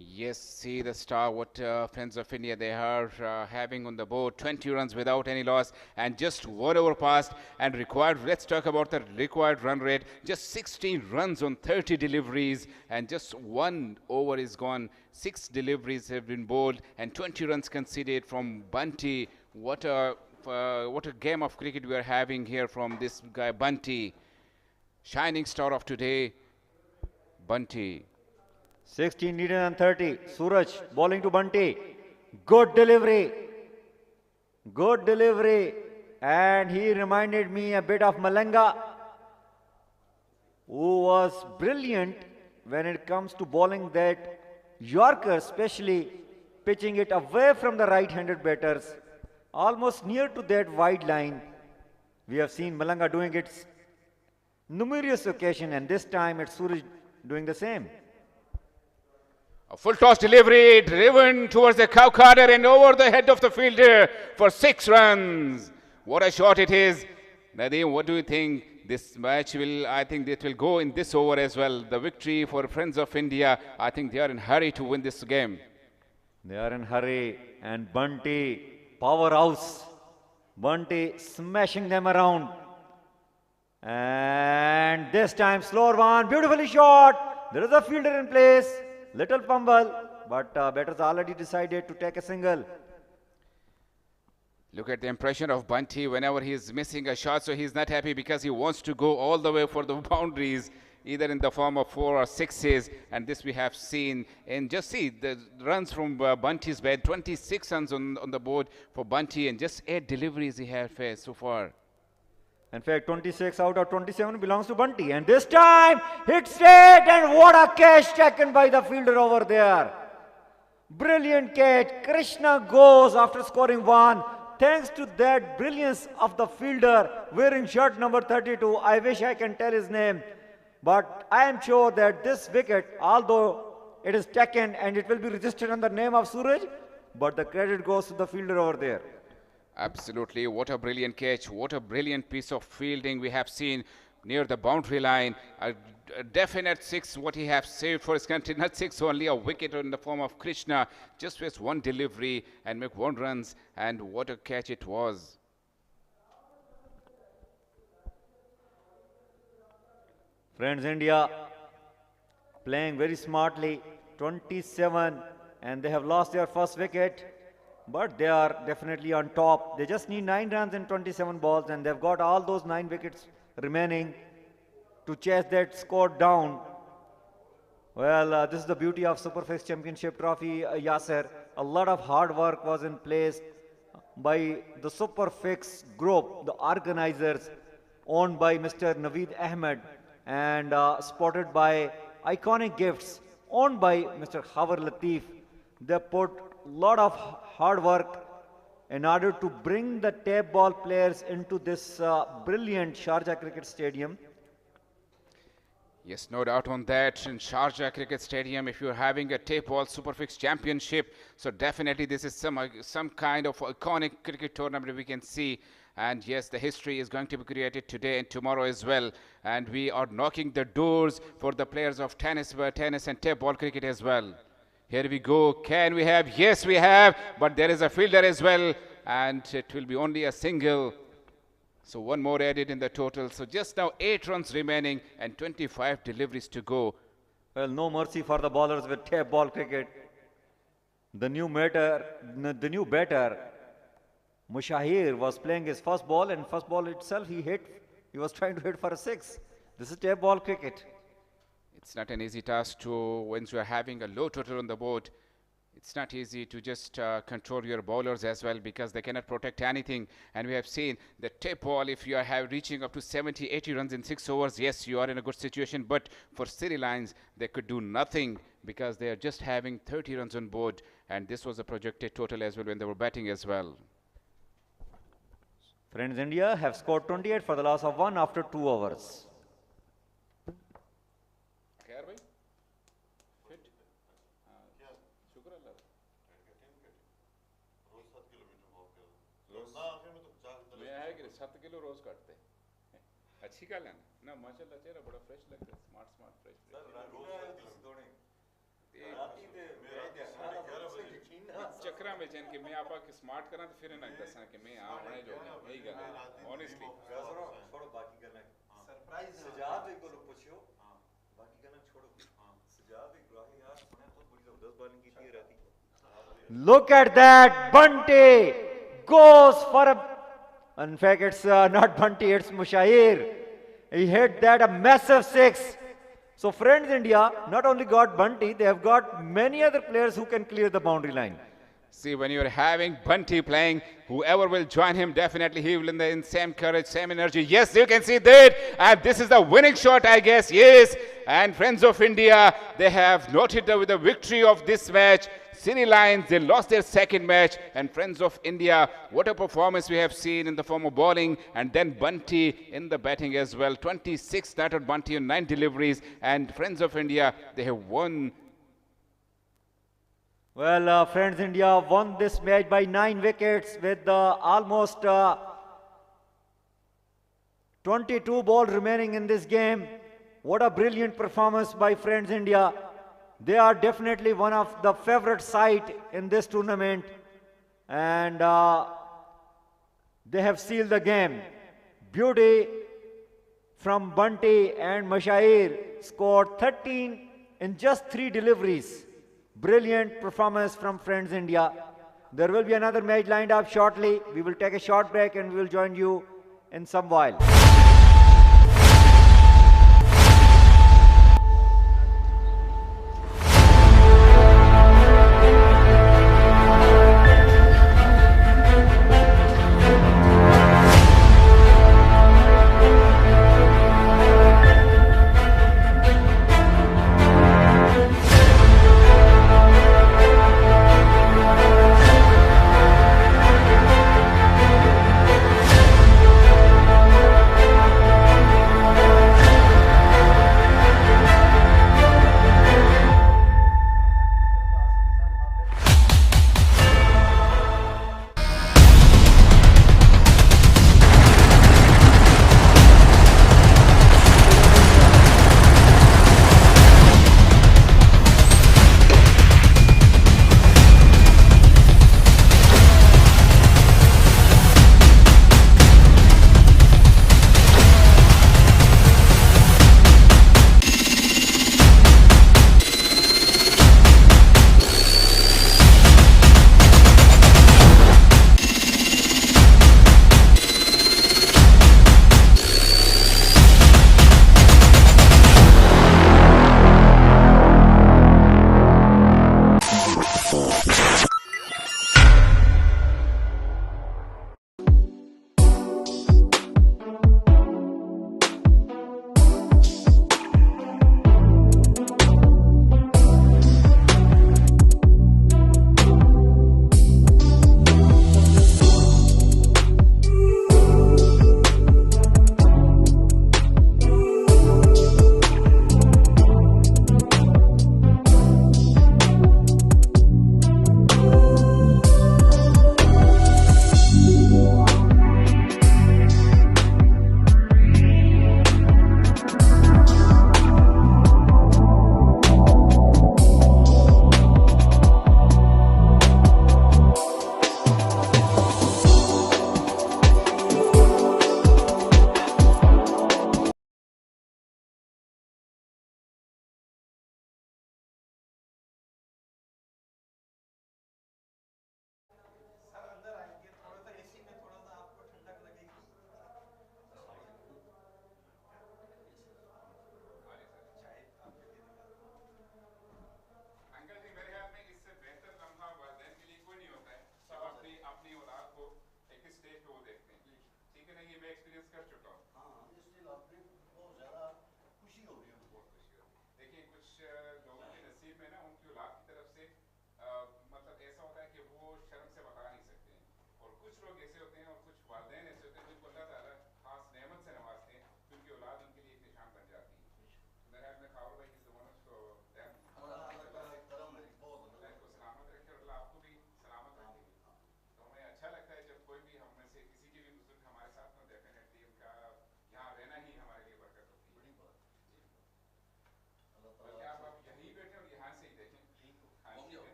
Yes, see the star, what Friends of India, they are having on the board, 20 runs without any loss and just 1 over passed and required, let's talk about the required run rate, just 16 runs on 30 deliveries and just 1 over is gone, 6 deliveries have been bowled and 20 runs conceded from Bunty. What a game of cricket we are having here from this guy Bunty. Shining star of today, Bunty. 16 needed and 30. Suraj bowling to Bunty. Good delivery. Good delivery. And he reminded me a bit of Malenga, who was brilliant when it comes to bowling that Yorker, especially pitching it away from the right-handed batters, almost near to that wide line. We have seen Malanga doing it numerous occasions, and this time it's Suraj doing the same. A full toss delivery driven towards the cow cutter and over the head of the fielder for 6 runs. What a shot it is. Nadeem, what do you think? This match will, I think it will go in this over as well. The victory for Friends of India. I think they are in hurry to win this game. They are in hurry, and Bunty, powerhouse. Bunty smashing them around. And this time slower one, beautifully shot. There is a fielder in place. Little fumble, but batters already decided to take a single. Look at the impression of Bunty whenever he is missing a shot, so he's not happy because he wants to go all the way for the boundaries, either in the form of 4 or 6s, and this we have seen. And just see the runs from Bunty's bed, 26 runs on the board for Bunty, and just 8 deliveries he has faced so far. In fact, 26 out of 27 belongs to Bunty, and this time hits straight, and what a catch taken by the fielder over there. Brilliant catch. Krishna goes after scoring 1. Thanks to that brilliance of the fielder wearing shirt number 32. I wish I can tell his name, but I am sure that this wicket, although it is taken and it will be registered on the name of Suraj, but the credit goes to the fielder over there. Absolutely. What a brilliant catch. What a brilliant piece of fielding we have seen near the boundary line. A definite 6 what he has saved for his country. Not 6 only, a wicket in the form of Krishna. Just waste 1 delivery and make 1 runs. And what a catch it was. Friends, India playing very smartly. 27, and they have lost their first wicket. But they are definitely on top. They just need 9 runs in 27 balls, and they've got all those 9 wickets remaining to chase that score down. Well, this is the beauty of Superfix Championship Trophy, Yasser. A lot of hard work was in place by the Superfix group, the organizers, owned by Mr. Naveed Ahmed, and supported by Iconic Gifts, owned by Mr. Khawar Latif. They put a lot of hard work in order to bring the tape ball players into this brilliant Sharjah Cricket Stadium. Yes, no doubt on that. In Sharjah Cricket Stadium, if you're having a tape ball Superfix Championship, so definitely this is some kind of iconic cricket tournament we can see. And yes, the history is going to be created today and tomorrow as well. And we are knocking the doors for the players of tennis and tape ball cricket as well. Here we go. Can we have? Yes, we have. But there is a fielder as well. And it will be only a single. So 1 more added in the total. So just now 8 runs remaining and 25 deliveries to go. Well, no mercy for the bowlers with tape ball cricket. The new batter, Mushahir, was playing his first ball, and first ball itself he was trying to hit for a 6. This is tape ball cricket. It's not an easy task to, once you are having a low total on the board, it's not easy to just control your bowlers as well, because they cannot protect anything. And we have seen the tape ball, if you are reaching up to 70, 80 runs in 6 overs, yes, you are in a good situation. But for City Lions, they could do nothing because they are just having 30 runs on board. And this was a projected total as well when they were batting as well. Friends, India have scored 28 for the loss of 1 after 2 overs. अच्छी गल है ना माशाल्लाह चेहरा बड़ा fresh लगता है smart fresh sir चक्रा में जन के मैं आपा के स्मार्ट करा तो फिर ना दसा कि मैं आ होने जो यही गल है ऑनेस्टली छोड़ो बाकी गल्ला सरप्राइज सजाद एक को पूछो बाकी गल्ला छोड़ो सजाद एक राही यार मैंने बहुत बड़ी जबरदस्त बॉलिंग की थी राती Look at that. Bunty goes for a, in fact it's not Bunty, it's Mushahir. He hit that a massive 6. So friends, India not only got Bunty, they have got many other players who can clear the boundary line. See, when you're having Bunty playing, whoever will join him, definitely he will in same courage, same energy. Yes, you can see that. And this is the winning shot, I guess. Yes. And friends of India, they have noted with the victory of this match. City Lions, they lost their second match. And friends of India, what a performance we have seen in the form of bowling. And then Bunty in the batting as well. 26 started Bunty on 9 deliveries. And friends of India, they have won. Well, friends, India won this match by 9 wickets with almost 22 balls remaining in this game. What a brilliant performance by friends India. They are definitely one of the favorite side in this tournament, and they have sealed the game. Beauty from Bunty and Mashair scored 13 in just 3 deliveries. Brilliant performance from friends India. There will be another match lined up shortly. We will take a short break and we will join you in some while.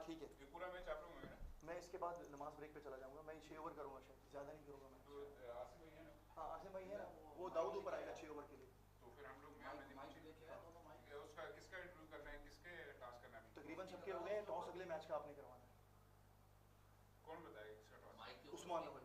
ठीक है ये पूरा match आप लोग होंगे ना? मैं इसके बाद नमाज ब्रेक पे चला जाऊंगा मैं 6 ओवर करूंगा शायद ज़्यादा नहीं करूंगा मैं तो आसिफ भाई है ना? हाँ आसिम भाई है ना वो दाऊद ऊपर आएगा 6 ओवर के लिए तो फिर हम लोग उसका किसका इंटरव्यू करना है, किसके टास्क करना है? तकरीबन सबके हो गए टॉस अगले मैच का आपने करवाना है कौन बताएगा किसका टॉस? उस्मान भाई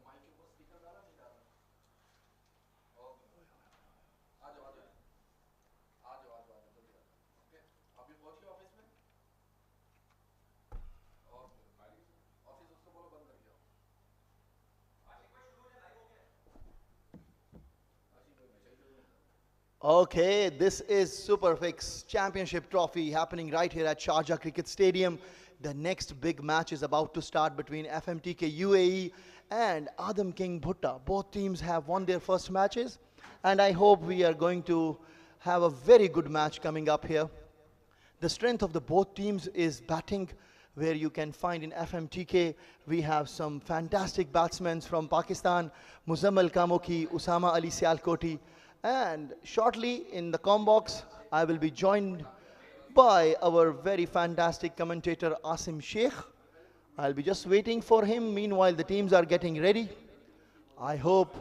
Okay, this is Superfix Championship Trophy happening right here at Sharjah Cricket Stadium. The next big match is about to start between FMTK UAE and Adam King Bhutta. Both teams have won their first matches, and I hope we are going to have a very good match coming up here. The strength of the both teams is batting, where you can find in FMTK, we have some fantastic batsmen from Pakistan, Muzammal Kamoki, Usama Ali Sialkoti, and shortly in the combox, I will be joined by our very fantastic commentator Asim Sheikh. I'll be just waiting for him. Meanwhile, the teams are getting ready. I hope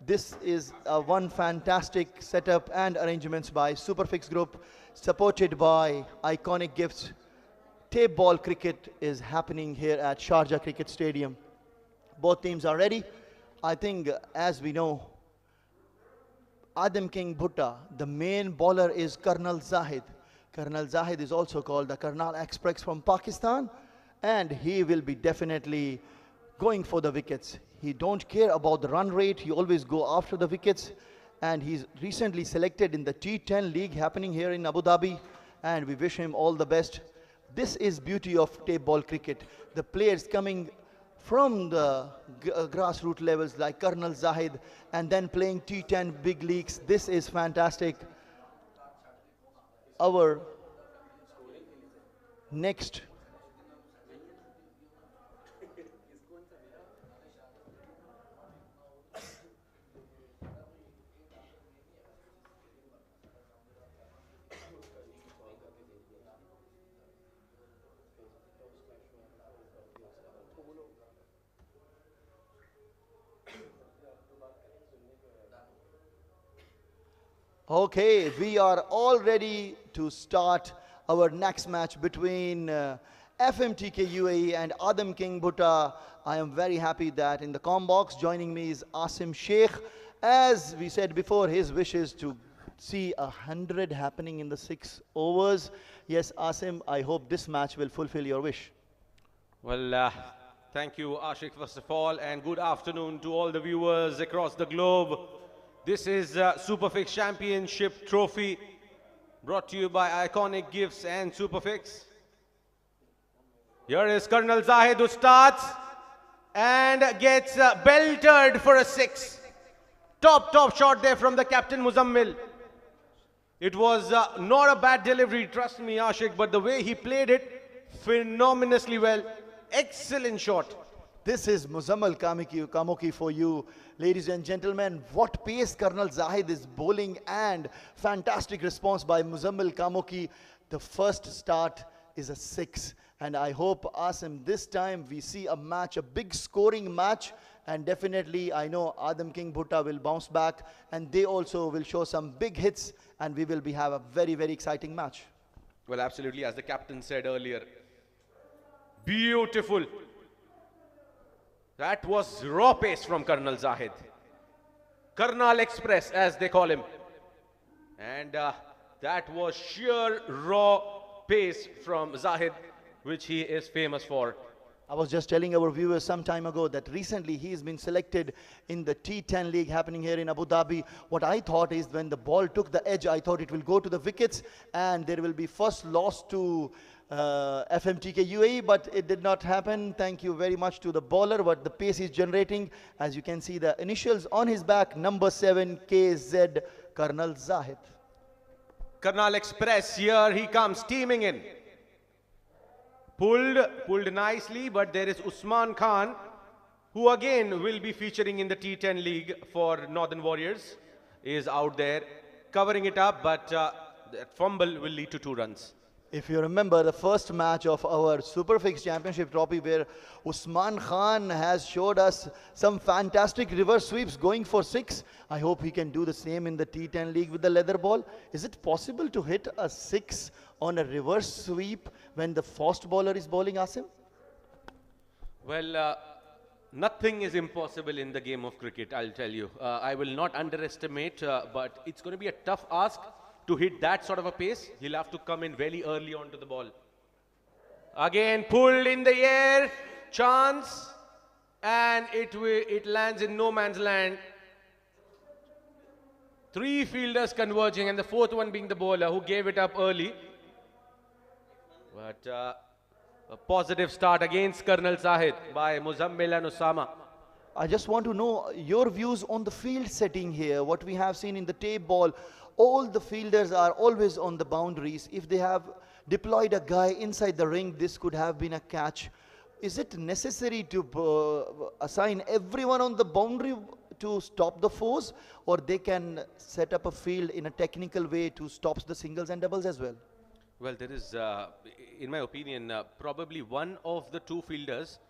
this is one fantastic setup and arrangements by Superfix Group, supported by Iconic Gifts. Tape ball cricket is happening here at Sharjah Cricket Stadium. Both teams are ready. I think, as we know, Adam King Bhutta, the main bowler is Colonel Zahid. Colonel Zahid is also called the Colonel Express from Pakistan, and he will be definitely going for the wickets. He don't care about the run rate, he always go after the wickets, and he's recently selected in the T10 league happening here in Abu Dhabi, and we wish him all the best. This is beauty of tape ball cricket. The players coming from the grassroots levels like Colonel Zahid and then playing T10 big leagues. This is fantastic. Our next Okay, we are all ready to start our next match between FMTK UAE and Adam King Bhutta. I am very happy that in the combox joining me is Asim Sheikh. As we said before, his wish is to see 100 happening in the 6 overs. Yes, Asim, I hope this match will fulfill your wish. Well, thank you, Ashik, first of all, and good afternoon to all the viewers across the globe. This is Superfix Championship Trophy, brought to you by Iconic Gifts and Superfix. Here is Colonel Zahid, who starts and gets belted for a 6. Top shot there from the captain Muzammil. It was not a bad delivery, trust me, Ashik, but the way he played it, phenomenally well. Excellent shot. This is Muzammal Kamoki for you, ladies and gentlemen. What pace Colonel Zahid is bowling, and fantastic response by Muzammal Kamoki. The first start is a 6, and I hope, Asim, this time we see a match, a big scoring match, and definitely I know Adam King Bhutta will bounce back, and they also will show some big hits, and we will have a very, very exciting match. Well, absolutely, as the captain said earlier. Beautiful. That was raw pace from Colonel Zahid. Colonel Express, as they call him. And that was sheer raw pace from Zahid, which he is famous for. I was just telling our viewers some time ago that recently he has been selected in the T10 league happening here in Abu Dhabi. What I thought is when the ball took the edge, I thought it will go to the wickets and there will be first loss to FMTK UAE, but it did not happen. Thank you very much to the bowler, what the pace is generating. As you can see, the initials on his back, number 7 KZ, Colonel Zahid. Colonel Express, here he comes, steaming in. Pulled nicely, but there is Usman Khan, who again will be featuring in the T10 league for Northern Warriors, is out there covering it up, but that fumble will lead to 2 runs. If you remember the first match of our Superfix Championship Trophy where Usman Khan has showed us some fantastic reverse sweeps going for 6. I hope he can do the same in the T10 League with the leather ball. Is it possible to hit a 6 on a reverse sweep when the fast bowler is bowling, Asim? Well, nothing is impossible in the game of cricket, I'll tell you. I will not underestimate, but it's going to be a tough ask to hit that sort of a pace. He'll have to come in very early onto the ball. Again, pulled in the air, chance, and it lands in no man's land. 3 fielders converging, and the 4th one being the bowler who gave it up early. But a positive start against Colonel Zahid by Muzammil and Osama. I just want to know your views on the field setting here. What we have seen in the tape ball, all the fielders are always on the boundaries. If they have deployed a guy inside the ring, this could have been a catch. Is it necessary to assign everyone on the boundary to stop the fours, or they can set up a field in a technical way to stop the singles and doubles as well? Well, there is, in my opinion, probably one of the 2 fielders.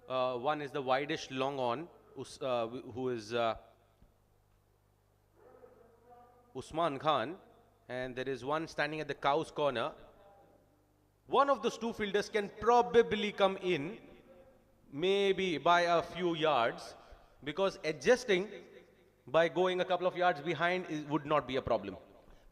One is the widest long on, who is Usman Khan, and there is one standing at the cow's corner. One of those 2 fielders can probably come in, maybe by a few yards, because adjusting by going a couple of yards behind would not be a problem.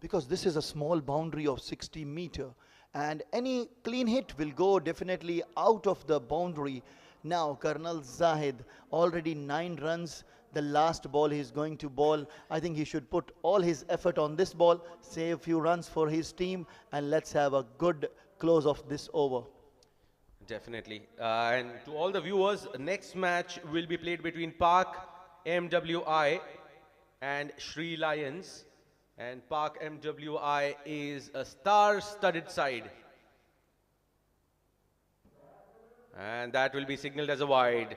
Because this is a small boundary of 60 meter, and any clean hit will go definitely out of the boundary. Now Colonel Zahid, already 9 runs. The last ball he's going to bowl. I think he should put all his effort on this ball, save a few runs for his team, and let's have a good close of this over. Definitely. And to all the viewers, next match will be played between Park MWI and Sri Lions. And Park MWI is a star-studded side. And that will be signaled as a wide.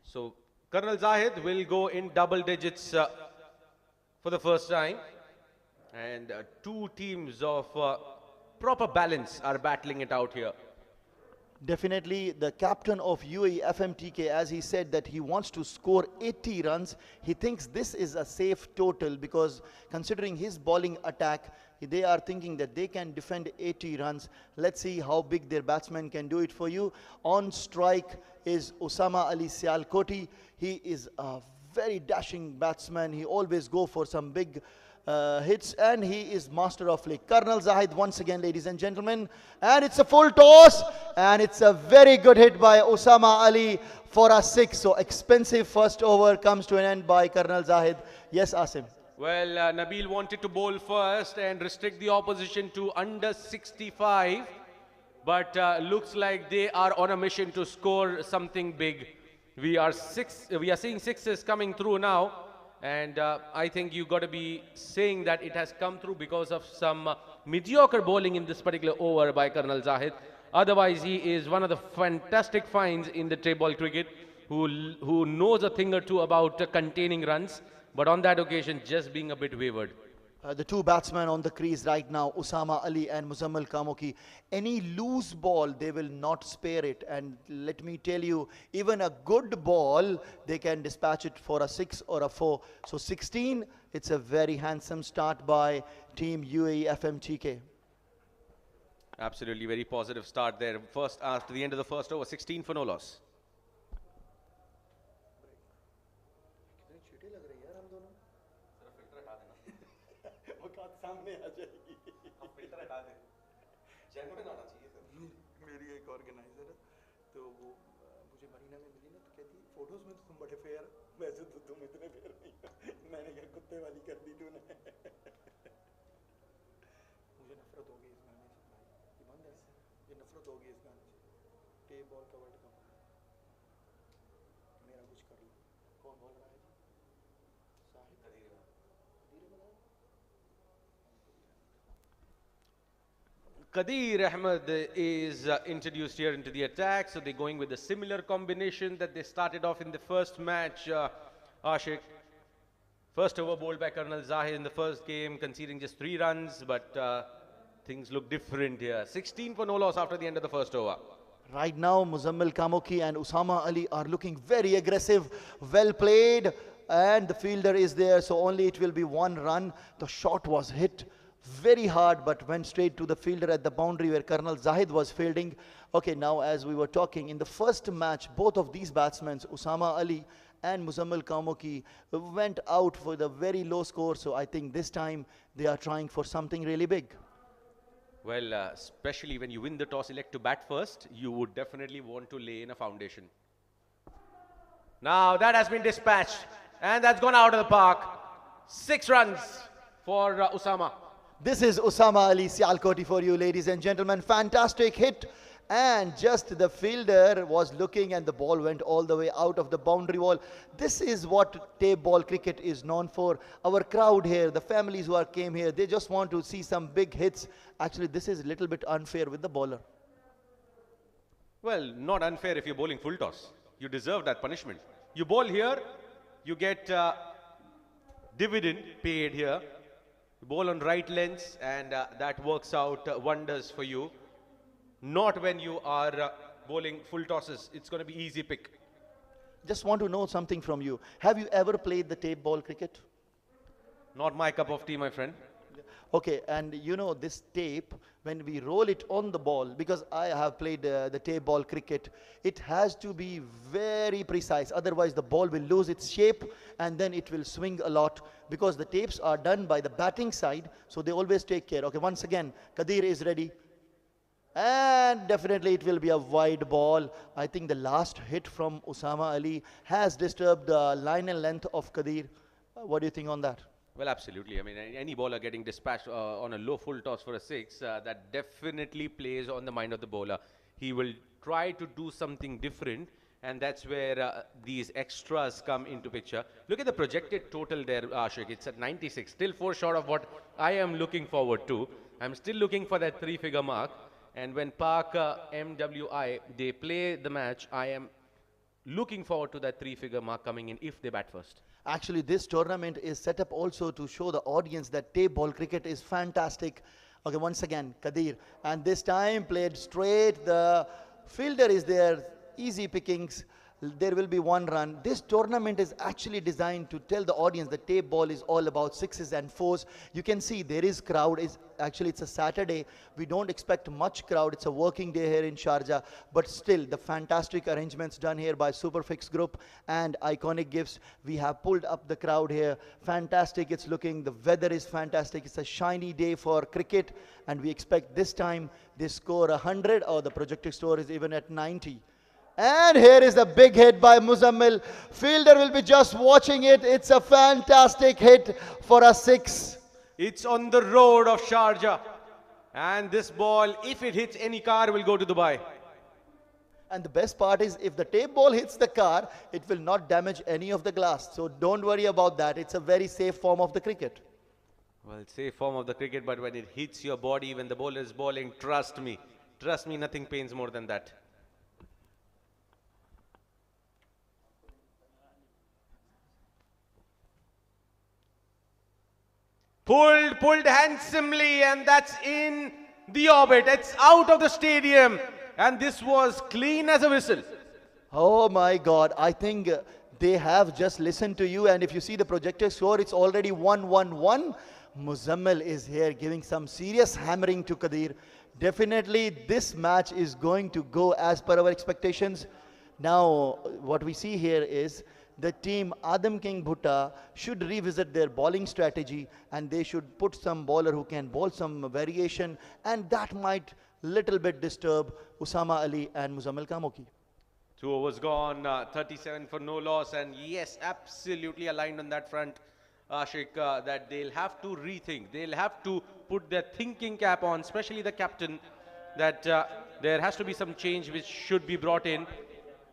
So Colonel Zahid will go in double digits for the first time. And 2 teams of proper balance are battling it out here. Definitely the captain of UAE FMTK, as he said that he wants to score 80 runs. He thinks this is a safe total because considering his bowling attack, they are thinking that they can defend 80 runs. Let's see how big their batsman can do it for you. On strike is Osama Ali Sialkoti. He is a very dashing batsman. He always go for some big hits, and he is master of flick. Colonel Zahid once again, ladies and gentlemen, and it's a full toss, and it's a very good hit by Osama Ali for a 6. So expensive first over comes to an end by Colonel Zahid. Yes, Asim. Well, Nabil wanted to bowl first and restrict the opposition to under 65, but looks like they are on a mission to score something big. We are seeing 6s coming through now. And I think you got to be saying that it has come through because of some mediocre bowling in this particular over by Colonel Zahid. Otherwise, he is one of the fantastic finds in the table cricket who knows a thing or two about containing runs. But on that occasion, just being a bit wavered. The 2 batsmen on the crease right now, Osama Ali and Muzammil Kamoki. Any loose ball, they will not spare it. And let me tell you, even a good ball, they can dispatch it for a 6 or a 4. So 16, it's a very handsome start by Team UAE FMTK. Absolutely, very positive start there. First, after the end of the first over, 16 for no loss. सामने आ जाएगी अब filter हटा दे genuine आना चाहिए sir मेरी एक organiser है तो वो मुझे मरीना में मिली ना तो कहती फोटोज में तो तुम बड़े फेयर वैसे तो तुम इतने फेयर नहीं हो मैंने क्या कुत्ते वाली कर दी तूने मुझे नफरत हो गई इस गाने से भाई ये बंद है ये नफरत हो गई इस गाने से टेप बॉल का वर्ल्ड कप मेरा कुछ कर लो कौन बोल रहा है जी साहिब धीरे बताओ Qadir Ahmed is introduced here into the attack, so they're going with a similar combination that they started off in the first match, Ashik. First over bowled by Colonel Zahid in the first game, conceding just 3 runs, but things look different here. 16 for no loss after the end of the first over. Right now, Muzammil Kamoki and Usama Ali are looking very aggressive. Well played. And the fielder is there, so only it will be 1 run. The shot was hit very hard, but went straight to the fielder at the boundary where Colonel Zahid was fielding. Okay, now as we were talking, in the first match, both of these batsmen, Usama Ali and Muzammil Kamoki, went out for the very low score. So I think this time they are trying for something really big. Well, especially when you win the toss, elect to bat first, you would definitely want to lay in a foundation. Now that has been dispatched, and that's gone out of the park. 6 runs for Usama. This is Usama Ali Sialkoti for you, ladies and gentlemen. Fantastic hit. And just the fielder was looking and the ball went all the way out of the boundary wall. This is what tape ball cricket is known for. Our crowd here, the families who came here, they just want to see some big hits. Actually, this is a little bit unfair with the bowler. Well, not unfair if you're bowling full toss. You deserve that punishment. You bowl here, you get dividend paid here. You bowl on right lens, and that works out wonders for you. Not when you are bowling full tosses. It's going to be easy pick. Just want to know something from you. Have you ever played the tape ball cricket? Not my cup of tea, my friend. Okay, and you know this tape, when we roll it on the ball, because I have played the tape ball cricket, it has to be very precise. Otherwise, the ball will lose its shape and then it will swing a lot, because the tapes are done by the batting side, so they always take care. Okay, once again, Kadir is ready. And definitely it will be a wide ball. I think the last hit from Usama Ali has disturbed the line and length of Kadir. What do you think on that? Well, absolutely. I mean, any bowler getting dispatched on a low full toss for a 6, that definitely plays on the mind of the bowler. He will try to do something different, and that's where these extras come into picture. Look at the projected total there, Ashik. It's at 96. Still 4 short of what I am looking forward to. I'm still looking for that 3-figure mark. And when Park MWI, they play the match, I am looking forward to that 3-figure mark coming in if they bat first. Actually, this tournament is set up also to show the audience that tape ball cricket is fantastic. Okay, once again, Kadir. And this time played straight. The fielder is there. Easy pickings. There will be 1 run. This tournament is actually designed to tell the audience that tape ball is all about 6s and 4s. You can see there is crowd. Actually, it's a Saturday. We don't expect much crowd. It's a working day here in Sharjah. But still, the fantastic arrangements done here by Superfix Group and Iconic Gifts. We have pulled up the crowd here. Fantastic. It's looking. The weather is fantastic. It's a shiny day for cricket. And we expect this time they score 100, or the projected score is even at 90. And here is the big hit by Muzammil. Fielder will be just watching it. It's a fantastic hit for a 6. It's on the road of Sharjah. And this ball, if it hits any car, will go to Dubai. And the best part is, if the tape ball hits the car, it will not damage any of the glass. So don't worry about that. It's a very safe form of the cricket. Well, safe form of the cricket, but when it hits your body, when the bowler is bowling, trust me, nothing pains more than that. Pulled handsomely, and that's in the orbit. It's out of the stadium, and this was clean as a whistle. Oh my God, I think they have just listened to you, and if you see the projected score, it's already 1-1-1. Muzammil is here giving some serious hammering to Kadir. Definitely this match is going to go as per our expectations. Now, what we see here is the team Adam King Bhutta should revisit their bowling strategy, and they should put some bowler who can bowl some variation, and that might little bit disturb Usama Ali and Muzammil Kamoki. 2 overs gone, 37 for no loss, and yes, absolutely aligned on that front, Ashik, that they'll have to rethink. They'll have to put their thinking cap on, especially the captain, that there has to be some change which should be brought in.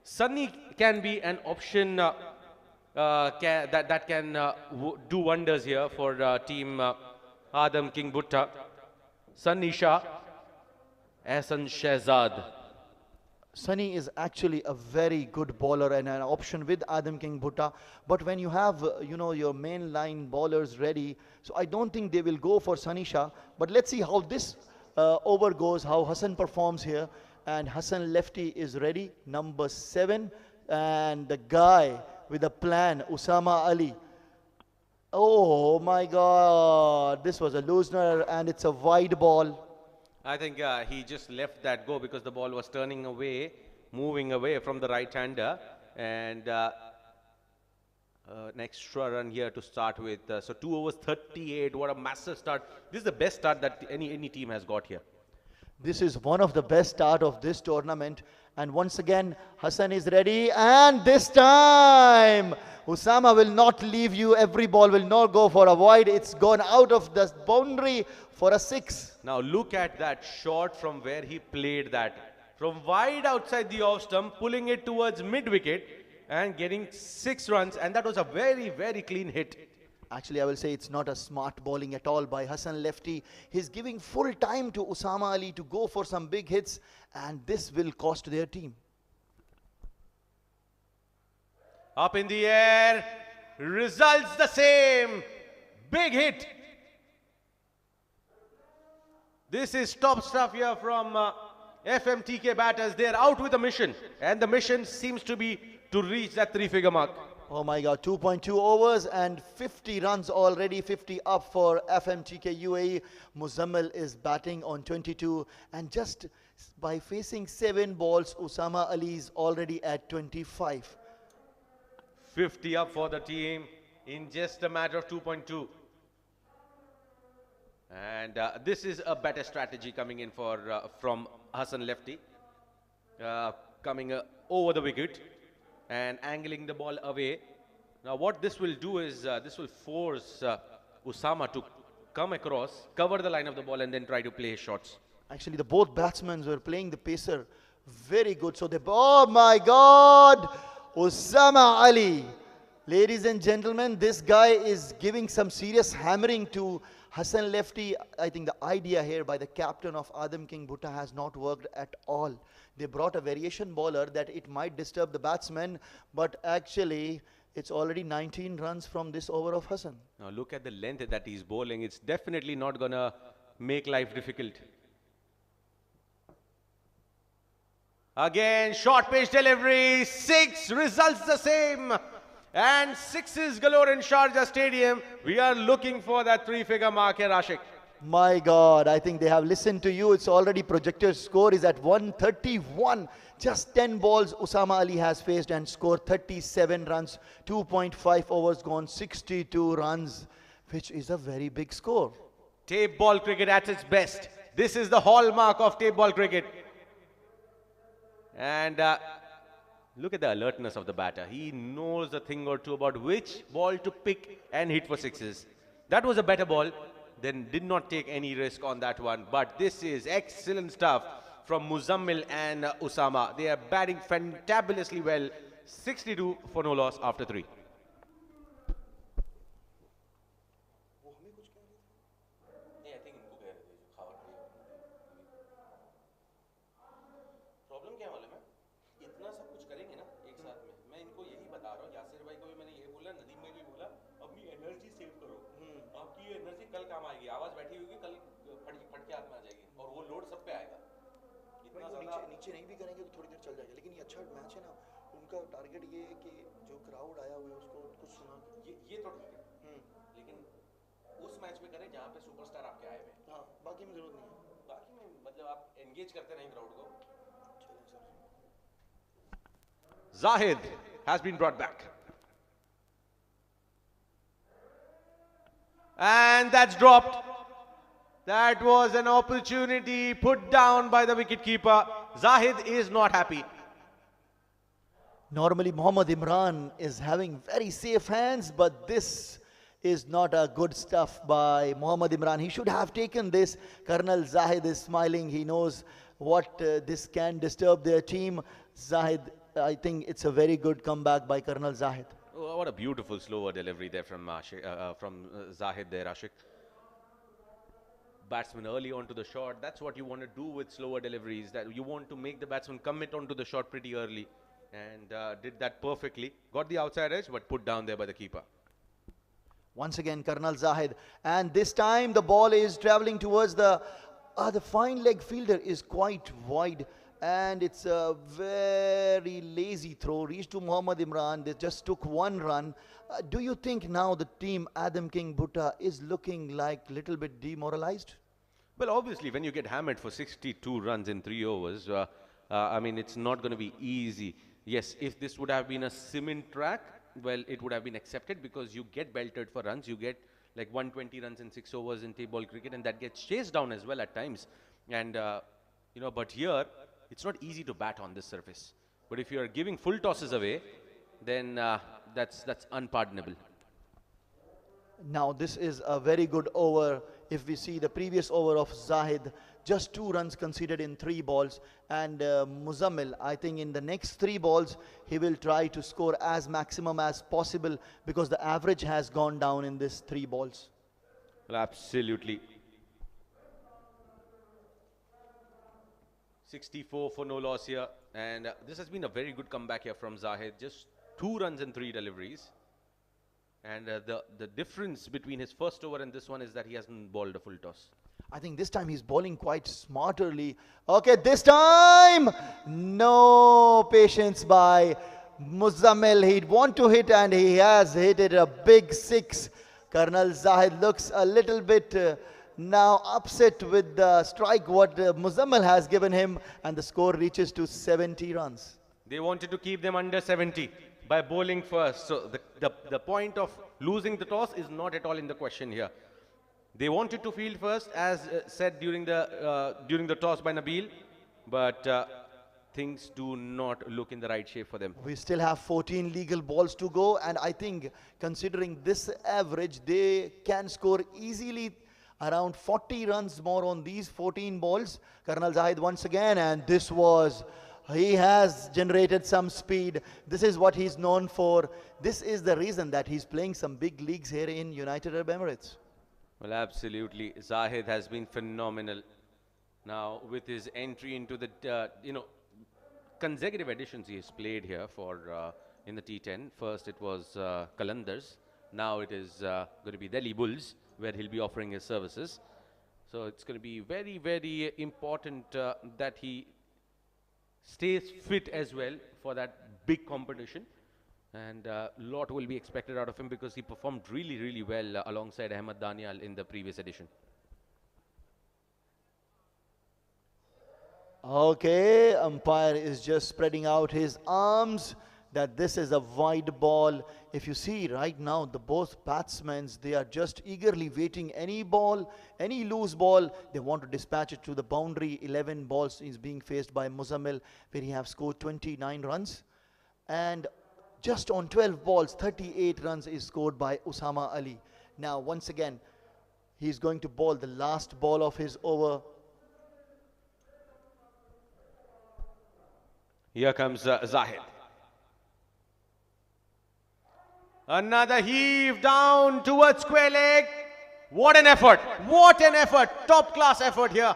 Sunny can be an option that can do wonders here for team Adam King Bhutta. Sunny Shah, Ehsan Shehzad. Sunny is actually a very good bowler and an option with Adam King Bhutta. But when you have, your main line bowlers ready, so I don't think they will go for Sunny Shah. But let's see how this over goes, how Hassan performs here. And Hassan lefty is ready, number 7. And the guy with a plan, Usama Ali. Oh my God, this was a loosener and it's a wide ball. I think he just left that go because the ball was turning away, moving away from the right-hander. And an extra run here to start with. So 2 overs, 38. What a massive start. This is the best start that any team has got here. This is one of the best start of this tournament. And once again, Hassan is ready. And this time, Usama will not leave you. Every ball will not go for a wide. It's gone out of the boundary for a 6. Now look at that shot from where he played that. From wide outside the off stump, pulling it towards mid-wicket and getting 6 runs. And that was a very, very clean hit. Actually, I will say it's not a smart bowling at all by Hassan lefty. He's giving full time to Usama Ali to go for some big hits. And this will cost their team. Up in the air. Results the same. Big hit. This is top stuff here from FMTK batters. They're out with a mission. And the mission seems to be to reach that 3-figure mark. Oh my God, 2.2 overs and 50 runs already, 50 up for FMTK UAE. Muzammil is batting on 22 and just by facing 7 balls, Usama Ali is already at 25. 50 up for the team in just a matter of 2.2. And this is a better strategy coming in from Hassan lefty. Coming over the wicket and angling the ball away. Now what this will do is this will force Usama to come across, cover the line of the ball and then try to play his shots. Actually, the both batsmen were playing the pacer very good. So oh my God, Usama Ali. Ladies and gentlemen, this guy is giving some serious hammering to Hassan lefty. I think the idea here by the captain of Adam King Bhutta has not worked at all. They brought a variation bowler that it might disturb the batsman, but actually it's already 19 runs from this over of Hassan. Now look at the length that he's bowling. It's definitely not going to make life difficult. Again, short pitch delivery. 6 results the same. And 6s galore in Sharjah Stadium. We are looking for that 3-figure mark here, Ashik. My God, I think they have listened to you. It's already projected score is at 131. Just 10 balls Usama Ali has faced and scored 37 runs. 2.5 overs gone, 62 runs, which is a very big score. Tape ball cricket at its best. This is the hallmark of tape ball cricket. And look at the alertness of the batter. He knows a thing or two about which ball to pick and hit for 6s. That was a better ball. Then did not take any risk on that one. But this is excellent stuff from Muzammil and Usama. They are batting fantabulously well. 62 for no loss after 3. नीचे नहीं भी करेंगे तो थोड़ी देर चल जाएगा, लेकिन ये अच्छा मैच है ना, उनका टारगेट ये है कि जो क्राउड आया हुआ है उसको कुछ सुना। ये तो ठीक है, लेकिन उस मैच में करें जहाँ पे सुपरस्टार आपके आए हुए हैं। हाँ, बाकी में जरूरत नहीं है। बाकी में मतलब आप एंगेज करते रहें क्राउड को। Zahid has been brought back. And that's dropped. That was an opportunity put down by the wicketkeeper. Zahid is not happy. Normally, Mohammad Imran is having very safe hands, but this is not a good stuff by Mohammad Imran. He should have taken this. Colonel Zahid is smiling. He knows what this can disturb their team. Zahid, I think it's a very good comeback by Colonel Zahid. Oh, what a beautiful slower delivery there from Zahid there, Ashik. batsman early onto the shot. That's what you want to do with slower deliveries. That you want to make the batsman commit onto the shot pretty early, and did that perfectly. Got the outside edge, but put down there by the keeper. Once again, Karnal Zahid, and this time the ball is traveling towards the fine leg fielder is quite wide, and it's a very lazy throw. Reached to Muhammad Imran. They just took one run. Do you think now the team Adam King Bhutta is looking like little bit demoralized? Well, obviously, when you get hammered for 62 runs in 3 overs, I mean, it's not going to be easy. Yes, if this would have been a cement track, well, it would have been accepted because you get belted for runs. You get like 120 runs in 6 overs in table cricket, and that gets chased down as well at times. And, you know, but here, it's not easy to bat on this surface. But if you are giving full tosses away, then that's unpardonable. Now this is a very good over. If we see the previous over of Zahid, just 2 runs conceded in 3 balls, and Muzammil, I think in the next 3 balls he will try to score as maximum as possible because the average has gone down in this 3 balls. Well, absolutely. 64 for no loss here, and this has been a very good comeback here from Zahid. Just 2 runs and 3 deliveries. And the difference between his first over and this one is that he hasn't bowled a full toss. I think this time he's bowling quite smarterly. Okay, this time, no patience by Muzammil. He'd want to hit, and he has hit it a big 6. Karnal Zahid looks a little bit now upset with the strike what Muzammil has given him, and the score reaches to 70 runs. They wanted to keep them under 70 by bowling first. So the point of losing the toss is not at all in the question here. They wanted to field first, as said during the toss by Nabil, but things do not look in the right shape for them. We still have 14 legal balls to go, and I think considering this average, they can score easily around 40 runs more on these 14 balls. Karnal Zahid once again, and this was... He has generated some speed. This is what he's known for. This is the reason that he's playing some big leagues here in United Arab Emirates. Well, absolutely. Zahid has been phenomenal. Now, with his entry into the, consecutive editions he has played here for in the T10. First it was Qalandars. Now it is going to be Delhi Bulls, where he'll be offering his services. So it's going to be very, very important that he stays fit as well for that big competition, and a lot will be expected out of him because he performed really, really well alongside Ahmed Daniel in the previous edition. Okay, umpire is just spreading out his arms that this is a wide ball. If you see right now, the both batsmen, they are just eagerly waiting any ball, any loose ball, they want to dispatch it to the boundary. 11 balls is being faced by Muzammil, where he have scored 29 runs. And just on 12 balls, 38 runs is scored by Usama Ali. Now, once again, he's going to bowl the last ball of his over. Here comes Zahid. Another heave down towards square leg. What an effort. What an effort. Top class effort here.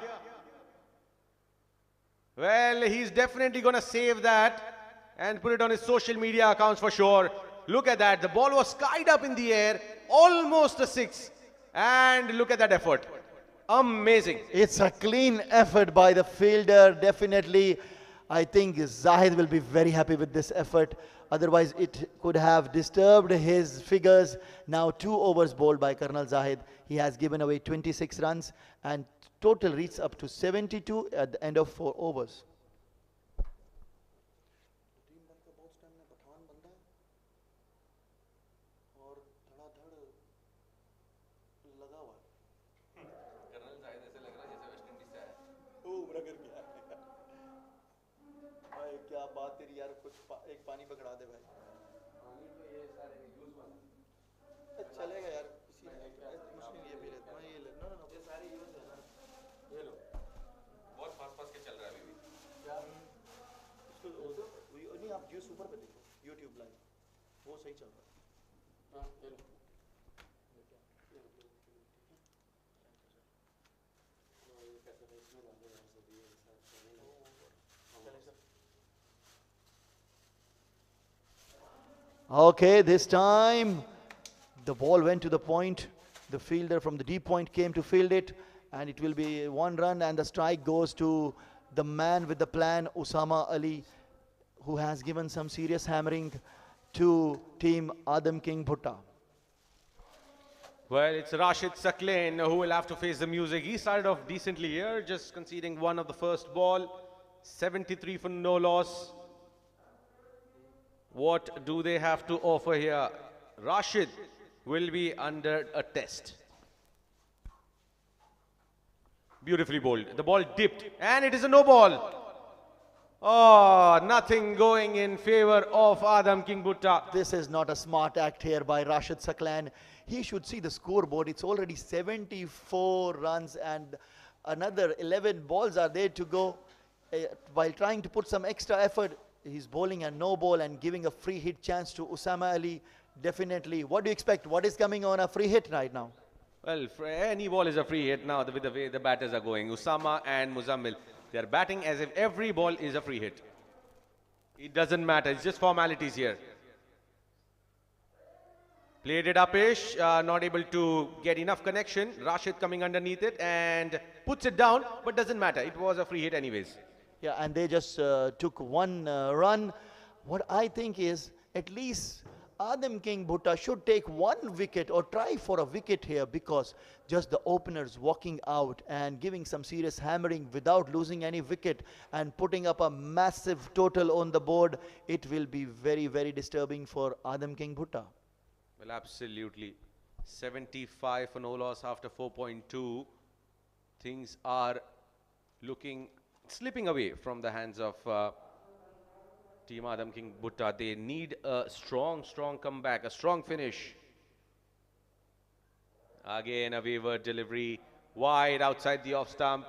Well, he's definitely going to save that and put it on his social media accounts for sure. Look at that. The ball was skied up in the air. Almost a 6. And look at that effort. Amazing. It's a clean effort by the fielder. Definitely, I think Zahid will be very happy with this effort. Otherwise, it could have disturbed his figures. Now 2 overs bowled by Karnal Zahid. He has given away 26 runs and total reaches up to 72 at the end of 4 overs. क्या बात तेरी यार, कुछ एक पानी पकड़ा दे भाई। पानी तो ये सारे यूज वाला चलेगा यार, इसी मुश्किल ये भी लेता हूँ, ये ले नो नो ये सारे यूज है ना, ये लो। बहुत फास्ट के चल रहा है अभी भी क्या इसको नहीं, आप जियो सुपर पे देखो, यूट्यूब लाइव वो सही चल रहा है। हाँ ये लो। Okay, this time the ball went to the point. The fielder from the deep point came to field it, and it will be 1 run, and the strike goes to the man with the plan, Usama Ali, who has given some serious hammering to team Adam King Bhutta. Well, it's Rashid Saklain who will have to face the music. He started off decently here, just conceding one of the first ball. 73 for no loss. What do they have to offer here? Rashid will be under a test. Beautifully bowled. The ball dipped and it is a no ball. Oh, nothing going in favor of Adam King Bhutta. This is not a smart act here by Rashid Saklain. He should see the scoreboard. It's already 74 runs and another 11 balls are there to go. While trying to put some extra effort, he's bowling a no ball and giving a free hit chance to Usama Ali. Definitely. What do you expect? What is coming on a free hit right now? Well, any ball is a free hit now with the way the batters are going. Usama and Muzammil, they are batting as if every ball is a free hit. It doesn't matter. It's just formalities here. Played it upish, not able to get enough connection. Rashid coming underneath it and puts it down, but doesn't matter. It was a free hit anyways. Yeah, and they just took 1 run. What I think is, at least Adam King Bhutta should take 1 wicket or try for a wicket here, because just the openers walking out and giving some serious hammering without losing any wicket and putting up a massive total on the board, it will be very, very disturbing for Adam King Bhutta. Well, absolutely. 75 for no loss after 4.2. Things are slipping away from the hands of Team Adam King Bhutta. They need a strong comeback, a strong finish. Again, a wayward delivery, wide outside the off stump.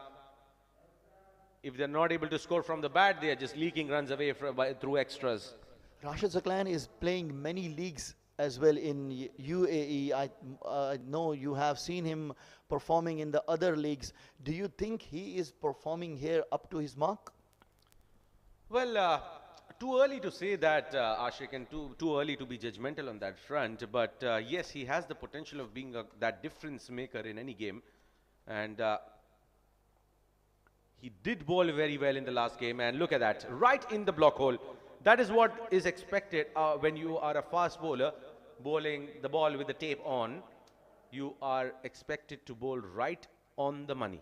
If they're not able to score from the bat, they are just leaking runs away through extras. Rashid Saklain is playing many leagues as well in UAE. I know you have seen him performing in the other leagues. Do you think he is performing here up to his mark? Well, too early to say that, Ashik, and too early to be judgmental on that front. But yes, he has the potential of being that difference maker in any game. And he did bowl very well in the last game. And look at that, right in the block hole. That is what is expected when you are a fast bowler, bowling the ball with the tape on. You are expected to bowl right on the money.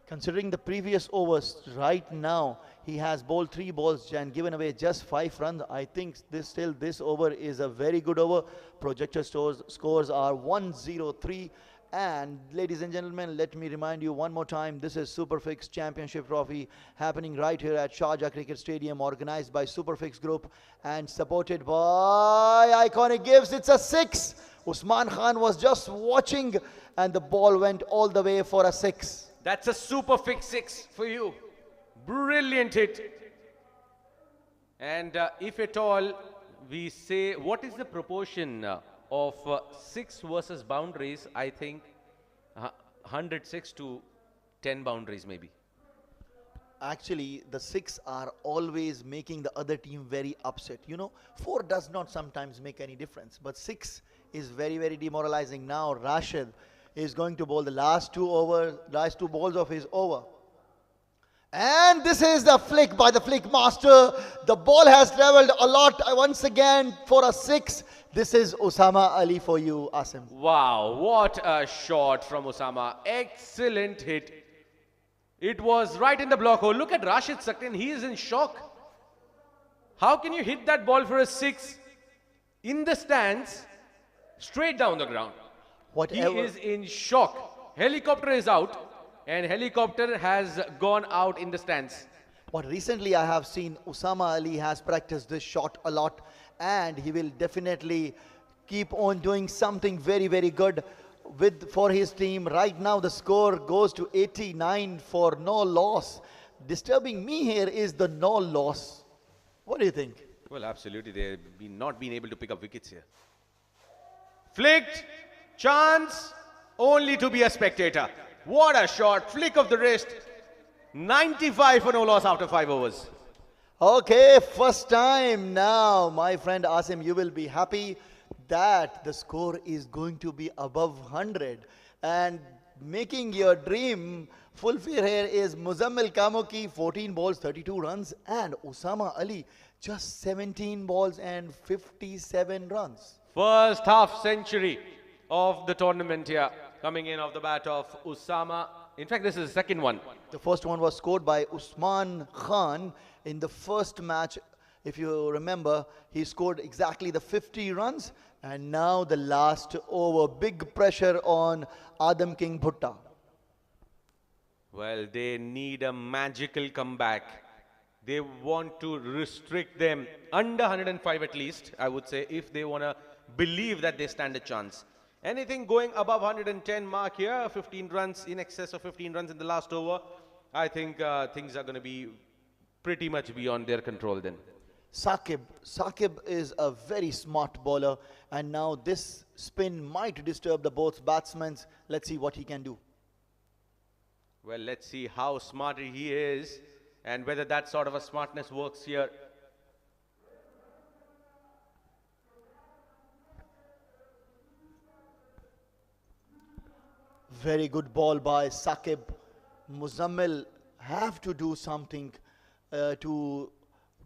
Considering the previous overs, right now he has bowled 3 balls and given away just 5 runs. I think this over is a very good over. Projector scores are 103. And ladies and gentlemen, let me remind you one more time, this is Superfix Championship Trophy happening right here at Sharjah Cricket Stadium, organized by Superfix Group and supported by Iconic Gifts. It's a 6. Usman Khan was just watching and the ball went all the way for a 6. That's a Superfix 6 for you. Brilliant hit. And if at all we say, what is the proportion of 6 versus boundaries? I think 106 to 10 boundaries maybe. Actually, the 6 are always making the other team very upset. You know, 4 does not sometimes make any difference, but 6 is very, very demoralizing. Now Rashid is going to bowl the last 2 balls of his over. And this is the flick by the flick master. The ball has traveled a lot once again for a 6. This is Usama Ali for you, Asim. Wow, what a shot from Usama. Excellent hit. It was right in the block hole. Look at Rashid Saklain. He is in shock. How can you hit that ball for a 6 in the stands, straight down the ground? Whatever. He is in shock. Helicopter is out. And helicopter has gone out in the stands. But recently I have seen Usama Ali has practiced this shot a lot, and he will definitely keep on doing something very, very good for his team. Right now the score goes to 89 for no loss. Disturbing me here is the no loss. What do you think? Well, absolutely. They've not been able to pick up wickets here. Flicked, chance, only to be a spectator. What a shot, flick of the wrist. 95 for no loss after 5 overs. Okay, first time now, my friend Asim, you will be happy that the score is going to be above 100. And making your dream fulfill here is Muzammil Kamoki, 14 balls, 32 runs, and Usama Ali, just 17 balls and 57 runs. First half century of the tournament here, coming in off the bat of Usama. In fact, this is the second one. The first one was scored by Usman Khan in the first match. If you remember, he scored exactly the 50 runs. And now the last over, big pressure on Adam King Bhutta. Well, they need a magical comeback. They want to restrict them under 105 at least, I would say, if they want to believe that they stand a chance. Anything going above 110 mark here, 15 runs, in excess of 15 runs in the last over, I think things are going to be pretty much beyond their control then. Saqib is a very smart bowler, and now this spin might disturb the both batsmen. Let's see what he can do. Well, let's see how smart he is and whether that sort of a smartness works here. Very good ball by Saqib. Muzammil have to do something to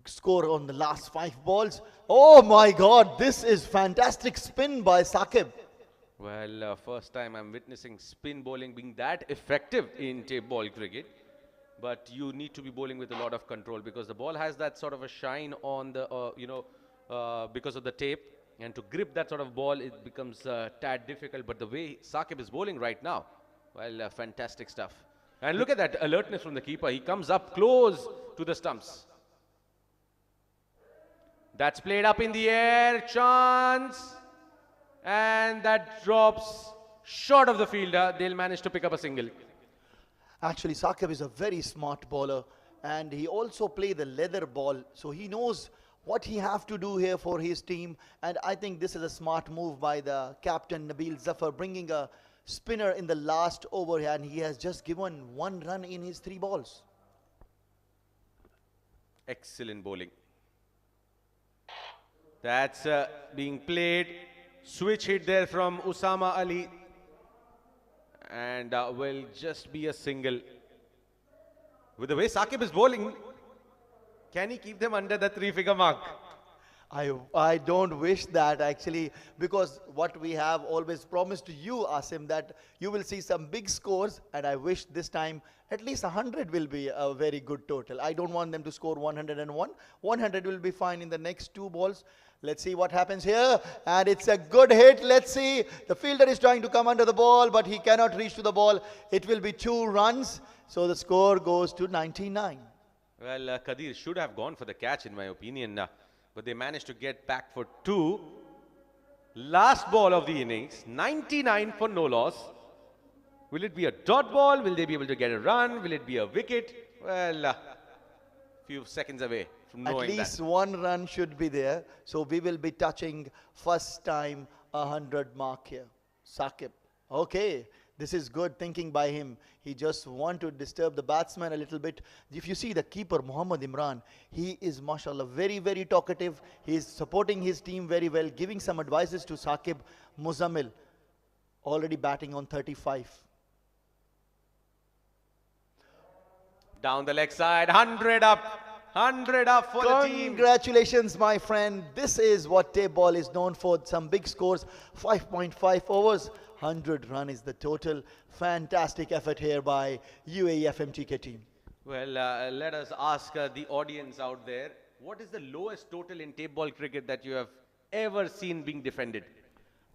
score on the last 5 balls. Oh my God, this is fantastic spin by Saqib. Well, first time I'm witnessing spin bowling being that effective in tape ball cricket. But you need to be bowling with a lot of control because the ball has that sort of a shine on the, because of the tape. And to grip that sort of ball, it becomes tad difficult. But the way Saqib is bowling right now, well, fantastic stuff. And look at that alertness from the keeper. He comes up close to the stumps. That's played up in the air, chance. And that drops short of the fielder. They'll manage to pick up a single. Actually, Saqib is a very smart bowler, and he also plays the leather ball. So he knows what he have to do here for his team. And I think this is a smart move by the captain, Nabil Zafar, bringing a spinner in the last over here. And he has just given 1 run in his 3 balls. Excellent bowling. That's being played. Switch hit there from Usama Ali. And will just be a single. With the way Saqib is bowling, can he keep them under the 3-figure mark? I don't wish that actually, because what we have always promised to you, Asim, that you will see some big scores, and I wish this time at least 100 will be a very good total. I don't want them to score 101. 100 will be fine in the next 2 balls. Let's see what happens here, and it's a good hit. Let's see. The fielder is trying to come under the ball, but he cannot reach to the ball. It will be 2 runs, so the score goes to 99. Well, Kadir should have gone for the catch in my opinion, but they managed to get back for 2. Last ball of the innings, 99 for no loss. Will it be a dot ball? Will they be able to get a run? Will it be a wicket? Well, few seconds away from knowing At least that. 1 run should be there. So we will be touching first time 100 mark here. Saqib. Okay. This is good thinking by him. He just want to disturb the batsman a little bit. If you see the keeper, Muhammad Imran, he is, mashallah, very, very talkative. He is supporting his team very well, giving some advices to Saqib. Muzammil, already batting on 35. Down the leg side, 100 up. 100 up for the team. Congratulations, my friend. This is what tape ball is known for. Some big scores, 5.5 overs. 100 run is the total. Fantastic effort here by UAE FMTK team. Well, let us ask the audience out there, what is the lowest total in tape ball cricket that you have ever seen being defended?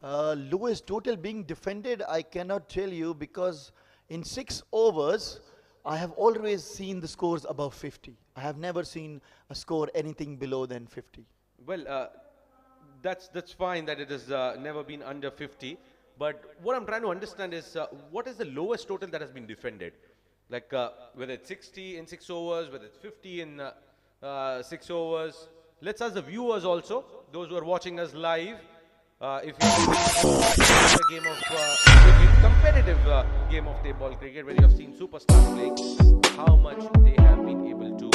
Lowest total being defended, I cannot tell you, because in 6 overs, I have always seen the scores above 50. I have never seen a score anything below than 50. Well, that's fine that it has never been under 50. But what I'm trying to understand is what is the lowest total that has been defended? Like whether it's 60 in 6 overs, whether it's 50 in 6 overs. Let's ask the viewers also, those who are watching us live. If you a game of competitive game of table cricket where you have seen superstars playing, how much they have been able to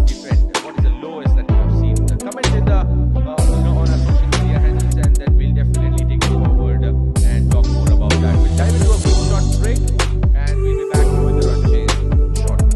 defend. What is the lowest that you have seen? Comment in the on our social media handles, and then we'll definitely take it forward and talk more about that. We'll dive into a quick short break, and we'll be back with the run chase shortly.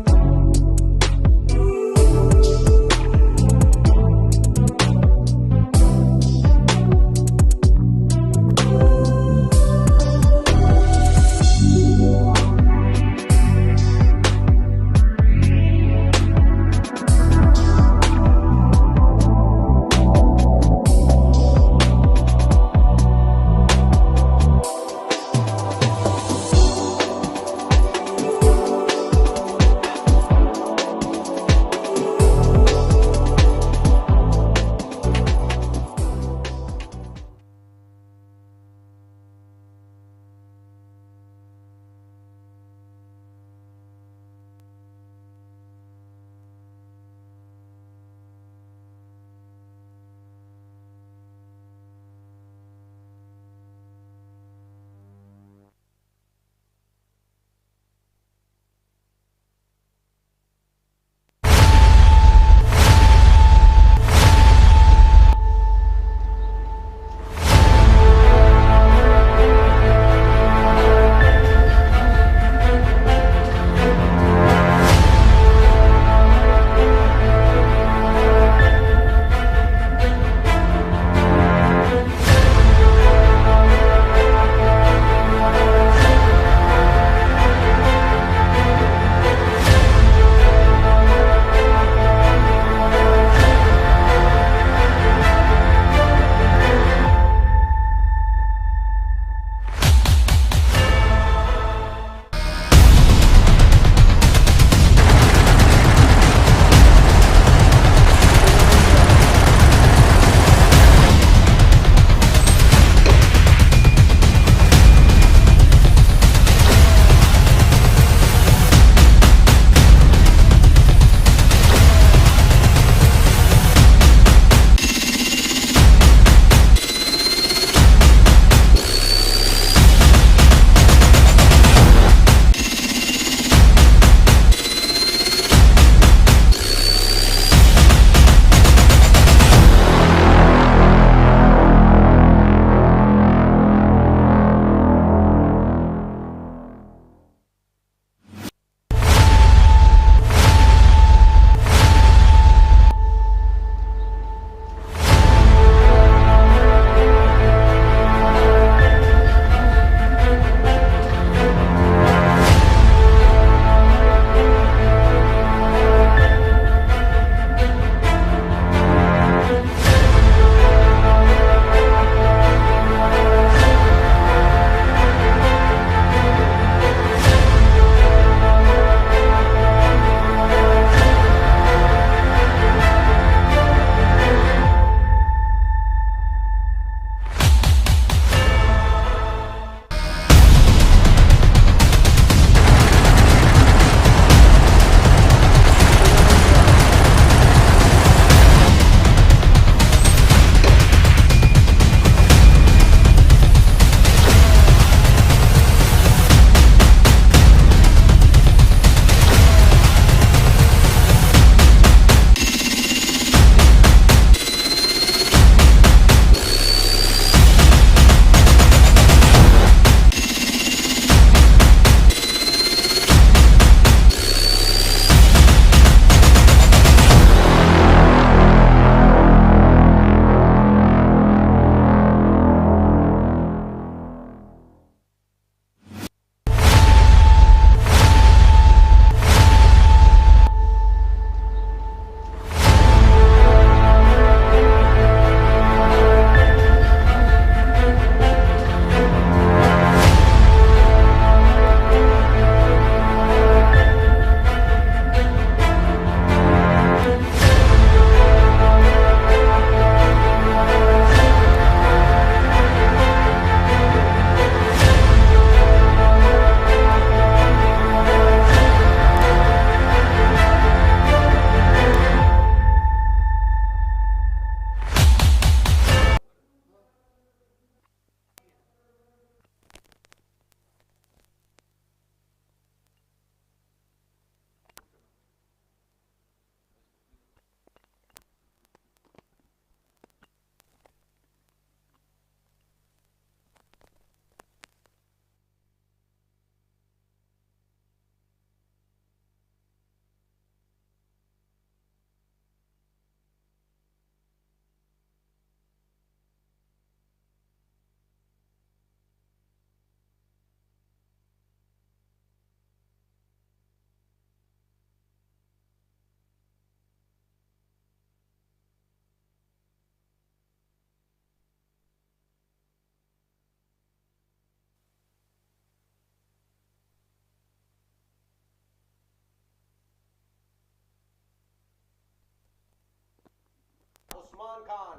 Usman Khan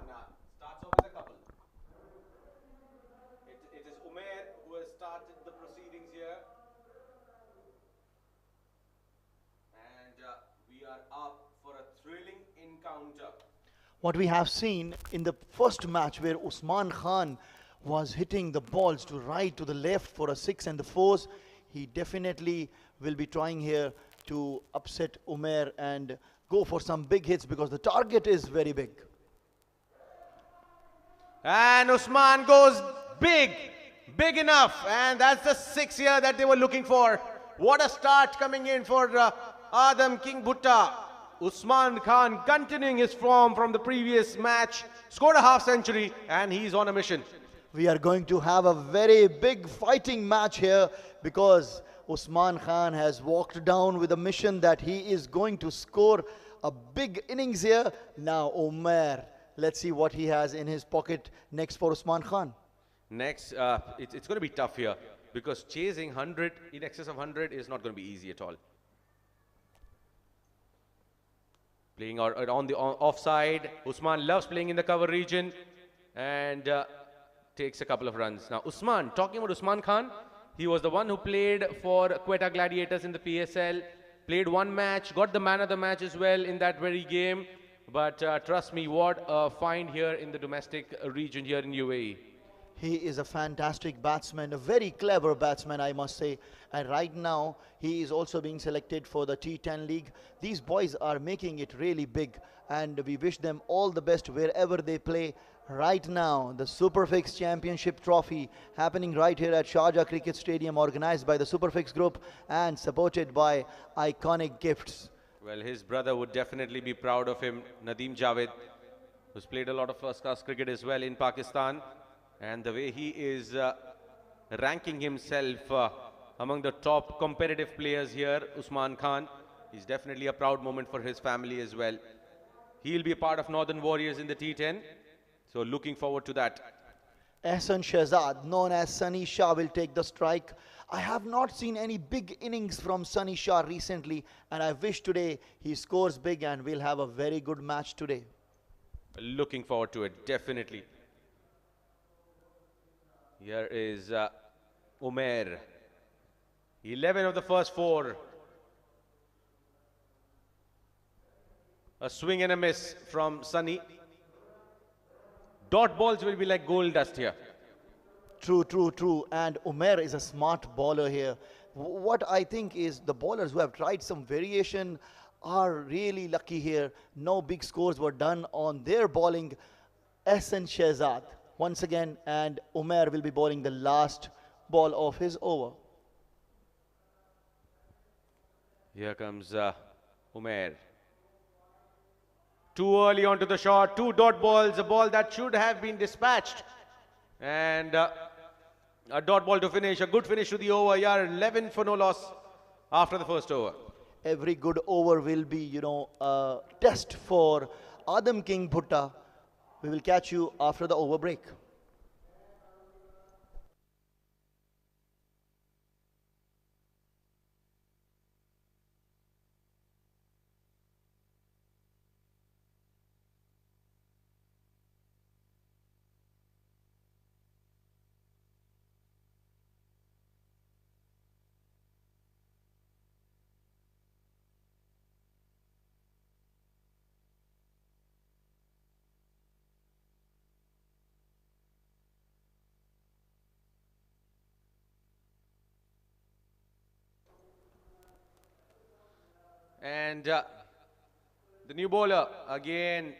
starts off with a couple. It is Umair who has started the proceedings here. And we are up for a thrilling encounter. What we have seen in the first match where Usman Khan was hitting the balls to right, to the left for a 6 and the 4s, he definitely will be trying here to upset Umair and go for some big hits because the target is very big. And Usman goes big, big enough. And that's the 6 here that they were looking for. What a start coming in for Adam King Bhutta. Usman Khan continuing his form from the previous match, scored a half century, and he's on a mission. We are going to have a very big fighting match here because Usman Khan has walked down with a mission that he is going to score a big innings here. Now Umair, let's see what he has in his pocket next for Usman Khan. Next, it's going to be tough here because chasing 100 in excess of 100 is not going to be easy at all. Playing on the offside. Usman loves playing in the cover region and takes a couple of runs. Now Usman, talking about Usman Khan, he was the one who played for Quetta Gladiators in the PSL, played one match, got the man of the match as well in that very game. But trust me, what a find here in the domestic region here in UAE. He is a fantastic batsman, a very clever batsman, I must say. And right now, he is also being selected for the T10 League. These boys are making it really big, and we wish them all the best wherever they play. Right now, the Superfix Championship Trophy happening right here at Sharjah Cricket Stadium, organized by the Superfix Group and supported by Iconic Gifts. Well, his brother would definitely be proud of him, Nadeem Javed, who's played a lot of first-class cricket as well in Pakistan. And the way he is ranking himself among the top competitive players here, Usman Khan, is definitely a proud moment for his family as well. He'll be a part of Northern Warriors in the T10, so looking forward to that. Ehsan Shehzad, known as Sunny Shah, will take the strike. I have not seen any big innings from Sunny Shah recently, and I wish today he scores big and we'll have a very good match today. Looking forward to it, definitely. Here is Umair. 11 of the first 4. A swing and a miss from Sunny. Dot balls will be like gold dust here. True, true, true. And Umair is a smart bowler here. What I think is the bowlers who have tried some variation are really lucky here. No big scores were done on their bowling. Ehsan Shehzad once again, and Umair will be bowling the last ball of his over. Here comes Umair. Too early onto the shot, 2 dot balls, a ball that should have been dispatched. And a dot ball to finish, a good finish to the over. Yeah, 11 for no loss after the first over. Every good over will be, a test for Adam King Bhutta. We will catch you after the over break. And the new bowler again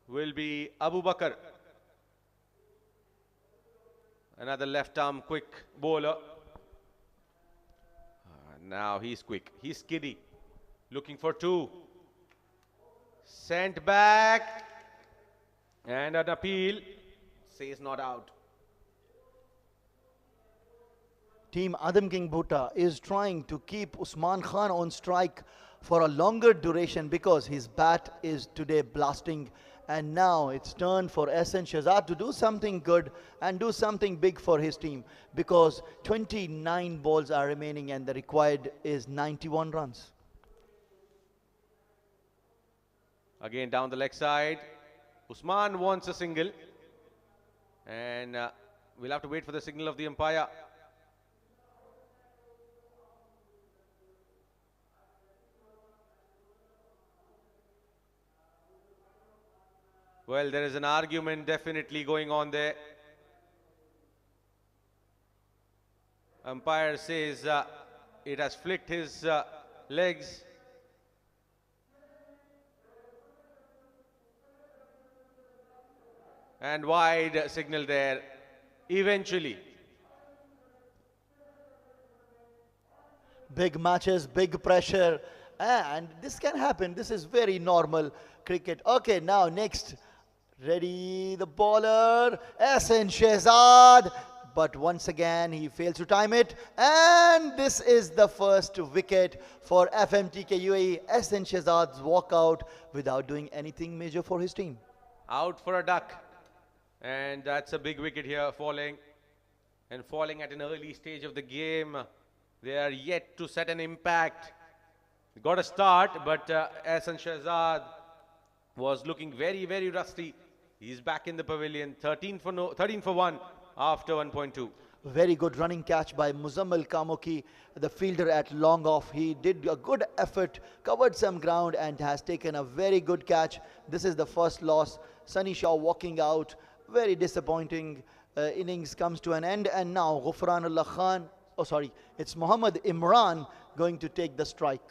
will be Abu Bakr. Another left arm quick bowler. Now he's quick. He's skiddy. Looking for 2. Sent back. And an appeal. Says not out. Team Adam King Bhutta is trying to keep Usman Khan on strike for a longer duration because his bat is today blasting. And now it's turn for Ehsan Shehzad to do something good and do something big for his team because 29 balls are remaining and the required is 91 runs. Again down the leg side. Usman wants a single. And we'll have to wait for the signal of the umpire. Well, there is an argument definitely going on there. Umpire says it has flicked his legs. And wide signal there, eventually. Big matches, big pressure, and this can happen. This is very normal cricket. Okay, now next. Ready, the bowler, SN Shehzad. But once again, he fails to time it. And this is the first wicket for FMTK UAE. SN Shehzad's walkout without doing anything major for his team. Out for a duck. And that's a big wicket here falling. And falling at an early stage of the game. They are yet to set an impact. Got a start, but SN Shehzad was looking very, very rusty. He's back in the pavilion. 13 for 1 after 1.2. Very good running catch by Muzammil Kamoki, the fielder at long off. He did a good effort, covered some ground and has taken a very good catch. This is the first loss. Sunny Shaw walking out. Very disappointing innings comes to an end. And now Ghufranullah Khan, it's Mohammad Imran going to take the strike.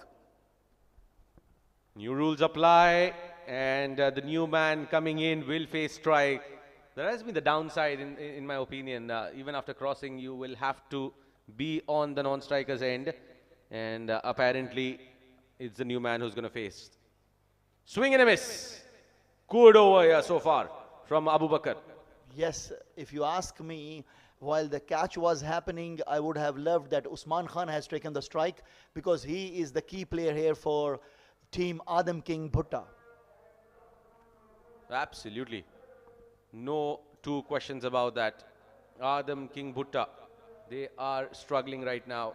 New rules apply. And the new man coming in will face strike. There has been the downside, in my opinion. Even after crossing, you will have to be on the non-striker's end. And apparently, it's the new man who's going to face. Swing and a miss. Good over here so far from Abu Bakr. Yes, if you ask me, while the catch was happening, I would have loved that Usman Khan has taken the strike because he is the key player here for team Adam King Bhutta. Absolutely. No two questions about that. Adam King Bhutta, they are struggling right now.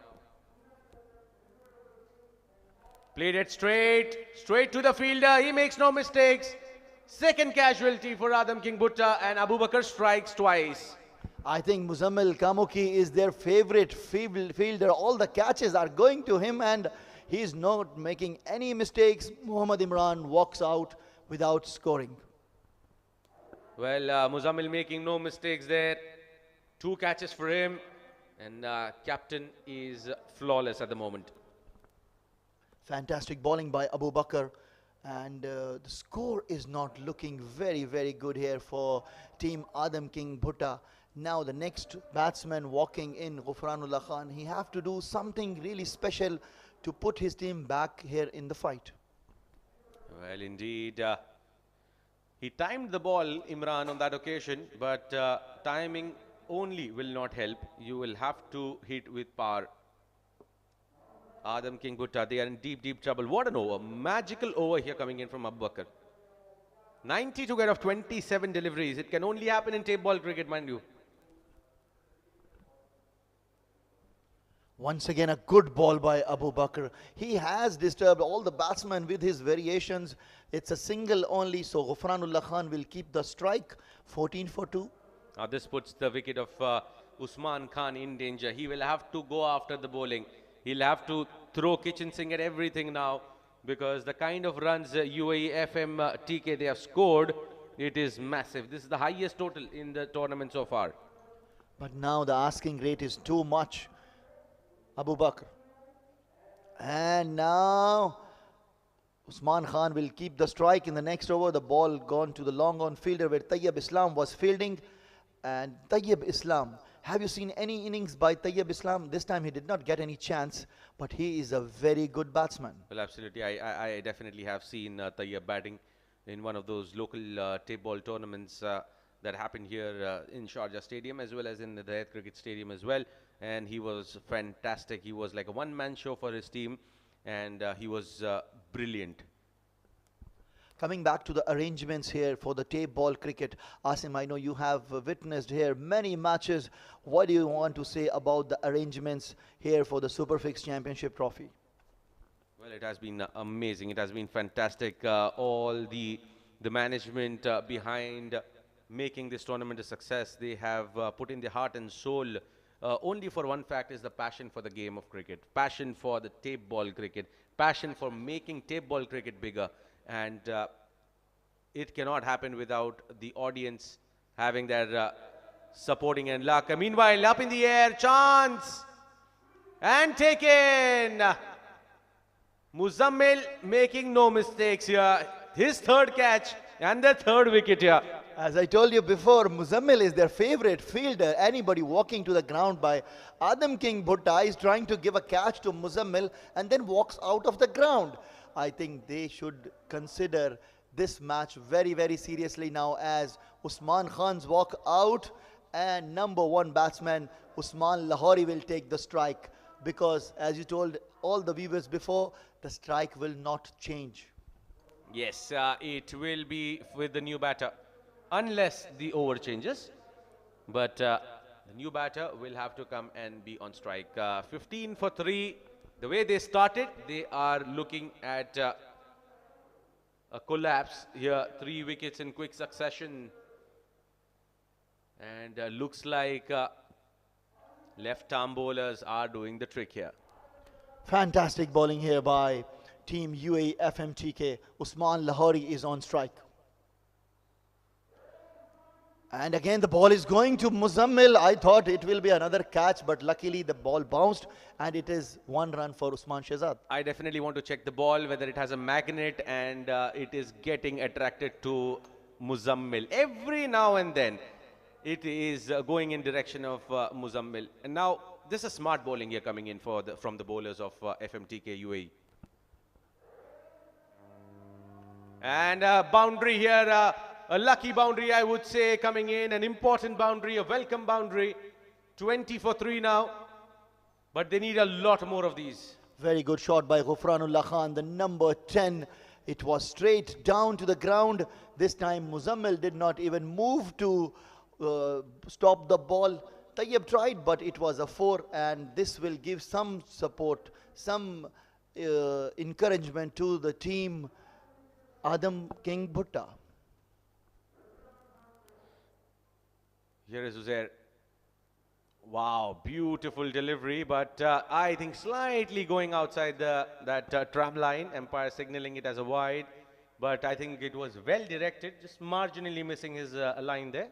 Played it straight to the fielder. He makes no mistakes. Second casualty for Adam King Bhutta, and Abu Bakr strikes twice. I think Muzammil Kamoki is their favorite fielder. All the catches are going to him and he's not making any mistakes. Mohammad Imran walks out without scoring. Well, Muzammil making no mistakes there. 2 catches for him. And captain is flawless at the moment. Fantastic bowling by Abu Bakr. And the score is not looking very, very good here for team Adam King Bhutta. Now the next batsman walking in, Ghufranullah Khan, he have to do something really special to put his team back here in the fight. Well, indeed. He timed the ball, Imran, on that occasion, but timing only will not help. You will have to hit with power. Adam King Bhutta, they are in deep, deep trouble. What an over. Magical over here coming in from Abu Bakr. 90 to get off 27 deliveries. It can only happen in tape ball cricket, mind you. Once again, a good ball by Abu Bakr. He has disturbed all the batsmen with his variations. It's a single only, so Ghufranullah Khan will keep the strike. 14 for 2. This puts the wicket of Usman Khan in danger. He will have to go after the bowling. He'll have to throw kitchen sink at everything now because the kind of runs UAE FMTK they have scored, it is massive. This is the highest total in the tournament so far. But now the asking rate is too much. Abu Bakr. And now Usman Khan will keep the strike in the next over. The ball gone to the long on fielder where Tayyib Islam was fielding. And Tayyib Islam, have you seen any innings by Tayyib Islam? This time he did not get any chance, but he is a very good batsman. Well, absolutely. I definitely have seen Tayyib batting in one of those local tape ball tournaments that happened here in Sharjah Stadium as well as in the Hayat Cricket Stadium as well. And he was fantastic. He was like a one-man show for his team and he was brilliant. Coming back to the arrangements here for the tape ball cricket, Asim, I know you have witnessed here many matches. What do you want to say about the arrangements here for the Superfix Championship Trophy? Well, it has been amazing. It has been fantastic. All the management behind making this tournament a success, they have put in their heart and soul only for one fact, is the passion for the game of cricket, passion for the tape ball cricket, passion for making tape ball cricket bigger. And it cannot happen without the audience having their supporting and luck. Meanwhile, up in the air, chance and taken. Muzammil making no mistakes here. His third catch and the third wicket here. As I told you before, Muzammil is their favorite fielder. Anybody walking to the ground by Adam King Bhutta is trying to give a catch to Muzammil and then walks out of the ground. I think they should consider this match very, very seriously now, as Usman Khan's walk out and number one batsman Usman Lahori will take the strike, because as you told all the viewers before, the strike will not change. Yes, it will be with the new batter, unless the over changes. But the new batter will have to come and be on strike. 15 for 3. The way they started, they are looking at a collapse here. 3 wickets in quick succession. And looks like left arm bowlers are doing the trick here. Fantastic bowling here by Team UAE FMTK. Usman Lahori is on strike. And again the ball is going to Muzammil. I thought it will be another catch, but luckily the ball bounced and it is 1 run for Usman Shehzad. I definitely want to check the ball, whether it has a magnet and it is getting attracted to Muzammil. Every now and then it is going in direction of Muzammil. And now this is smart bowling here coming in from the bowlers of FMTK UAE. And a boundary here, a lucky boundary I would say coming in, an important boundary, a welcome boundary. 20 for 3 now, but they need a lot more of these. Very good shot by Ghufranullah Khan, the number 10. It was straight down to the ground. This time Muzammil did not even move to stop the ball. Tayyab tried, but it was a 4, and this will give some support, some encouragement to the team Adam King Bhutta. Here is Uzair. Wow, beautiful delivery, but I think slightly going outside that tram line. Umpire signaling it as a wide, but I think it was well directed, just marginally missing his line there.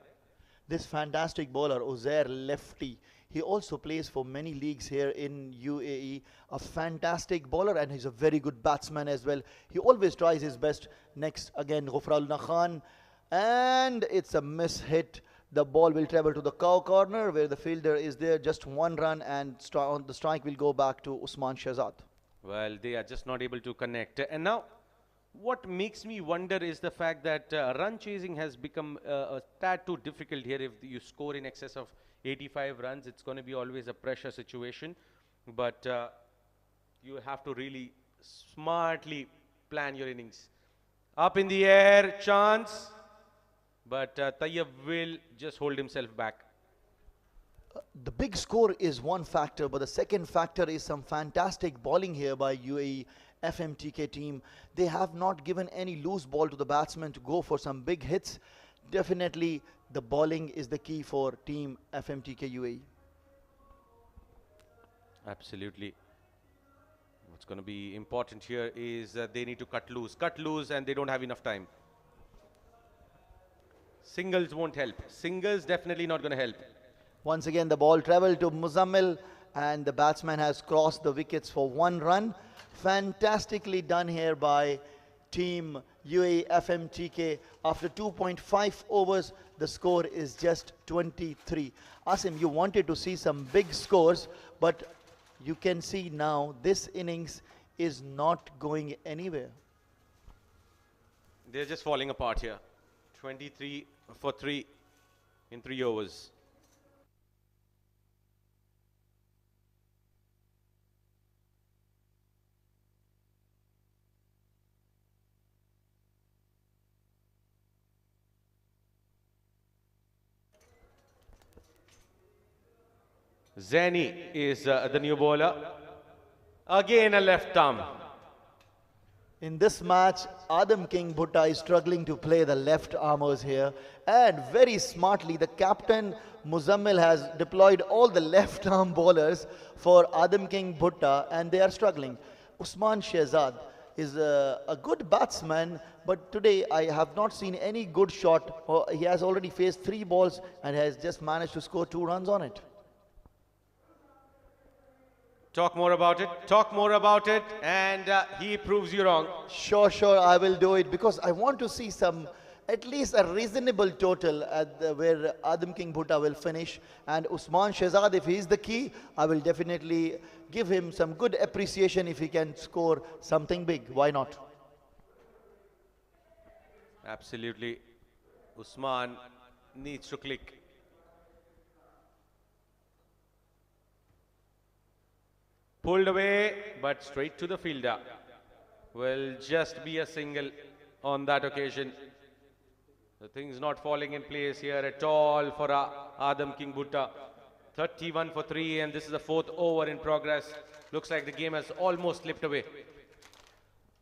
This fantastic bowler, Uzair lefty, he also plays for many leagues here in UAE. A fantastic bowler, and he's a very good batsman as well. He always tries his best. Next, again, Ghufranullah Khan, and it's a miss hit. The ball will travel to the cow corner where the fielder is there. Just 1 run, and the strike will go back to Usman Shehzad. Well, they are just not able to connect. And now, what makes me wonder is the fact that run chasing has become a tad too difficult here. If you score in excess of 85 runs, it's going to be always a pressure situation. But you have to really smartly plan your innings. Up in the air, chance. But Tayyab will just hold himself back. The big score is one factor, but the second factor is some fantastic bowling here by UAE FMTK team. They have not given any loose ball to the batsman to go for some big hits. Definitely the bowling is the key for team FMTK UAE. Absolutely. What's going to be important here is they need to cut loose, and they don't have enough time. Singles won't help. Singles definitely not going to help. Once again, the ball traveled to Muzammil, and the batsman has crossed the wickets for 1 run. Fantastically done here by team UAE FMTK. After 2.5 overs, the score is just 23. Asim, you wanted to see some big scores, but you can see now this innings is not going anywhere. They're just falling apart here. 23 for 3 in 3 overs. Zaini is the new bowler. Again a left arm. In this match, Adam King Bhutta is struggling to play the left armers here. And very smartly, the captain Muzammil has deployed all the left arm bowlers for Adam King Bhutta, and they are struggling. Usman Shehzad is a good batsman, but today I have not seen any good shot. He has already faced 3 balls and has just managed to score 2 runs on it. Talk more about it. Talk more about it. And he proves you wrong. Sure, I will do it because I want to see at least a reasonable total at where Adam King Bhutta will finish. And Usman Shehzad, if he is the key, I will definitely give him some good appreciation if he can score something big. Why not? Absolutely. Usman needs to click. Pulled away, but straight to the fielder. Will just be a single on that occasion. The thing's not falling in place here at all for Adam King Bhutta. 31 for 3, and this is the 4th over in progress. Looks like the game has almost slipped away.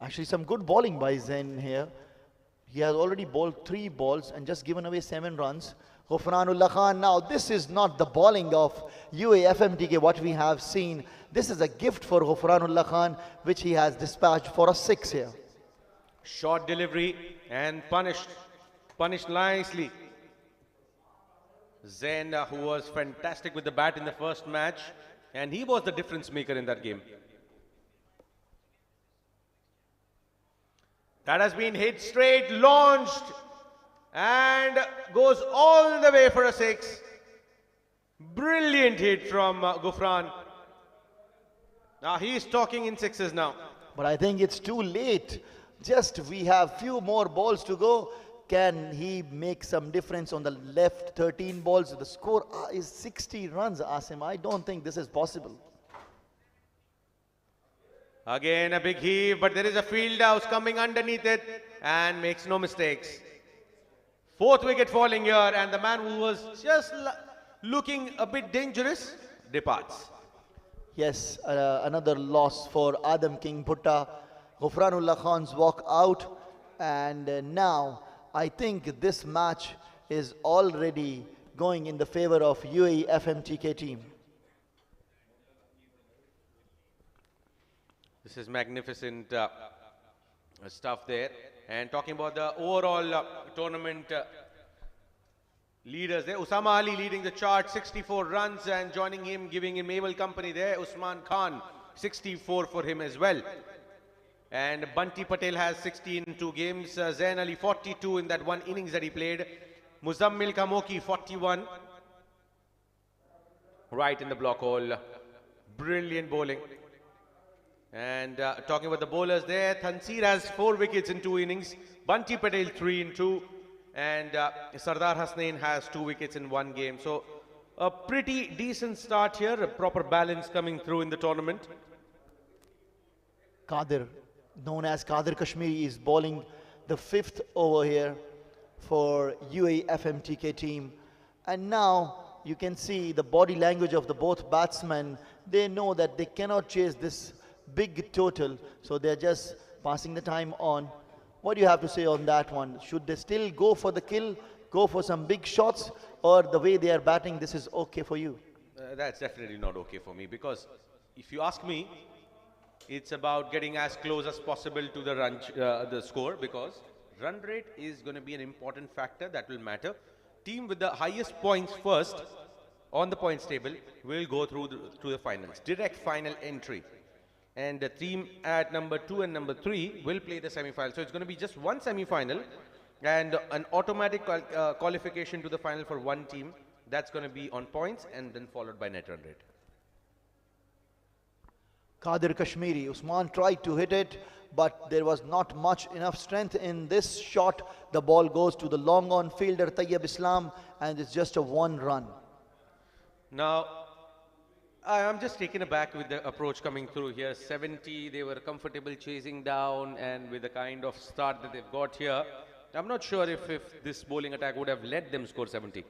Actually, some good bowling by Zain here. He has already bowled 3 balls and just given away 7 runs. Ghufranullah Khan, now this is not the bowling of UAE FMTK, what we have seen. This is a gift for Ghufranullah Khan, which he has dispatched for a 6 here. Short delivery and punished nicely. Zain, who was fantastic with the bat in the first match, and he was the difference maker in that game. That has been hit straight, launched, and goes all the way for a 6. Brilliant hit from Ghufran. Now he's talking in 6s now. But I think it's too late. We have few more balls to go. Can he make some difference on the left 13 balls? The score is 60 runs, Asim. I don't think this is possible. Again a big heave, but there is a field house coming underneath it and makes no mistakes. 4th wicket falling here, and the man who was just looking a bit dangerous departs. Yes, another loss for Adam King Bhutta. Ghufranullah Khan's walk out, and now I think this match is already going in the favor of UAE FMTK team. This is magnificent stuff there. And talking about the overall tournament leaders there, Usama Ali leading the chart, 64 runs, and joining him, giving him able company there, Usman Khan, 64 for him as well. And Bunty Patel has 60 in 2 games, Zain Ali 42 in that one innings that he played, Muzammil Kamoki 41, right in the block hole, brilliant bowling. And talking about the bowlers there, Thansir has 4 wickets in 2 innings, Bunty Patel 3 in 2, and Sardar Hasnain has 2 wickets in 1 game. So a pretty decent start here, a proper balance coming through in the tournament. Qadir, known as Qadir Kashmiri, is bowling the 5th over here for UAE FMTK team. And now you can see the body language of the both batsmen. They know that they cannot chase this big total, so they're just passing the time on. What do you have to say on that one? Should they still go for the kill, go for some big shots, or the way they are batting, this is okay for you? That's definitely not okay for me, because if you ask me, it's about getting as close as possible to the score, because run rate is going to be an important factor that will matter. Team with the highest points first on the points table will go through the finals, direct final entry. And the team at number 2 and number 3 will play the semi-final. So it's going to be just one semi-final and an automatic qualification to the final for one team. That's going to be on points and then followed by net run rate. Qadir Kashmiri, Usman tried to hit it, but there was not enough strength in this shot. The ball goes to the long on fielder Tayyib Islam, and it's just a 1 run. Now, I'm just taken aback with the approach coming through here. 70, they were comfortable chasing down, and with the kind of start that they've got here, I'm not sure if this bowling attack would have let them score 70.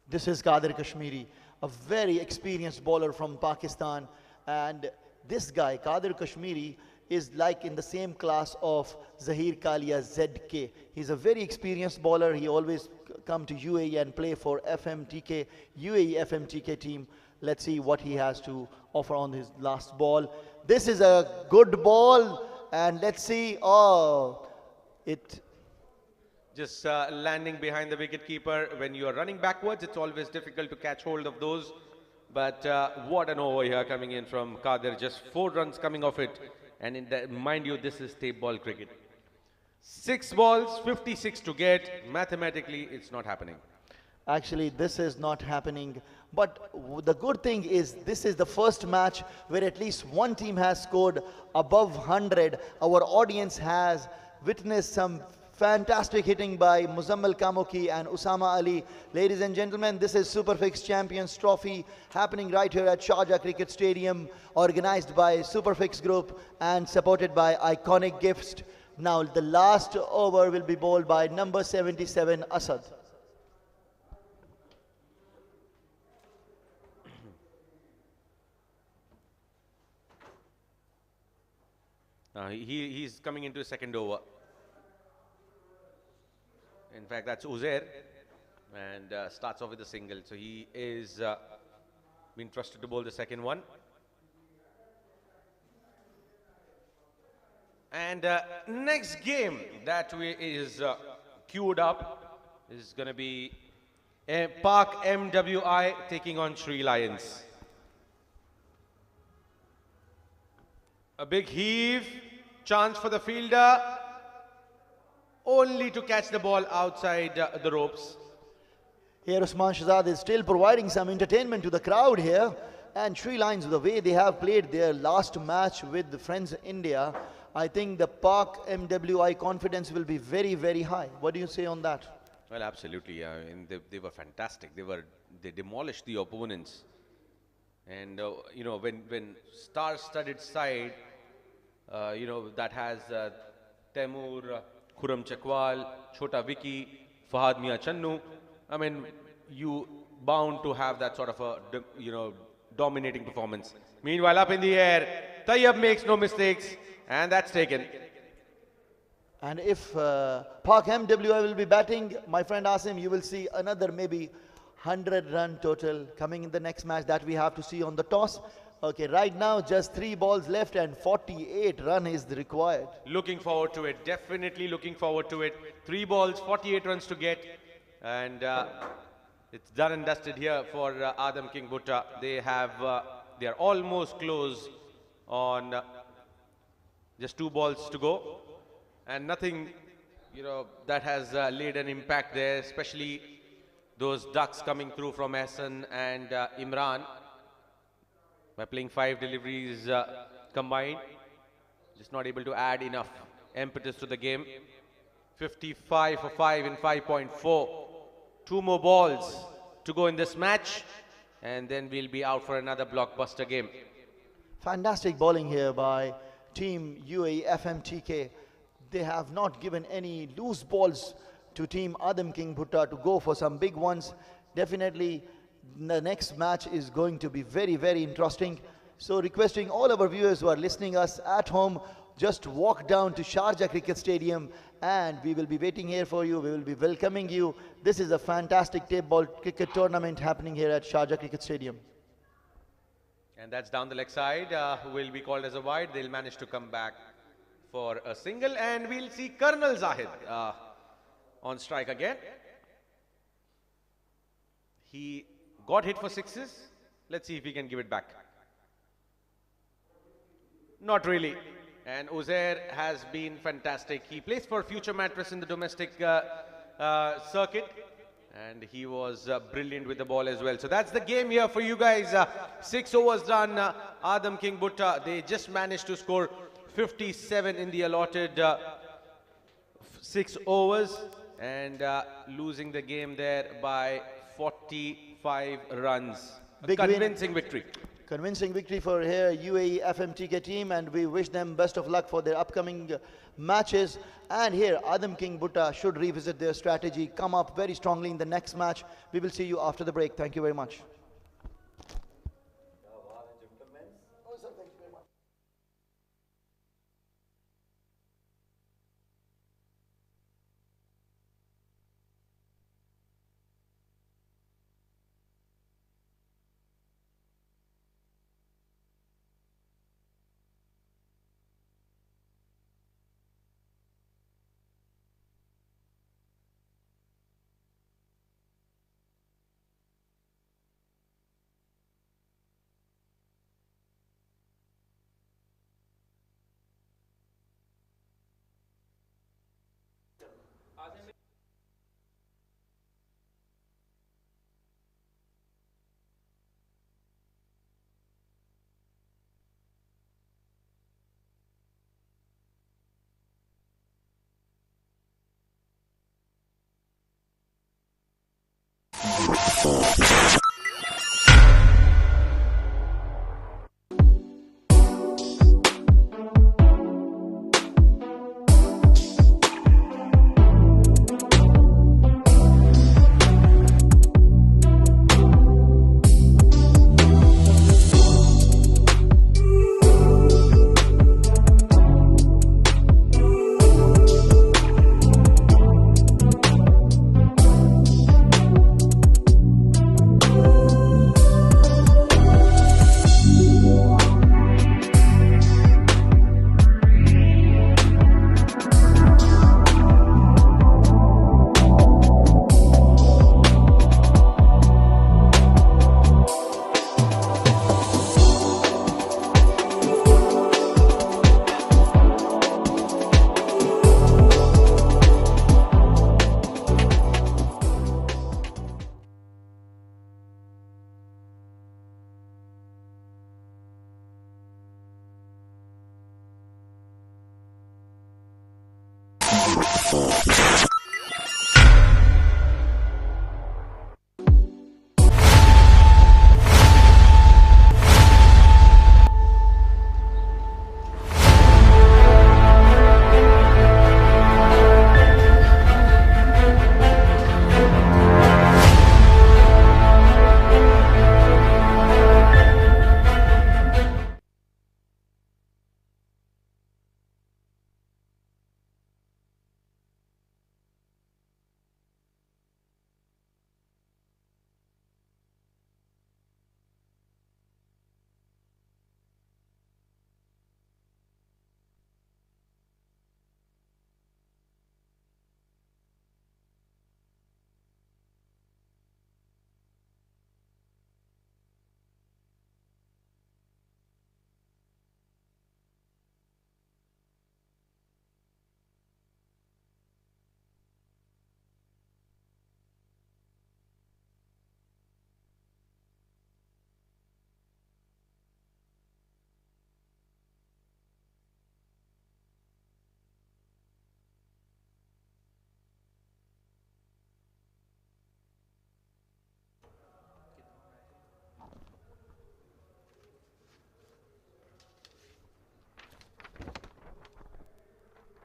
This is Qadir Kashmiri, a very experienced bowler from Pakistan, and this guy, Qadir Kashmiri, is like in the same class of Zahir Kalia ZK. He's a very experienced bowler. He always come to UAE and play for FMTK, UAE FMTK team. Let's see what he has to offer on his last ball. This is a good ball, and let's see. Oh, it just landing behind the wicketkeeper. When you are running backwards, it's always difficult to catch hold of those. But what an over here coming in from Kadir. Just 4 runs coming off it. And in the, mind you, this is tape ball cricket. 6 balls, 56 to get. Mathematically, it's not happening. Actually, this is not happening. But the good thing is, this is the first match where at least one team has scored above 100. Our audience has witnessed some fantastic hitting by Muzammal Kamoki and Usama Ali. Ladies and gentlemen, this is Superfix Champions Trophy happening right here at Sharjah Cricket Stadium, organized by Superfix Group and supported by Iconic Gifts. Now, the last over will be bowled by number 77, Asad. He's coming into his second over. In fact, that's Uzair, and starts off with a single. So he is been trusted to bowl the second one. And next game that is queued up is going to be Park MWI taking on Sri Lions. A big heave, chance for the fielder, only to catch the ball outside the ropes. Here Usman Shahzad is still providing some entertainment to the crowd here. And Sri Lions, the way they have played their last match with the friends India, I think the Park MWI confidence will be very, very high. What do you say on that? Well, absolutely. They were fantastic. They demolished the opponents. And you know, when star-studded side, you know, that has Taimur, Khurram Chakwal, Chota Vicky, Fahad Mia Channu. I mean, you bound to have that sort of a, you know, dominating performance. Meanwhile, up in the air, Tayyab makes no mistakes, and that's taken. And if Park MWI will be batting, my friend Asim, you will see another maybe 100-run total coming in the next match that we have to see on the toss. Okay, right now just 3 balls left and 48 run is required. Looking forward to it, definitely looking forward to it. 3 balls, 48 runs to get, and it's done and dusted here for Adam King Bhutta. They are almost close on just 2 balls to go, and nothing, you know, that has laid an impact there, especially those ducks coming through from Hassan and Imran. By playing 5 deliveries combined, just not able to add enough impetus to the game. 55 for 5 in 5.4. 2 more balls to go in this match, and then we'll be out for another blockbuster game. Fantastic bowling here by Team UAE FMTK. They have not given any loose balls to Team Adam King Bhutta to go for some big ones. Definitely the next match is going to be very, very interesting. So requesting all our viewers who are listening us at home, just walk down to Sharjah Cricket Stadium and we will be waiting here for you. We will be welcoming you. This is a fantastic tape ball cricket tournament happening here at Sharjah Cricket Stadium. And that's down the leg side, will be called as a wide. They'll manage to come back for a single, and we'll see Colonel Zahid on strike again. He got hit for 6s. Let's see if he can give it back. Not really. And Uzair has been fantastic. He plays for Future Mattress in the domestic circuit. And he was brilliant with the ball as well. So that's the game here for you guys. 6 overs done. Adam King Bhutta, they just managed to score 57 in the allotted 6 overs. And losing the game there by 45 runs. A convincing victory. Convincing victory for here UAE FMTK team, and we wish them best of luck for their upcoming matches. And here Adam King Bhutta should revisit their strategy, come up very strongly in the next match. We will see you after the break. Thank you very much.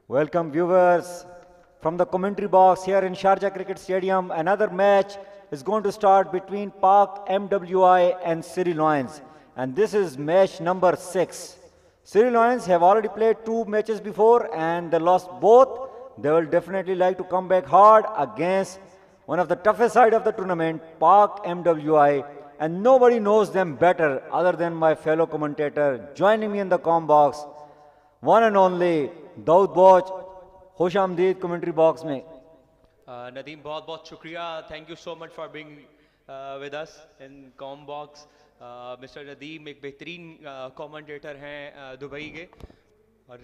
Welcome viewers from the commentary box here in Sharjah Cricket Stadium. Another match is going to start between Pak MWI and Surrey Lions. And this is match number 6. Surrey Lions have already played 2 matches before and they lost both. They will definitely like to come back hard against one of the toughest side of the tournament, Pak MWI. And nobody knows them better other than my fellow commentator joining me in the comm box, one and only Dawood बोच, खुश आमदीद commentary box में। नदीम बहुत बहुत शुक्रिया, thank you so much for being with us in com box. Mister Nadeem एक बेहतरीन commentator हैं दुबई के, और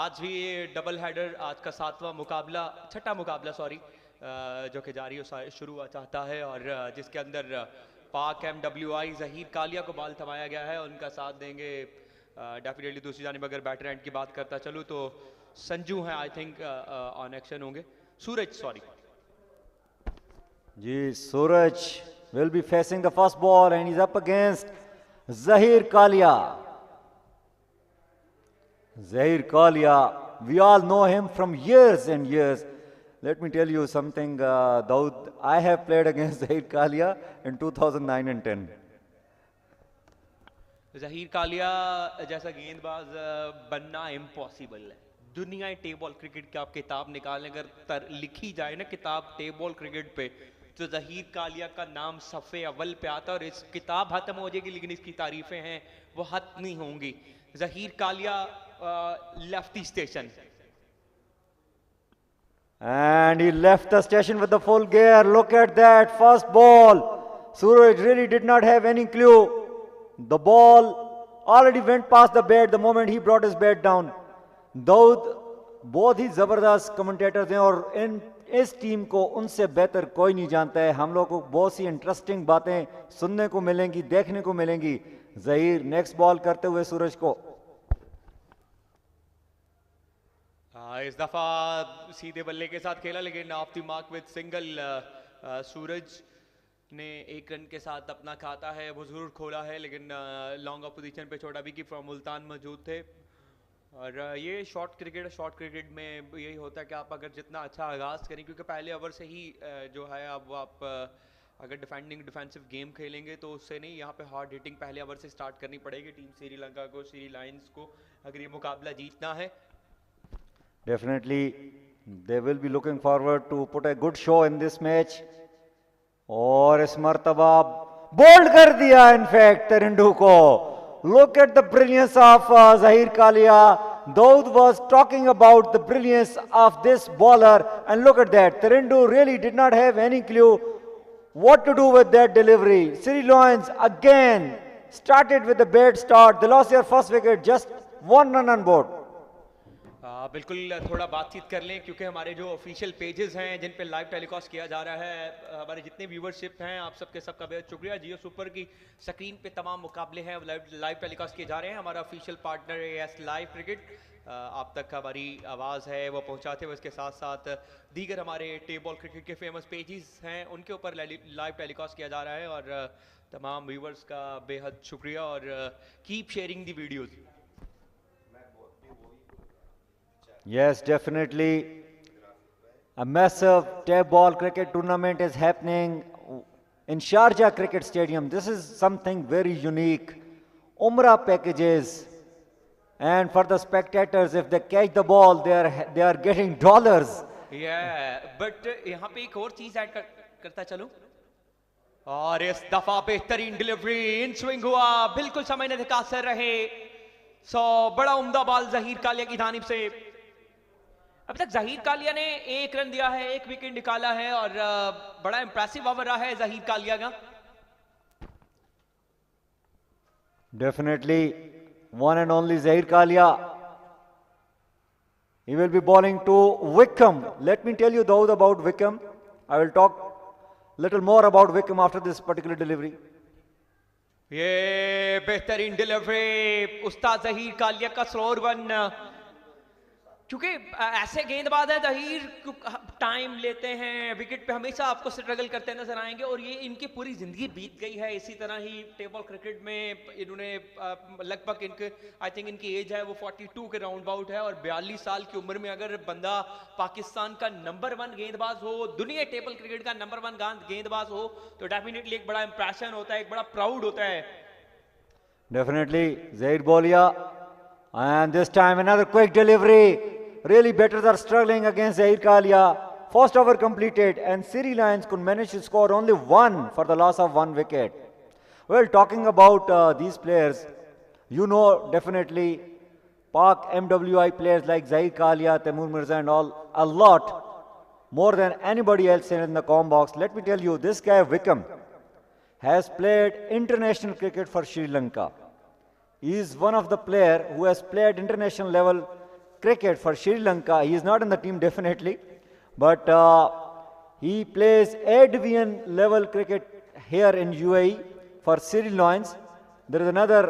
आज भी ये डबल हेडर, आज का 7वां मुकाबला, 6ठा मुकाबला सॉरी, जो कि जारी शुरू हुआ चाहता है, और जिसके अंदर पाक MWI ज़हीर कालिया को बाल थमाया गया है, उनका साथ देंगे डेफिनेटली। दूसरी जानिब अगर बैटर एंड की बात करता चलूँ तो संजू हैं, आई थिंक ऑन एक्शन होंगे, Suraj sorry ji, Suraj will be facing the first ball and he's up against Zahir Kalia. Zahir Kalia, we all know him from years and years. Let me tell you something, Daud, I have played against Zahir Kalia in 2009 and 10. Zaheer Kaliya जैसा गेंदबाज बनना impossible है। दुनिया table cricket की आप किताब निकालें, अगर लिखी जाए ना किताब टेबल क्रिकेट पे, तो ज़हीर कालिया का नाम सफ़े अव्वल पे आता है, और इस किताब ख़त्म हो जाएगी लेकिन इसकी तारीफ़ें हैं वो ख़त्म नहीं होंगी। Zaheer Kalia left the station, and he left the station with the full gear. Look at that first ball. Suraj really did not have any clue. The ball already went past the bat the moment he brought his bat down. Dawood बहुत ही ज़बरदस्त commentator हैं, और इस team को उनसे बेहतर कोई नहीं जानता है। हम लोग को बहुत सी इंटरेस्टिंग बातें सुनने को मिलेंगी, देखने को मिलेंगी। ज़हीर नेक्स्ट बॉल करते हुए सूरज को, इस दफ़ा सीधे बल्ले के साथ खेला लेकिन off the mark with single Suraj. ने एक रन के साथ अपना खाता है वो ज़रूर खोला है, लेकिन लॉन्ग ऑपोजिशन पे छोटा विकी फ्रॉम मुल्तान मौजूद थे। और ये शॉर्ट क्रिकेट में यही होता है कि आप अगर जितना अच्छा आगाज़ करें, क्योंकि पहले ओवर से ही जो है अब आप अगर डिफेंसिव गेम खेलेंगे तो उससे नहीं, यहाँ पे हार्ड हिटिंग पहले ओवर से स्टार्ट करनी पड़ेगी टीम श्रीलंका को, श्री लायंस को, अगर ये मुकाबला जीतना है। Definitely, they will be looking forward to put a good show in this match. और इस मर्तबा बोल्ड कर दिया इनफैक्ट तेरिंडू को. Look at the brilliance of Zahir Kalia. Daud was talking about the brilliance of this bowler, and look at that. Terindu really did not have any clue what to do with that delivery. Sri Lions again started with a bad start. They lost their first wicket, just 1 run on board. बिल्कुल थोड़ा बातचीत कर लें, क्योंकि हमारे जो official pages हैं जिन पे लाइव टेलीकास्ट किया जा रहा है, हमारे जितने व्यूवरशिप हैं, आप सबके सबका बेहद शुक्रिया. जियो सुपर की स्क्रीन पे तमाम मुकाबले हैं लाइव टेलीकास्ट किए जा रहे हैं. हमारा ऑफिशियल पार्टनर है एस लाइव क्रिकेट, आप तक हमारी आवाज़ है वो पहुंचाते हुए इसके साथ साथ दीगर हमारे टेबल क्रिकेट के फेमस पेजेस हैं उनके ऊपर लाइव टेलीकास्ट किया जा रहा है. और तमाम व्यूवर्स का बेहद शुक्रिया और keep sharing the videos. Yes, definitely. A massive tap ball cricket tournament is happening in Sharjah Cricket Stadium. This is something very unique. Umrah packages. And for the spectators, if they catch the ball, they are getting dollars. Yeah, but यहाँ पे एक और चीज add करता चलूं. और इस दफा बेहतरीन डिलीवरी इन स्विंग हुआ, बिल्कुल समय ने दिखा सर रहे. बड़ा उम्दा बॉल जहीर कालिया की जानिब से. अब तक जहीर कालिया ने 1 रन दिया है, 1 विकेट निकाला है और बड़ा इंप्रेसिव ओवर रहा है जहीर कालिया का. Definitely, one and only Zahir Kalia. He will be bowling to Wickham. Let me tell you Daud about Wickham. I will talk little more about Wickham after this particular delivery. ये बेहतरीन delivery उस्ताद जहीर कालिया का slower one. क्योंकि ऐसे गेंदबाज है Zaheer, time लेते हैं, wicket पे हमेशा आपको स्ट्रगल करते नजर आएंगे और ये इनकी पूरी जिंदगी बीत गई है इसी तरह ही टेबल क्रिकेट में. इन्होंने लगभग इनके आई थिंक इनकी एज है वो 42 के राउंड अबाउट है और 42 साल की उम्र में अगर बंदा पाकिस्तान का नंबर 1 गेंदबाज हो, दुनिया टेबल क्रिकेट का नंबर 1 गेंदबाज हो, तो डेफिनेटली एक बड़ा इंप्रेशन होता है, एक बड़ा प्राउड होता है. Definitely, Zahir Bolia. And this time another quick delivery. Really batters are struggling against Zahir Kalia. First over completed and Sri Lions could manage to score only 1 for the loss of 1 wicket. Well, talking about these players, you know definitely Pak MWI players like Zahir Kalia, Taimur Mirza and all a lot more than anybody else in the com box. Let me tell you, this guy Wickham has played international cricket for Sri Lanka. He is one of the players who has played international level cricket for Sri Lanka. He is not in the team definitely, but he plays A-Division level cricket here in UAE for Sri Lions. There is another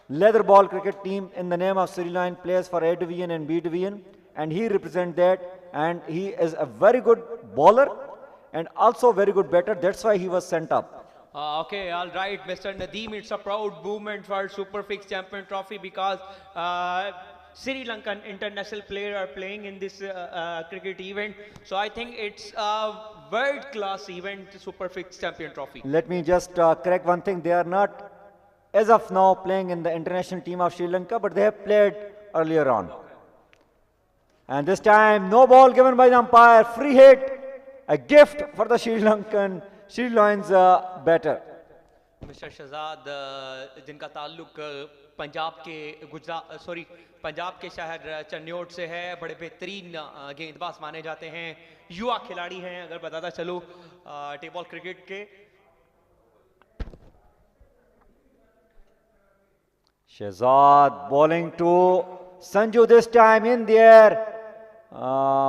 leather ball cricket team in the name of Sri Lions, plays for A-Division and B-Division, and he represents that, and he is a very good bowler and also very good batter. That's why he was sent up. Okay, all right, Mr. Nadeem, it's a proud movement for Superfix Champion Trophy because Sri Lankan international players are playing in this cricket event. So I think it's a world-class event, Superfix Champion Trophy. Let me just correct one thing. They are not, as of now, playing in the international team of Sri Lanka, but they have played earlier on. And this time, no ball given by the umpire. Free hit, a gift for the Sri Lions batter. Mr. Shahzad, जिनका ताल्लुक पंजाब के शहर चन्योट से है, बड़े बेहतरीन गेंदबाज माने जाते हैं, युवा खिलाड़ी हैं अगर बताता चलो टेबल क्रिकेट के. Shahzad bowling to Sanju this time in the air,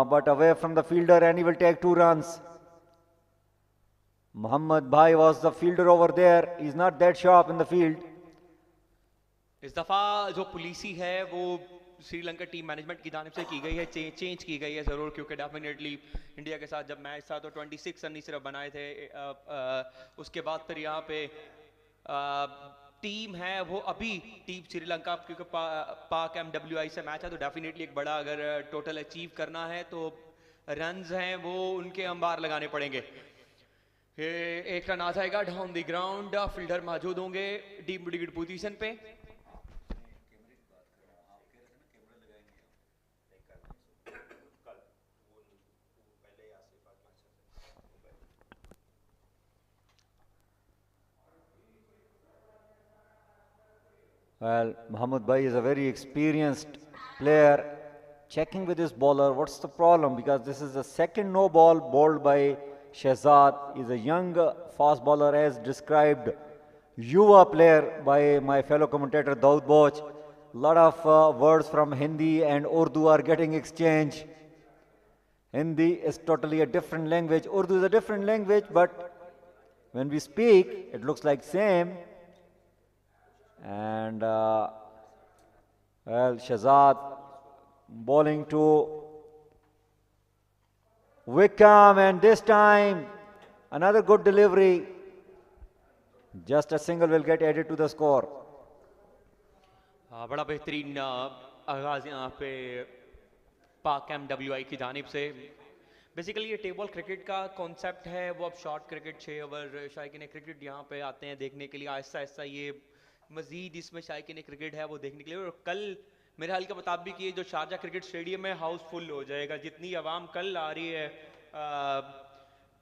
but away from the fielder, and he will take 2 runs. Muhammad Bhai was the fielder over there. He's not that sharp in the field. इस दफा जो पुलिसी है वो Sri Lanka team management की जानिब से की गई है, चेंज की गई है ज़रूर, क्योंकि डेफिनेटली इंडिया के साथ जब मैच था तो 26 रन ही सिर्फ बनाए थे। उसके बाद फिर यहाँ पे टीम है वो अभी टीम श्रीलंका, क्योंकि पाक MWI से मैच है तो डेफिनेटली एक बड़ा अगर टोटल अचीव करना है तो रन्स हैं वो उनके अंबार लगाने पड़ेंगे। एक रन आ जाएगा डाउन द ग्राउंड, फील्डर मौजूद होंगे डीप विकेट पोजीशन पे। Well, Mohammad Bhai is a very experienced player. Checking with his bowler, what's the problem? Because this is the second no ball bowled by Shehzad. He's a young fast bowler as described. Yuva player by my fellow commentator Daud Boch. A lot of words from Hindi and Urdu are getting exchanged. Hindi is totally a different language. Urdu is a different language, but when we speak, it looks like same. And well, Shehzad bowling to Wickham, and this time another good delivery. Just a single will get added to the score. बड़ा बेहतरीन आगाज यहाँ पे पाक MWI की जानिब से। Basically ये टेबल क्रिकेट का कॉन्सेप्ट है वो अब शॉर्ट क्रिकेट 6 ओवर शायकीन क्रिकेट यहाँ पे आते हैं देखने के लिए। आहिस्ता आहिस्ता ये मजीद इसमें शायकीन क्रिकेट है वो देखने के लिए, और कल मेरे हाल के मुताबिक ये जो शारजा क्रिकेट स्टेडियम है हाउसफुल हो जाएगा जितनी आवाम कल आ रही है।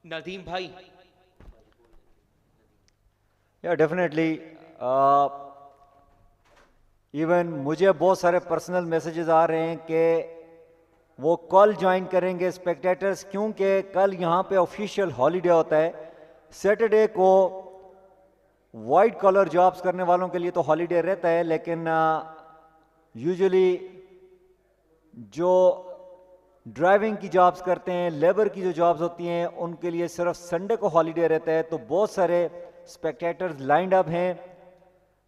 नदीम भाई। Yeah, definitely. इवन मुझे बहुत सारे पर्सनल मैसेजेस आ रहे हैं कि वो कल ज्वाइन करेंगे स्पेक्टेटर्स, क्योंकि कल यहाँ पे ऑफिशियल हॉलीडे होता है। सैटरडे को वाइट कॉलर जॉब्स करने वालों के लिए तो हॉलीडे रहता है, लेकिन यूजुअली जो ड्राइविंग की जॉब्स करते हैं, लेबर की जो जॉब्स होती हैं, उनके लिए सिर्फ संडे को हॉलीडे रहता है। तो बहुत सारे स्पेक्टेटर्स लाइंड अप हैं।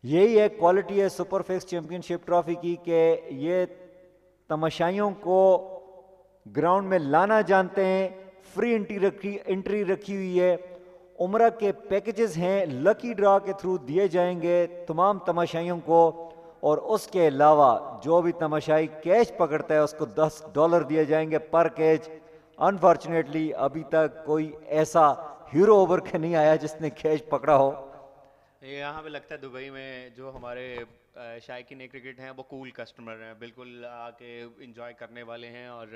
यही एक क्वालिटी है सुपर फिक्स चैंपियनशिप ट्रॉफी की कि ये तमाशाइयों को ग्राउंड में लाना जानते हैं। फ्री एंट्री रखी हुई है, उम्रा के पैकेजेस हैं, लकी ड्रा के थ्रू दिए जाएंगे तमाम तमाशाइयों को, और उसके अलावा जो भी तमाशाई कैच पकड़ता है उसको $10 दिए जाएंगे पर कैच। अनफॉर्चुनेटली अभी तक कोई ऐसा हीरो ओवर के नहीं आया जिसने कैच पकड़ा हो। यहाँ पे लगता है दुबई में जो हमारे शायकीन क्रिकेट हैं वो कूल कस्टमर हैं, बिल्कुल आके इंजॉय करने वाले हैं, और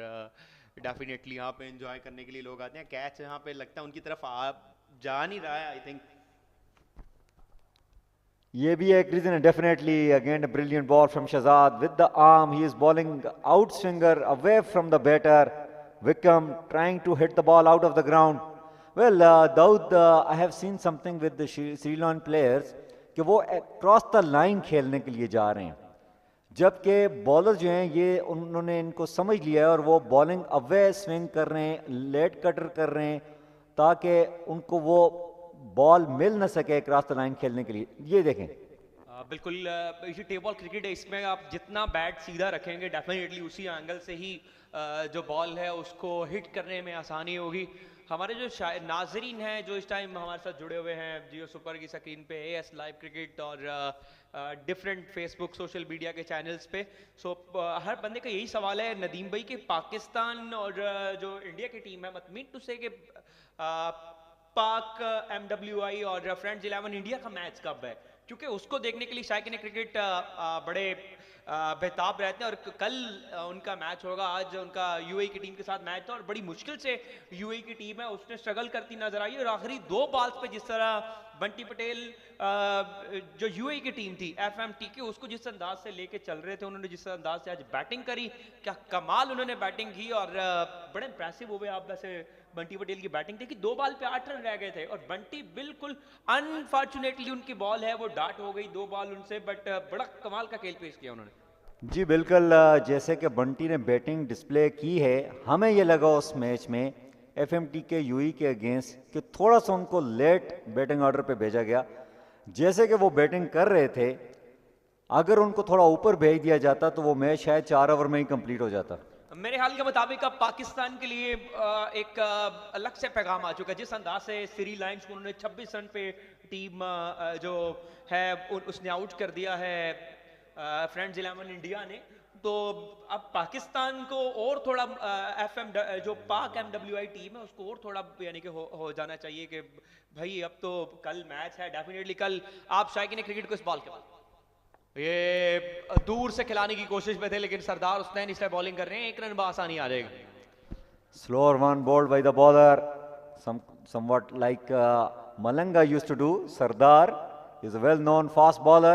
डेफिनेटली यहाँ पे इंजॉय करने के लिए लोग आते हैं। कैच यहाँ पे लगता है उनकी तरफ जा नहीं रहा है। आई थिंक ये भी एक रीजन है definitely. Again a brilliant ball from Shahzad with the arm, he is bowling out swinger away from the batter. Wickham trying to hit the ball out of the ground. Well, Daud, I have seen something with the Sri Lankan players कि वो cross the line खेलने के लिए जा रहे हैं, जबकि bowler जो हैं ये उन्होंने इनको समझ लिया है और वो बॉलिंग अवे स्विंग कर रहे हैं, लेट कटर कर रहे हैं, ताकि उनको वो बॉल मिल ना सके क्रॉस द लाइन खेलने के लिए। ये देखें बिल्कुल ये टेबल क्रिकेट है, इसमें आप जितना बैट सीधा रखेंगे डेफिनेटली उसी एंगल से ही जो बॉल है उसको हिट करने में आसानी होगी। हमारे जो नाजरीन हैं जो इस टाइम हमारे साथ जुड़े हुए हैं जियो सुपर की स्क्रीन पे, AS लाइव क्रिकेट और डिफरेंट फेसबुक सोशल मीडिया के चैनल्स पे, सो हर बंदे का यही सवाल है नदीम भाई कि पाकिस्तान और जो इंडिया की टीम है, मत मीन टू से कि पाक MWI और फ्रेंड्स 11 इंडिया का मैच कब है, क्योंकि उसको देखने के लिए शायकीन क्रिकेट बड़े बेताब रहते हैं। और कल उनका मैच होगा, आज उनका UAE की टीम के साथ मैच था और बड़ी मुश्किल से UAE की टीम है उसने स्ट्रगल करती नजर आई, और आखिरी 2 बॉल्स पे जिस तरह बंटी पटेल जो UAE की टीम थी FMTK उसको जिस अंदाज से लेके चल रहे थे, उन्होंने जिस अंदाज से आज बैटिंग करी, क्या कमाल उन्होंने बैटिंग की और बड़े इंप्रेसिव हुए। आप वैसे बंटी पटेल की बैटिंग देखी, 2 बॉल पे 8 रन रह गए थे और बंटी बिल्कुल अनफॉर्चुनेटली उनकी बॉल है वो डाट हो गई 2 बॉल उनसे, बट बड़ा कमाल का खेल पेश किया उन्होंने। जी बिल्कुल, जैसे कि बंटी ने बैटिंग डिस्प्ले की है, हमें ये लगा उस मैच में FMTK UAE के अगेंस्ट कि थोड़ा सा उनको लेट बैटिंग ऑर्डर पे भेजा गया। जैसे कि वो बैटिंग कर रहे थे अगर उनको थोड़ा ऊपर भेज दिया जाता तो वो मैच शायद 4 ओवर में ही कंप्लीट हो जाता। मेरे हाल के मुताबिक अब पाकिस्तान के लिए एक अलग से पैगाम आ चुका है। जिस अंदाज से श्री लायंस को उन्होंने 26 रन पे टीम जो है उसने आउट कर दिया है फ्रेंड्स 11 इंडिया ने, तो अब पाकिस्तान को और थोड़ा जो पाक MWI टीम है उसको और थोड़ा यानी कि हो जाना चाहिए कि भाई अब तो कल मैच है। डेफिनेटली कल आप शायकीन क्रिकेट को इस बॉल के बाद ये दूर से खिलाने की कोशिश में थे, लेकिन सरदार हुसैन इसलिए बॉलिंग कर रहे हैं, 1 रन आसानी आ जाएगा। Slower one bowled by the bowler, somewhat like Malanga used to do. Sardar is a well-known fast bowler,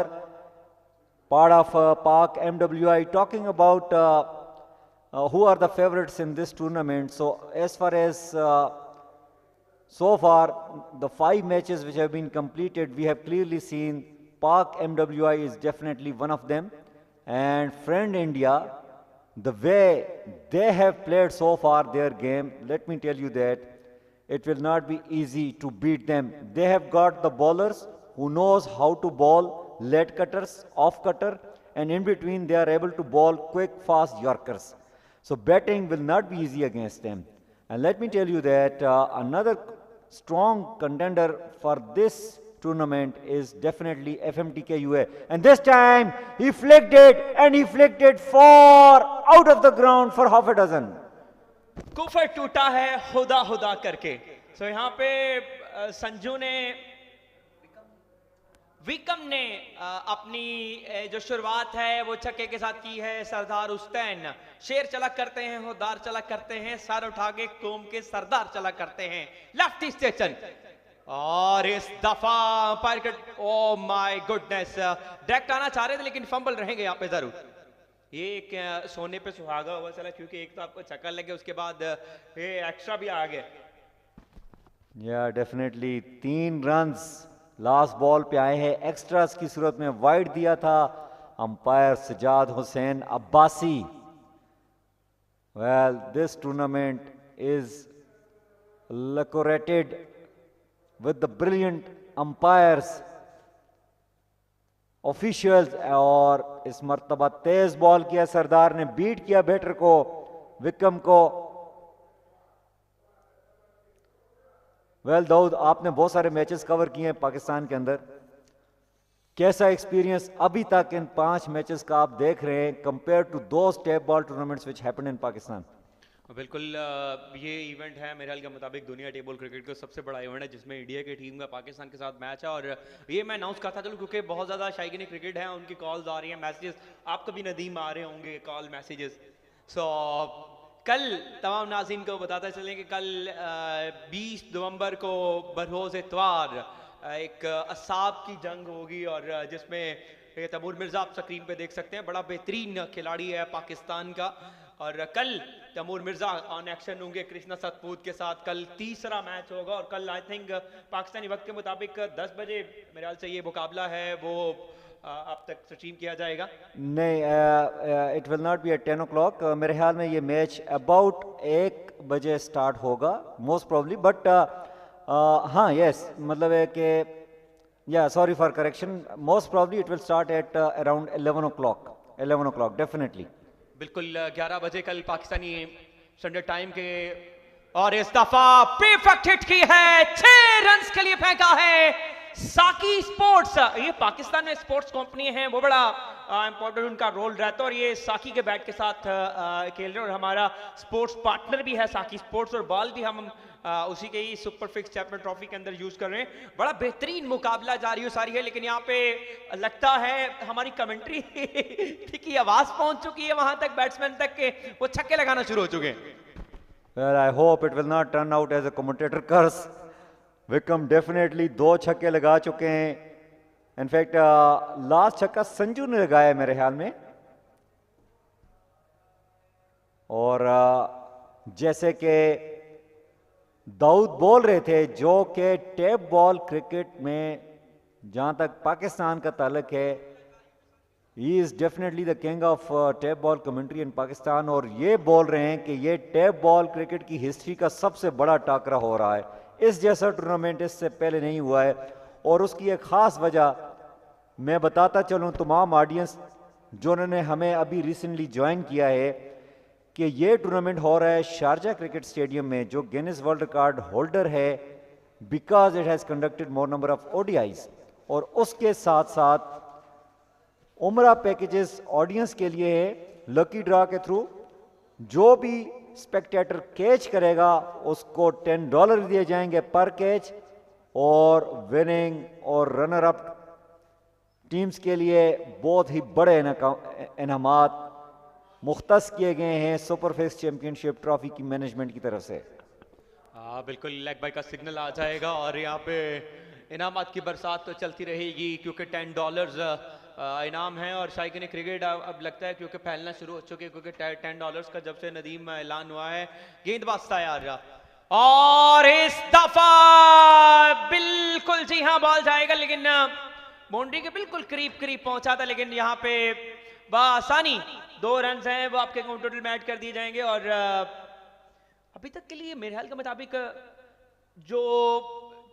part of Pak MWI. Talking about who are the favorites in this tournament. So as far as so far the 5 matches which have been completed, we have clearly seen Pak MWI is definitely one of them, and friend India, the way they have played so far their game, let me tell you that it will not be easy to beat them. They have got the bowlers who knows how to bowl lead cutters, off cutter, and in between they are able to bowl quick fast yorkers. So batting will not be easy against them. And let me tell you that another strong contender for this tournament is definitely FMTK UAE, and this time he flicked it, and he flicked it far out of the ground for half a dozen. कुफर टूटा है हुदा हुदा करके। सो यहाँ पे संजू ने विकम ने अपनी जो शुरुआत है वो छक्के के साथ की है। सरदार हुसैन शेर चला करते हैं, हुदार चला करते हैं, सर उठा के कौम के सरदार चला करते हैं लेफ्टी स्टेशन। और इस दफा ओ माय गुडनेस डायरेक्ट आना चाह रहे थे लेकिन फंबल रहेंगे यहाँ पे जरूर। ये एक सोने पे सुहागा हुआ चला, क्योंकि एक तो आपको चक्कर लगे उसके बाद ये एक्स्ट्रा भी आ गया। या डेफिनेटली 3 रन्स लास्ट बॉल पे आए हैं, एक्स्ट्रास की सूरत में वाइड दिया था umpire Sajjad Hussain Abbasi. Well this tournament is decorated with the brilliant umpires, officials, और इस मर्तबा तेज बॉल किया सरदार ने, बीट किया बैटर को, विक्रम को। वेल दाऊद, आपने बहुत सारे मैचेस कवर किए हैं पाकिस्तान के अंदर, कैसा एक्सपीरियंस अभी तक इन 5 मैचेस का आप देख रहे हैं compare to those tape ball tournaments which happened in Pakistan? बिल्कुल, ये इवेंट है मेरे ख्याल के मुताबिक दुनिया टेबल क्रिकेट का सबसे बड़ा इवेंट है जिसमें इंडिया की टीम का पाकिस्तान के साथ मैच है। और ये मैं अनाउंस करता चलूँ क्योंकि बहुत ज़्यादा शायकीन क्रिकेट है, उनकी कॉल्स आ रही हैं, मैसेजेस आपको भी नदीम आ रहे होंगे, कॉल मैसेजेस। सो कल तमाम नाज़रीन को बताते चलें कि कल 20 नवंबर को बररोज़ इतवार एक असाब की जंग होगी, और जिसमें तैमूर मिर्ज़ा आप स्क्रीन पे देख सकते हैं, बड़ा बेहतरीन खिलाड़ी है पाकिस्तान का। और कल तैमूर मिर्जा ऑन एक्शन होंगे कृष्णा सतपूत के साथ। कल तीसरा मैच होगा और कल आई थिंक पाकिस्तानी वक्त के मुताबिक 10 बजे मेरे ख्याल से ये मुकाबला है वो अब तक स्ट्रीम किया जाएगा। नहीं, it will not be at 10 o'clock। मेरे ख्याल में ये मैच अबाउट 1 बजे स्टार्ट होगा मोस्ट प्रॉब्ली, बट हाँ यस, मतलब है कि या sorry for correction, most probably it will start at around 11 o'clock definitely. बिल्कुल 11 बजे कल पाकिस्तानी स्टैंडर्ड टाइम के। और इस दफा परफेक्ट हिट की है, 6 रन्स के लिए फेंका है साकी स्पोर्ट्स। ये पाकिस्तान में स्पोर्ट्स कंपनी है, वो बड़ा इंपॉर्टेंट उनका रोल रहता है, और ये साकी के बैट के साथ खेल रहे हैं। और हमारा स्पोर्ट्स पार्टनर भी है साकी स्पोर्ट्स, और बॉल भी हम उसी के ही सुपर फिक्स चैंपियन ट्रॉफी के अंदर यूज कर रहे हैं। बड़ा बेहतरीन मुकाबला जारी हो सारी है, लेकिन यहाँ पे लगता है हमारी कमेंट्री की आवाज पहुंच चुकी है वहां तक, बैट्समैन तक के वो छक्के लगाना शुरू हो चुके हैं। Well, I hope it will not turn out as a commentator curse. Vikram definitely 2 छक्के लगा चुके हैं। इनफैक्ट लास्ट छक्का संजू ने लगाया मेरे ख्याल में। और जैसे कि दाऊद बोल रहे थे, जो कि टैप बॉल क्रिकेट में जहां तक पाकिस्तान का ताल्लुक है, he is definitely the king of tape ball commentary in Pakistan. और ये बोल रहे हैं कि ये टैप बॉल क्रिकेट की हिस्ट्री का सबसे बड़ा टाकरा हो रहा है, इस जैसा टूर्नामेंट इससे पहले नहीं हुआ है। और उसकी एक खास वजह मैं बताता चलूं तमाम ऑडियंस जिन्होंने हमें अभी रिसेंटली ज्वाइन किया है कि ये टूर्नामेंट हो रहा है शारजा क्रिकेट स्टेडियम में, जो गिनीज वर्ल्ड रिकॉर्ड होल्डर है because it has conducted more number of ODIs. और उसके साथ साथ उम्रा पैकेजेस ऑडियंस के लिए है लकी ड्रा के थ्रू। जो भी स्पेक्टेटर कैच करेगा उसको $10 दिए जाएंगे पर कैच, और विनिंग और रनर अप टीम्स के लिए बहुत ही बड़े इनामात मुख्तस किए गए हैं सुपर फिक्स चैंपियनशिप ट्रॉफी की मैनेजमेंट की तरफ से। बिल्कुल लेग बाय का सिग्नल आ जाएगा और यहाँ पे इनामात की बरसात तो चलती रहेगी क्योंकि $10 इनाम है। और शायकीन क्रिकेट अब लगता है क्योंकि फैलना शुरू हो चुके हैं, क्योंकि $10 का जब से नदीम ऐलान हुआ है। गेंदबाज तैयार और इस दफा बिल्कुल जी हाँ बॉल जाएगा, लेकिन बाउंड्री के बिल्कुल करीब करीब पहुंचा था, लेकिन यहाँ पे बआसानी 2 रन हैं वो आपके टोटल में ऐड कर दिए जाएंगे। और अभी तक के लिए मेरे ख्याल के मुताबिक जो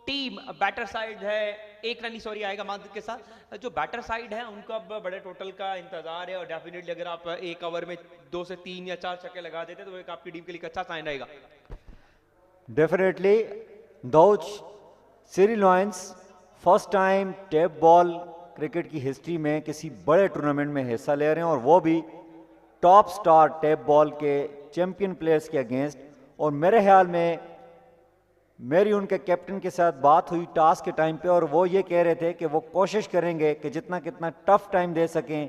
टीम बैटर साइड है 1 रन ही सॉरी आएगा मादद के साथ। जो बैटर साइड है उनको अब बड़े टोटल का इंतजार है, और डेफिनेटली अगर आप 1 ओवर में 2 से 3 या 4 छक्के लगा देते तो एक आपकी टीम के लिए अच्छा साइन रहेगा। Definitely those Sri lions first time tape ball cricket की हिस्ट्री में किसी बड़े टूर्नामेंट में हिस्सा ले रहे हैं, और वो भी टॉप स्टार टैप बॉल के चैंपियन प्लेयर्स के अगेंस्ट। और मेरे ख्याल में मेरी उनके कैप्टन के साथ बात हुई टास्क के टाइम पे, और वो ये कह रहे थे कि वो कोशिश करेंगे कि जितना कितना टफ टाइम दे सकें।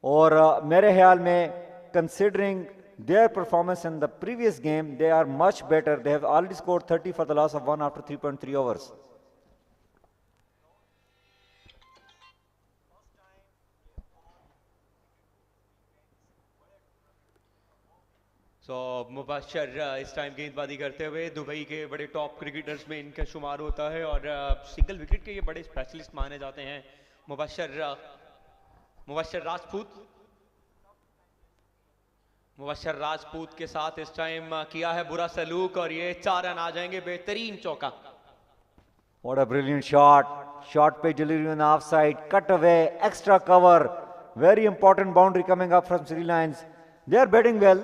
और मेरे ख्याल में considering their performance in the previous game, they are much better. They have already scored 30 for the loss of 1 after 3.3 overs. सो मुबशर इस टाइम गेंदबाजी करते हुए दुबई के बड़े टॉप क्रिकेटर्स में इनका शुमार होता है, और सिंगल विकेट के ये बड़े स्पेशलिस्ट माने जाते हैं। मुबशर राजपूत के साथ इस टाइम किया है बुरा सलूक, और ये 4 रन आ जाएंगे। बेहतरीन चौका। What a brilliant shot. Shot पे delivery on the offside, cut away, extra cover. Very important boundary coming up from Sri Lions. They are batting well.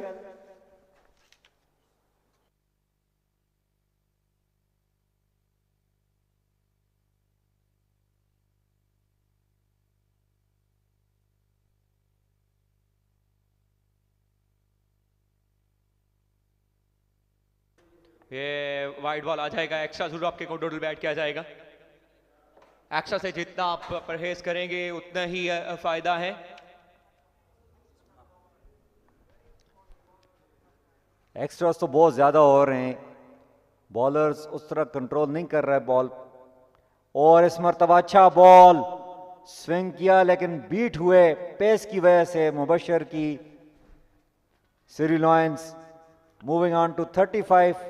ये वाइड बॉल आ जाएगा, एक्स्ट्रा जरूर आपके को टोटल बैट किया जाएगा। एक्स्ट्रा से जितना आप परहेज करेंगे उतना ही फायदा है। एक्स्ट्रास तो बहुत ज्यादा हो रहे हैं, बॉलर्स उस तरह कंट्रोल नहीं कर रहा है बॉल। और इस मरतबा अच्छा बॉल स्विंग किया, लेकिन बीट हुए पेस की वजह से मुबशर की। सीरी lions moving on to 35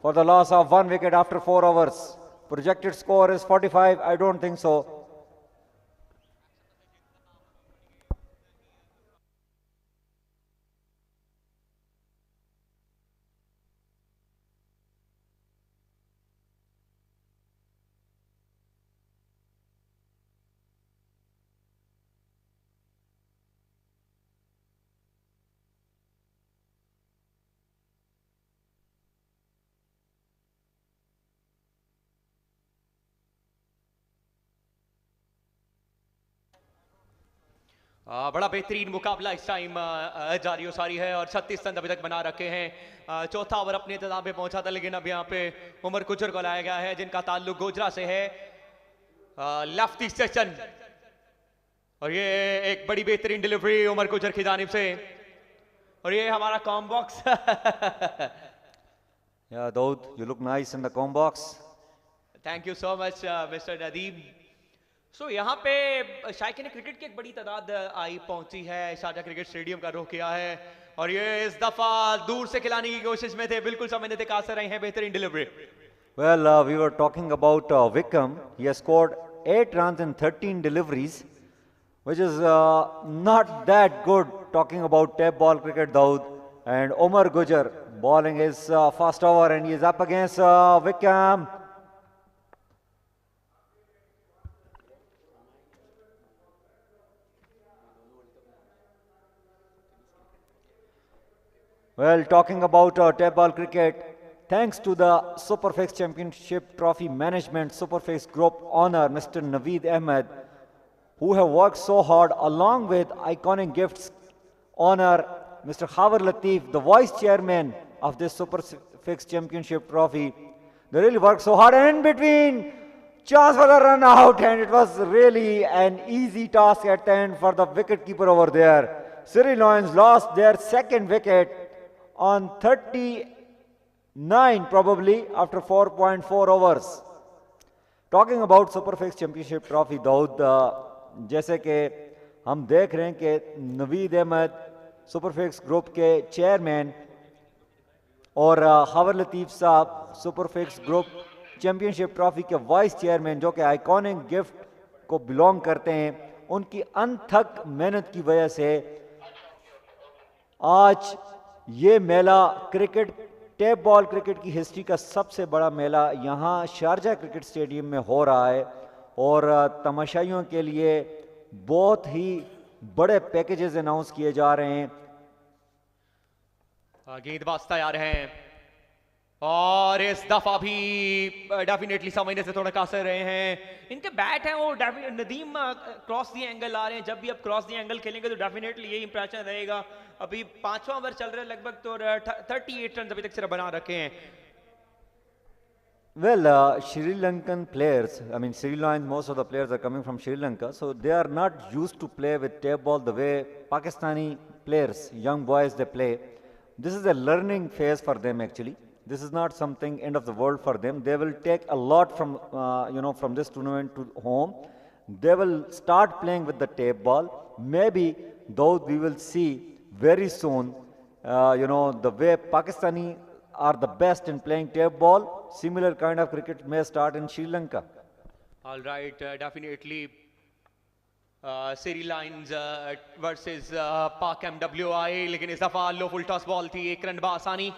for the loss of 1 wicket after 4 overs. Projected score is 45. I don't think so. बड़ा बेहतरीन मुकाबला इस टाइम जारी हो सारी है, और 36 रन अभी तक बना रखे हैं। चौथा ओवर अपने इंतजाम पे पहुंचा था, लेकिन अब यहाँ पे उमर गुजर को लाया गया है जिनका ताल्लुक गोजरा से है। लेफ्टी सेशन, और ये एक बड़ी बेहतरीन डिलीवरी उमर गुजर की जानिब से, और ये हमारा com box. Yeah, Daud, you look nice in the com box. Thank you so much mister Nadeem. So यहाँ पे शायकीन क्रिकेट की एक बड़ी तादाद आई पहुंची है, शारजा क्रिकेट स्टेडियम का रुख किया है, और ये इस दफा दूर से खिलाने की कोशिश में थे, बिल्कुल समझने थे कासर रहे हैं। बेहतरीन delivery. Well, we were talking about Wickham. He has scored 8 runs in 13 deliveries, which is not that good talking about tap ball cricket, Daud. And Omar Gujar bowling his first over, and he is up against Wickham. Well, talking about tap ball cricket, thanks to the Superfix Championship Trophy Management Superfix Group owner, Mr. Naveed Ahmed, who have worked so hard, along with iconic gifts owner, Mr. Khabar Latif, the vice chairman of this Superfix Championship Trophy. They really worked so hard, and in between, chance for the run out, and it was really an easy task at the end for the wicket keeper over there. Surrey Lions lost their second wicket on 39 probably after 4.4 overs. Talking about Superfix Championship Trophy, Daud, जैसे कि हम देख रहे हैं कि Naveed Ahmad सुपरफिक्स group के chairman और खबर लतीफ़ साहब सुपरफिक्स ग्रुप चैम्पियनशिप ट्रॉफी के वाइस चेयरमैन जो कि आइकॉनिक गिफ्ट को बिलोंग करते हैं, उनकी अनथक मेहनत की वजह से आज ये मेला क्रिकेट टेप बॉल क्रिकेट की हिस्ट्री का सबसे बड़ा मेला यहाँ शारजा क्रिकेट स्टेडियम में हो रहा है और तमाशाइयों के लिए बहुत ही बड़े पैकेजेस अनाउंस किए जा रहे हैं। गेंदबाज तैयार हैं और इस दफा भी डेफिनेटली समझने से थोड़ा कासर रहे हैं। इनके बैट हैं वो नदीम क्रॉस दी एंगल आ रहे हैं। जब भी आप क्रॉस दी एंगल खेलेंगे तो डेफिनेटली यही इंप्रेशन रहेगा। अभी 5वां ओवर चल रहा है लगभग, तो 38 रन अभी तक सिर्फ बना रखे हैं। Well, Sri Lankan players, I mean Sri Lions, most of the players are coming from Sri Lanka, so they are not used to play with tape ball the way Pakistani players, young boys, they play. This is a learning phase for them actually. This is not something end of the world for them. They will take a lot from, from this tournament to home. They will start playing with the tape ball. Maybe though we will see very soon, the way Pakistani are the best in playing tape ball, similar kind of cricket may start in Sri Lanka. All right, definitely. Sri Lions versus Pak MWI, लेकिन इस दफा लो full toss ball थी, 1 run बआसानी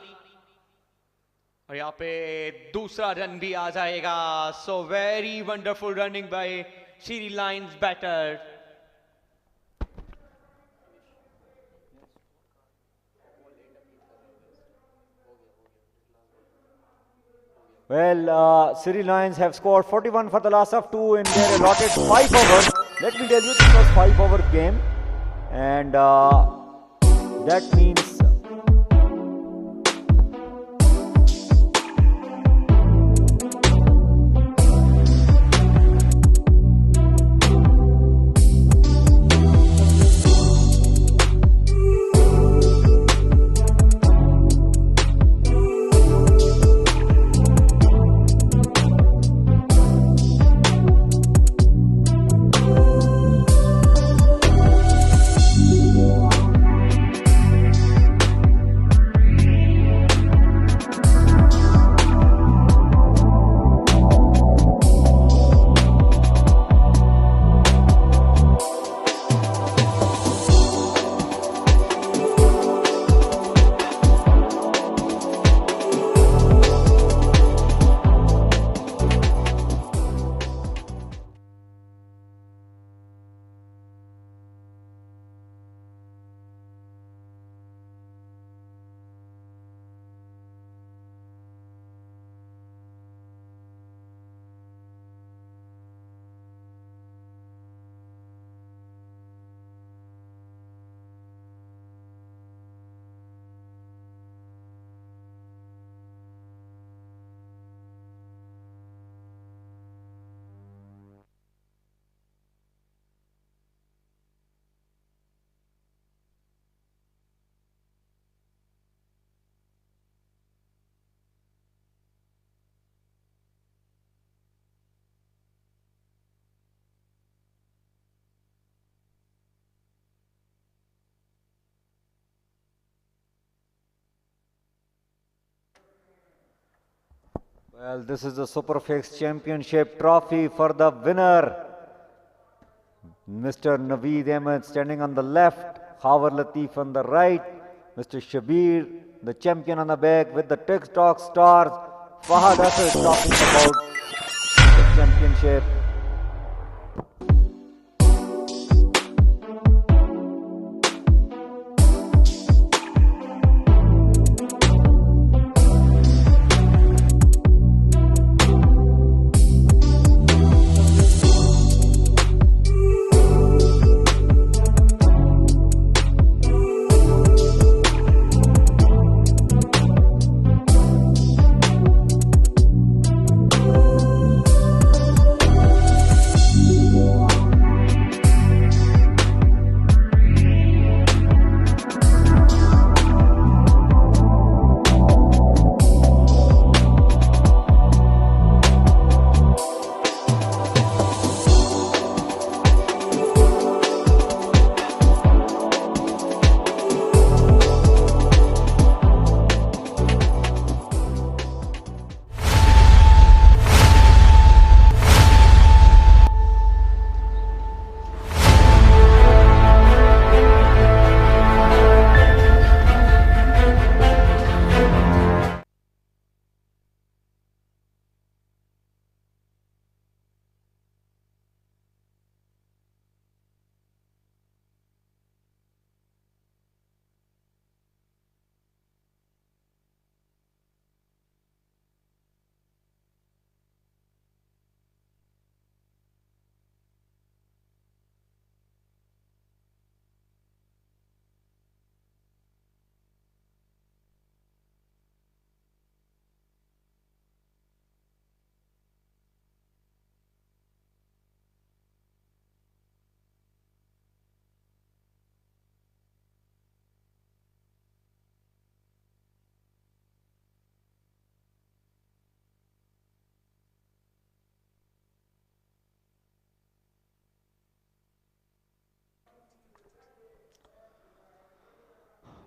और यहाँ पे दूसरा run भी आ जाएगा। So very wonderful running by Sri Lions batter. Well, Sri Lions have scored 41 for the last of 2 in their allotted 5 overs. Let me tell you, this was 5-over game, and that means well, this is the Superfix Championship Trophy for the winner. Mr. Naveed Ahmed standing on the left, Khabar Latif on the right, Mr. Shabir, the champion on the back with the TikTok stars. Fahad Asad talking about the championship.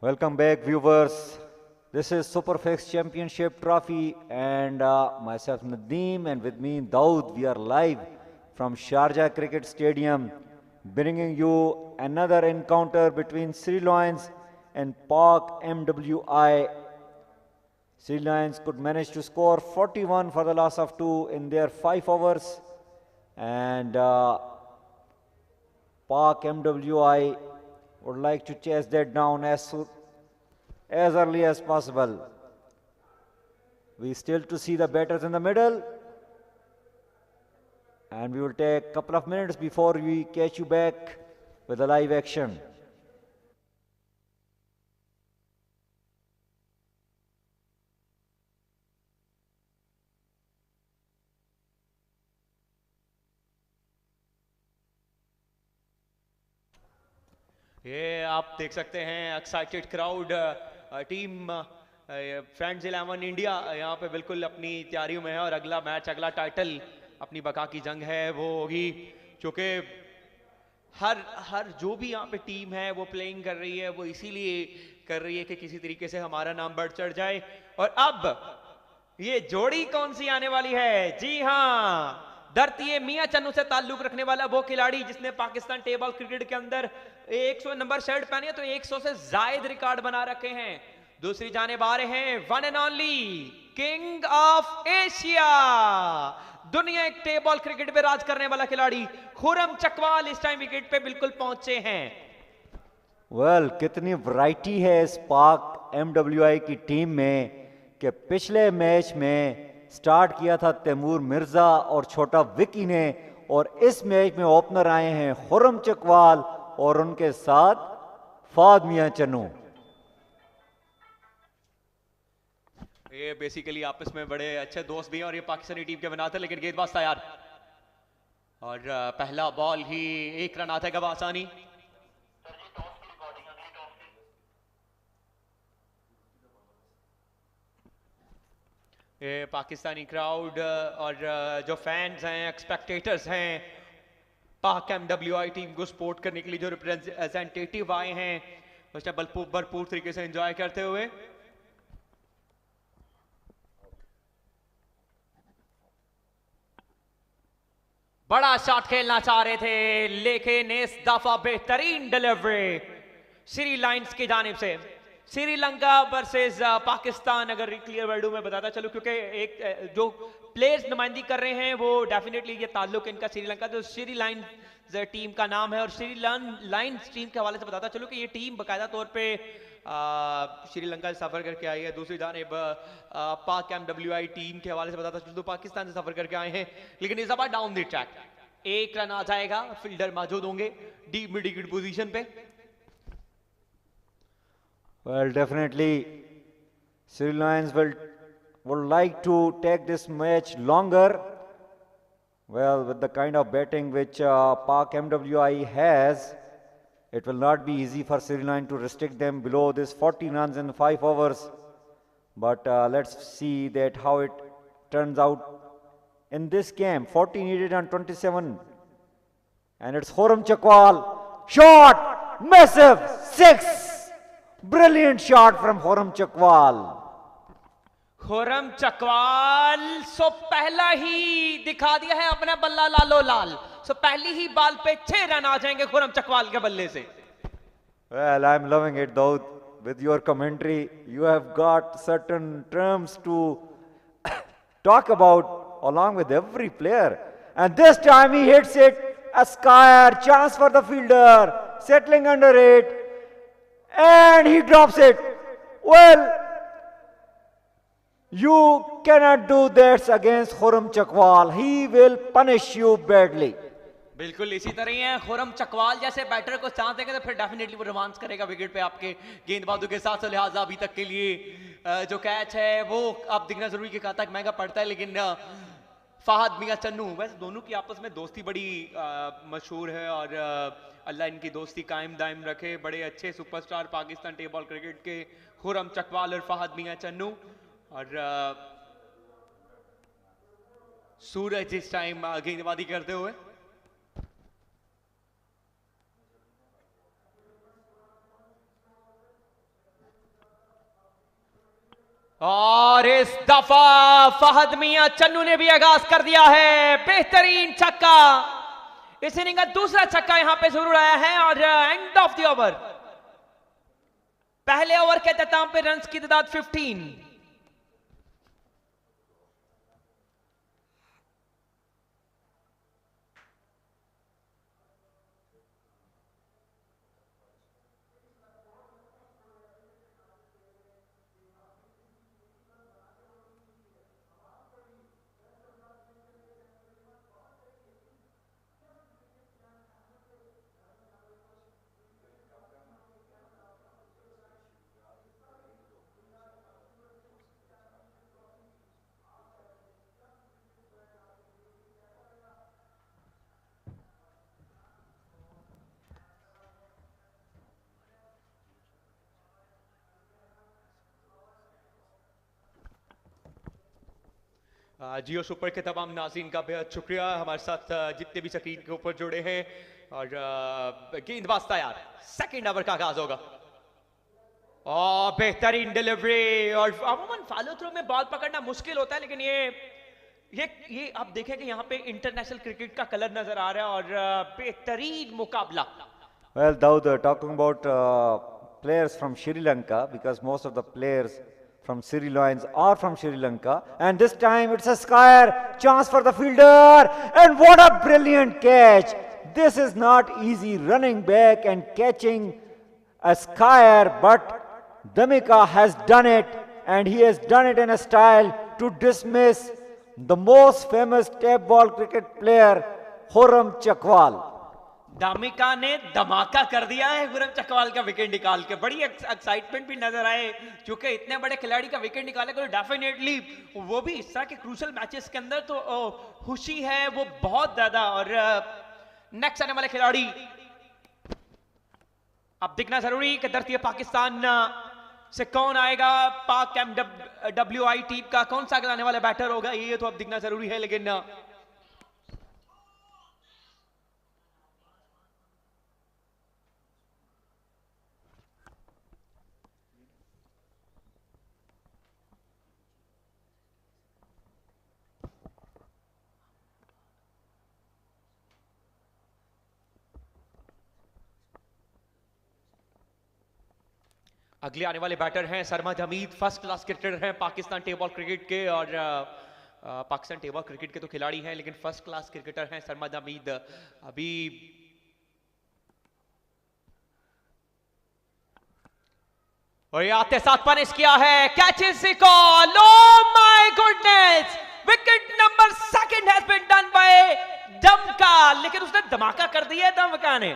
Welcome back, viewers. This is Superfix Championship Trophy, and myself Nadeem, and with me Daud. We are live from Sharjah Cricket Stadium, bringing you another encounter between Sri Lions and Pak MWI. Sri Lions could manage to score 41 for the loss of 2 in their 5 overs, and Pak MWI would like to chase that down as early as possible. We still to see the batters in the middle, and we will take a couple of minutes before we catch you back with the live action. ये आप देख सकते हैं excited crowd, team friends 11 India यहाँ पे बिल्कुल अपनी तैयारियों में है और अगला मैच, अगला टाइटल, अपनी बका की जंग है वो होगी, क्योंकि हर जो भी यहाँ पे टीम है वो प्लेइंग कर रही है, वो इसीलिए कर रही है कि किसी तरीके से हमारा नाम बढ़ चढ़ जाए। और अब ये जोड़ी कौन सी आने वाली है? जी हाँ, धरती मियां चन्नू से ताल्लुक रखने वाला वो खिलाड़ी जिसने पाकिस्तान टेबल क्रिकेट के अंदर 100 नंबर शर्ट पहनी है, तो 100 से जायद रिकॉर्ड बना रखे हैं। दूसरी जानिब आ रहे हैं one and only king of Asia, दुनिया एक टेबल क्रिकेट पे राज करने वाला खिलाड़ी खुरम चकवाल इस टाइम विकेट पे बिल्कुल पहुंचे हैं। कितनी वैरायटी है इस पाक एमडब्ल्यूआई की टीम में कि पिछले मैच में स्टार्ट किया था तैमूर मिर्जा और छोटा विकी ने, और इस मैच में ओपनर आए हैं खुरम चकवाल और उनके साथ फाद मियां चन्नू। ये बेसिकली आपस में बड़े अच्छे दोस्त भी हैं और ये पाकिस्तानी टीम के बनाते, लेकिन गेंदबाज तैयार और पहला बॉल ही 1 रन आता है आसानी। ये पाकिस्तानी क्राउड और जो फैंस हैं, एक्सपेक्टेटर्स हैं, पाक एमडब्ल्यूआई टीम को सपोर्ट करने के लिए जो रिप्रेजेंटेटिव आए हैं, उसने भरपूर तरीके से एंजॉय करते हुए बड़ा शॉट खेलना चाह रहे थे, लेकिन इस दफा बेहतरीन डिलीवरी श्री लायंस की जानिब से। श्रीलंका वर्सेस पाकिस्तान, अगर क्लियर वर्डों में बताता चलो, क्योंकि एक जो प्लेयर्स नुमाइंदगी कर रहे हैं वो डेफिनेटली ये ताल्लुक इनका श्रीलंका, तो श्री लायंस टीम का नाम है। और श्री लायंस टीम के हवाले से बताता चलो कि ये टीम बाकायदा तौर पे श्रीलंका से सफर करके आई है। दूसरी जानिब पाक एमडब्ल्यूआई टीम के हवाले से बताता चलो तो पाकिस्तान से सफर करके आए हैं, लेकिन इस दफा डाउन द ट्रैक 1 रन आ जाएगा, फील्डर मौजूद होंगे डीप मिड विकेट पोजीशन पे। Well, definitely Sri Lions would like to take this match longer. Well, with the kind of batting which Pak MWI has, it will not be easy for Sri Lions to restrict them below this 40 runs in 5 overs. But let's see that how it turns out in this game. 40 needed on 27. And it's Khurram Chakwal. Shot! Massive! 6! Brilliant shot from Khurram Chakwal. Khurram Chakwal so पहला ही दिखा दिया है अपना बल्ला लालो लाल, सो पहली ही ball पे 6 रन आ जाएंगे खुरम चकवाल के बल्ले से। Well, I'm loving it, Daud. With your commentary, you have got certain terms to talk about along with every player. And this time he hits it, a skyer, chance for the fielder, settling under it, and he drops it. Well, you cannot do that against Khurram Chakwal. He will punish you badly. बिल्कुल इसी तरह ही है, खुरम चकवाल जैसे batter को chance देंगे तो फिर definitely वो रोमांस करेगा विकेट पे आपके गेंदबाजों के साथ। लिहाजा अभी तक के लिए जो कैच है वो अब दिखना जरूरी के कहा तक महंगा पड़ता है, लेकिन फहद मियां चन्नू, वैसे दोनों की आपस में दोस्ती बड़ी मशहूर है और अल्लाह इनकी दोस्ती कायम दायम रखे। बड़े अच्छे सुपरस्टार पाकिस्तान टेबल क्रिकेट के खुरम चकवाल और फहद मियां चन्नू। और सूरज इस टाइम गेंदबाजी करते हुए और इस दफा फहद मियां चन्नू ने भी आगाज कर दिया है। बेहतरीन छक्का, इस इनिंग का दूसरा छक्का यहां पे जरूर आया है। और एंड ऑफ द ओवर, पहले ओवर के अख्ताम पे रन्स की तादाद 15। जियो सुपर के तमाम नाज़रीन का बेहद शुक्रिया, हमारे साथ जितने भी स्क्रीन के ऊपर जुड़े हैं। और गेंदबाज तैयार, सेकंड ओवर का आगाज होगा। और बेहतरीन डिलीवरी, और अमूमन फॉलो थ्रो में बॉल पकड़ना मुश्किल होता है, लेकिन ये आप देखें कि यहाँ पे इंटरनेशनल क्रिकेट का कलर नजर आ रहा है। और बेहतरीन मुकाबला। Well, Daud, talking about players from Sri Lanka, because most of the players from Sri Lions are from Sri Lanka, and this time it's a Skyer chance for the fielder, and what a brilliant catch! This is not easy, running back and catching a Skyer, but Damika has done it, and he has done it in a style to dismiss the most famous tap ball cricket player, Khurram Chakwal. दामिका ने धमाका कर दिया है खुर्रम चकवाल का wicket निकाल के। बड़ी excitement भी नजर आए, क्योंकि इतने बड़े खिलाड़ी का विकेट निकाले तो डेफिनेटली, वो भी इस तरह के क्रूशल मैचेस के अंदर, तो खुशी है वो बहुत ज्यादा। और नेक्स्ट आने वाले खिलाड़ी अब दिखना जरूरी कि धरती पाकिस्तान से कौन आएगा, पाक WI टीम का कौन सा आने वाला बैटर होगा, ये तो अब दिखना जरूरी है। लेकिन अगले आने वाले बैटर हैं Sarmad Hamid, first class cricketer हैं पाकिस्तान टेबल क्रिकेट के। और पाकिस्तान टेबल क्रिकेट के तो खिलाड़ी हैं, लेकिन फर्स्ट क्लास क्रिकेटर हैं सरमद हमीद। अभी और आते साथ पनिश किया है, catches call, oh my goodness, wicket number second has been done by दमका, लेकिन उसने धमाका कर दिया है दमका ने।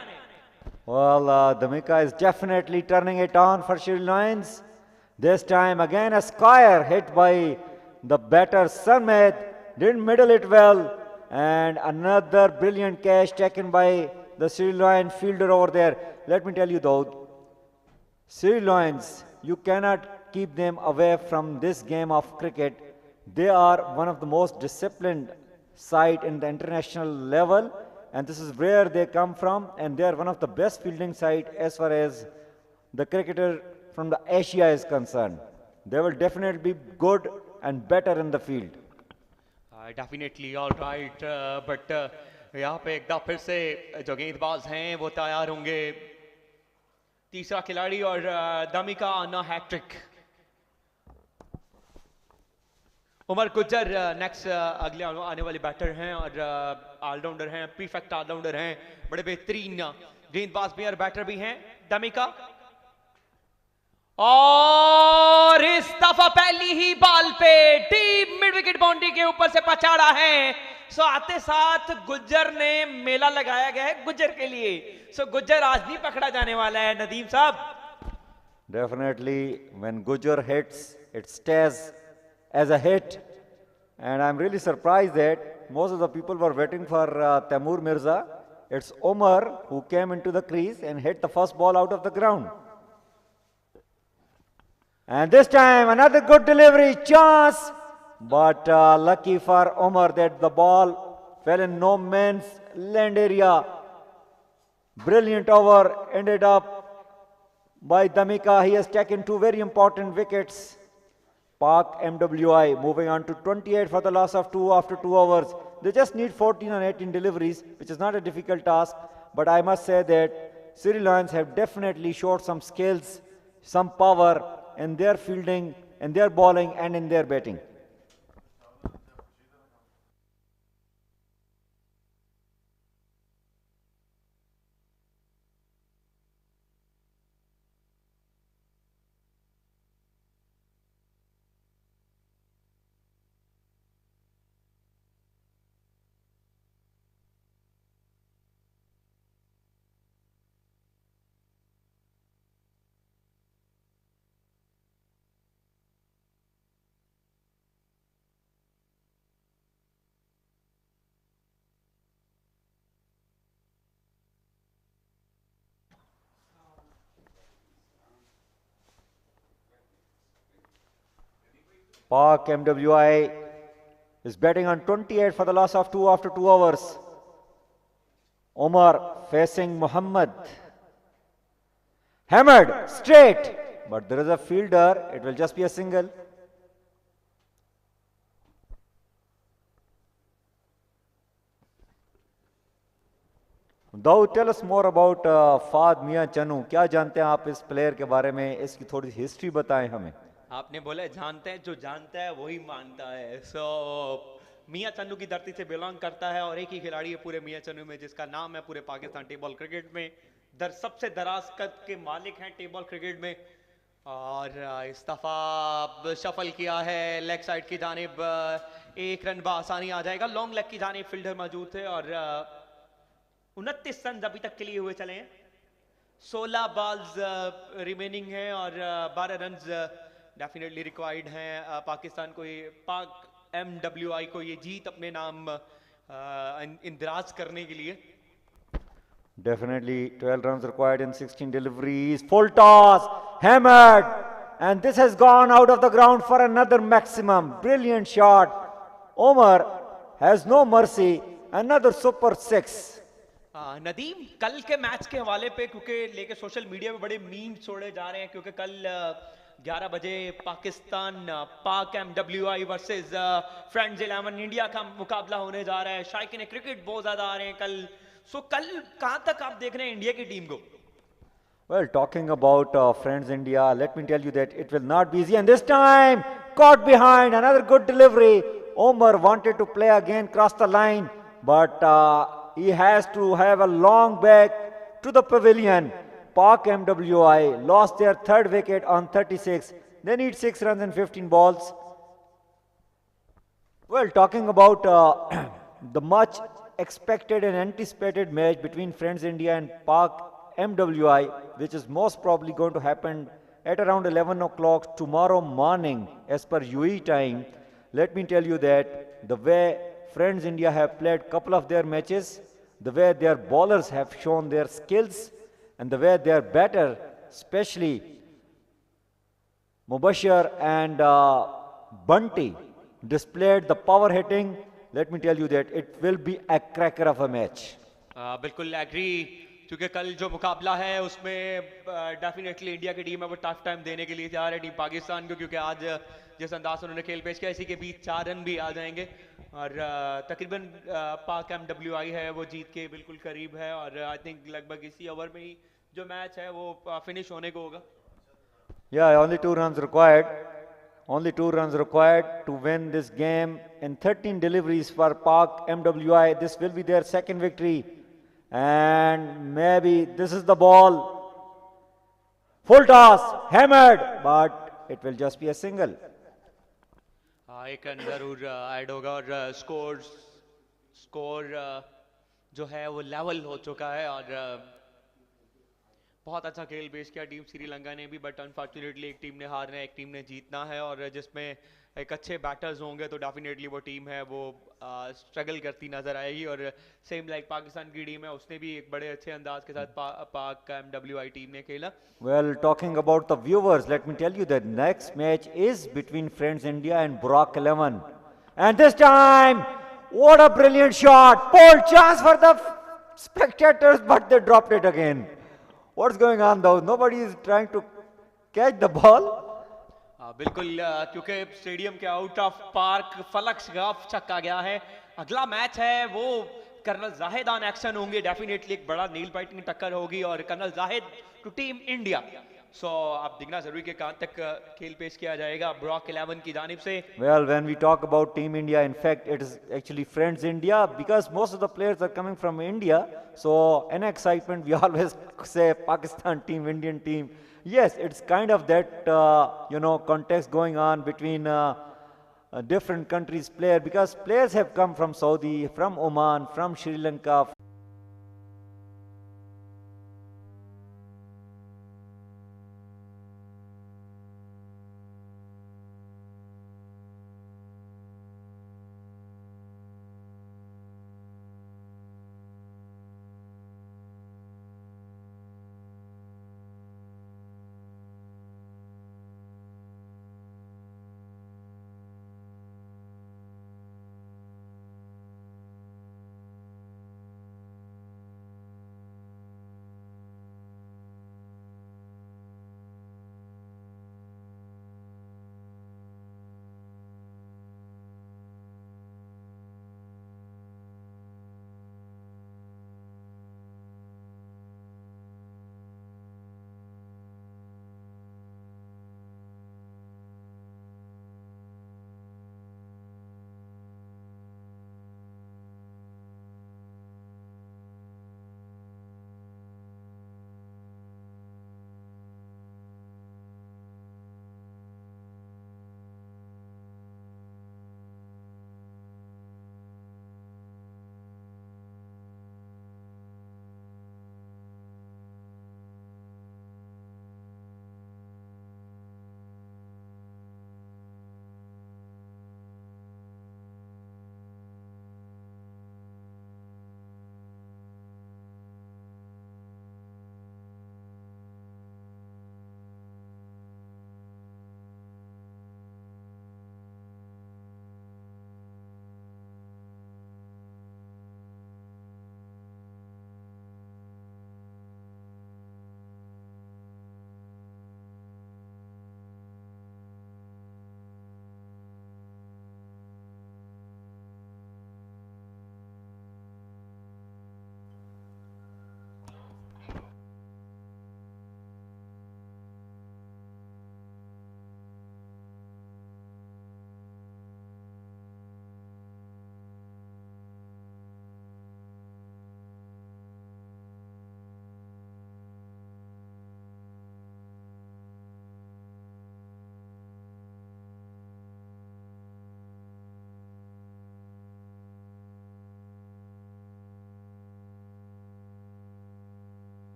Well, Damika is definitely turning it on for Sri Lions. This time again a Skyer hit by the batter Sarmed, didn't middle it well, and another brilliant catch taken by the Sri Lion fielder over there. Let me tell you though, Sri Lions, you cannot keep them away from this game of cricket. They are one of the most disciplined side in the international level, and this is where they come from, and they are one of the best fielding side as far as the cricketer from the Asia is concerned. They will definitely be good and better in the field. Definitely, all right, but यहाँ पे एक बार फिर से जो गेंदबाज हैं वो तैयार होंगे। तीसरा खिलाड़ी और Damika on hattrick. Umar Gujjar next अगले आने वाले बैटर हैं और ऑलराउंडर हैं, परफेक्ट ऑलराउंडर हैं, बड़े बेहतरीन गेंदबाज भी और बैटर भी हैं दमिका। और इस दफा पहली ही बॉल पे डीप मिड विकेट बाउंड्री के ऊपर से पछाड़ा है। सो आते साथ गुज्जर ने मेला लगाया गया है गुज्जर के लिए। सो गुज्जर आज भी पकड़ा जाने वाला है नदीम साहब। Definitely, when Gujjar hits, it stays as a hit, and I'm really surprised that most of the people were waiting for Taimur Mirza. It's Omar who came into the crease and hit the first ball out of the ground. And this time another good delivery, chance, but lucky for Omar that the ball fell in no man's land area. Brilliant over ended up by Damika. He has taken two very important wickets. Park MWI moving on to 28 for the loss of 2 after 2 hours. They just need 14 or 18 deliveries, which is not a difficult task. But I must say that Sri Lions have definitely showed some skills, some power in their fielding, in their bowling and in their batting. Park MWI is batting on 28 for the loss of 2 after 2 hours. Omar facing Muhammad. Hammered straight, but there is a fielder. It will just be a single. Daud, tell us more about Fahad Mian Channu. क्या जानते हैं आप इस player के बारे में? इसकी थोड़ी हिस्ट्री बताएं हमें. आपने बोला जानते हैं, जो जानता है वही मानता है. सो मियां चन्नू की धरती से बिलोंग करता है और एक ही खिलाड़ी है पूरे मियां चन्नू में जिसका नाम है पूरे पाकिस्तान टेबल क्रिकेट में. सबसे दराज कद के मालिक हैं टेबल क्रिकेट में. और इस दफा शफल किया है लेग साइड की जानिब. एक रन बआसानी आ जाएगा. लॉन्ग लेग की जानिब फील्डर मौजूद थे और 29 रन अभी तक के लिए हुए चले हैं. 16 बॉल्स रिमेनिंग हैं और 12 रन डेफिनेटली रिक्वायर्ड हैं पाकिस्तान को. पाक MWI को ये जीत अपने नाम इंदराज करने के लिए. Definitely 12 runs required in 16 deliveries. Full toss, hammered, and this has gone out of the ground for another maximum. Brilliant shot. Omar has no mercy. Another super 6. Nadeem, कल के मैच के हवाले पे क्योंकि लेके सोशल मीडिया पे बड़े मीम छोड़े जा रहे हैं क्योंकि कल 11 बजे पाकिस्तान पाक MWI वर्सेस फ्रेंड्स 11 इंडिया का मुकाबला होने जा रहा है. शायकीन क्रिकेट बहुत ज्यादा आ रहे हैं कल. सो कल कहां तक आप देख रहे हैं इंडिया की टीम को? Well, talking about friends India, let me tell you that it will not be easy. And this time, caught behind, another good delivery. Omar wanted to play again, cross the line, but he has to have a long back to the pavilion. Park MWI lost their third wicket on 36. They need 6 runs and 15 balls. Well, talking about the much expected and anticipated match between Friends India and Park MWI, which is most probably going to happen at around 11 o'clock tomorrow morning as per UAE time. Let me tell you that the way Friends India have played couple of their matches, the way their bowlers have shown their skills, and the way their batter, especially Mubashir and Bunty, displayed the power hitting. Let me tell you that it will be a cracker of a match. बिल्कुल agree, क्योंकि कल जो मुकाबला है उसमें definitely India की team है वो टफ टाइम देने के लिए तैयार है टीम पाकिस्तान को, क्योंकि आज जिस अंदाज से उन्होंने खेल पेश किया इसी के बीच 4 रन भी आ जाएंगे और तकरीबन पाक MWI है वो जीत के बिल्कुल करीब है और आई थिंक लगभग इसी ओवर में ही जो मैच है वो फिनिश होने को होगा. Yeah, only 2 runs required. Only 2 runs required to win this game in 13 deliveries for Park MWI. This will be their second victory. And maybe this is the ball. Full toss, hammered, but it will just be a single. एक run जरूर add होगा और score जो है वो level हो चुका है और बहुत अच्छा खेल पेश किया टीम श्रीलंका ने भी, बट अनफॉर्चुनेटली एक टीम ने हारना है एक टीम ने जीतना है और जिसमें एक अच्छे बैटर्स होंगे तो डेफिनेटली वो टीम है वो स्ट्रगल करती नजर आएगी. और सेम लाइक पाकिस्तान की टीम है उसने भी एक बड़े अच्छे अंदाज के साथ पाक MWI टीम ने खेला. Well, talking about the viewers, let me tell you that next match is between Friends India and Burak 11. And this time, what a brilliant shot! Pole chance for the spectators, but they dropped it again. What's going on though? Nobody is trying to catch the ball. बिल्कुल क्योंकि stadium के out of park फलक शगाफ छक्का गया है। अगला match है वो कर्नल जाहिद ऑन एक्शन होंगे, डेफिनेटली एक बड़ा नील बाइटिंग टक्कर होगी और colonel Zahid to team India. सो आप देखना जरूरी कि कहां तक खेल पेश किया जाएगा ब्रॉक 11 की जानिब से। Well, when we talk about Team India, in fact, it is actually Friends India because most of the players are coming from India. So, in excitement, we always say Pakistan team, Indian team. Yes, it's kind of that, context going on between different countries' players because players have come from Saudi, from Oman, from Sri Lanka.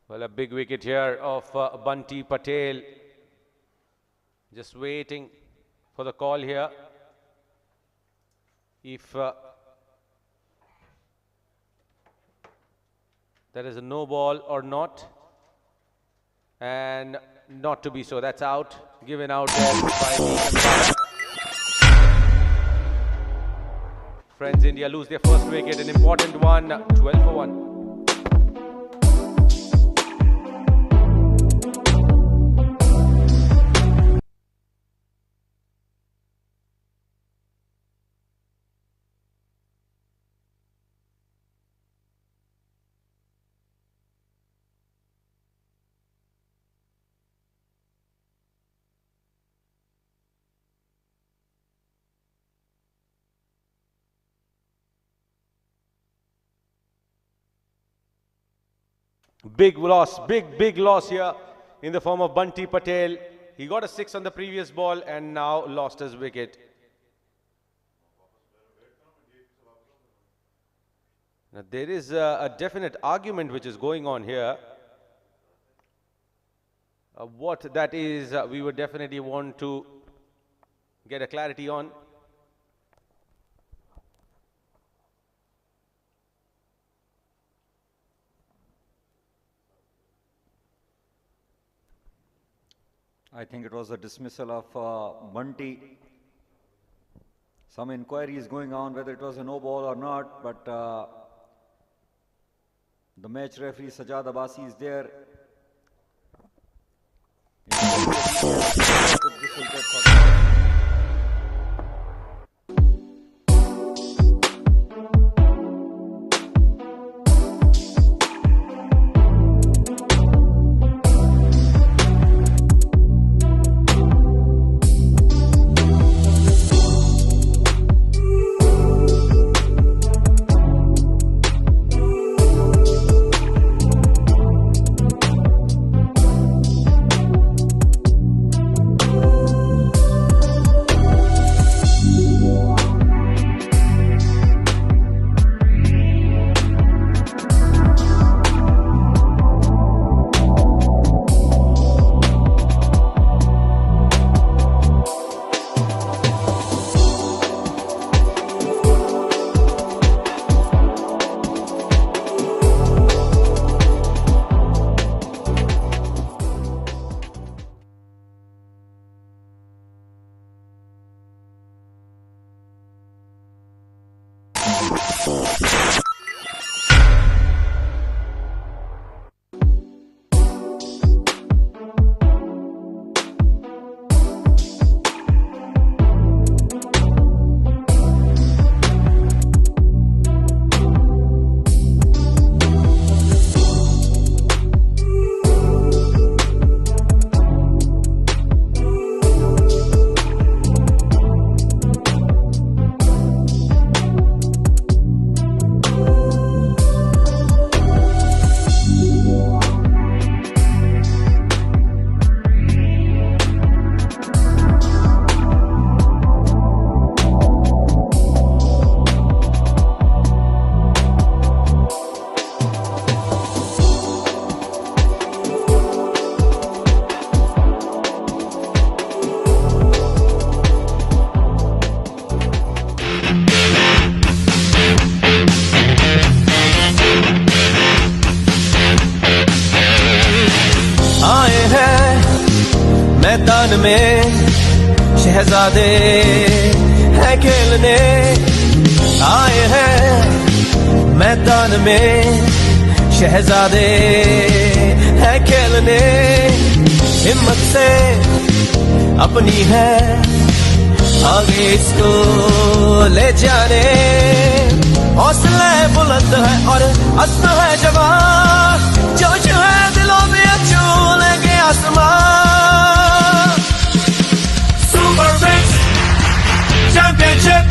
Well, a big wicket here of Bunty Patel. Just waiting for the call here. If there is a no ball or not. And not to be so. That's out. Given out there by the umpire. Friends, India lose their first wicket. An important one. 12 for 1. Big loss, big loss here in the form of Bunty Patel. He got a 6 on the previous ball and now lost his wicket. Now there is a definite argument which is going on here. What that is, we would definitely want to get a clarity on. I think it was a dismissal of Bunty. Some inquiry is going on whether it was a no ball or not, but the match referee Sajjad Abbasi is there. मैदान में शहजादे हैं खेलने आए हैं मैदान में शहजादे हैं खेलने हिम्मत से अपनी है आगे इसको ले जाने हौसले बुलंद है और अज़्म है जवान जोश है दिलों में छू लेंगे आसमान super fix championship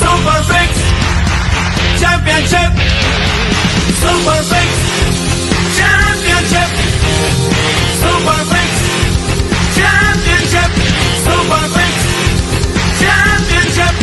super fix championship super fix championship super fix championship super fix championship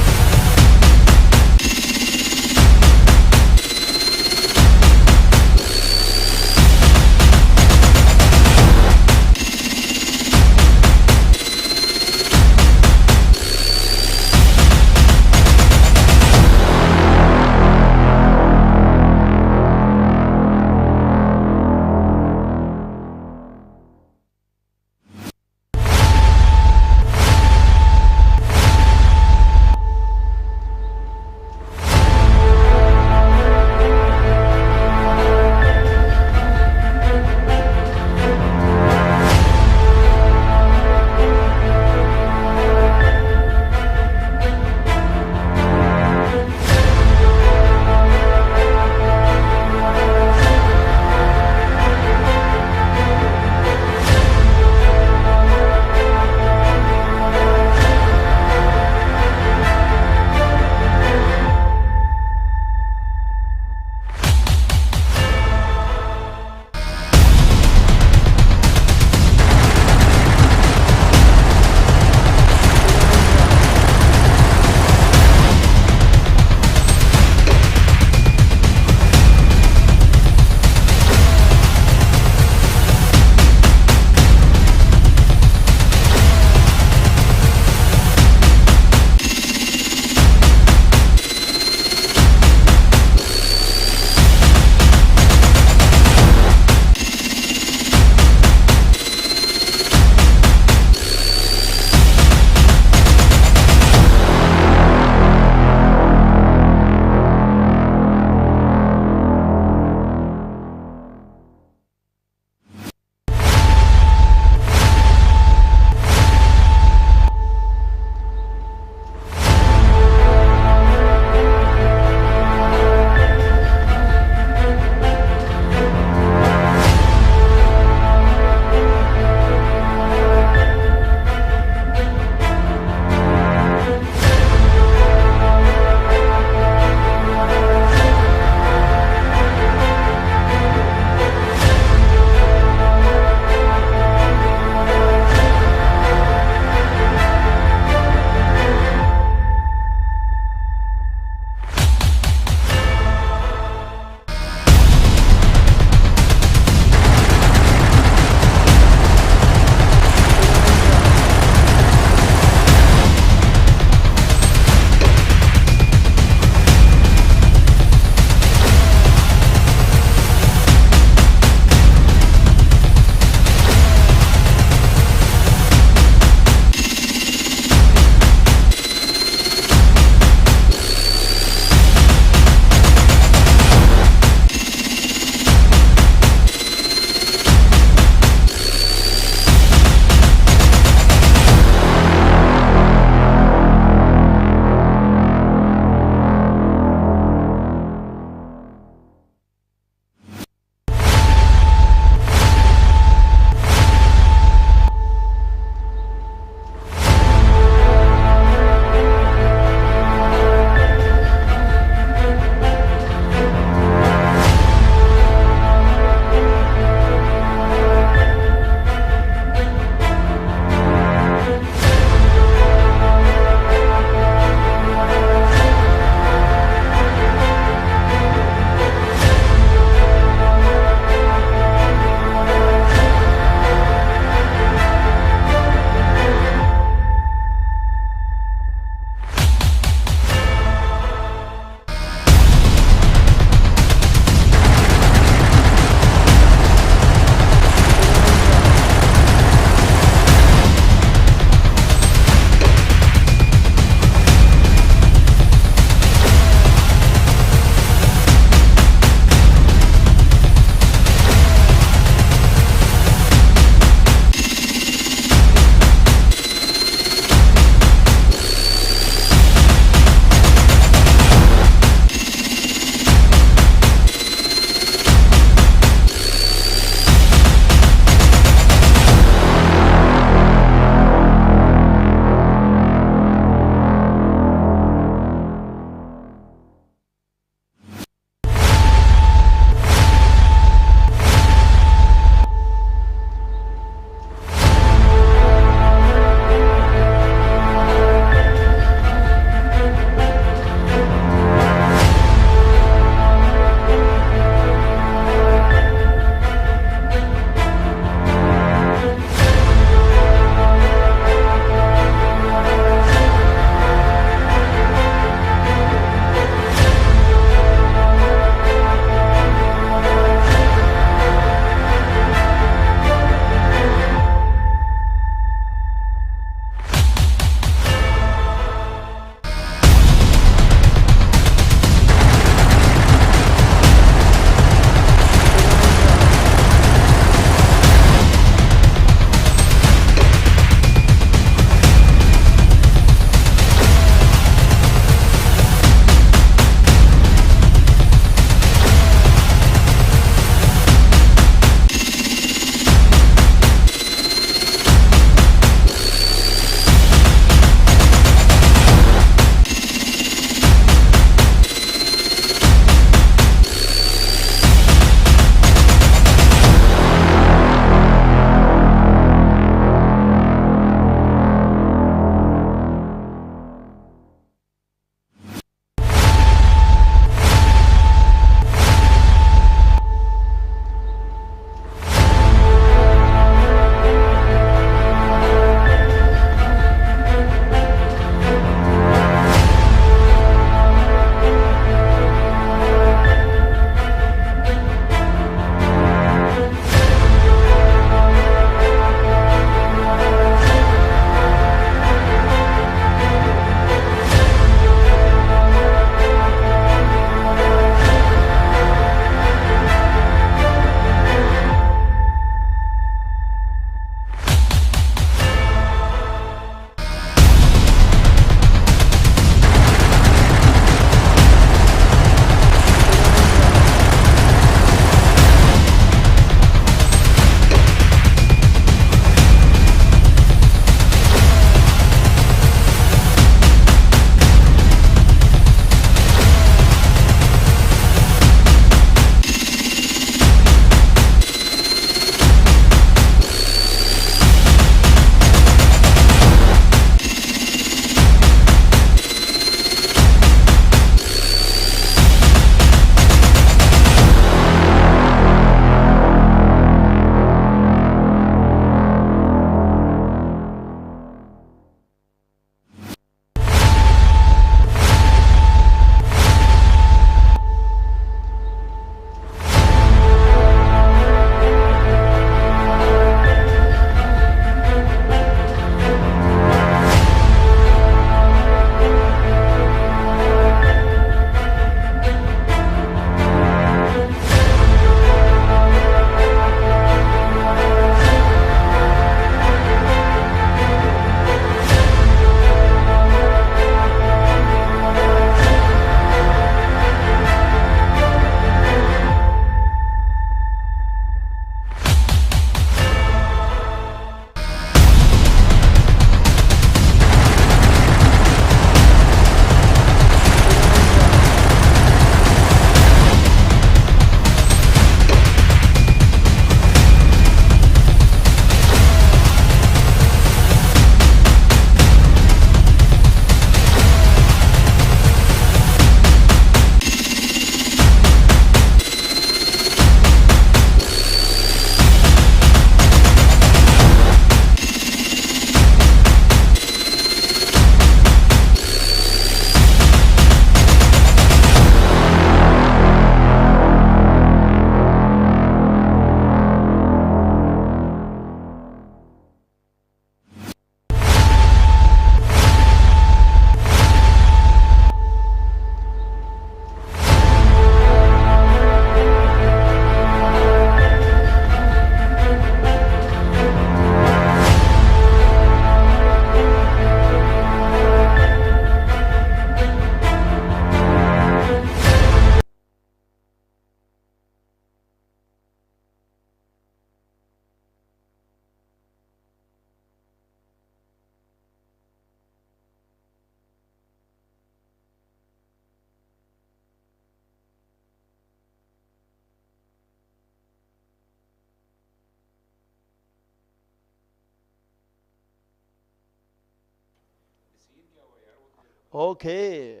Okay,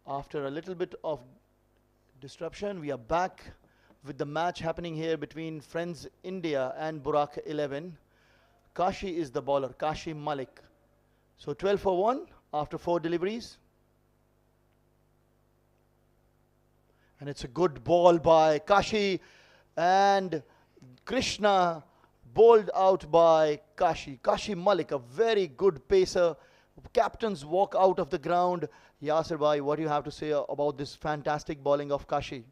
after a little bit of disruption, we are back with the match happening here between Friends India and Burak 11. Kashi is the bowler, Kashi Malik. So 12 for 1 after 4 deliveries. And it's a good ball by Kashi, and Krishna bowled out by Kashi. Kashi Malik, a very good pacer. Captains walk out of the ground. Yasir bhai, what do you have to say about this fantastic bowling of Kashi?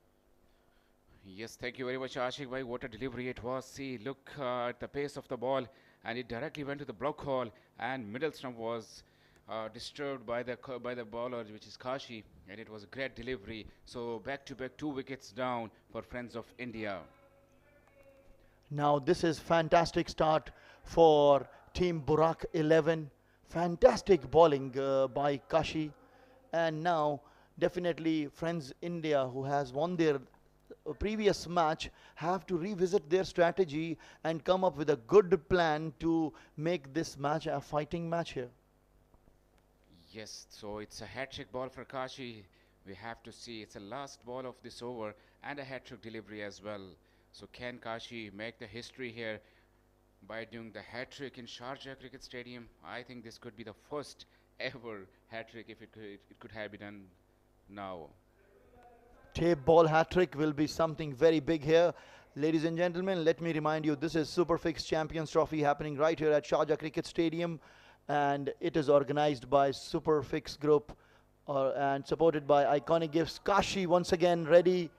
Yes, thank you very much, Ashik bhai. What a delivery it was. See, look at the pace of the ball, and it directly went to the block hole, and middle stump was disturbed by the bowler, which is Kashi, and it was a great delivery. So back to back, 2 wickets down for Friends of India. Now this is fantastic start for Team Burak 11. Fantastic bowling by Kashi. And now definitely Friends India, who has won their previous match, have to revisit their strategy and come up with a good plan to make this match a fighting match here. Yes, so it's a hat-trick ball for Kashi. We have to see it's the last ball of this over and a hat-trick delivery as well. So can Kashi make the history here by doing the hat-trick in Sharjah Cricket Stadium? I think this could be the first ever hat-trick if it could have been done now. Tape ball hat-trick will be something very big here. Ladies and gentlemen, let me remind you, this is Superfix Champions Trophy happening right here at Sharjah Cricket Stadium, and it is organized by Superfix Group and supported by Iconic Gifts. Kashi once again ready.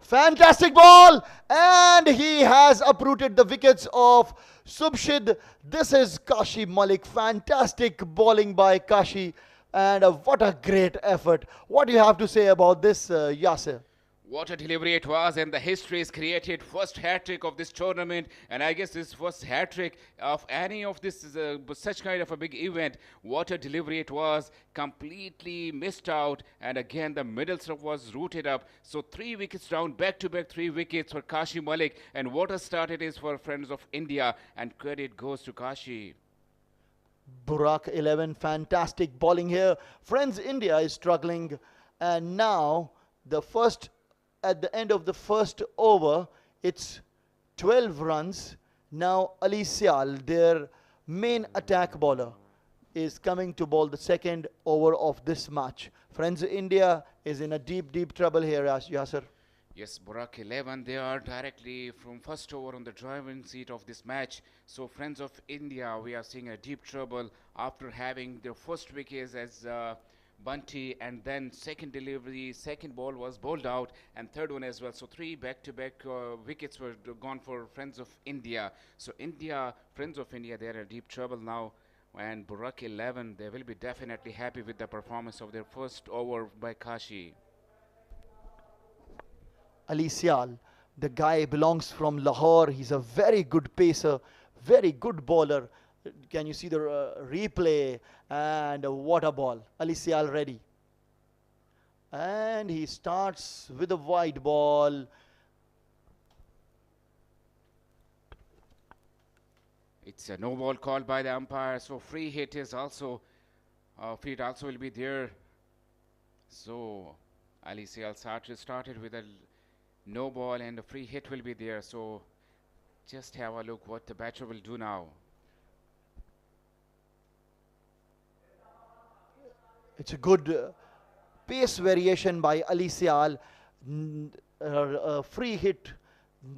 Fantastic ball, and he has uprooted the wickets of Subshid. This is Kashi Malik. Fantastic bowling by Kashi, and what a great effort. What do you have to say about this, Yasir? What a delivery it was, and the history is created. First hat-trick of this tournament, and I guess this first hat-trick of any of this such kind of a big event. What a delivery it was, completely missed out, and again the middle stump was rooted up. So 3 wickets down, back-to-back 3 wickets for Kashi Malik, and what a start it is for Friends of India, and credit goes to Kashi. Burak 11, fantastic bowling here. Friends India is struggling, and now at the end of the first over, it's 12 runs. Now Ali Sial, their main attack bowler, is coming to bowl the second over of this match. Friends India is in a deep trouble here, Yasir. Yes, Burak 11, they are directly from first over on the driving seat of this match. So Friends of India, we are seeing a deep trouble after having their first wickets as Bunty, and then second delivery, second ball was bowled out, and third one as well. So 3 back-to-back wickets were gone for Friends of India. So Friends of India, they're in deep trouble now. And Burak 11, they will be definitely happy with the performance of their first over by Kashi. Ali Sial, the guy belongs from Lahore. He's a very good pacer, very good bowler. Can you see the replay? And what a ball. Ali Sial ready. And he starts with a wide ball. It's a no ball called by the umpire. So free hit is also, free also will be there. So Ali Sial started with a no ball, and a free hit will be there. So just have a look what the batter will do now. It's a good pace variation by Ali Sial. Free hit.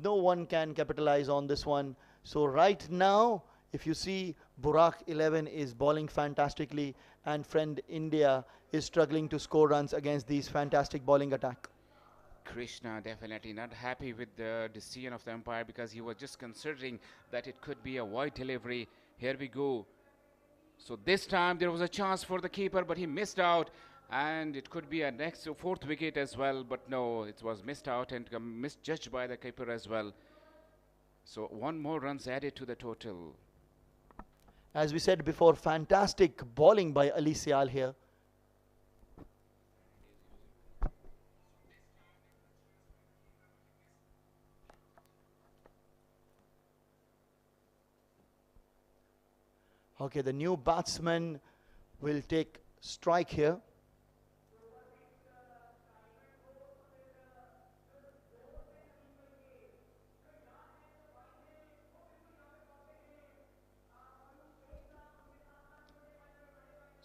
No one can capitalize on this one. So right now, if you see, Burak 11 is bowling fantastically, and Friend India is struggling to score runs against these fantastic bowling attack. Krishna definitely not happy with the decision of the umpire, because he was just considering that it could be a wide delivery. Here we go. So this time there was a chance for the keeper, but he missed out, and it could be a next 4th wicket as well, but no, it was missed out and misjudged by the keeper as well. So 1 more runs added to the total. As we said before, fantastic bowling by Ali Sial here. Okay, the new batsman will take strike here.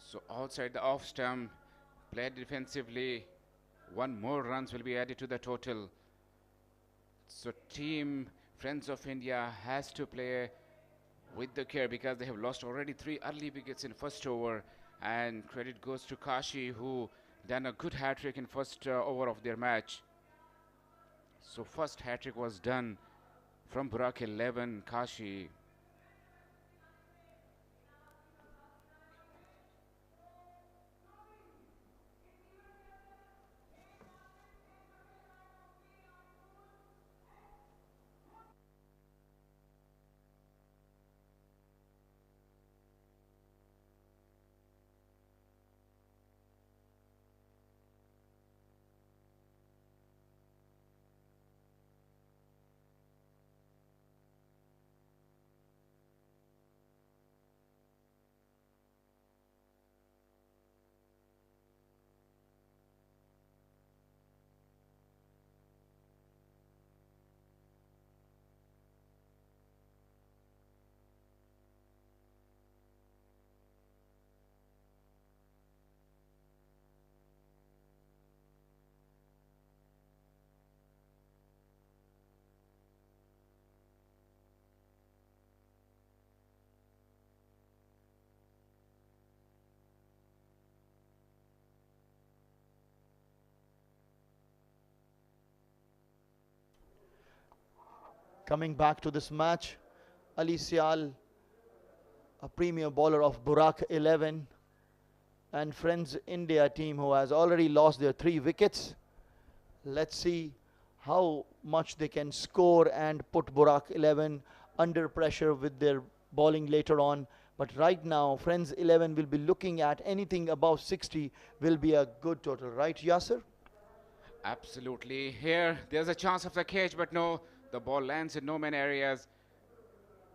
So outside the off stump, played defensively. One more runs will be added to the total. So team Friends of India has to play with the care because they have lost already 3 early wickets in first over, and credit goes to Kashi, who done a good hat-trick in first over of their match. So first hat-trick was done from Burak 11, Kashi. Coming back to this match, Ali Sial, a premier bowler of Burak 11, and Friends India team who has already lost their 3 wickets. Let's see how much they can score and put Burak 11 under pressure with their bowling later on. But right now, Friends 11 will be looking at anything above 60 will be a good total, right, Yasser? Absolutely. Here, there's a chance of the catch, but no, the ball lands in no-man areas.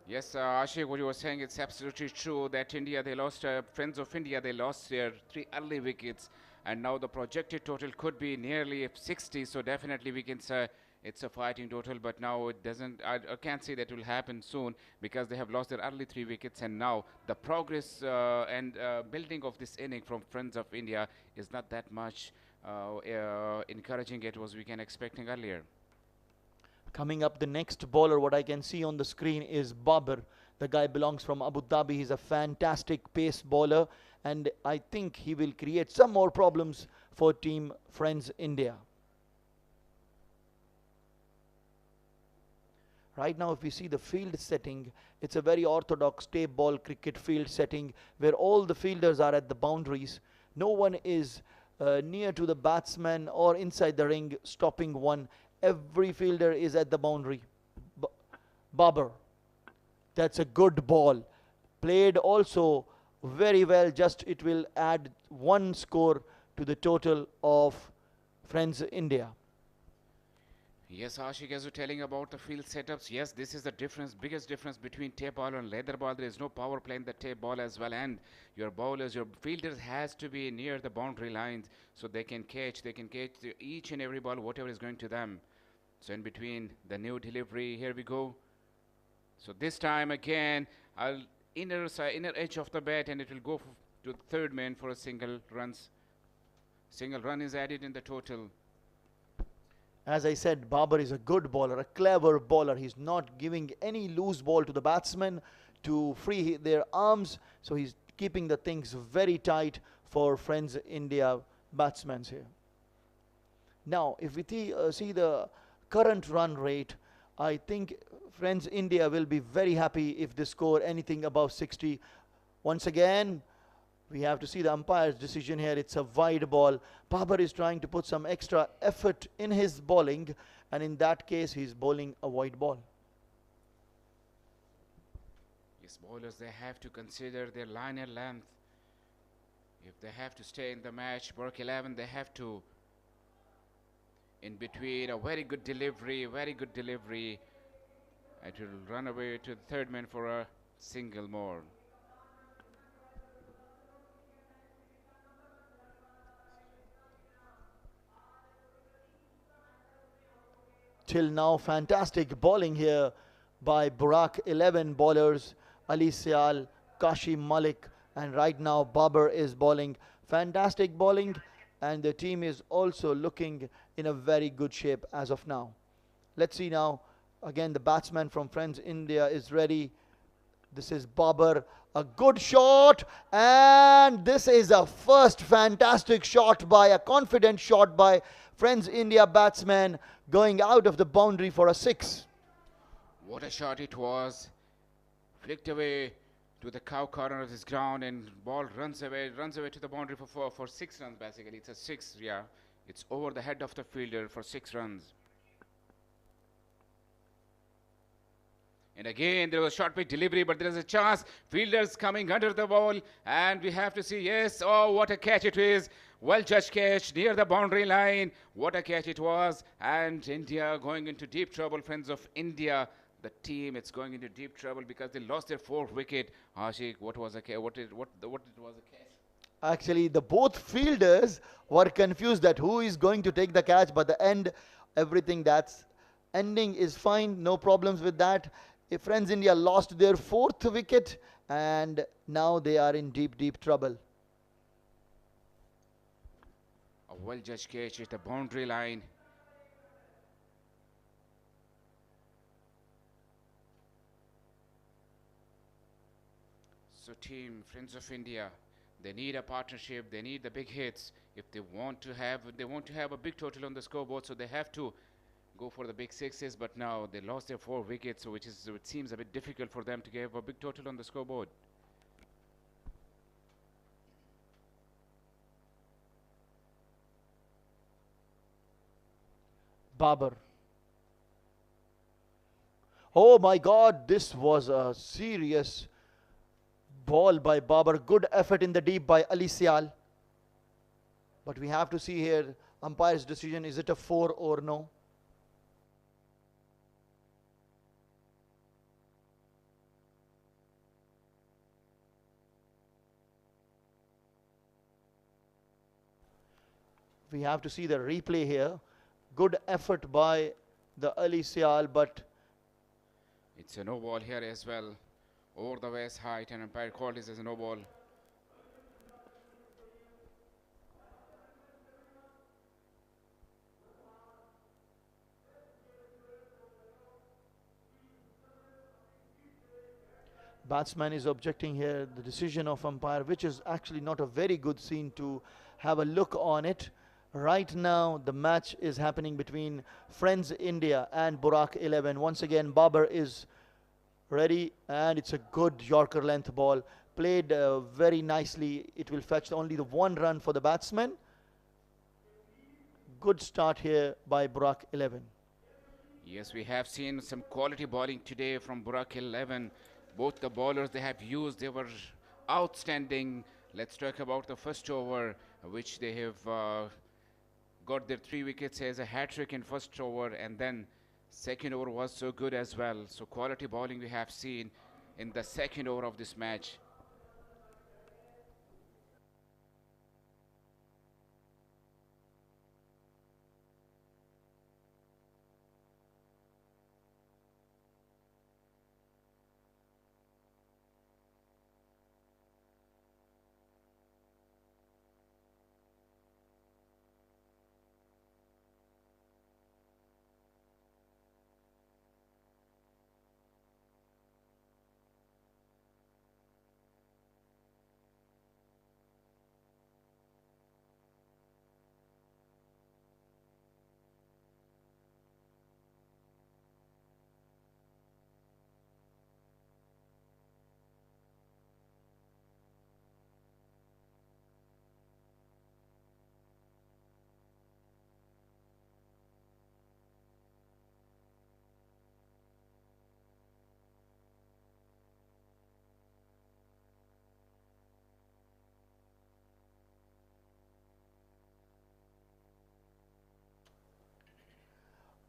Yes, Ashik, what you were saying, it's absolutely true that India, they lost, Friends of India, they lost their 3 early wickets, and now the projected total could be nearly 60, so definitely we can say it's a fighting total, but now it doesn't, I can't say that will happen soon because they have lost their early 3 wickets, and now the progress and building of this inning from Friends of India is not that much encouraging it was we can expecting earlier. Coming up, the next bowler, what I can see on the screen is Babar. The guy belongs from Abu Dhabi. He's a fantastic pace bowler, and I think he will create some more problems for Team Friends India. Right now, if we see the field setting, it's a very orthodox tape ball cricket field setting where all the fielders are at the boundaries. No one is near to the batsman or inside the ring stopping one. Every fielder is at the boundary. Babar, that's a good ball. Played also very well, just it will add 1 score to the total of Friends India. Yes, Ashik, as you're telling about the field setups, yes, this is the difference, biggest difference between tape ball and leather ball. There is no power play in the tape ball as well, and your bowlers, your fielders has to be near the boundary lines so they can catch each and every ball, whatever is going to them. So in between the new delivery, here we go. So this time again, inner edge of the bat, and it will go to the third man for a single runs. Single run is added in the total. As I said, Babar is a good bowler, a clever bowler. He's not giving any loose ball to the batsmen to free their arms. So he's keeping the things very tight for Friends India batsmen here. Now, if we see the current run rate, I think Friends India will be very happy if they score anything above 60. Once again, we have to see the umpire's decision here. It's a wide ball. Babar is trying to put some extra effort in his bowling, and in that case, he's bowling a wide ball. Yes, bowlers, they have to consider their liner length. If they have to stay in the match, Burak 11, they have to. In between, a very good delivery. It will run away to the third man for a single more. till now. Fantastic bowling here by Burak. 11 bowlers, Ali Sial, Kashi Malik, and right now Babar is bowling. Fantastic bowling, and the team is also looking in a very good shape as of now. Let's see now. Again, the batsman from Friends India is ready. This is Babar, a good shot, and this is a first fantastic shot by a confident shot by Friends India batsman, going out of the boundary for a 6. What a shot it was. Flicked away to the cow corner of this ground, and ball runs away to the boundary for 6 runs basically. It's a 6, yeah. It's over the head of the fielder for 6 runs. And again, there was a short pitch delivery, but there is a chance. Fielders coming under the ball, and we have to see, yes, oh, what a catch it is. Well judged catch near the boundary line. What a catch it was. And India going into deep trouble, Friends of India. The team, it's going into deep trouble because they lost their 4th wicket. Ashik, what was the catch? What was the catch? Actually, the both fielders were confused that who is going to take the catch, but the end, everything that's ending is fine. No problems with that. If Friends India lost their 4th wicket, and now they are in deep trouble. A well judged catch at the boundary line. So team, Friends of India, they need a partnership, they need the big hits if they want to have a big total on the scoreboard, so they have to go for the big 6s, but now they lost their 4 wickets, so it seems a bit difficult for them to give a big total on the scoreboard. Babar. Oh my God, this was a serious ball by Babar. Good effort in the deep by Ali Sial. But we have to see here, umpire's decision, is it a 4 or no? We have to see the replay here. Good effort by the Ali Sial, but it's a no ball here as well. Over the waist height, and umpire called this as a no ball. batsman is objecting here the decision of umpire, which is actually not a very good scene to have a look on it. Right now the match is happening between Friends India and Burak 11. Once again Babar is ready, and it's a good Yorker length ball played very nicely. It will fetch only the 1 run for the batsman. Good start here by Burak 11. Yes, we have seen some quality bowling today from Burak 11. Both the bowlers they have used, they were outstanding. Let's talk about the first over, which they have got their 3 wickets as a hat-trick in first over, and then second over was so good as well. So quality bowling we have seen in the second over of this match.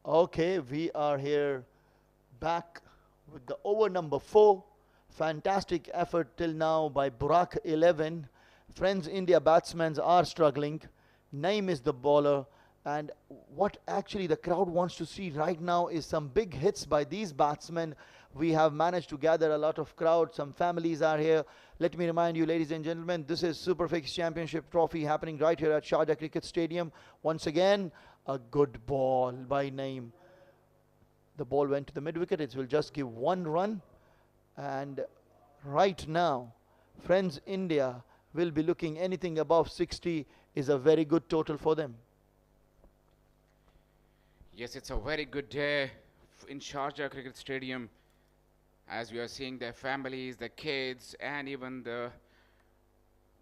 Okay, we are here back with the over number 4. Fantastic effort till now by Burak 11. Friends India batsmen are struggling. Naim is the bowler, And what actually the crowd wants to see right now is some big hits by these batsmen. We have managed to gather a lot of crowd. Some families are here. Let me remind you, ladies and gentlemen, this is Superfix Championship Trophy happening right here at Sharjah Cricket Stadium. Once again, a good ball by Naeem. The ball went to the mid-wicket. It will just give 1 run. And right now, friends India will be looking anything above 60 is a very good total for them. Yes, it's a very good day in Sharjah Cricket Stadium, as we are seeing the families, the kids, and even the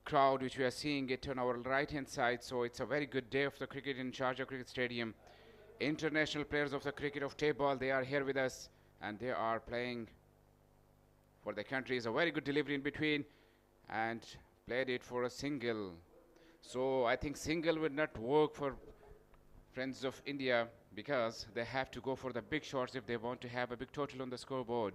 crowd which we are seeing it on our right hand side. So it's a very good day of the cricket in Sharjah Cricket Stadium. International players of the cricket of table, they are here with us and they are playing for the country. It's a very good delivery in between and played it for a single. So I think single would not work for friends of India, because they have to go for the big shots if they want to have a big total on the scoreboard.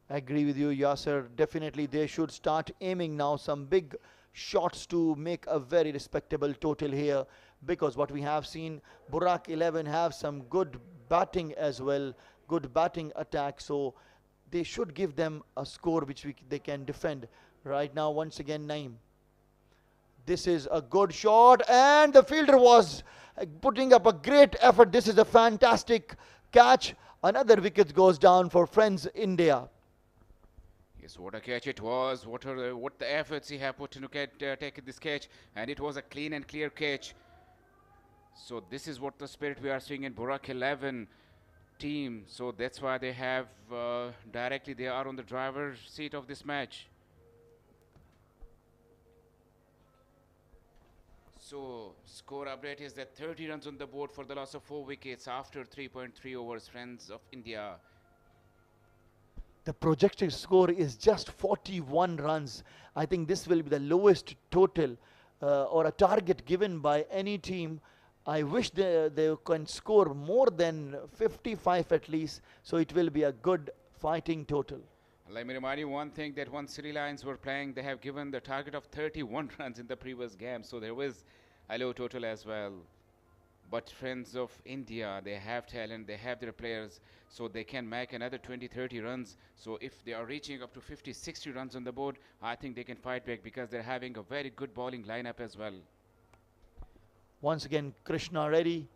I agree with you, Yasser. Definitely they should start aiming now some big shots to make a very respectable total here, because what we have seen, Burak 11 have some good batting as well, good batting attack, so they should give them a score which they can defend. Right now, once again, Naeem. This is a good shot, and the fielder was putting up a great effort. This is a fantastic catch. Another wicket goes down for friends India. Yes, what a catch it was. What the efforts he have put into taking this catch, and it was a clean and clear catch. So this is what the spirit we are seeing in Burak 11 team. So that's why they have directly they are on the driver's seat of this match. So score update is that 30 runs on the board for the loss of 4 wickets after 3.3 overs, friends of India. The projected score is just 41 runs. I think this will be the lowest total or a target given by any team. I wish they can score more than 55 at least, so it will be a good fighting total. Let me remind you one thing, that once Sri Lions were playing, they have given the target of 31 runs in the previous game, so there was a low total as well. But friends of India, they have talent, they have their players, so they can make another 20-30 runs. So if they are reaching up to 50-60 runs on the board, I think they can fight back, because they're having a very good bowling lineup as well. Once again, Krishna ready,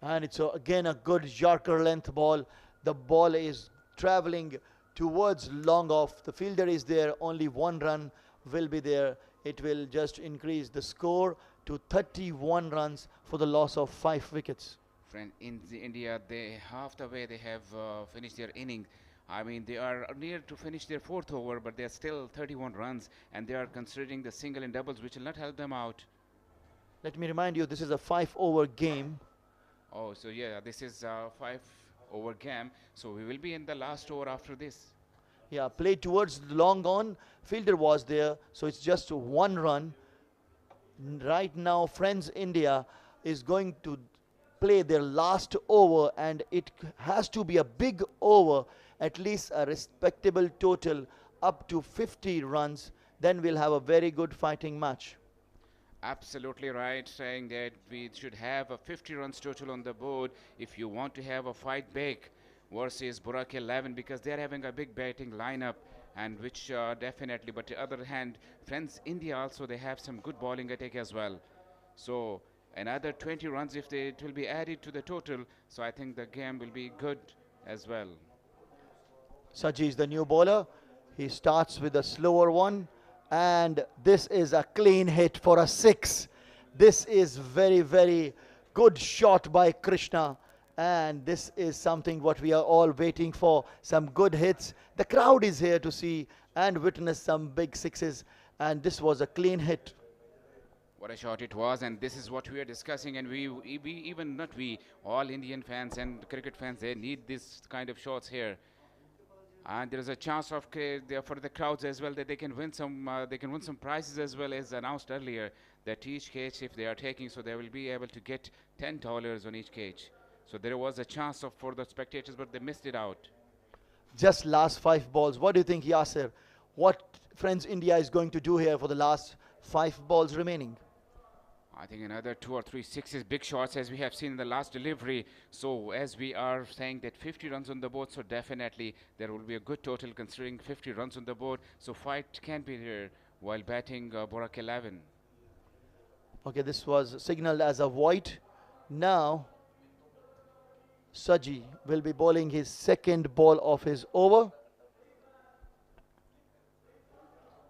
and it's again a good Yorker length ball. The ball is traveling towards long off. The fielder is there, only 1 run will be there. It will just increase the score to 31 runs for the loss of 5 wickets. Friend, in India, they half the way they have finished their inning. I mean, they are near to finish their 4th over, but they are still 31 runs, and they are considering the single and doubles, which will not help them out. Let me remind you, this is a 5-over game. Oh, so yeah, this is a 5-over game. So we will be in the last over after this. Yeah, played towards the long on. Fielder was there, so it's just 1 run. Right now, friends India is going to play their last over, and it has to be a big over, at least a respectable total up to 50 runs. Then we'll have a very good fighting match. Absolutely right, saying that we should have a 50 runs total on the board if you want to have a fight back versus Burak 11, because they're having a big batting lineup, and which definitely, but on the other hand, friends India also, they have some good bowling attack as well. So another 20 runs if it will be added to the total, so I think the game will be good as well. Saji is the new bowler. He starts with a slower one, and this is a clean hit for a 6. This is very, very good shot by Krishna, and this is something what we are all waiting for, some good hits. The crowd is here to see and witness some big 6s, and this was a clean hit. What a shot it was, and this is what we are discussing, and we even not we, all Indian fans and cricket fans, they need this kind of shots here. And there is a chance of for the crowds as well, that they can win some prizes as well, as announced earlier, that each cage, if they are taking, so they will be able to get $10 on each cage. So there was a chance for the spectators, but they missed it out. Just last 5 balls. What do you think, Yasser? What friends India is going to do here for the last 5 balls remaining? I think another 2 or 3 sixes, big shots as we have seen in the last delivery. So as we are saying that 50 runs on the board, so definitely there will be a good total considering 50 runs on the board. So fight can be there while batting Burak 11. Okay, this was signaled as a void. Now, Saji will be bowling his second ball of his over.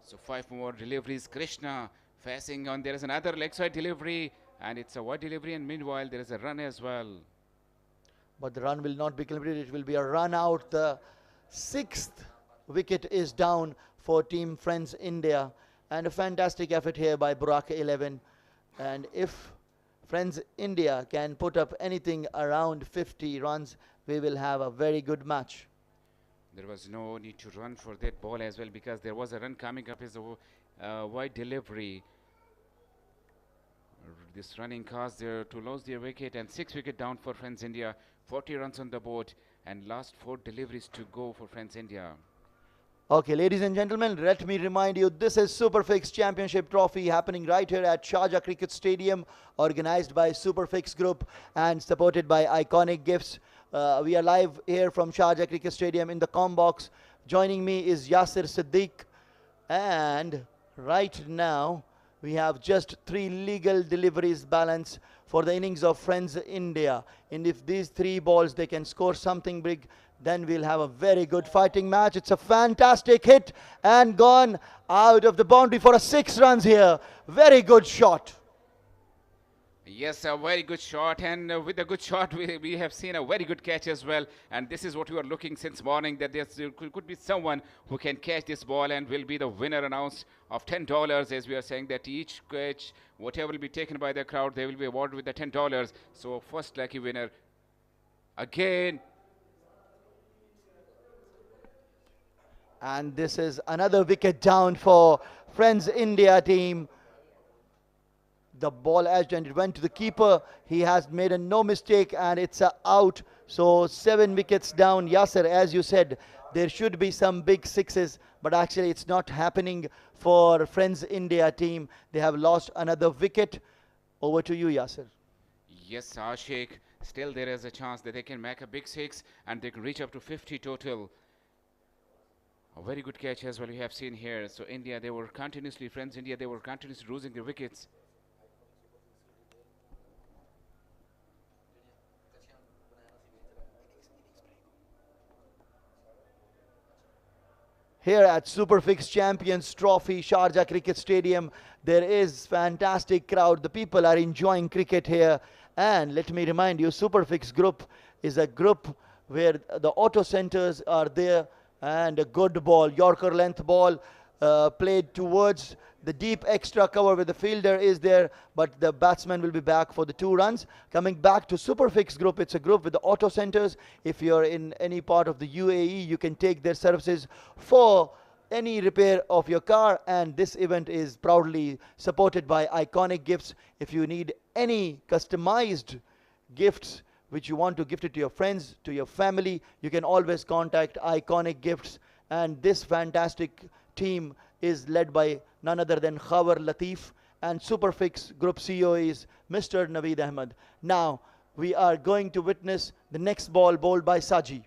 So 5 more deliveries. Krishna facing on. There is another leg side delivery, and it's a wide delivery. And meanwhile, there is a run as well. But the run will not be completed. It will be a run out. The 6th wicket is down for Team Friends India. And a fantastic effort here by Burak 11. And if Friends India can put up anything around 50 runs, we will have a very good match. There was no need to run for that ball as well because there was a run coming up as a wide delivery. This running caused there to lose their wicket, and 6 wicket down for Friends India. 40 runs on the board and last 4 deliveries to go for Friends India. Okay, ladies and gentlemen, let me remind you, this is Superfix Championship Trophy happening right here at Sharjah Cricket Stadium, organized by Superfix Group and supported by Iconic Gifts. We are live here from Sharjah Cricket Stadium in the comm box. Joining me is Yasir Siddiq, and right now we have just 3 legal deliveries balance for the innings of Friends India. And if these 3 balls they can score something big, then we'll have a very good fighting match. It's a fantastic hit and gone out of the boundary for a 6 runs here. Very good shot. Yes, a very good shot, and with a good shot we have seen a very good catch as well, and this is what we were looking since morning, that there could be someone who can catch this ball and will be the winner announced of $10, as we are saying that each catch, whatever will be taken by the crowd, they will be awarded with the $10. So first lucky winner again. And this is another wicket down for Friends India team. The ball edged and it went to the keeper. He has made a no mistake and it's a out. So 7 wickets down. Yasser, as you said, there should be some big sixes, but actually it's not happening for Friends India team. They have lost another wicket. Over to you, Yasser. Yes, Ashik, still there is a chance that they can make a big 6 and they can reach up to 50 total. A very good catch as well you have seen here. So India, they were continuously, Friends India, they were continuously losing their wickets. Here at Superfix Champions Trophy, Sharjah Cricket Stadium, there is fantastic crowd. The people are enjoying cricket here. And let me remind you, Superfix Group is a group where the auto centers are there, and a good ball, Yorker length ball, played towards the deep extra cover where the fielder is there, but the batsman will be back for the 2 runs. Coming back to Superfix Group, it's a group with the auto centers. If you're in any part of the UAE, you can take their services for any repair of your car, and this event is proudly supported by Iconic Gifts. If you need any customized gifts which you want to gift it to your friends, to your family, you can always contact Iconic Gifts. And this fantastic team is led by none other than Khawar Latif, and Superfix Group CEO is Mr. Naveed Ahmed. Now we are going to witness the next ball bowled by Saji.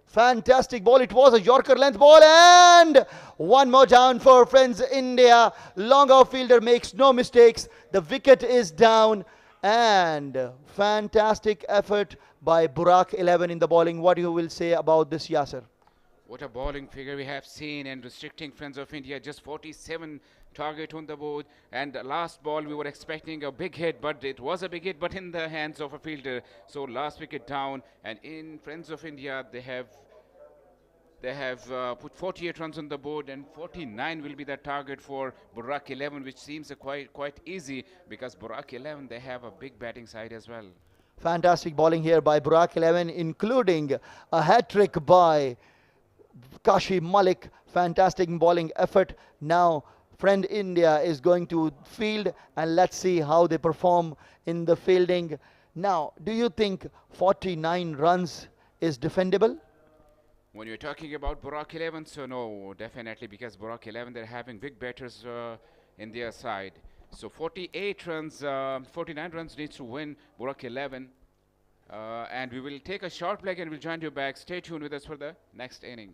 Fantastic ball, it was a Yorker length ball, and 1 more down for Friends India. Long off fielder makes no mistakes, the wicket is down, and fantastic effort by Burak 11 in the bowling. What you will say about this, Yasser? What a bowling figure we have seen, and restricting Friends of India, just 47 target on the board, and the last ball we were expecting a big hit, but it was a big hit, but in the hands of a fielder. So last wicket down, and in Friends of India they have put 48 runs on the board, and 49 will be the target for Burak 11, which seems quite easy because Burak 11, they have a big batting side as well. Fantastic bowling here by Burak 11, including a hat-trick by Kashi Malik. Fantastic bowling effort. Now Friend India is going to field, and let's see how they perform in the fielding. Now, do you think 49 runs is defendable? When you're talking about Burak 11, so no, definitely, because Burak 11, they're having big batters in their side. So 48 runs, 49 runs needs to win. Burak 11. And we will take a short break and we'll join you back. Stay tuned with us for the next inning.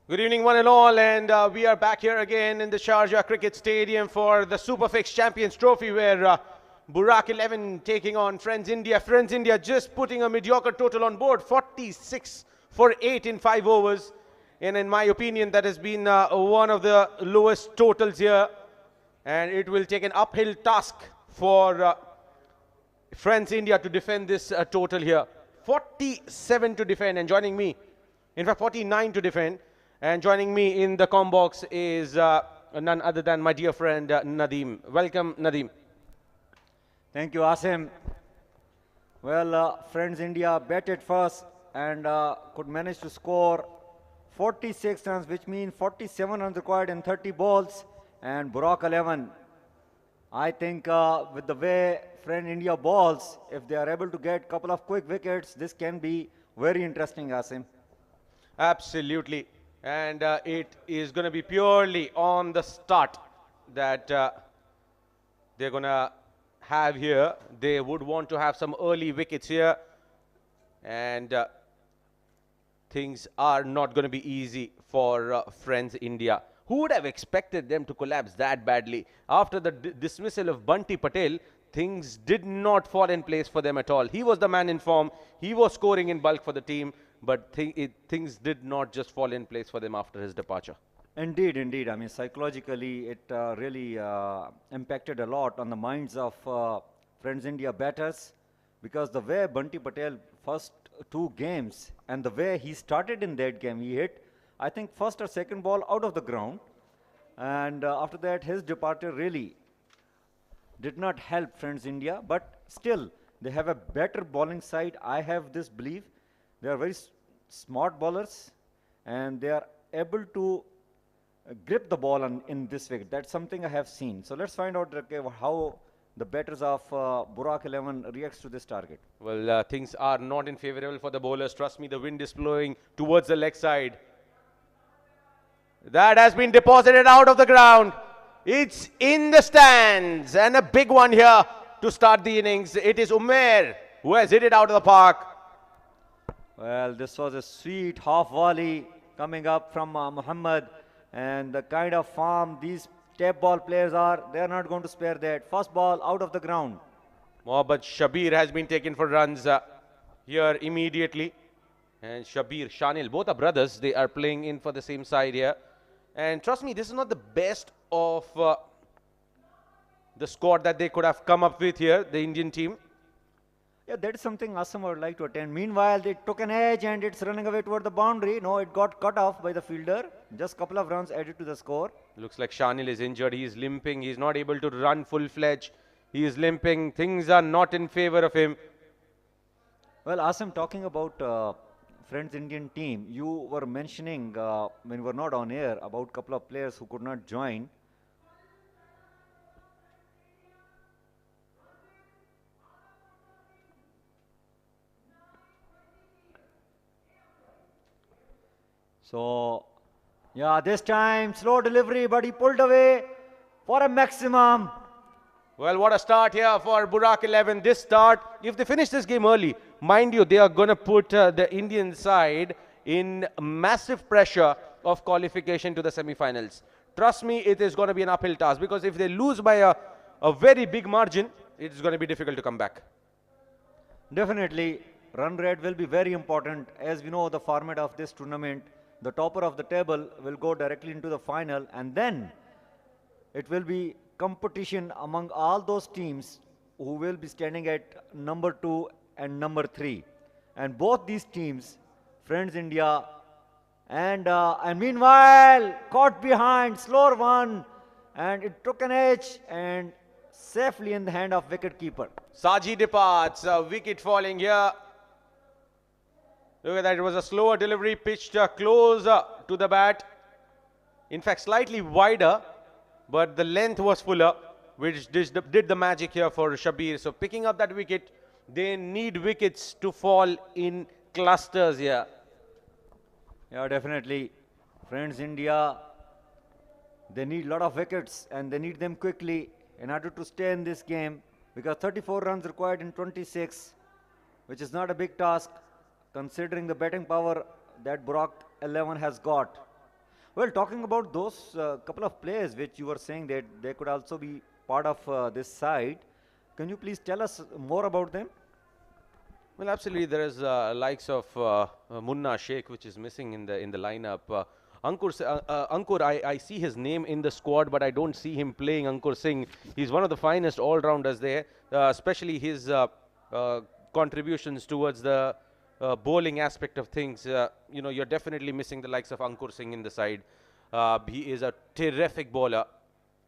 Good evening, one and all, and we are back here again in the Sharjah Cricket Stadium for the Superfix Champions Trophy, where Burak 11 taking on Friends India. Friends India just putting a mediocre total on board, 46 for 8 in 5 overs. And in my opinion, that has been one of the lowest totals here. And it will take an uphill task for Friends India to defend this total here. 47 to defend, and joining me, in fact 49 to defend. And joining me in the comm box is none other than my dear friend Nadeem. Welcome, Nadeem. Thank you, Asim. Well, Friends India batted first and could manage to score 46 runs, which means 47 runs required in 30 balls. And Burak 11. I think with the way Friend India balls, if they are able to get a couple of quick wickets, this can be very interesting, Asim. Absolutely. And it is going to be purely on the start that they're going to have here. They would want to have some early wickets here. And things are not going to be easy for Friends India. Who would have expected them to collapse that badly? After the dismissal of Bunty Patel, things did not fall in place for them at all. He was the man in form. He was scoring in bulk for the team, but things did not just fall in place for them after his departure. Indeed, indeed. I mean, psychologically, it really impacted a lot on the minds of Friends India batters, because the way Bunty Patel first two games and the way he started in that game, he hit, I think, first or second ball out of the ground, and after that, his departure really did not help Friends India, but still, they have a better bowling side. I have this belief. They are very smart bowlers, and they are able to grip the ball in this way. That's something I have seen. So let's find out how the batters of Burak 11 reacts to this target. Well, things are not in favorable for the bowlers. Trust me, the wind is blowing towards the leg side. That has been deposited out of the ground. It's in the stands, and a big one here to start the innings. It is Umair who has hit it out of the park. Well, this was a sweet half volley coming up from Muhammad, and the kind of form these tape ball players are, they are not going to spare that. First ball out of the ground. Mohammad Shabir has been taken for runs here immediately. And Shabir, Shanil, both are brothers. They are playing in for the same side here. And trust me, this is not the best of the squad that they could have come up with here, the Indian team. Yeah, that is something Assam would like to attend. Meanwhile, they took an edge and it's running away toward the boundary. No, it got cut off by the fielder. Just a couple of runs added to the score. Looks like Shanil is injured. He is limping. He is not able to run full-fledged. He is limping. Things are not in favor of him. Well, Assam, talking about Friends Indian team, you were mentioning when we were not on air about a couple of players who could not join. So, yeah, this time slow delivery, but he pulled away for a maximum. Well, what a start here for Burak 11. This start, if they finish this game early, mind you, they are going to put the Indian side in massive pressure of qualification to the semi-finals. Trust me, it is going to be an uphill task, because if they lose by a very big margin, it's going to be difficult to come back. Definitely, run rate will be very important. As we know, the format of this tournament, the topper of the table will go directly into the final, and then it will be competition among all those teams who will be standing at number 2 and number 3. And both these teams, Friends India and meanwhile caught behind, slower one, and it took an edge and safely in the hand of wicket keeper. Saji departs, wicket falling here. Look at that, it was a slower delivery, pitched close to the bat. In fact, slightly wider, but the length was fuller, which did the magic here for Shabir. So picking up that wicket, they need wickets to fall in clusters here. Yeah, definitely. Friends India, they need a lot of wickets, and they need them quickly in order to stay in this game, because 34 runs required in 26, which is not a big task considering the batting power that Burak 11 has got. Well, talking about those couple of players which you were saying that they could also be part of this side, can you please tell us more about them? Well, absolutely. There is likes of Munna Sheikh, which is missing in the lineup. Ankur, I see his name in the squad, but I don't see him playing. Ankur Singh, he's one of the finest all-rounders there, especially his contributions towards the bowling aspect of things. You know, you're definitely missing the likes of Ankur Singh in the side. He is a terrific bowler.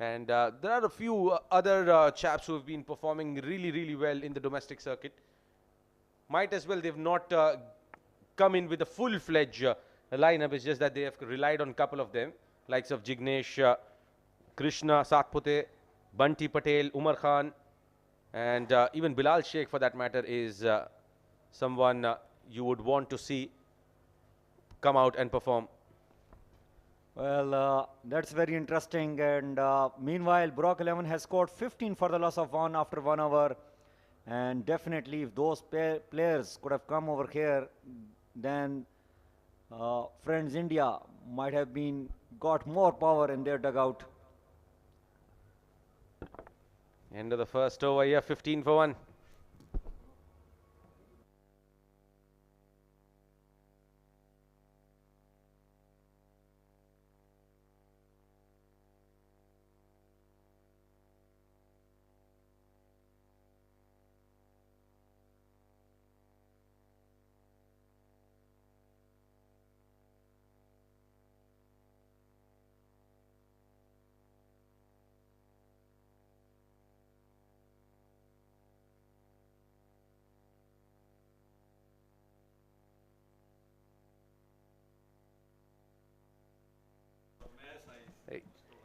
And there are a few other chaps who have been performing really, really well in the domestic circuit. Might as well they've not come in with a full-fledged lineup. It's just that they have relied on a couple of them, likes of Jignesh, Krishna, Satpute, Bunty Patel, Umar Khan, and even Bilal Sheikh, for that matter, is someone you would want to see come out and perform. Well, that's very interesting. And meanwhile, Burak 11 has scored 15 for the loss of 1 after 1 hour. And definitely, if those players could have come over here, then Friends India might have got more power in their dugout. End of the first over here, 15 for 1.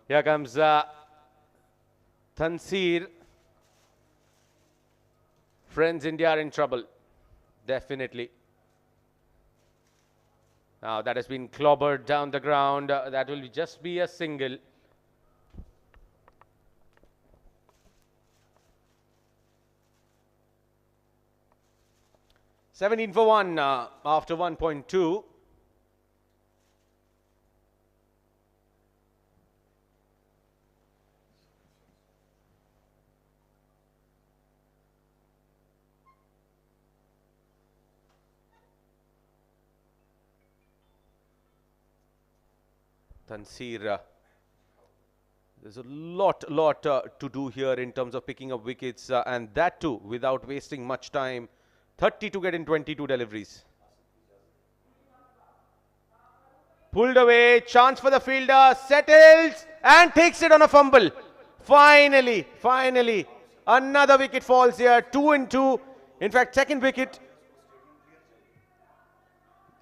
Here comes Tansir. Friends, India are in trouble. Definitely. Now that has been clobbered down the ground. That will just be a single. $17 for 1 after 1.2. Tansir, there's a lot to do here in terms of picking up wickets, and that too without wasting much time. 30 to get in 22 deliveries. Pulled away, chance for the fielder, settles and takes it on a fumble. Finally, another wicket falls here. 2 and 2. In fact, second wicket.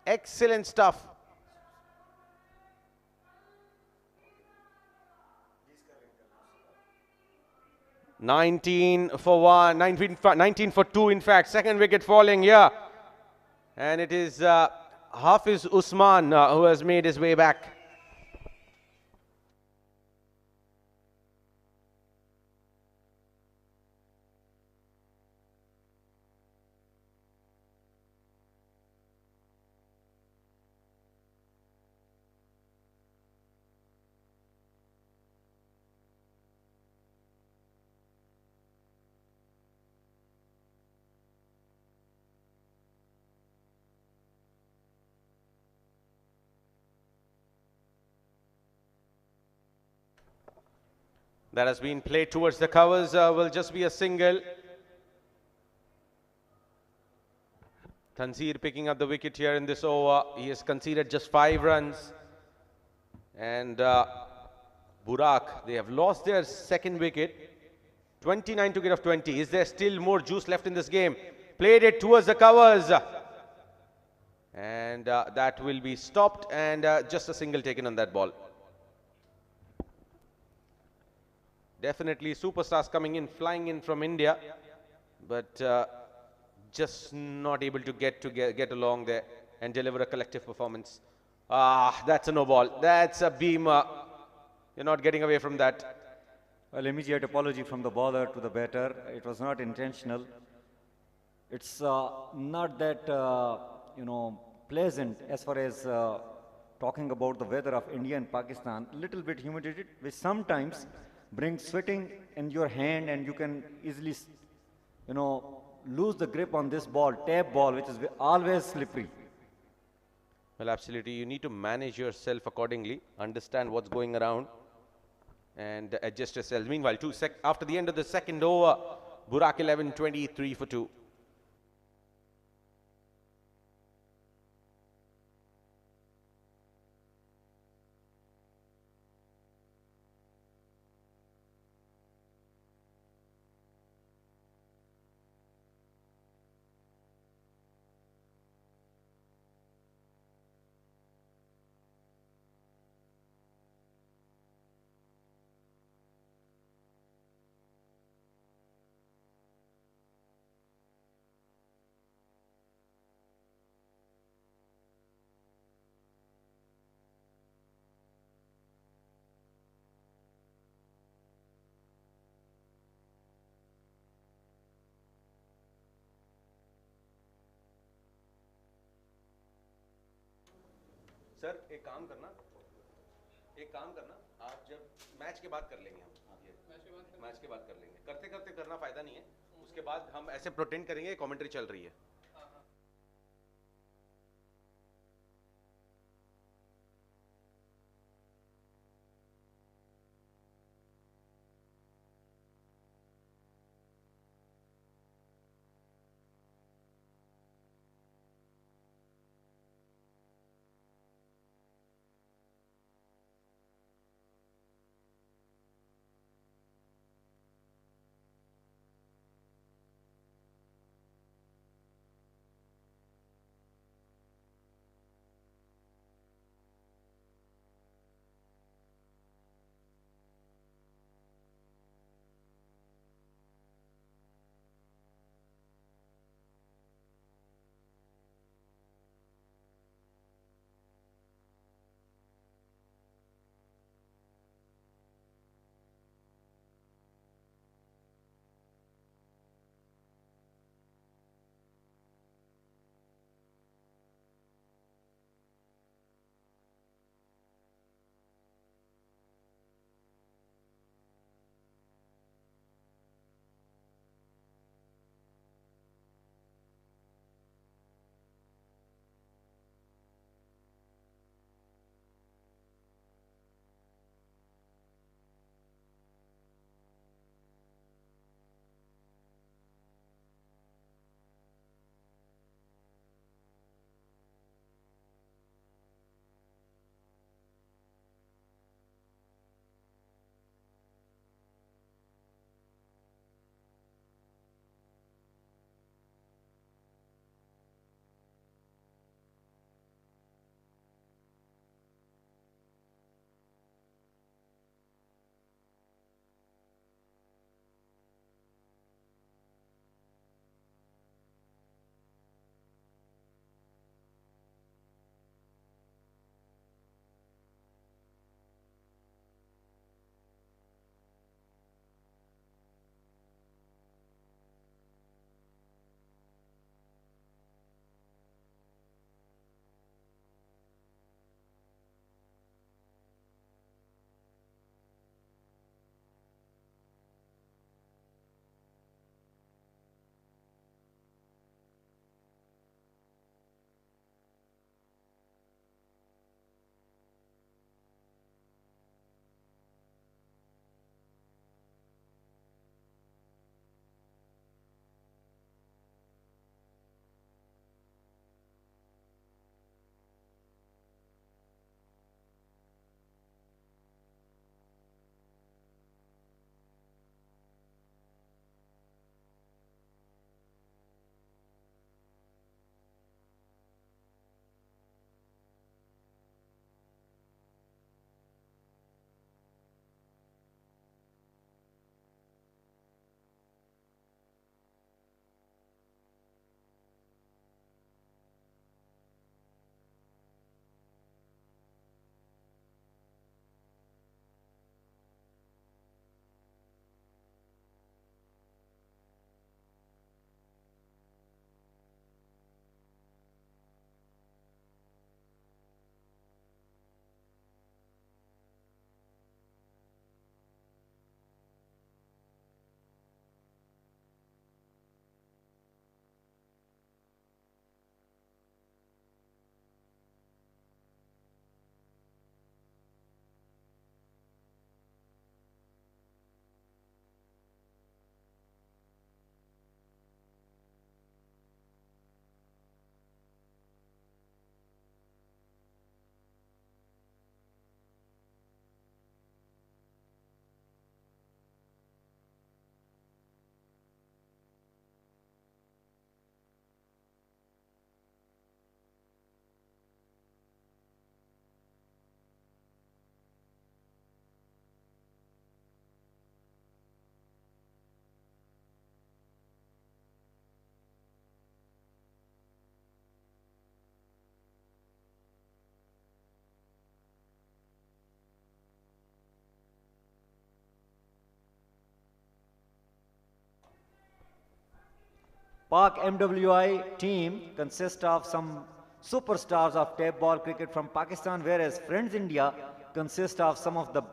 Excellent stuff. $19 for 1, 19 for 2 in fact, second wicket falling here. And it is Hafiz Usman who has made his way back. That has been played towards the covers, will just be a single. Tansir picking up the wicket here in this over. He has conceded just 5 runs. And Burak, they have lost their second wicket. 29 to get of 20. Is there still more juice left in this game? Played it towards the covers. And that will be stopped, and just a single taken on that ball. Definitely superstars coming in, flying in from India, but just not able to get along there and deliver a collective performance. That's a no ball. That's a beamer. You're not getting away from that. Well, immediate apology from the bowler to the batter. It was not intentional. It's not that, pleasant as far as talking about the weather of India and Pakistan. Little bit humidity, which sometimes brings sweating in your hand, and you can easily, lose the grip on this ball, tap ball, which is always slippery. Well, absolutely. You need to manage yourself accordingly, understand what's going around, and adjust yourself. Meanwhile, after the end of the second over, Burak 11, 23 for 2. Sir एक काम करना एक काम करना, आप जब match के बाद कर लेंगे हम ये मैच के बाद कर लेंगे, करते करते करना फायदा नहीं है, उसके बाद हम ऐसे प्रोटेंड करेंगे कमेंट्री चल रही है. Pak MWI team consists of some superstars of tape ball cricket from Pakistan, whereas Friends India consists of some of the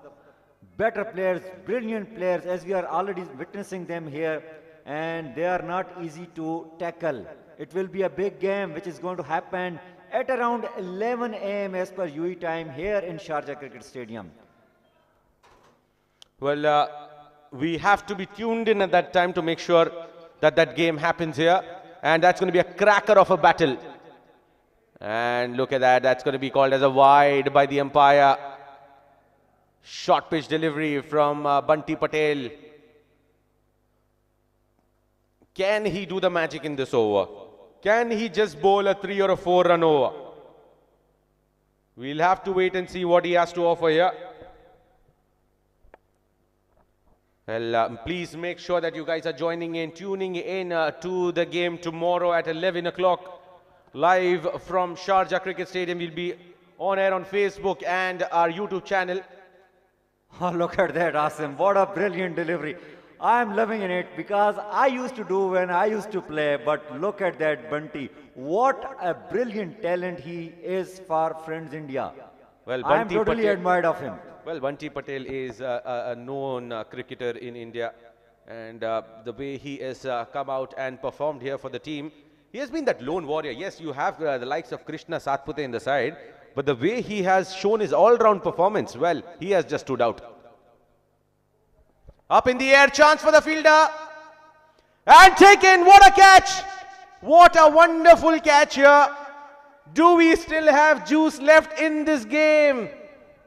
better players, brilliant players, as we are already witnessing them here, and they are not easy to tackle. It will be a big game which is going to happen at around 11 a.m. as per UAE time here in Sharjah Cricket Stadium. Well, we have to be tuned in at that time to make sure that that game happens here. And that's going to be a cracker of a battle. And look at that, that's going to be called as a wide by the umpire. Short pitch delivery from Bunty Patel. Can he do the magic in this over? Can he just bowl a 3 or a 4 run over? We'll have to wait and see what he has to offer here. Well, please make sure that you guys are joining in, tuning in to the game tomorrow at 11 o'clock. Live from Sharjah Cricket Stadium. We'll be on air on Facebook and our YouTube channel. Oh, look at that, Asim. What a brilliant delivery. I am loving it because I used to do when I used to play, but look at that Bunty. What a brilliant talent he is for Friends India. Well, I am totally admired of him. Well, Bunty Patel is a known cricketer in India, and the way he has come out and performed here for the team, he has been that lone warrior. Yes, you have the likes of Krishna Satpute in the side, but the way he has shown his all-round performance, well, he has just stood out. Up in the air, chance for the fielder, and taken. What a catch! What a wonderful catch here. Do we still have juice left in this game?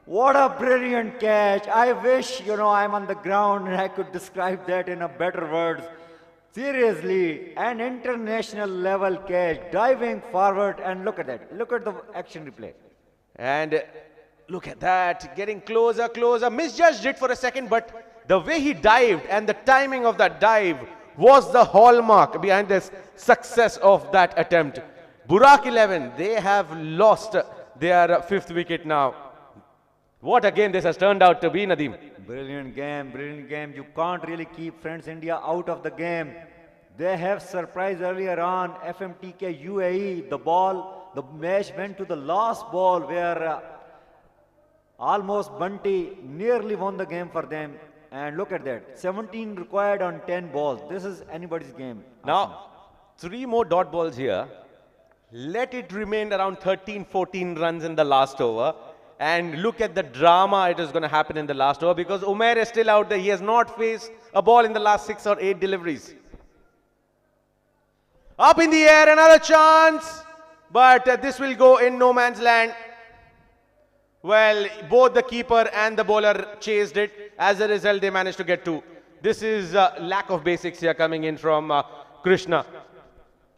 What a brilliant catch. I wish, I'm on the ground and I could describe that in a better words. Seriously, an international level catch, diving forward, and look at that. Look at the action replay. And look at that, getting closer, closer. Misjudged it for a second, but the way he dived and the timing of that dive was the hallmark behind the success of that attempt. Burak 11, they have lost their 5th wicket now. What a game this has turned out to be, Nadeem. Brilliant game, brilliant game. You can't really keep Friends India out of the game. They have surprised earlier on FMTK UAE. The match went to the last ball where almost Bunty nearly won the game for them. And look at that, 17 required on 10 balls. This is anybody's game. Now, 3 more dot balls here. Let it remain around 13-14 runs in the last over. And look at the drama it is going to happen in the last over, because Umair is still out there. He has not faced a ball in the last 6 or 8 deliveries. Up in the air, another chance. But this will go in no man's land. Well, both the keeper and the bowler chased it. As a result, they managed to get 2. This is lack of basics here coming in from Krishna.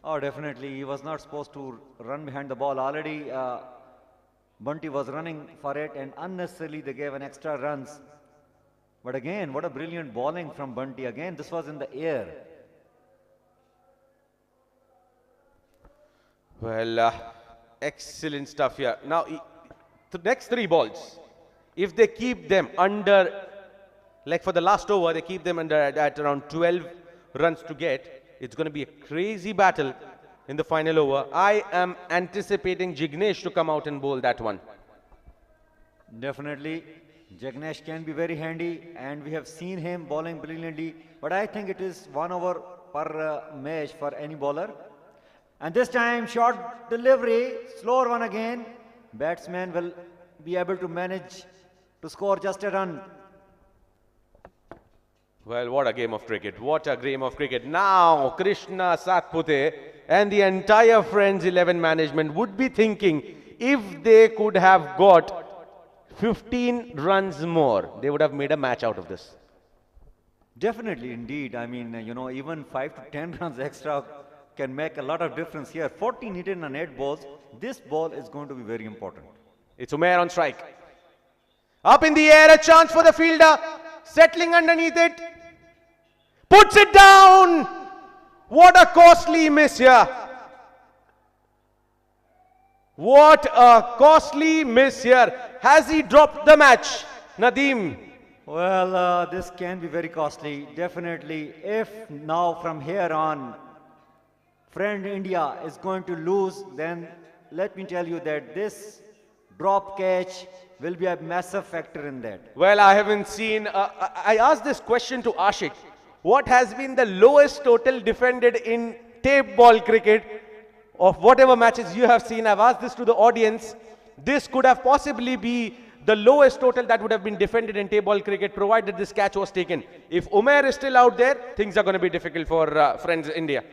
Oh, definitely. He was not supposed to run behind the ball. Already Bunty was running for it, and unnecessarily they gave an extra runs. But again, what a brilliant bowling from Bunty. Again, this was in the air. Well, excellent stuff here. Now, the next 3 balls, if they keep them under, like for the last over, they keep them under at around 12 runs to get, it's going to be a crazy battle in the final over. I am anticipating Jignesh to come out and bowl that one. Definitely. Jignesh can be very handy, and we have seen him bowling brilliantly. But I think it is 1 over per match for any bowler. And this time, short delivery, slower one again. Batsman will be able to manage to score just a run. Well, what a game of cricket. What a game of cricket. Now, Krishna Satpute and the entire Friends 11 management would be thinking, if they could have got 15 runs more, they would have made a match out of this. Definitely, indeed. I mean, even 5 to 10 runs extra can make a lot of difference here. 14 hit on 8 balls. This ball is going to be very important. It's Umair on strike. Up in the air, a chance for the fielder. Settling underneath it. Puts it down. What a costly miss here. What a costly miss here. Has he dropped the match, Nadeem? Well, this can be very costly. Definitely. If now from here on, Friend India is going to lose, then let me tell you that this drop catch will be a massive factor in that. Well, I haven't seen. I asked this question to Ashik. What has been the lowest total defended in tape ball cricket of whatever matches you have seen? I've asked this to the audience. This could have possibly be the lowest total that would have been defended in tape ball cricket, provided this catch was taken. If Umair is still out there, things are going to be difficult for friends India.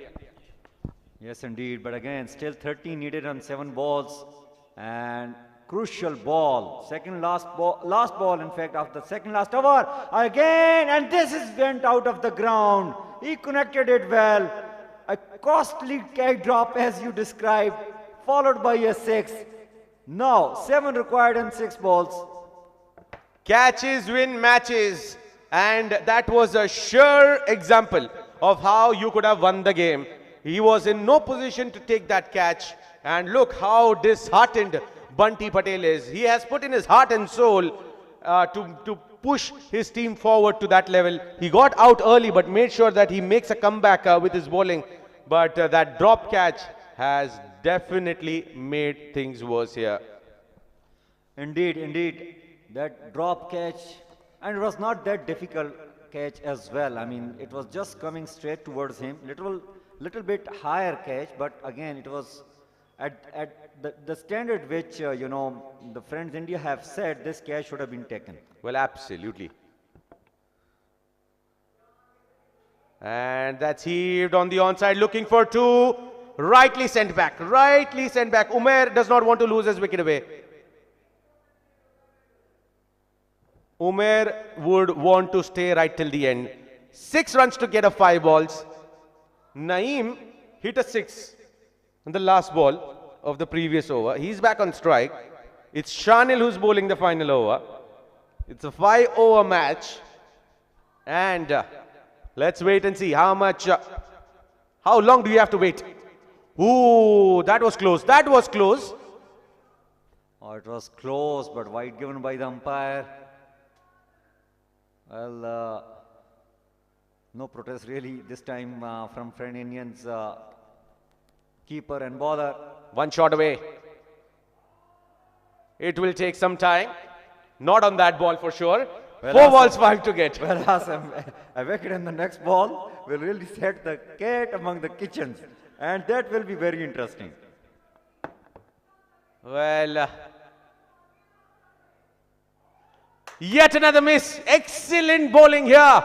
Yes, indeed. But again, still 13 needed on 7 balls. And crucial ball. Last ball, in fact, of the second last over. Again, and this is went out of the ground. He connected it well. A costly catch drop as you described, followed by a 6. Now, 7 required and 6 balls. Catches win matches. And that was a sure example of how you could have won the game. He was in no position to take that catch. And look how disheartened Bunty Patel is. He has put in his heart and soul to push his team forward to that level. He got out early but made sure that he makes a comeback with his bowling. But that drop catch has definitely made things worse here. Indeed, indeed. That drop catch, and it was not that difficult catch as well. I mean, it was just coming straight towards him. Little bit higher catch, but again, it was at the standard which, the friends India have said this catch should have been taken. Well, absolutely. And that's heaved on the onside, looking for 2. Rightly sent back. Rightly sent back. Umair does not want to lose his wicket away. Umair would want to stay right till the end. 6 runs to get of 5 balls. Naeem hit a 6 on the last ball of the previous over. He's back on strike. It's Shanil who's bowling the final over. It's a 5-over match. And let's wait and see how long do you have to wait? Ooh, that was close. That was close. Oh, it was close, but wide given by the umpire. Well, no protest really this time from friend Indians keeper and bowler. 1 shot away. It will take some time. Not on that ball for sure. Well, 4 balls, 5 to get. Well, a wicket in the next ball will really set the cat among the kitchens. And that will be very interesting. Well, yet another miss. Excellent bowling here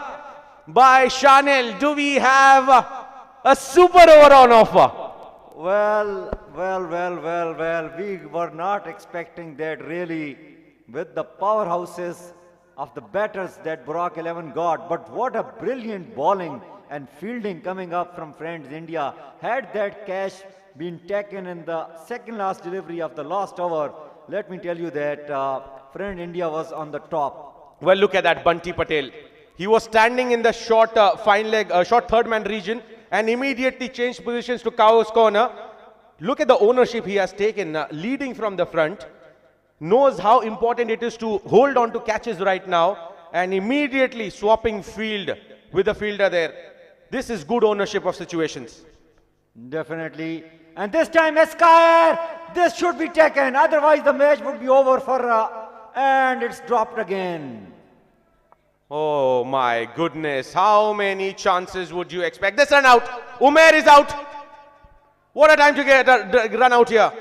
by Shanil. Do we have a super over on offer? Well. We were not expecting that really with the powerhouses of the batters that Burak 11 got. But what a brilliant bowling and fielding coming up from friends India. Had that catch been taken in the second last delivery of the last over, let me tell you that friend India was on the top. Well, look at that Bunty Patel. He was standing in the short short third man region and immediately changed positions to Kao's corner. Look at the ownership he has taken, leading from the front. Knows how important it is to hold on to catches right now and immediately swapping field with the fielder there. This is good ownership of situations. Definitely. And this time Esquire, this should be taken. Otherwise the match would be over for, and it's dropped again. Oh my goodness. How many chances would you expect? This run out. Umair is out. What a time to get a run out here.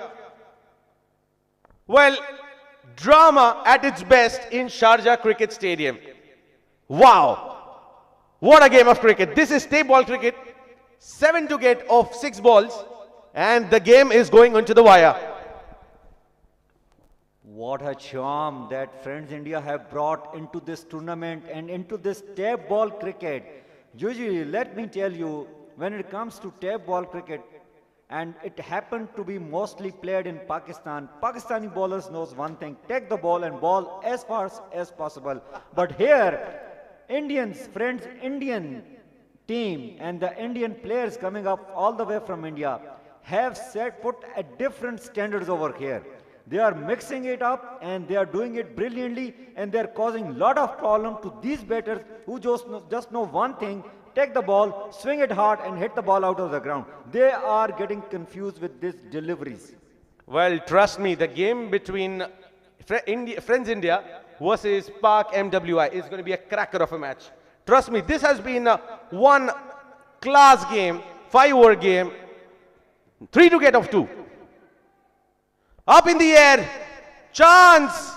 Well, drama at its best in Sharjah Cricket Stadium. Wow. What a game of cricket. This is tape ball cricket. 7 to get of 6 balls. And the game is going onto the wire. What a charm that friends India have brought into this tournament and into this tape ball cricket. Usually, let me tell you, when it comes to tape ball cricket, and it happened to be mostly played in Pakistan, Pakistani bowlers knows one thing: take the ball and ball as fast as possible. But here, friends Indian team and the Indian players coming up all the way from India have put a different standards over here. They are mixing it up and they are doing it brilliantly, and they are causing a lot of problem to these batters who just know one thing: take the ball, swing it hard and hit the ball out of the ground. They are getting confused with these deliveries. Well, trust me, the game between Friends India versus Park MWI is going to be a cracker of a match. Trust me, this has been one class game, 5-over game, 3 to get of 2. Up in the air, chance.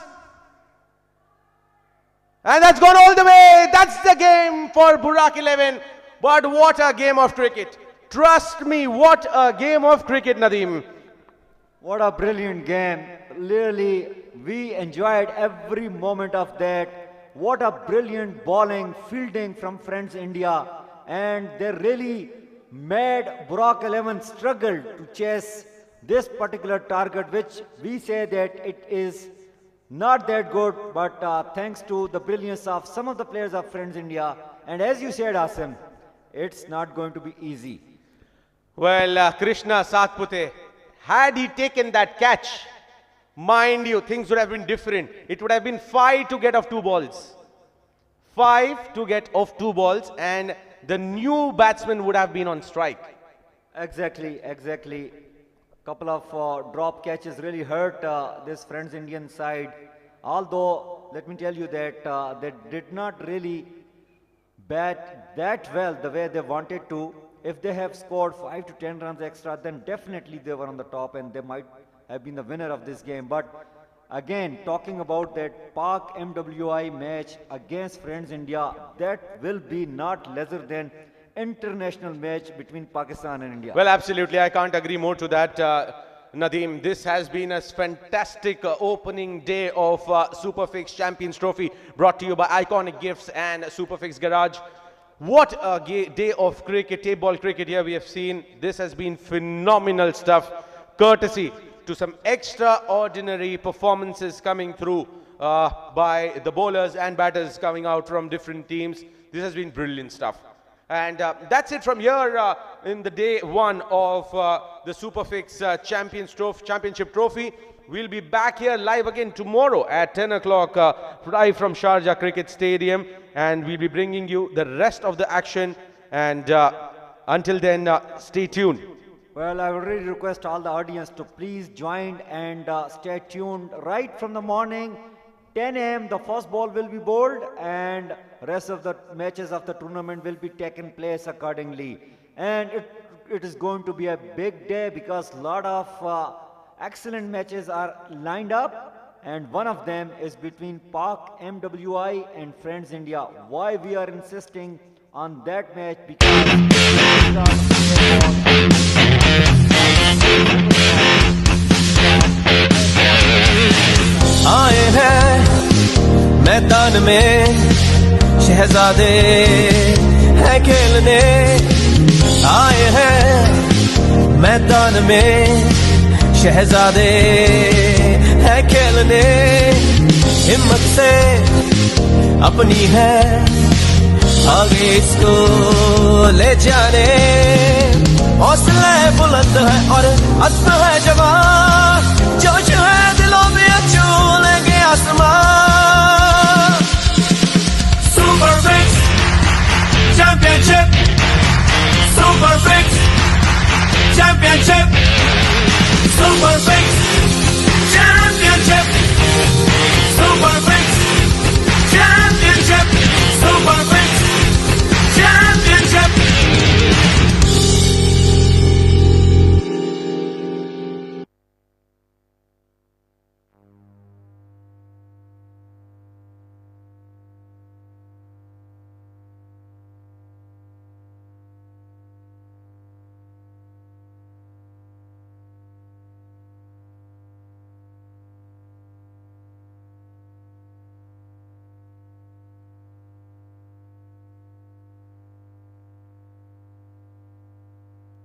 And that's gone all the way. That's the game for Burak 11. But what a game of cricket. Trust me, what a game of cricket, Nadeem. What a brilliant game. Really, we enjoyed every moment of that. What a brilliant bowling, fielding from Friends India. And they really made Burak 11 struggle to chase this particular target, which we say that it is not that good, but thanks to the brilliance of some of the players of Friends India. And as you said, Asim, it's not going to be easy. Well, Krishna Satpute, had he taken that catch, mind you, things would have been different. It would have been 5 to get off 2 balls. 5 to get off 2 balls, and the new batsman would have been on strike. Exactly, exactly. Couple of drop catches really hurt this Friends Indian side. Although, let me tell you that they did not really bat that well the way they wanted to. If they have scored 5 to 10 runs extra, then definitely they were on the top and they might have been the winner of this game. But again, talking about that Park MWI match against Friends India, that will be not lesser than international match between Pakistan and India. Well, absolutely. I can't agree more to that, Nadeem. This has been a fantastic opening day of Superfix Champions Trophy, brought to you by Iconic Gifts and Superfix Garage. What a day of cricket, tape ball cricket here we have seen. This has been phenomenal stuff, courtesy to some extraordinary performances coming through by the bowlers and batters coming out from different teams. This has been brilliant stuff. And that's it from here in the day 1 of the Superfix Championship Trophy. We'll be back here live again tomorrow at 10 o'clock, live from Sharjah Cricket Stadium. And we'll be bringing you the rest of the action. And until then, stay tuned. Well, I would really request all the audience to please join and stay tuned right from the morning. 10 a.m. the first ball will be bowled and rest of the matches of the tournament will be taken place accordingly. And it is going to be a big day because a lot of excellent matches are lined up, and one of them is between Park MWI and Friends India. Why we are insisting on that match? Because आए हैं मैदान में शहजादे हैं खेलने, आए हैं मैदान में शहजादे हैं खेलने, हिम्मत से अपनी है आगे इसको ले जाने, हौसला बुलंद है और अज़्म है जवान।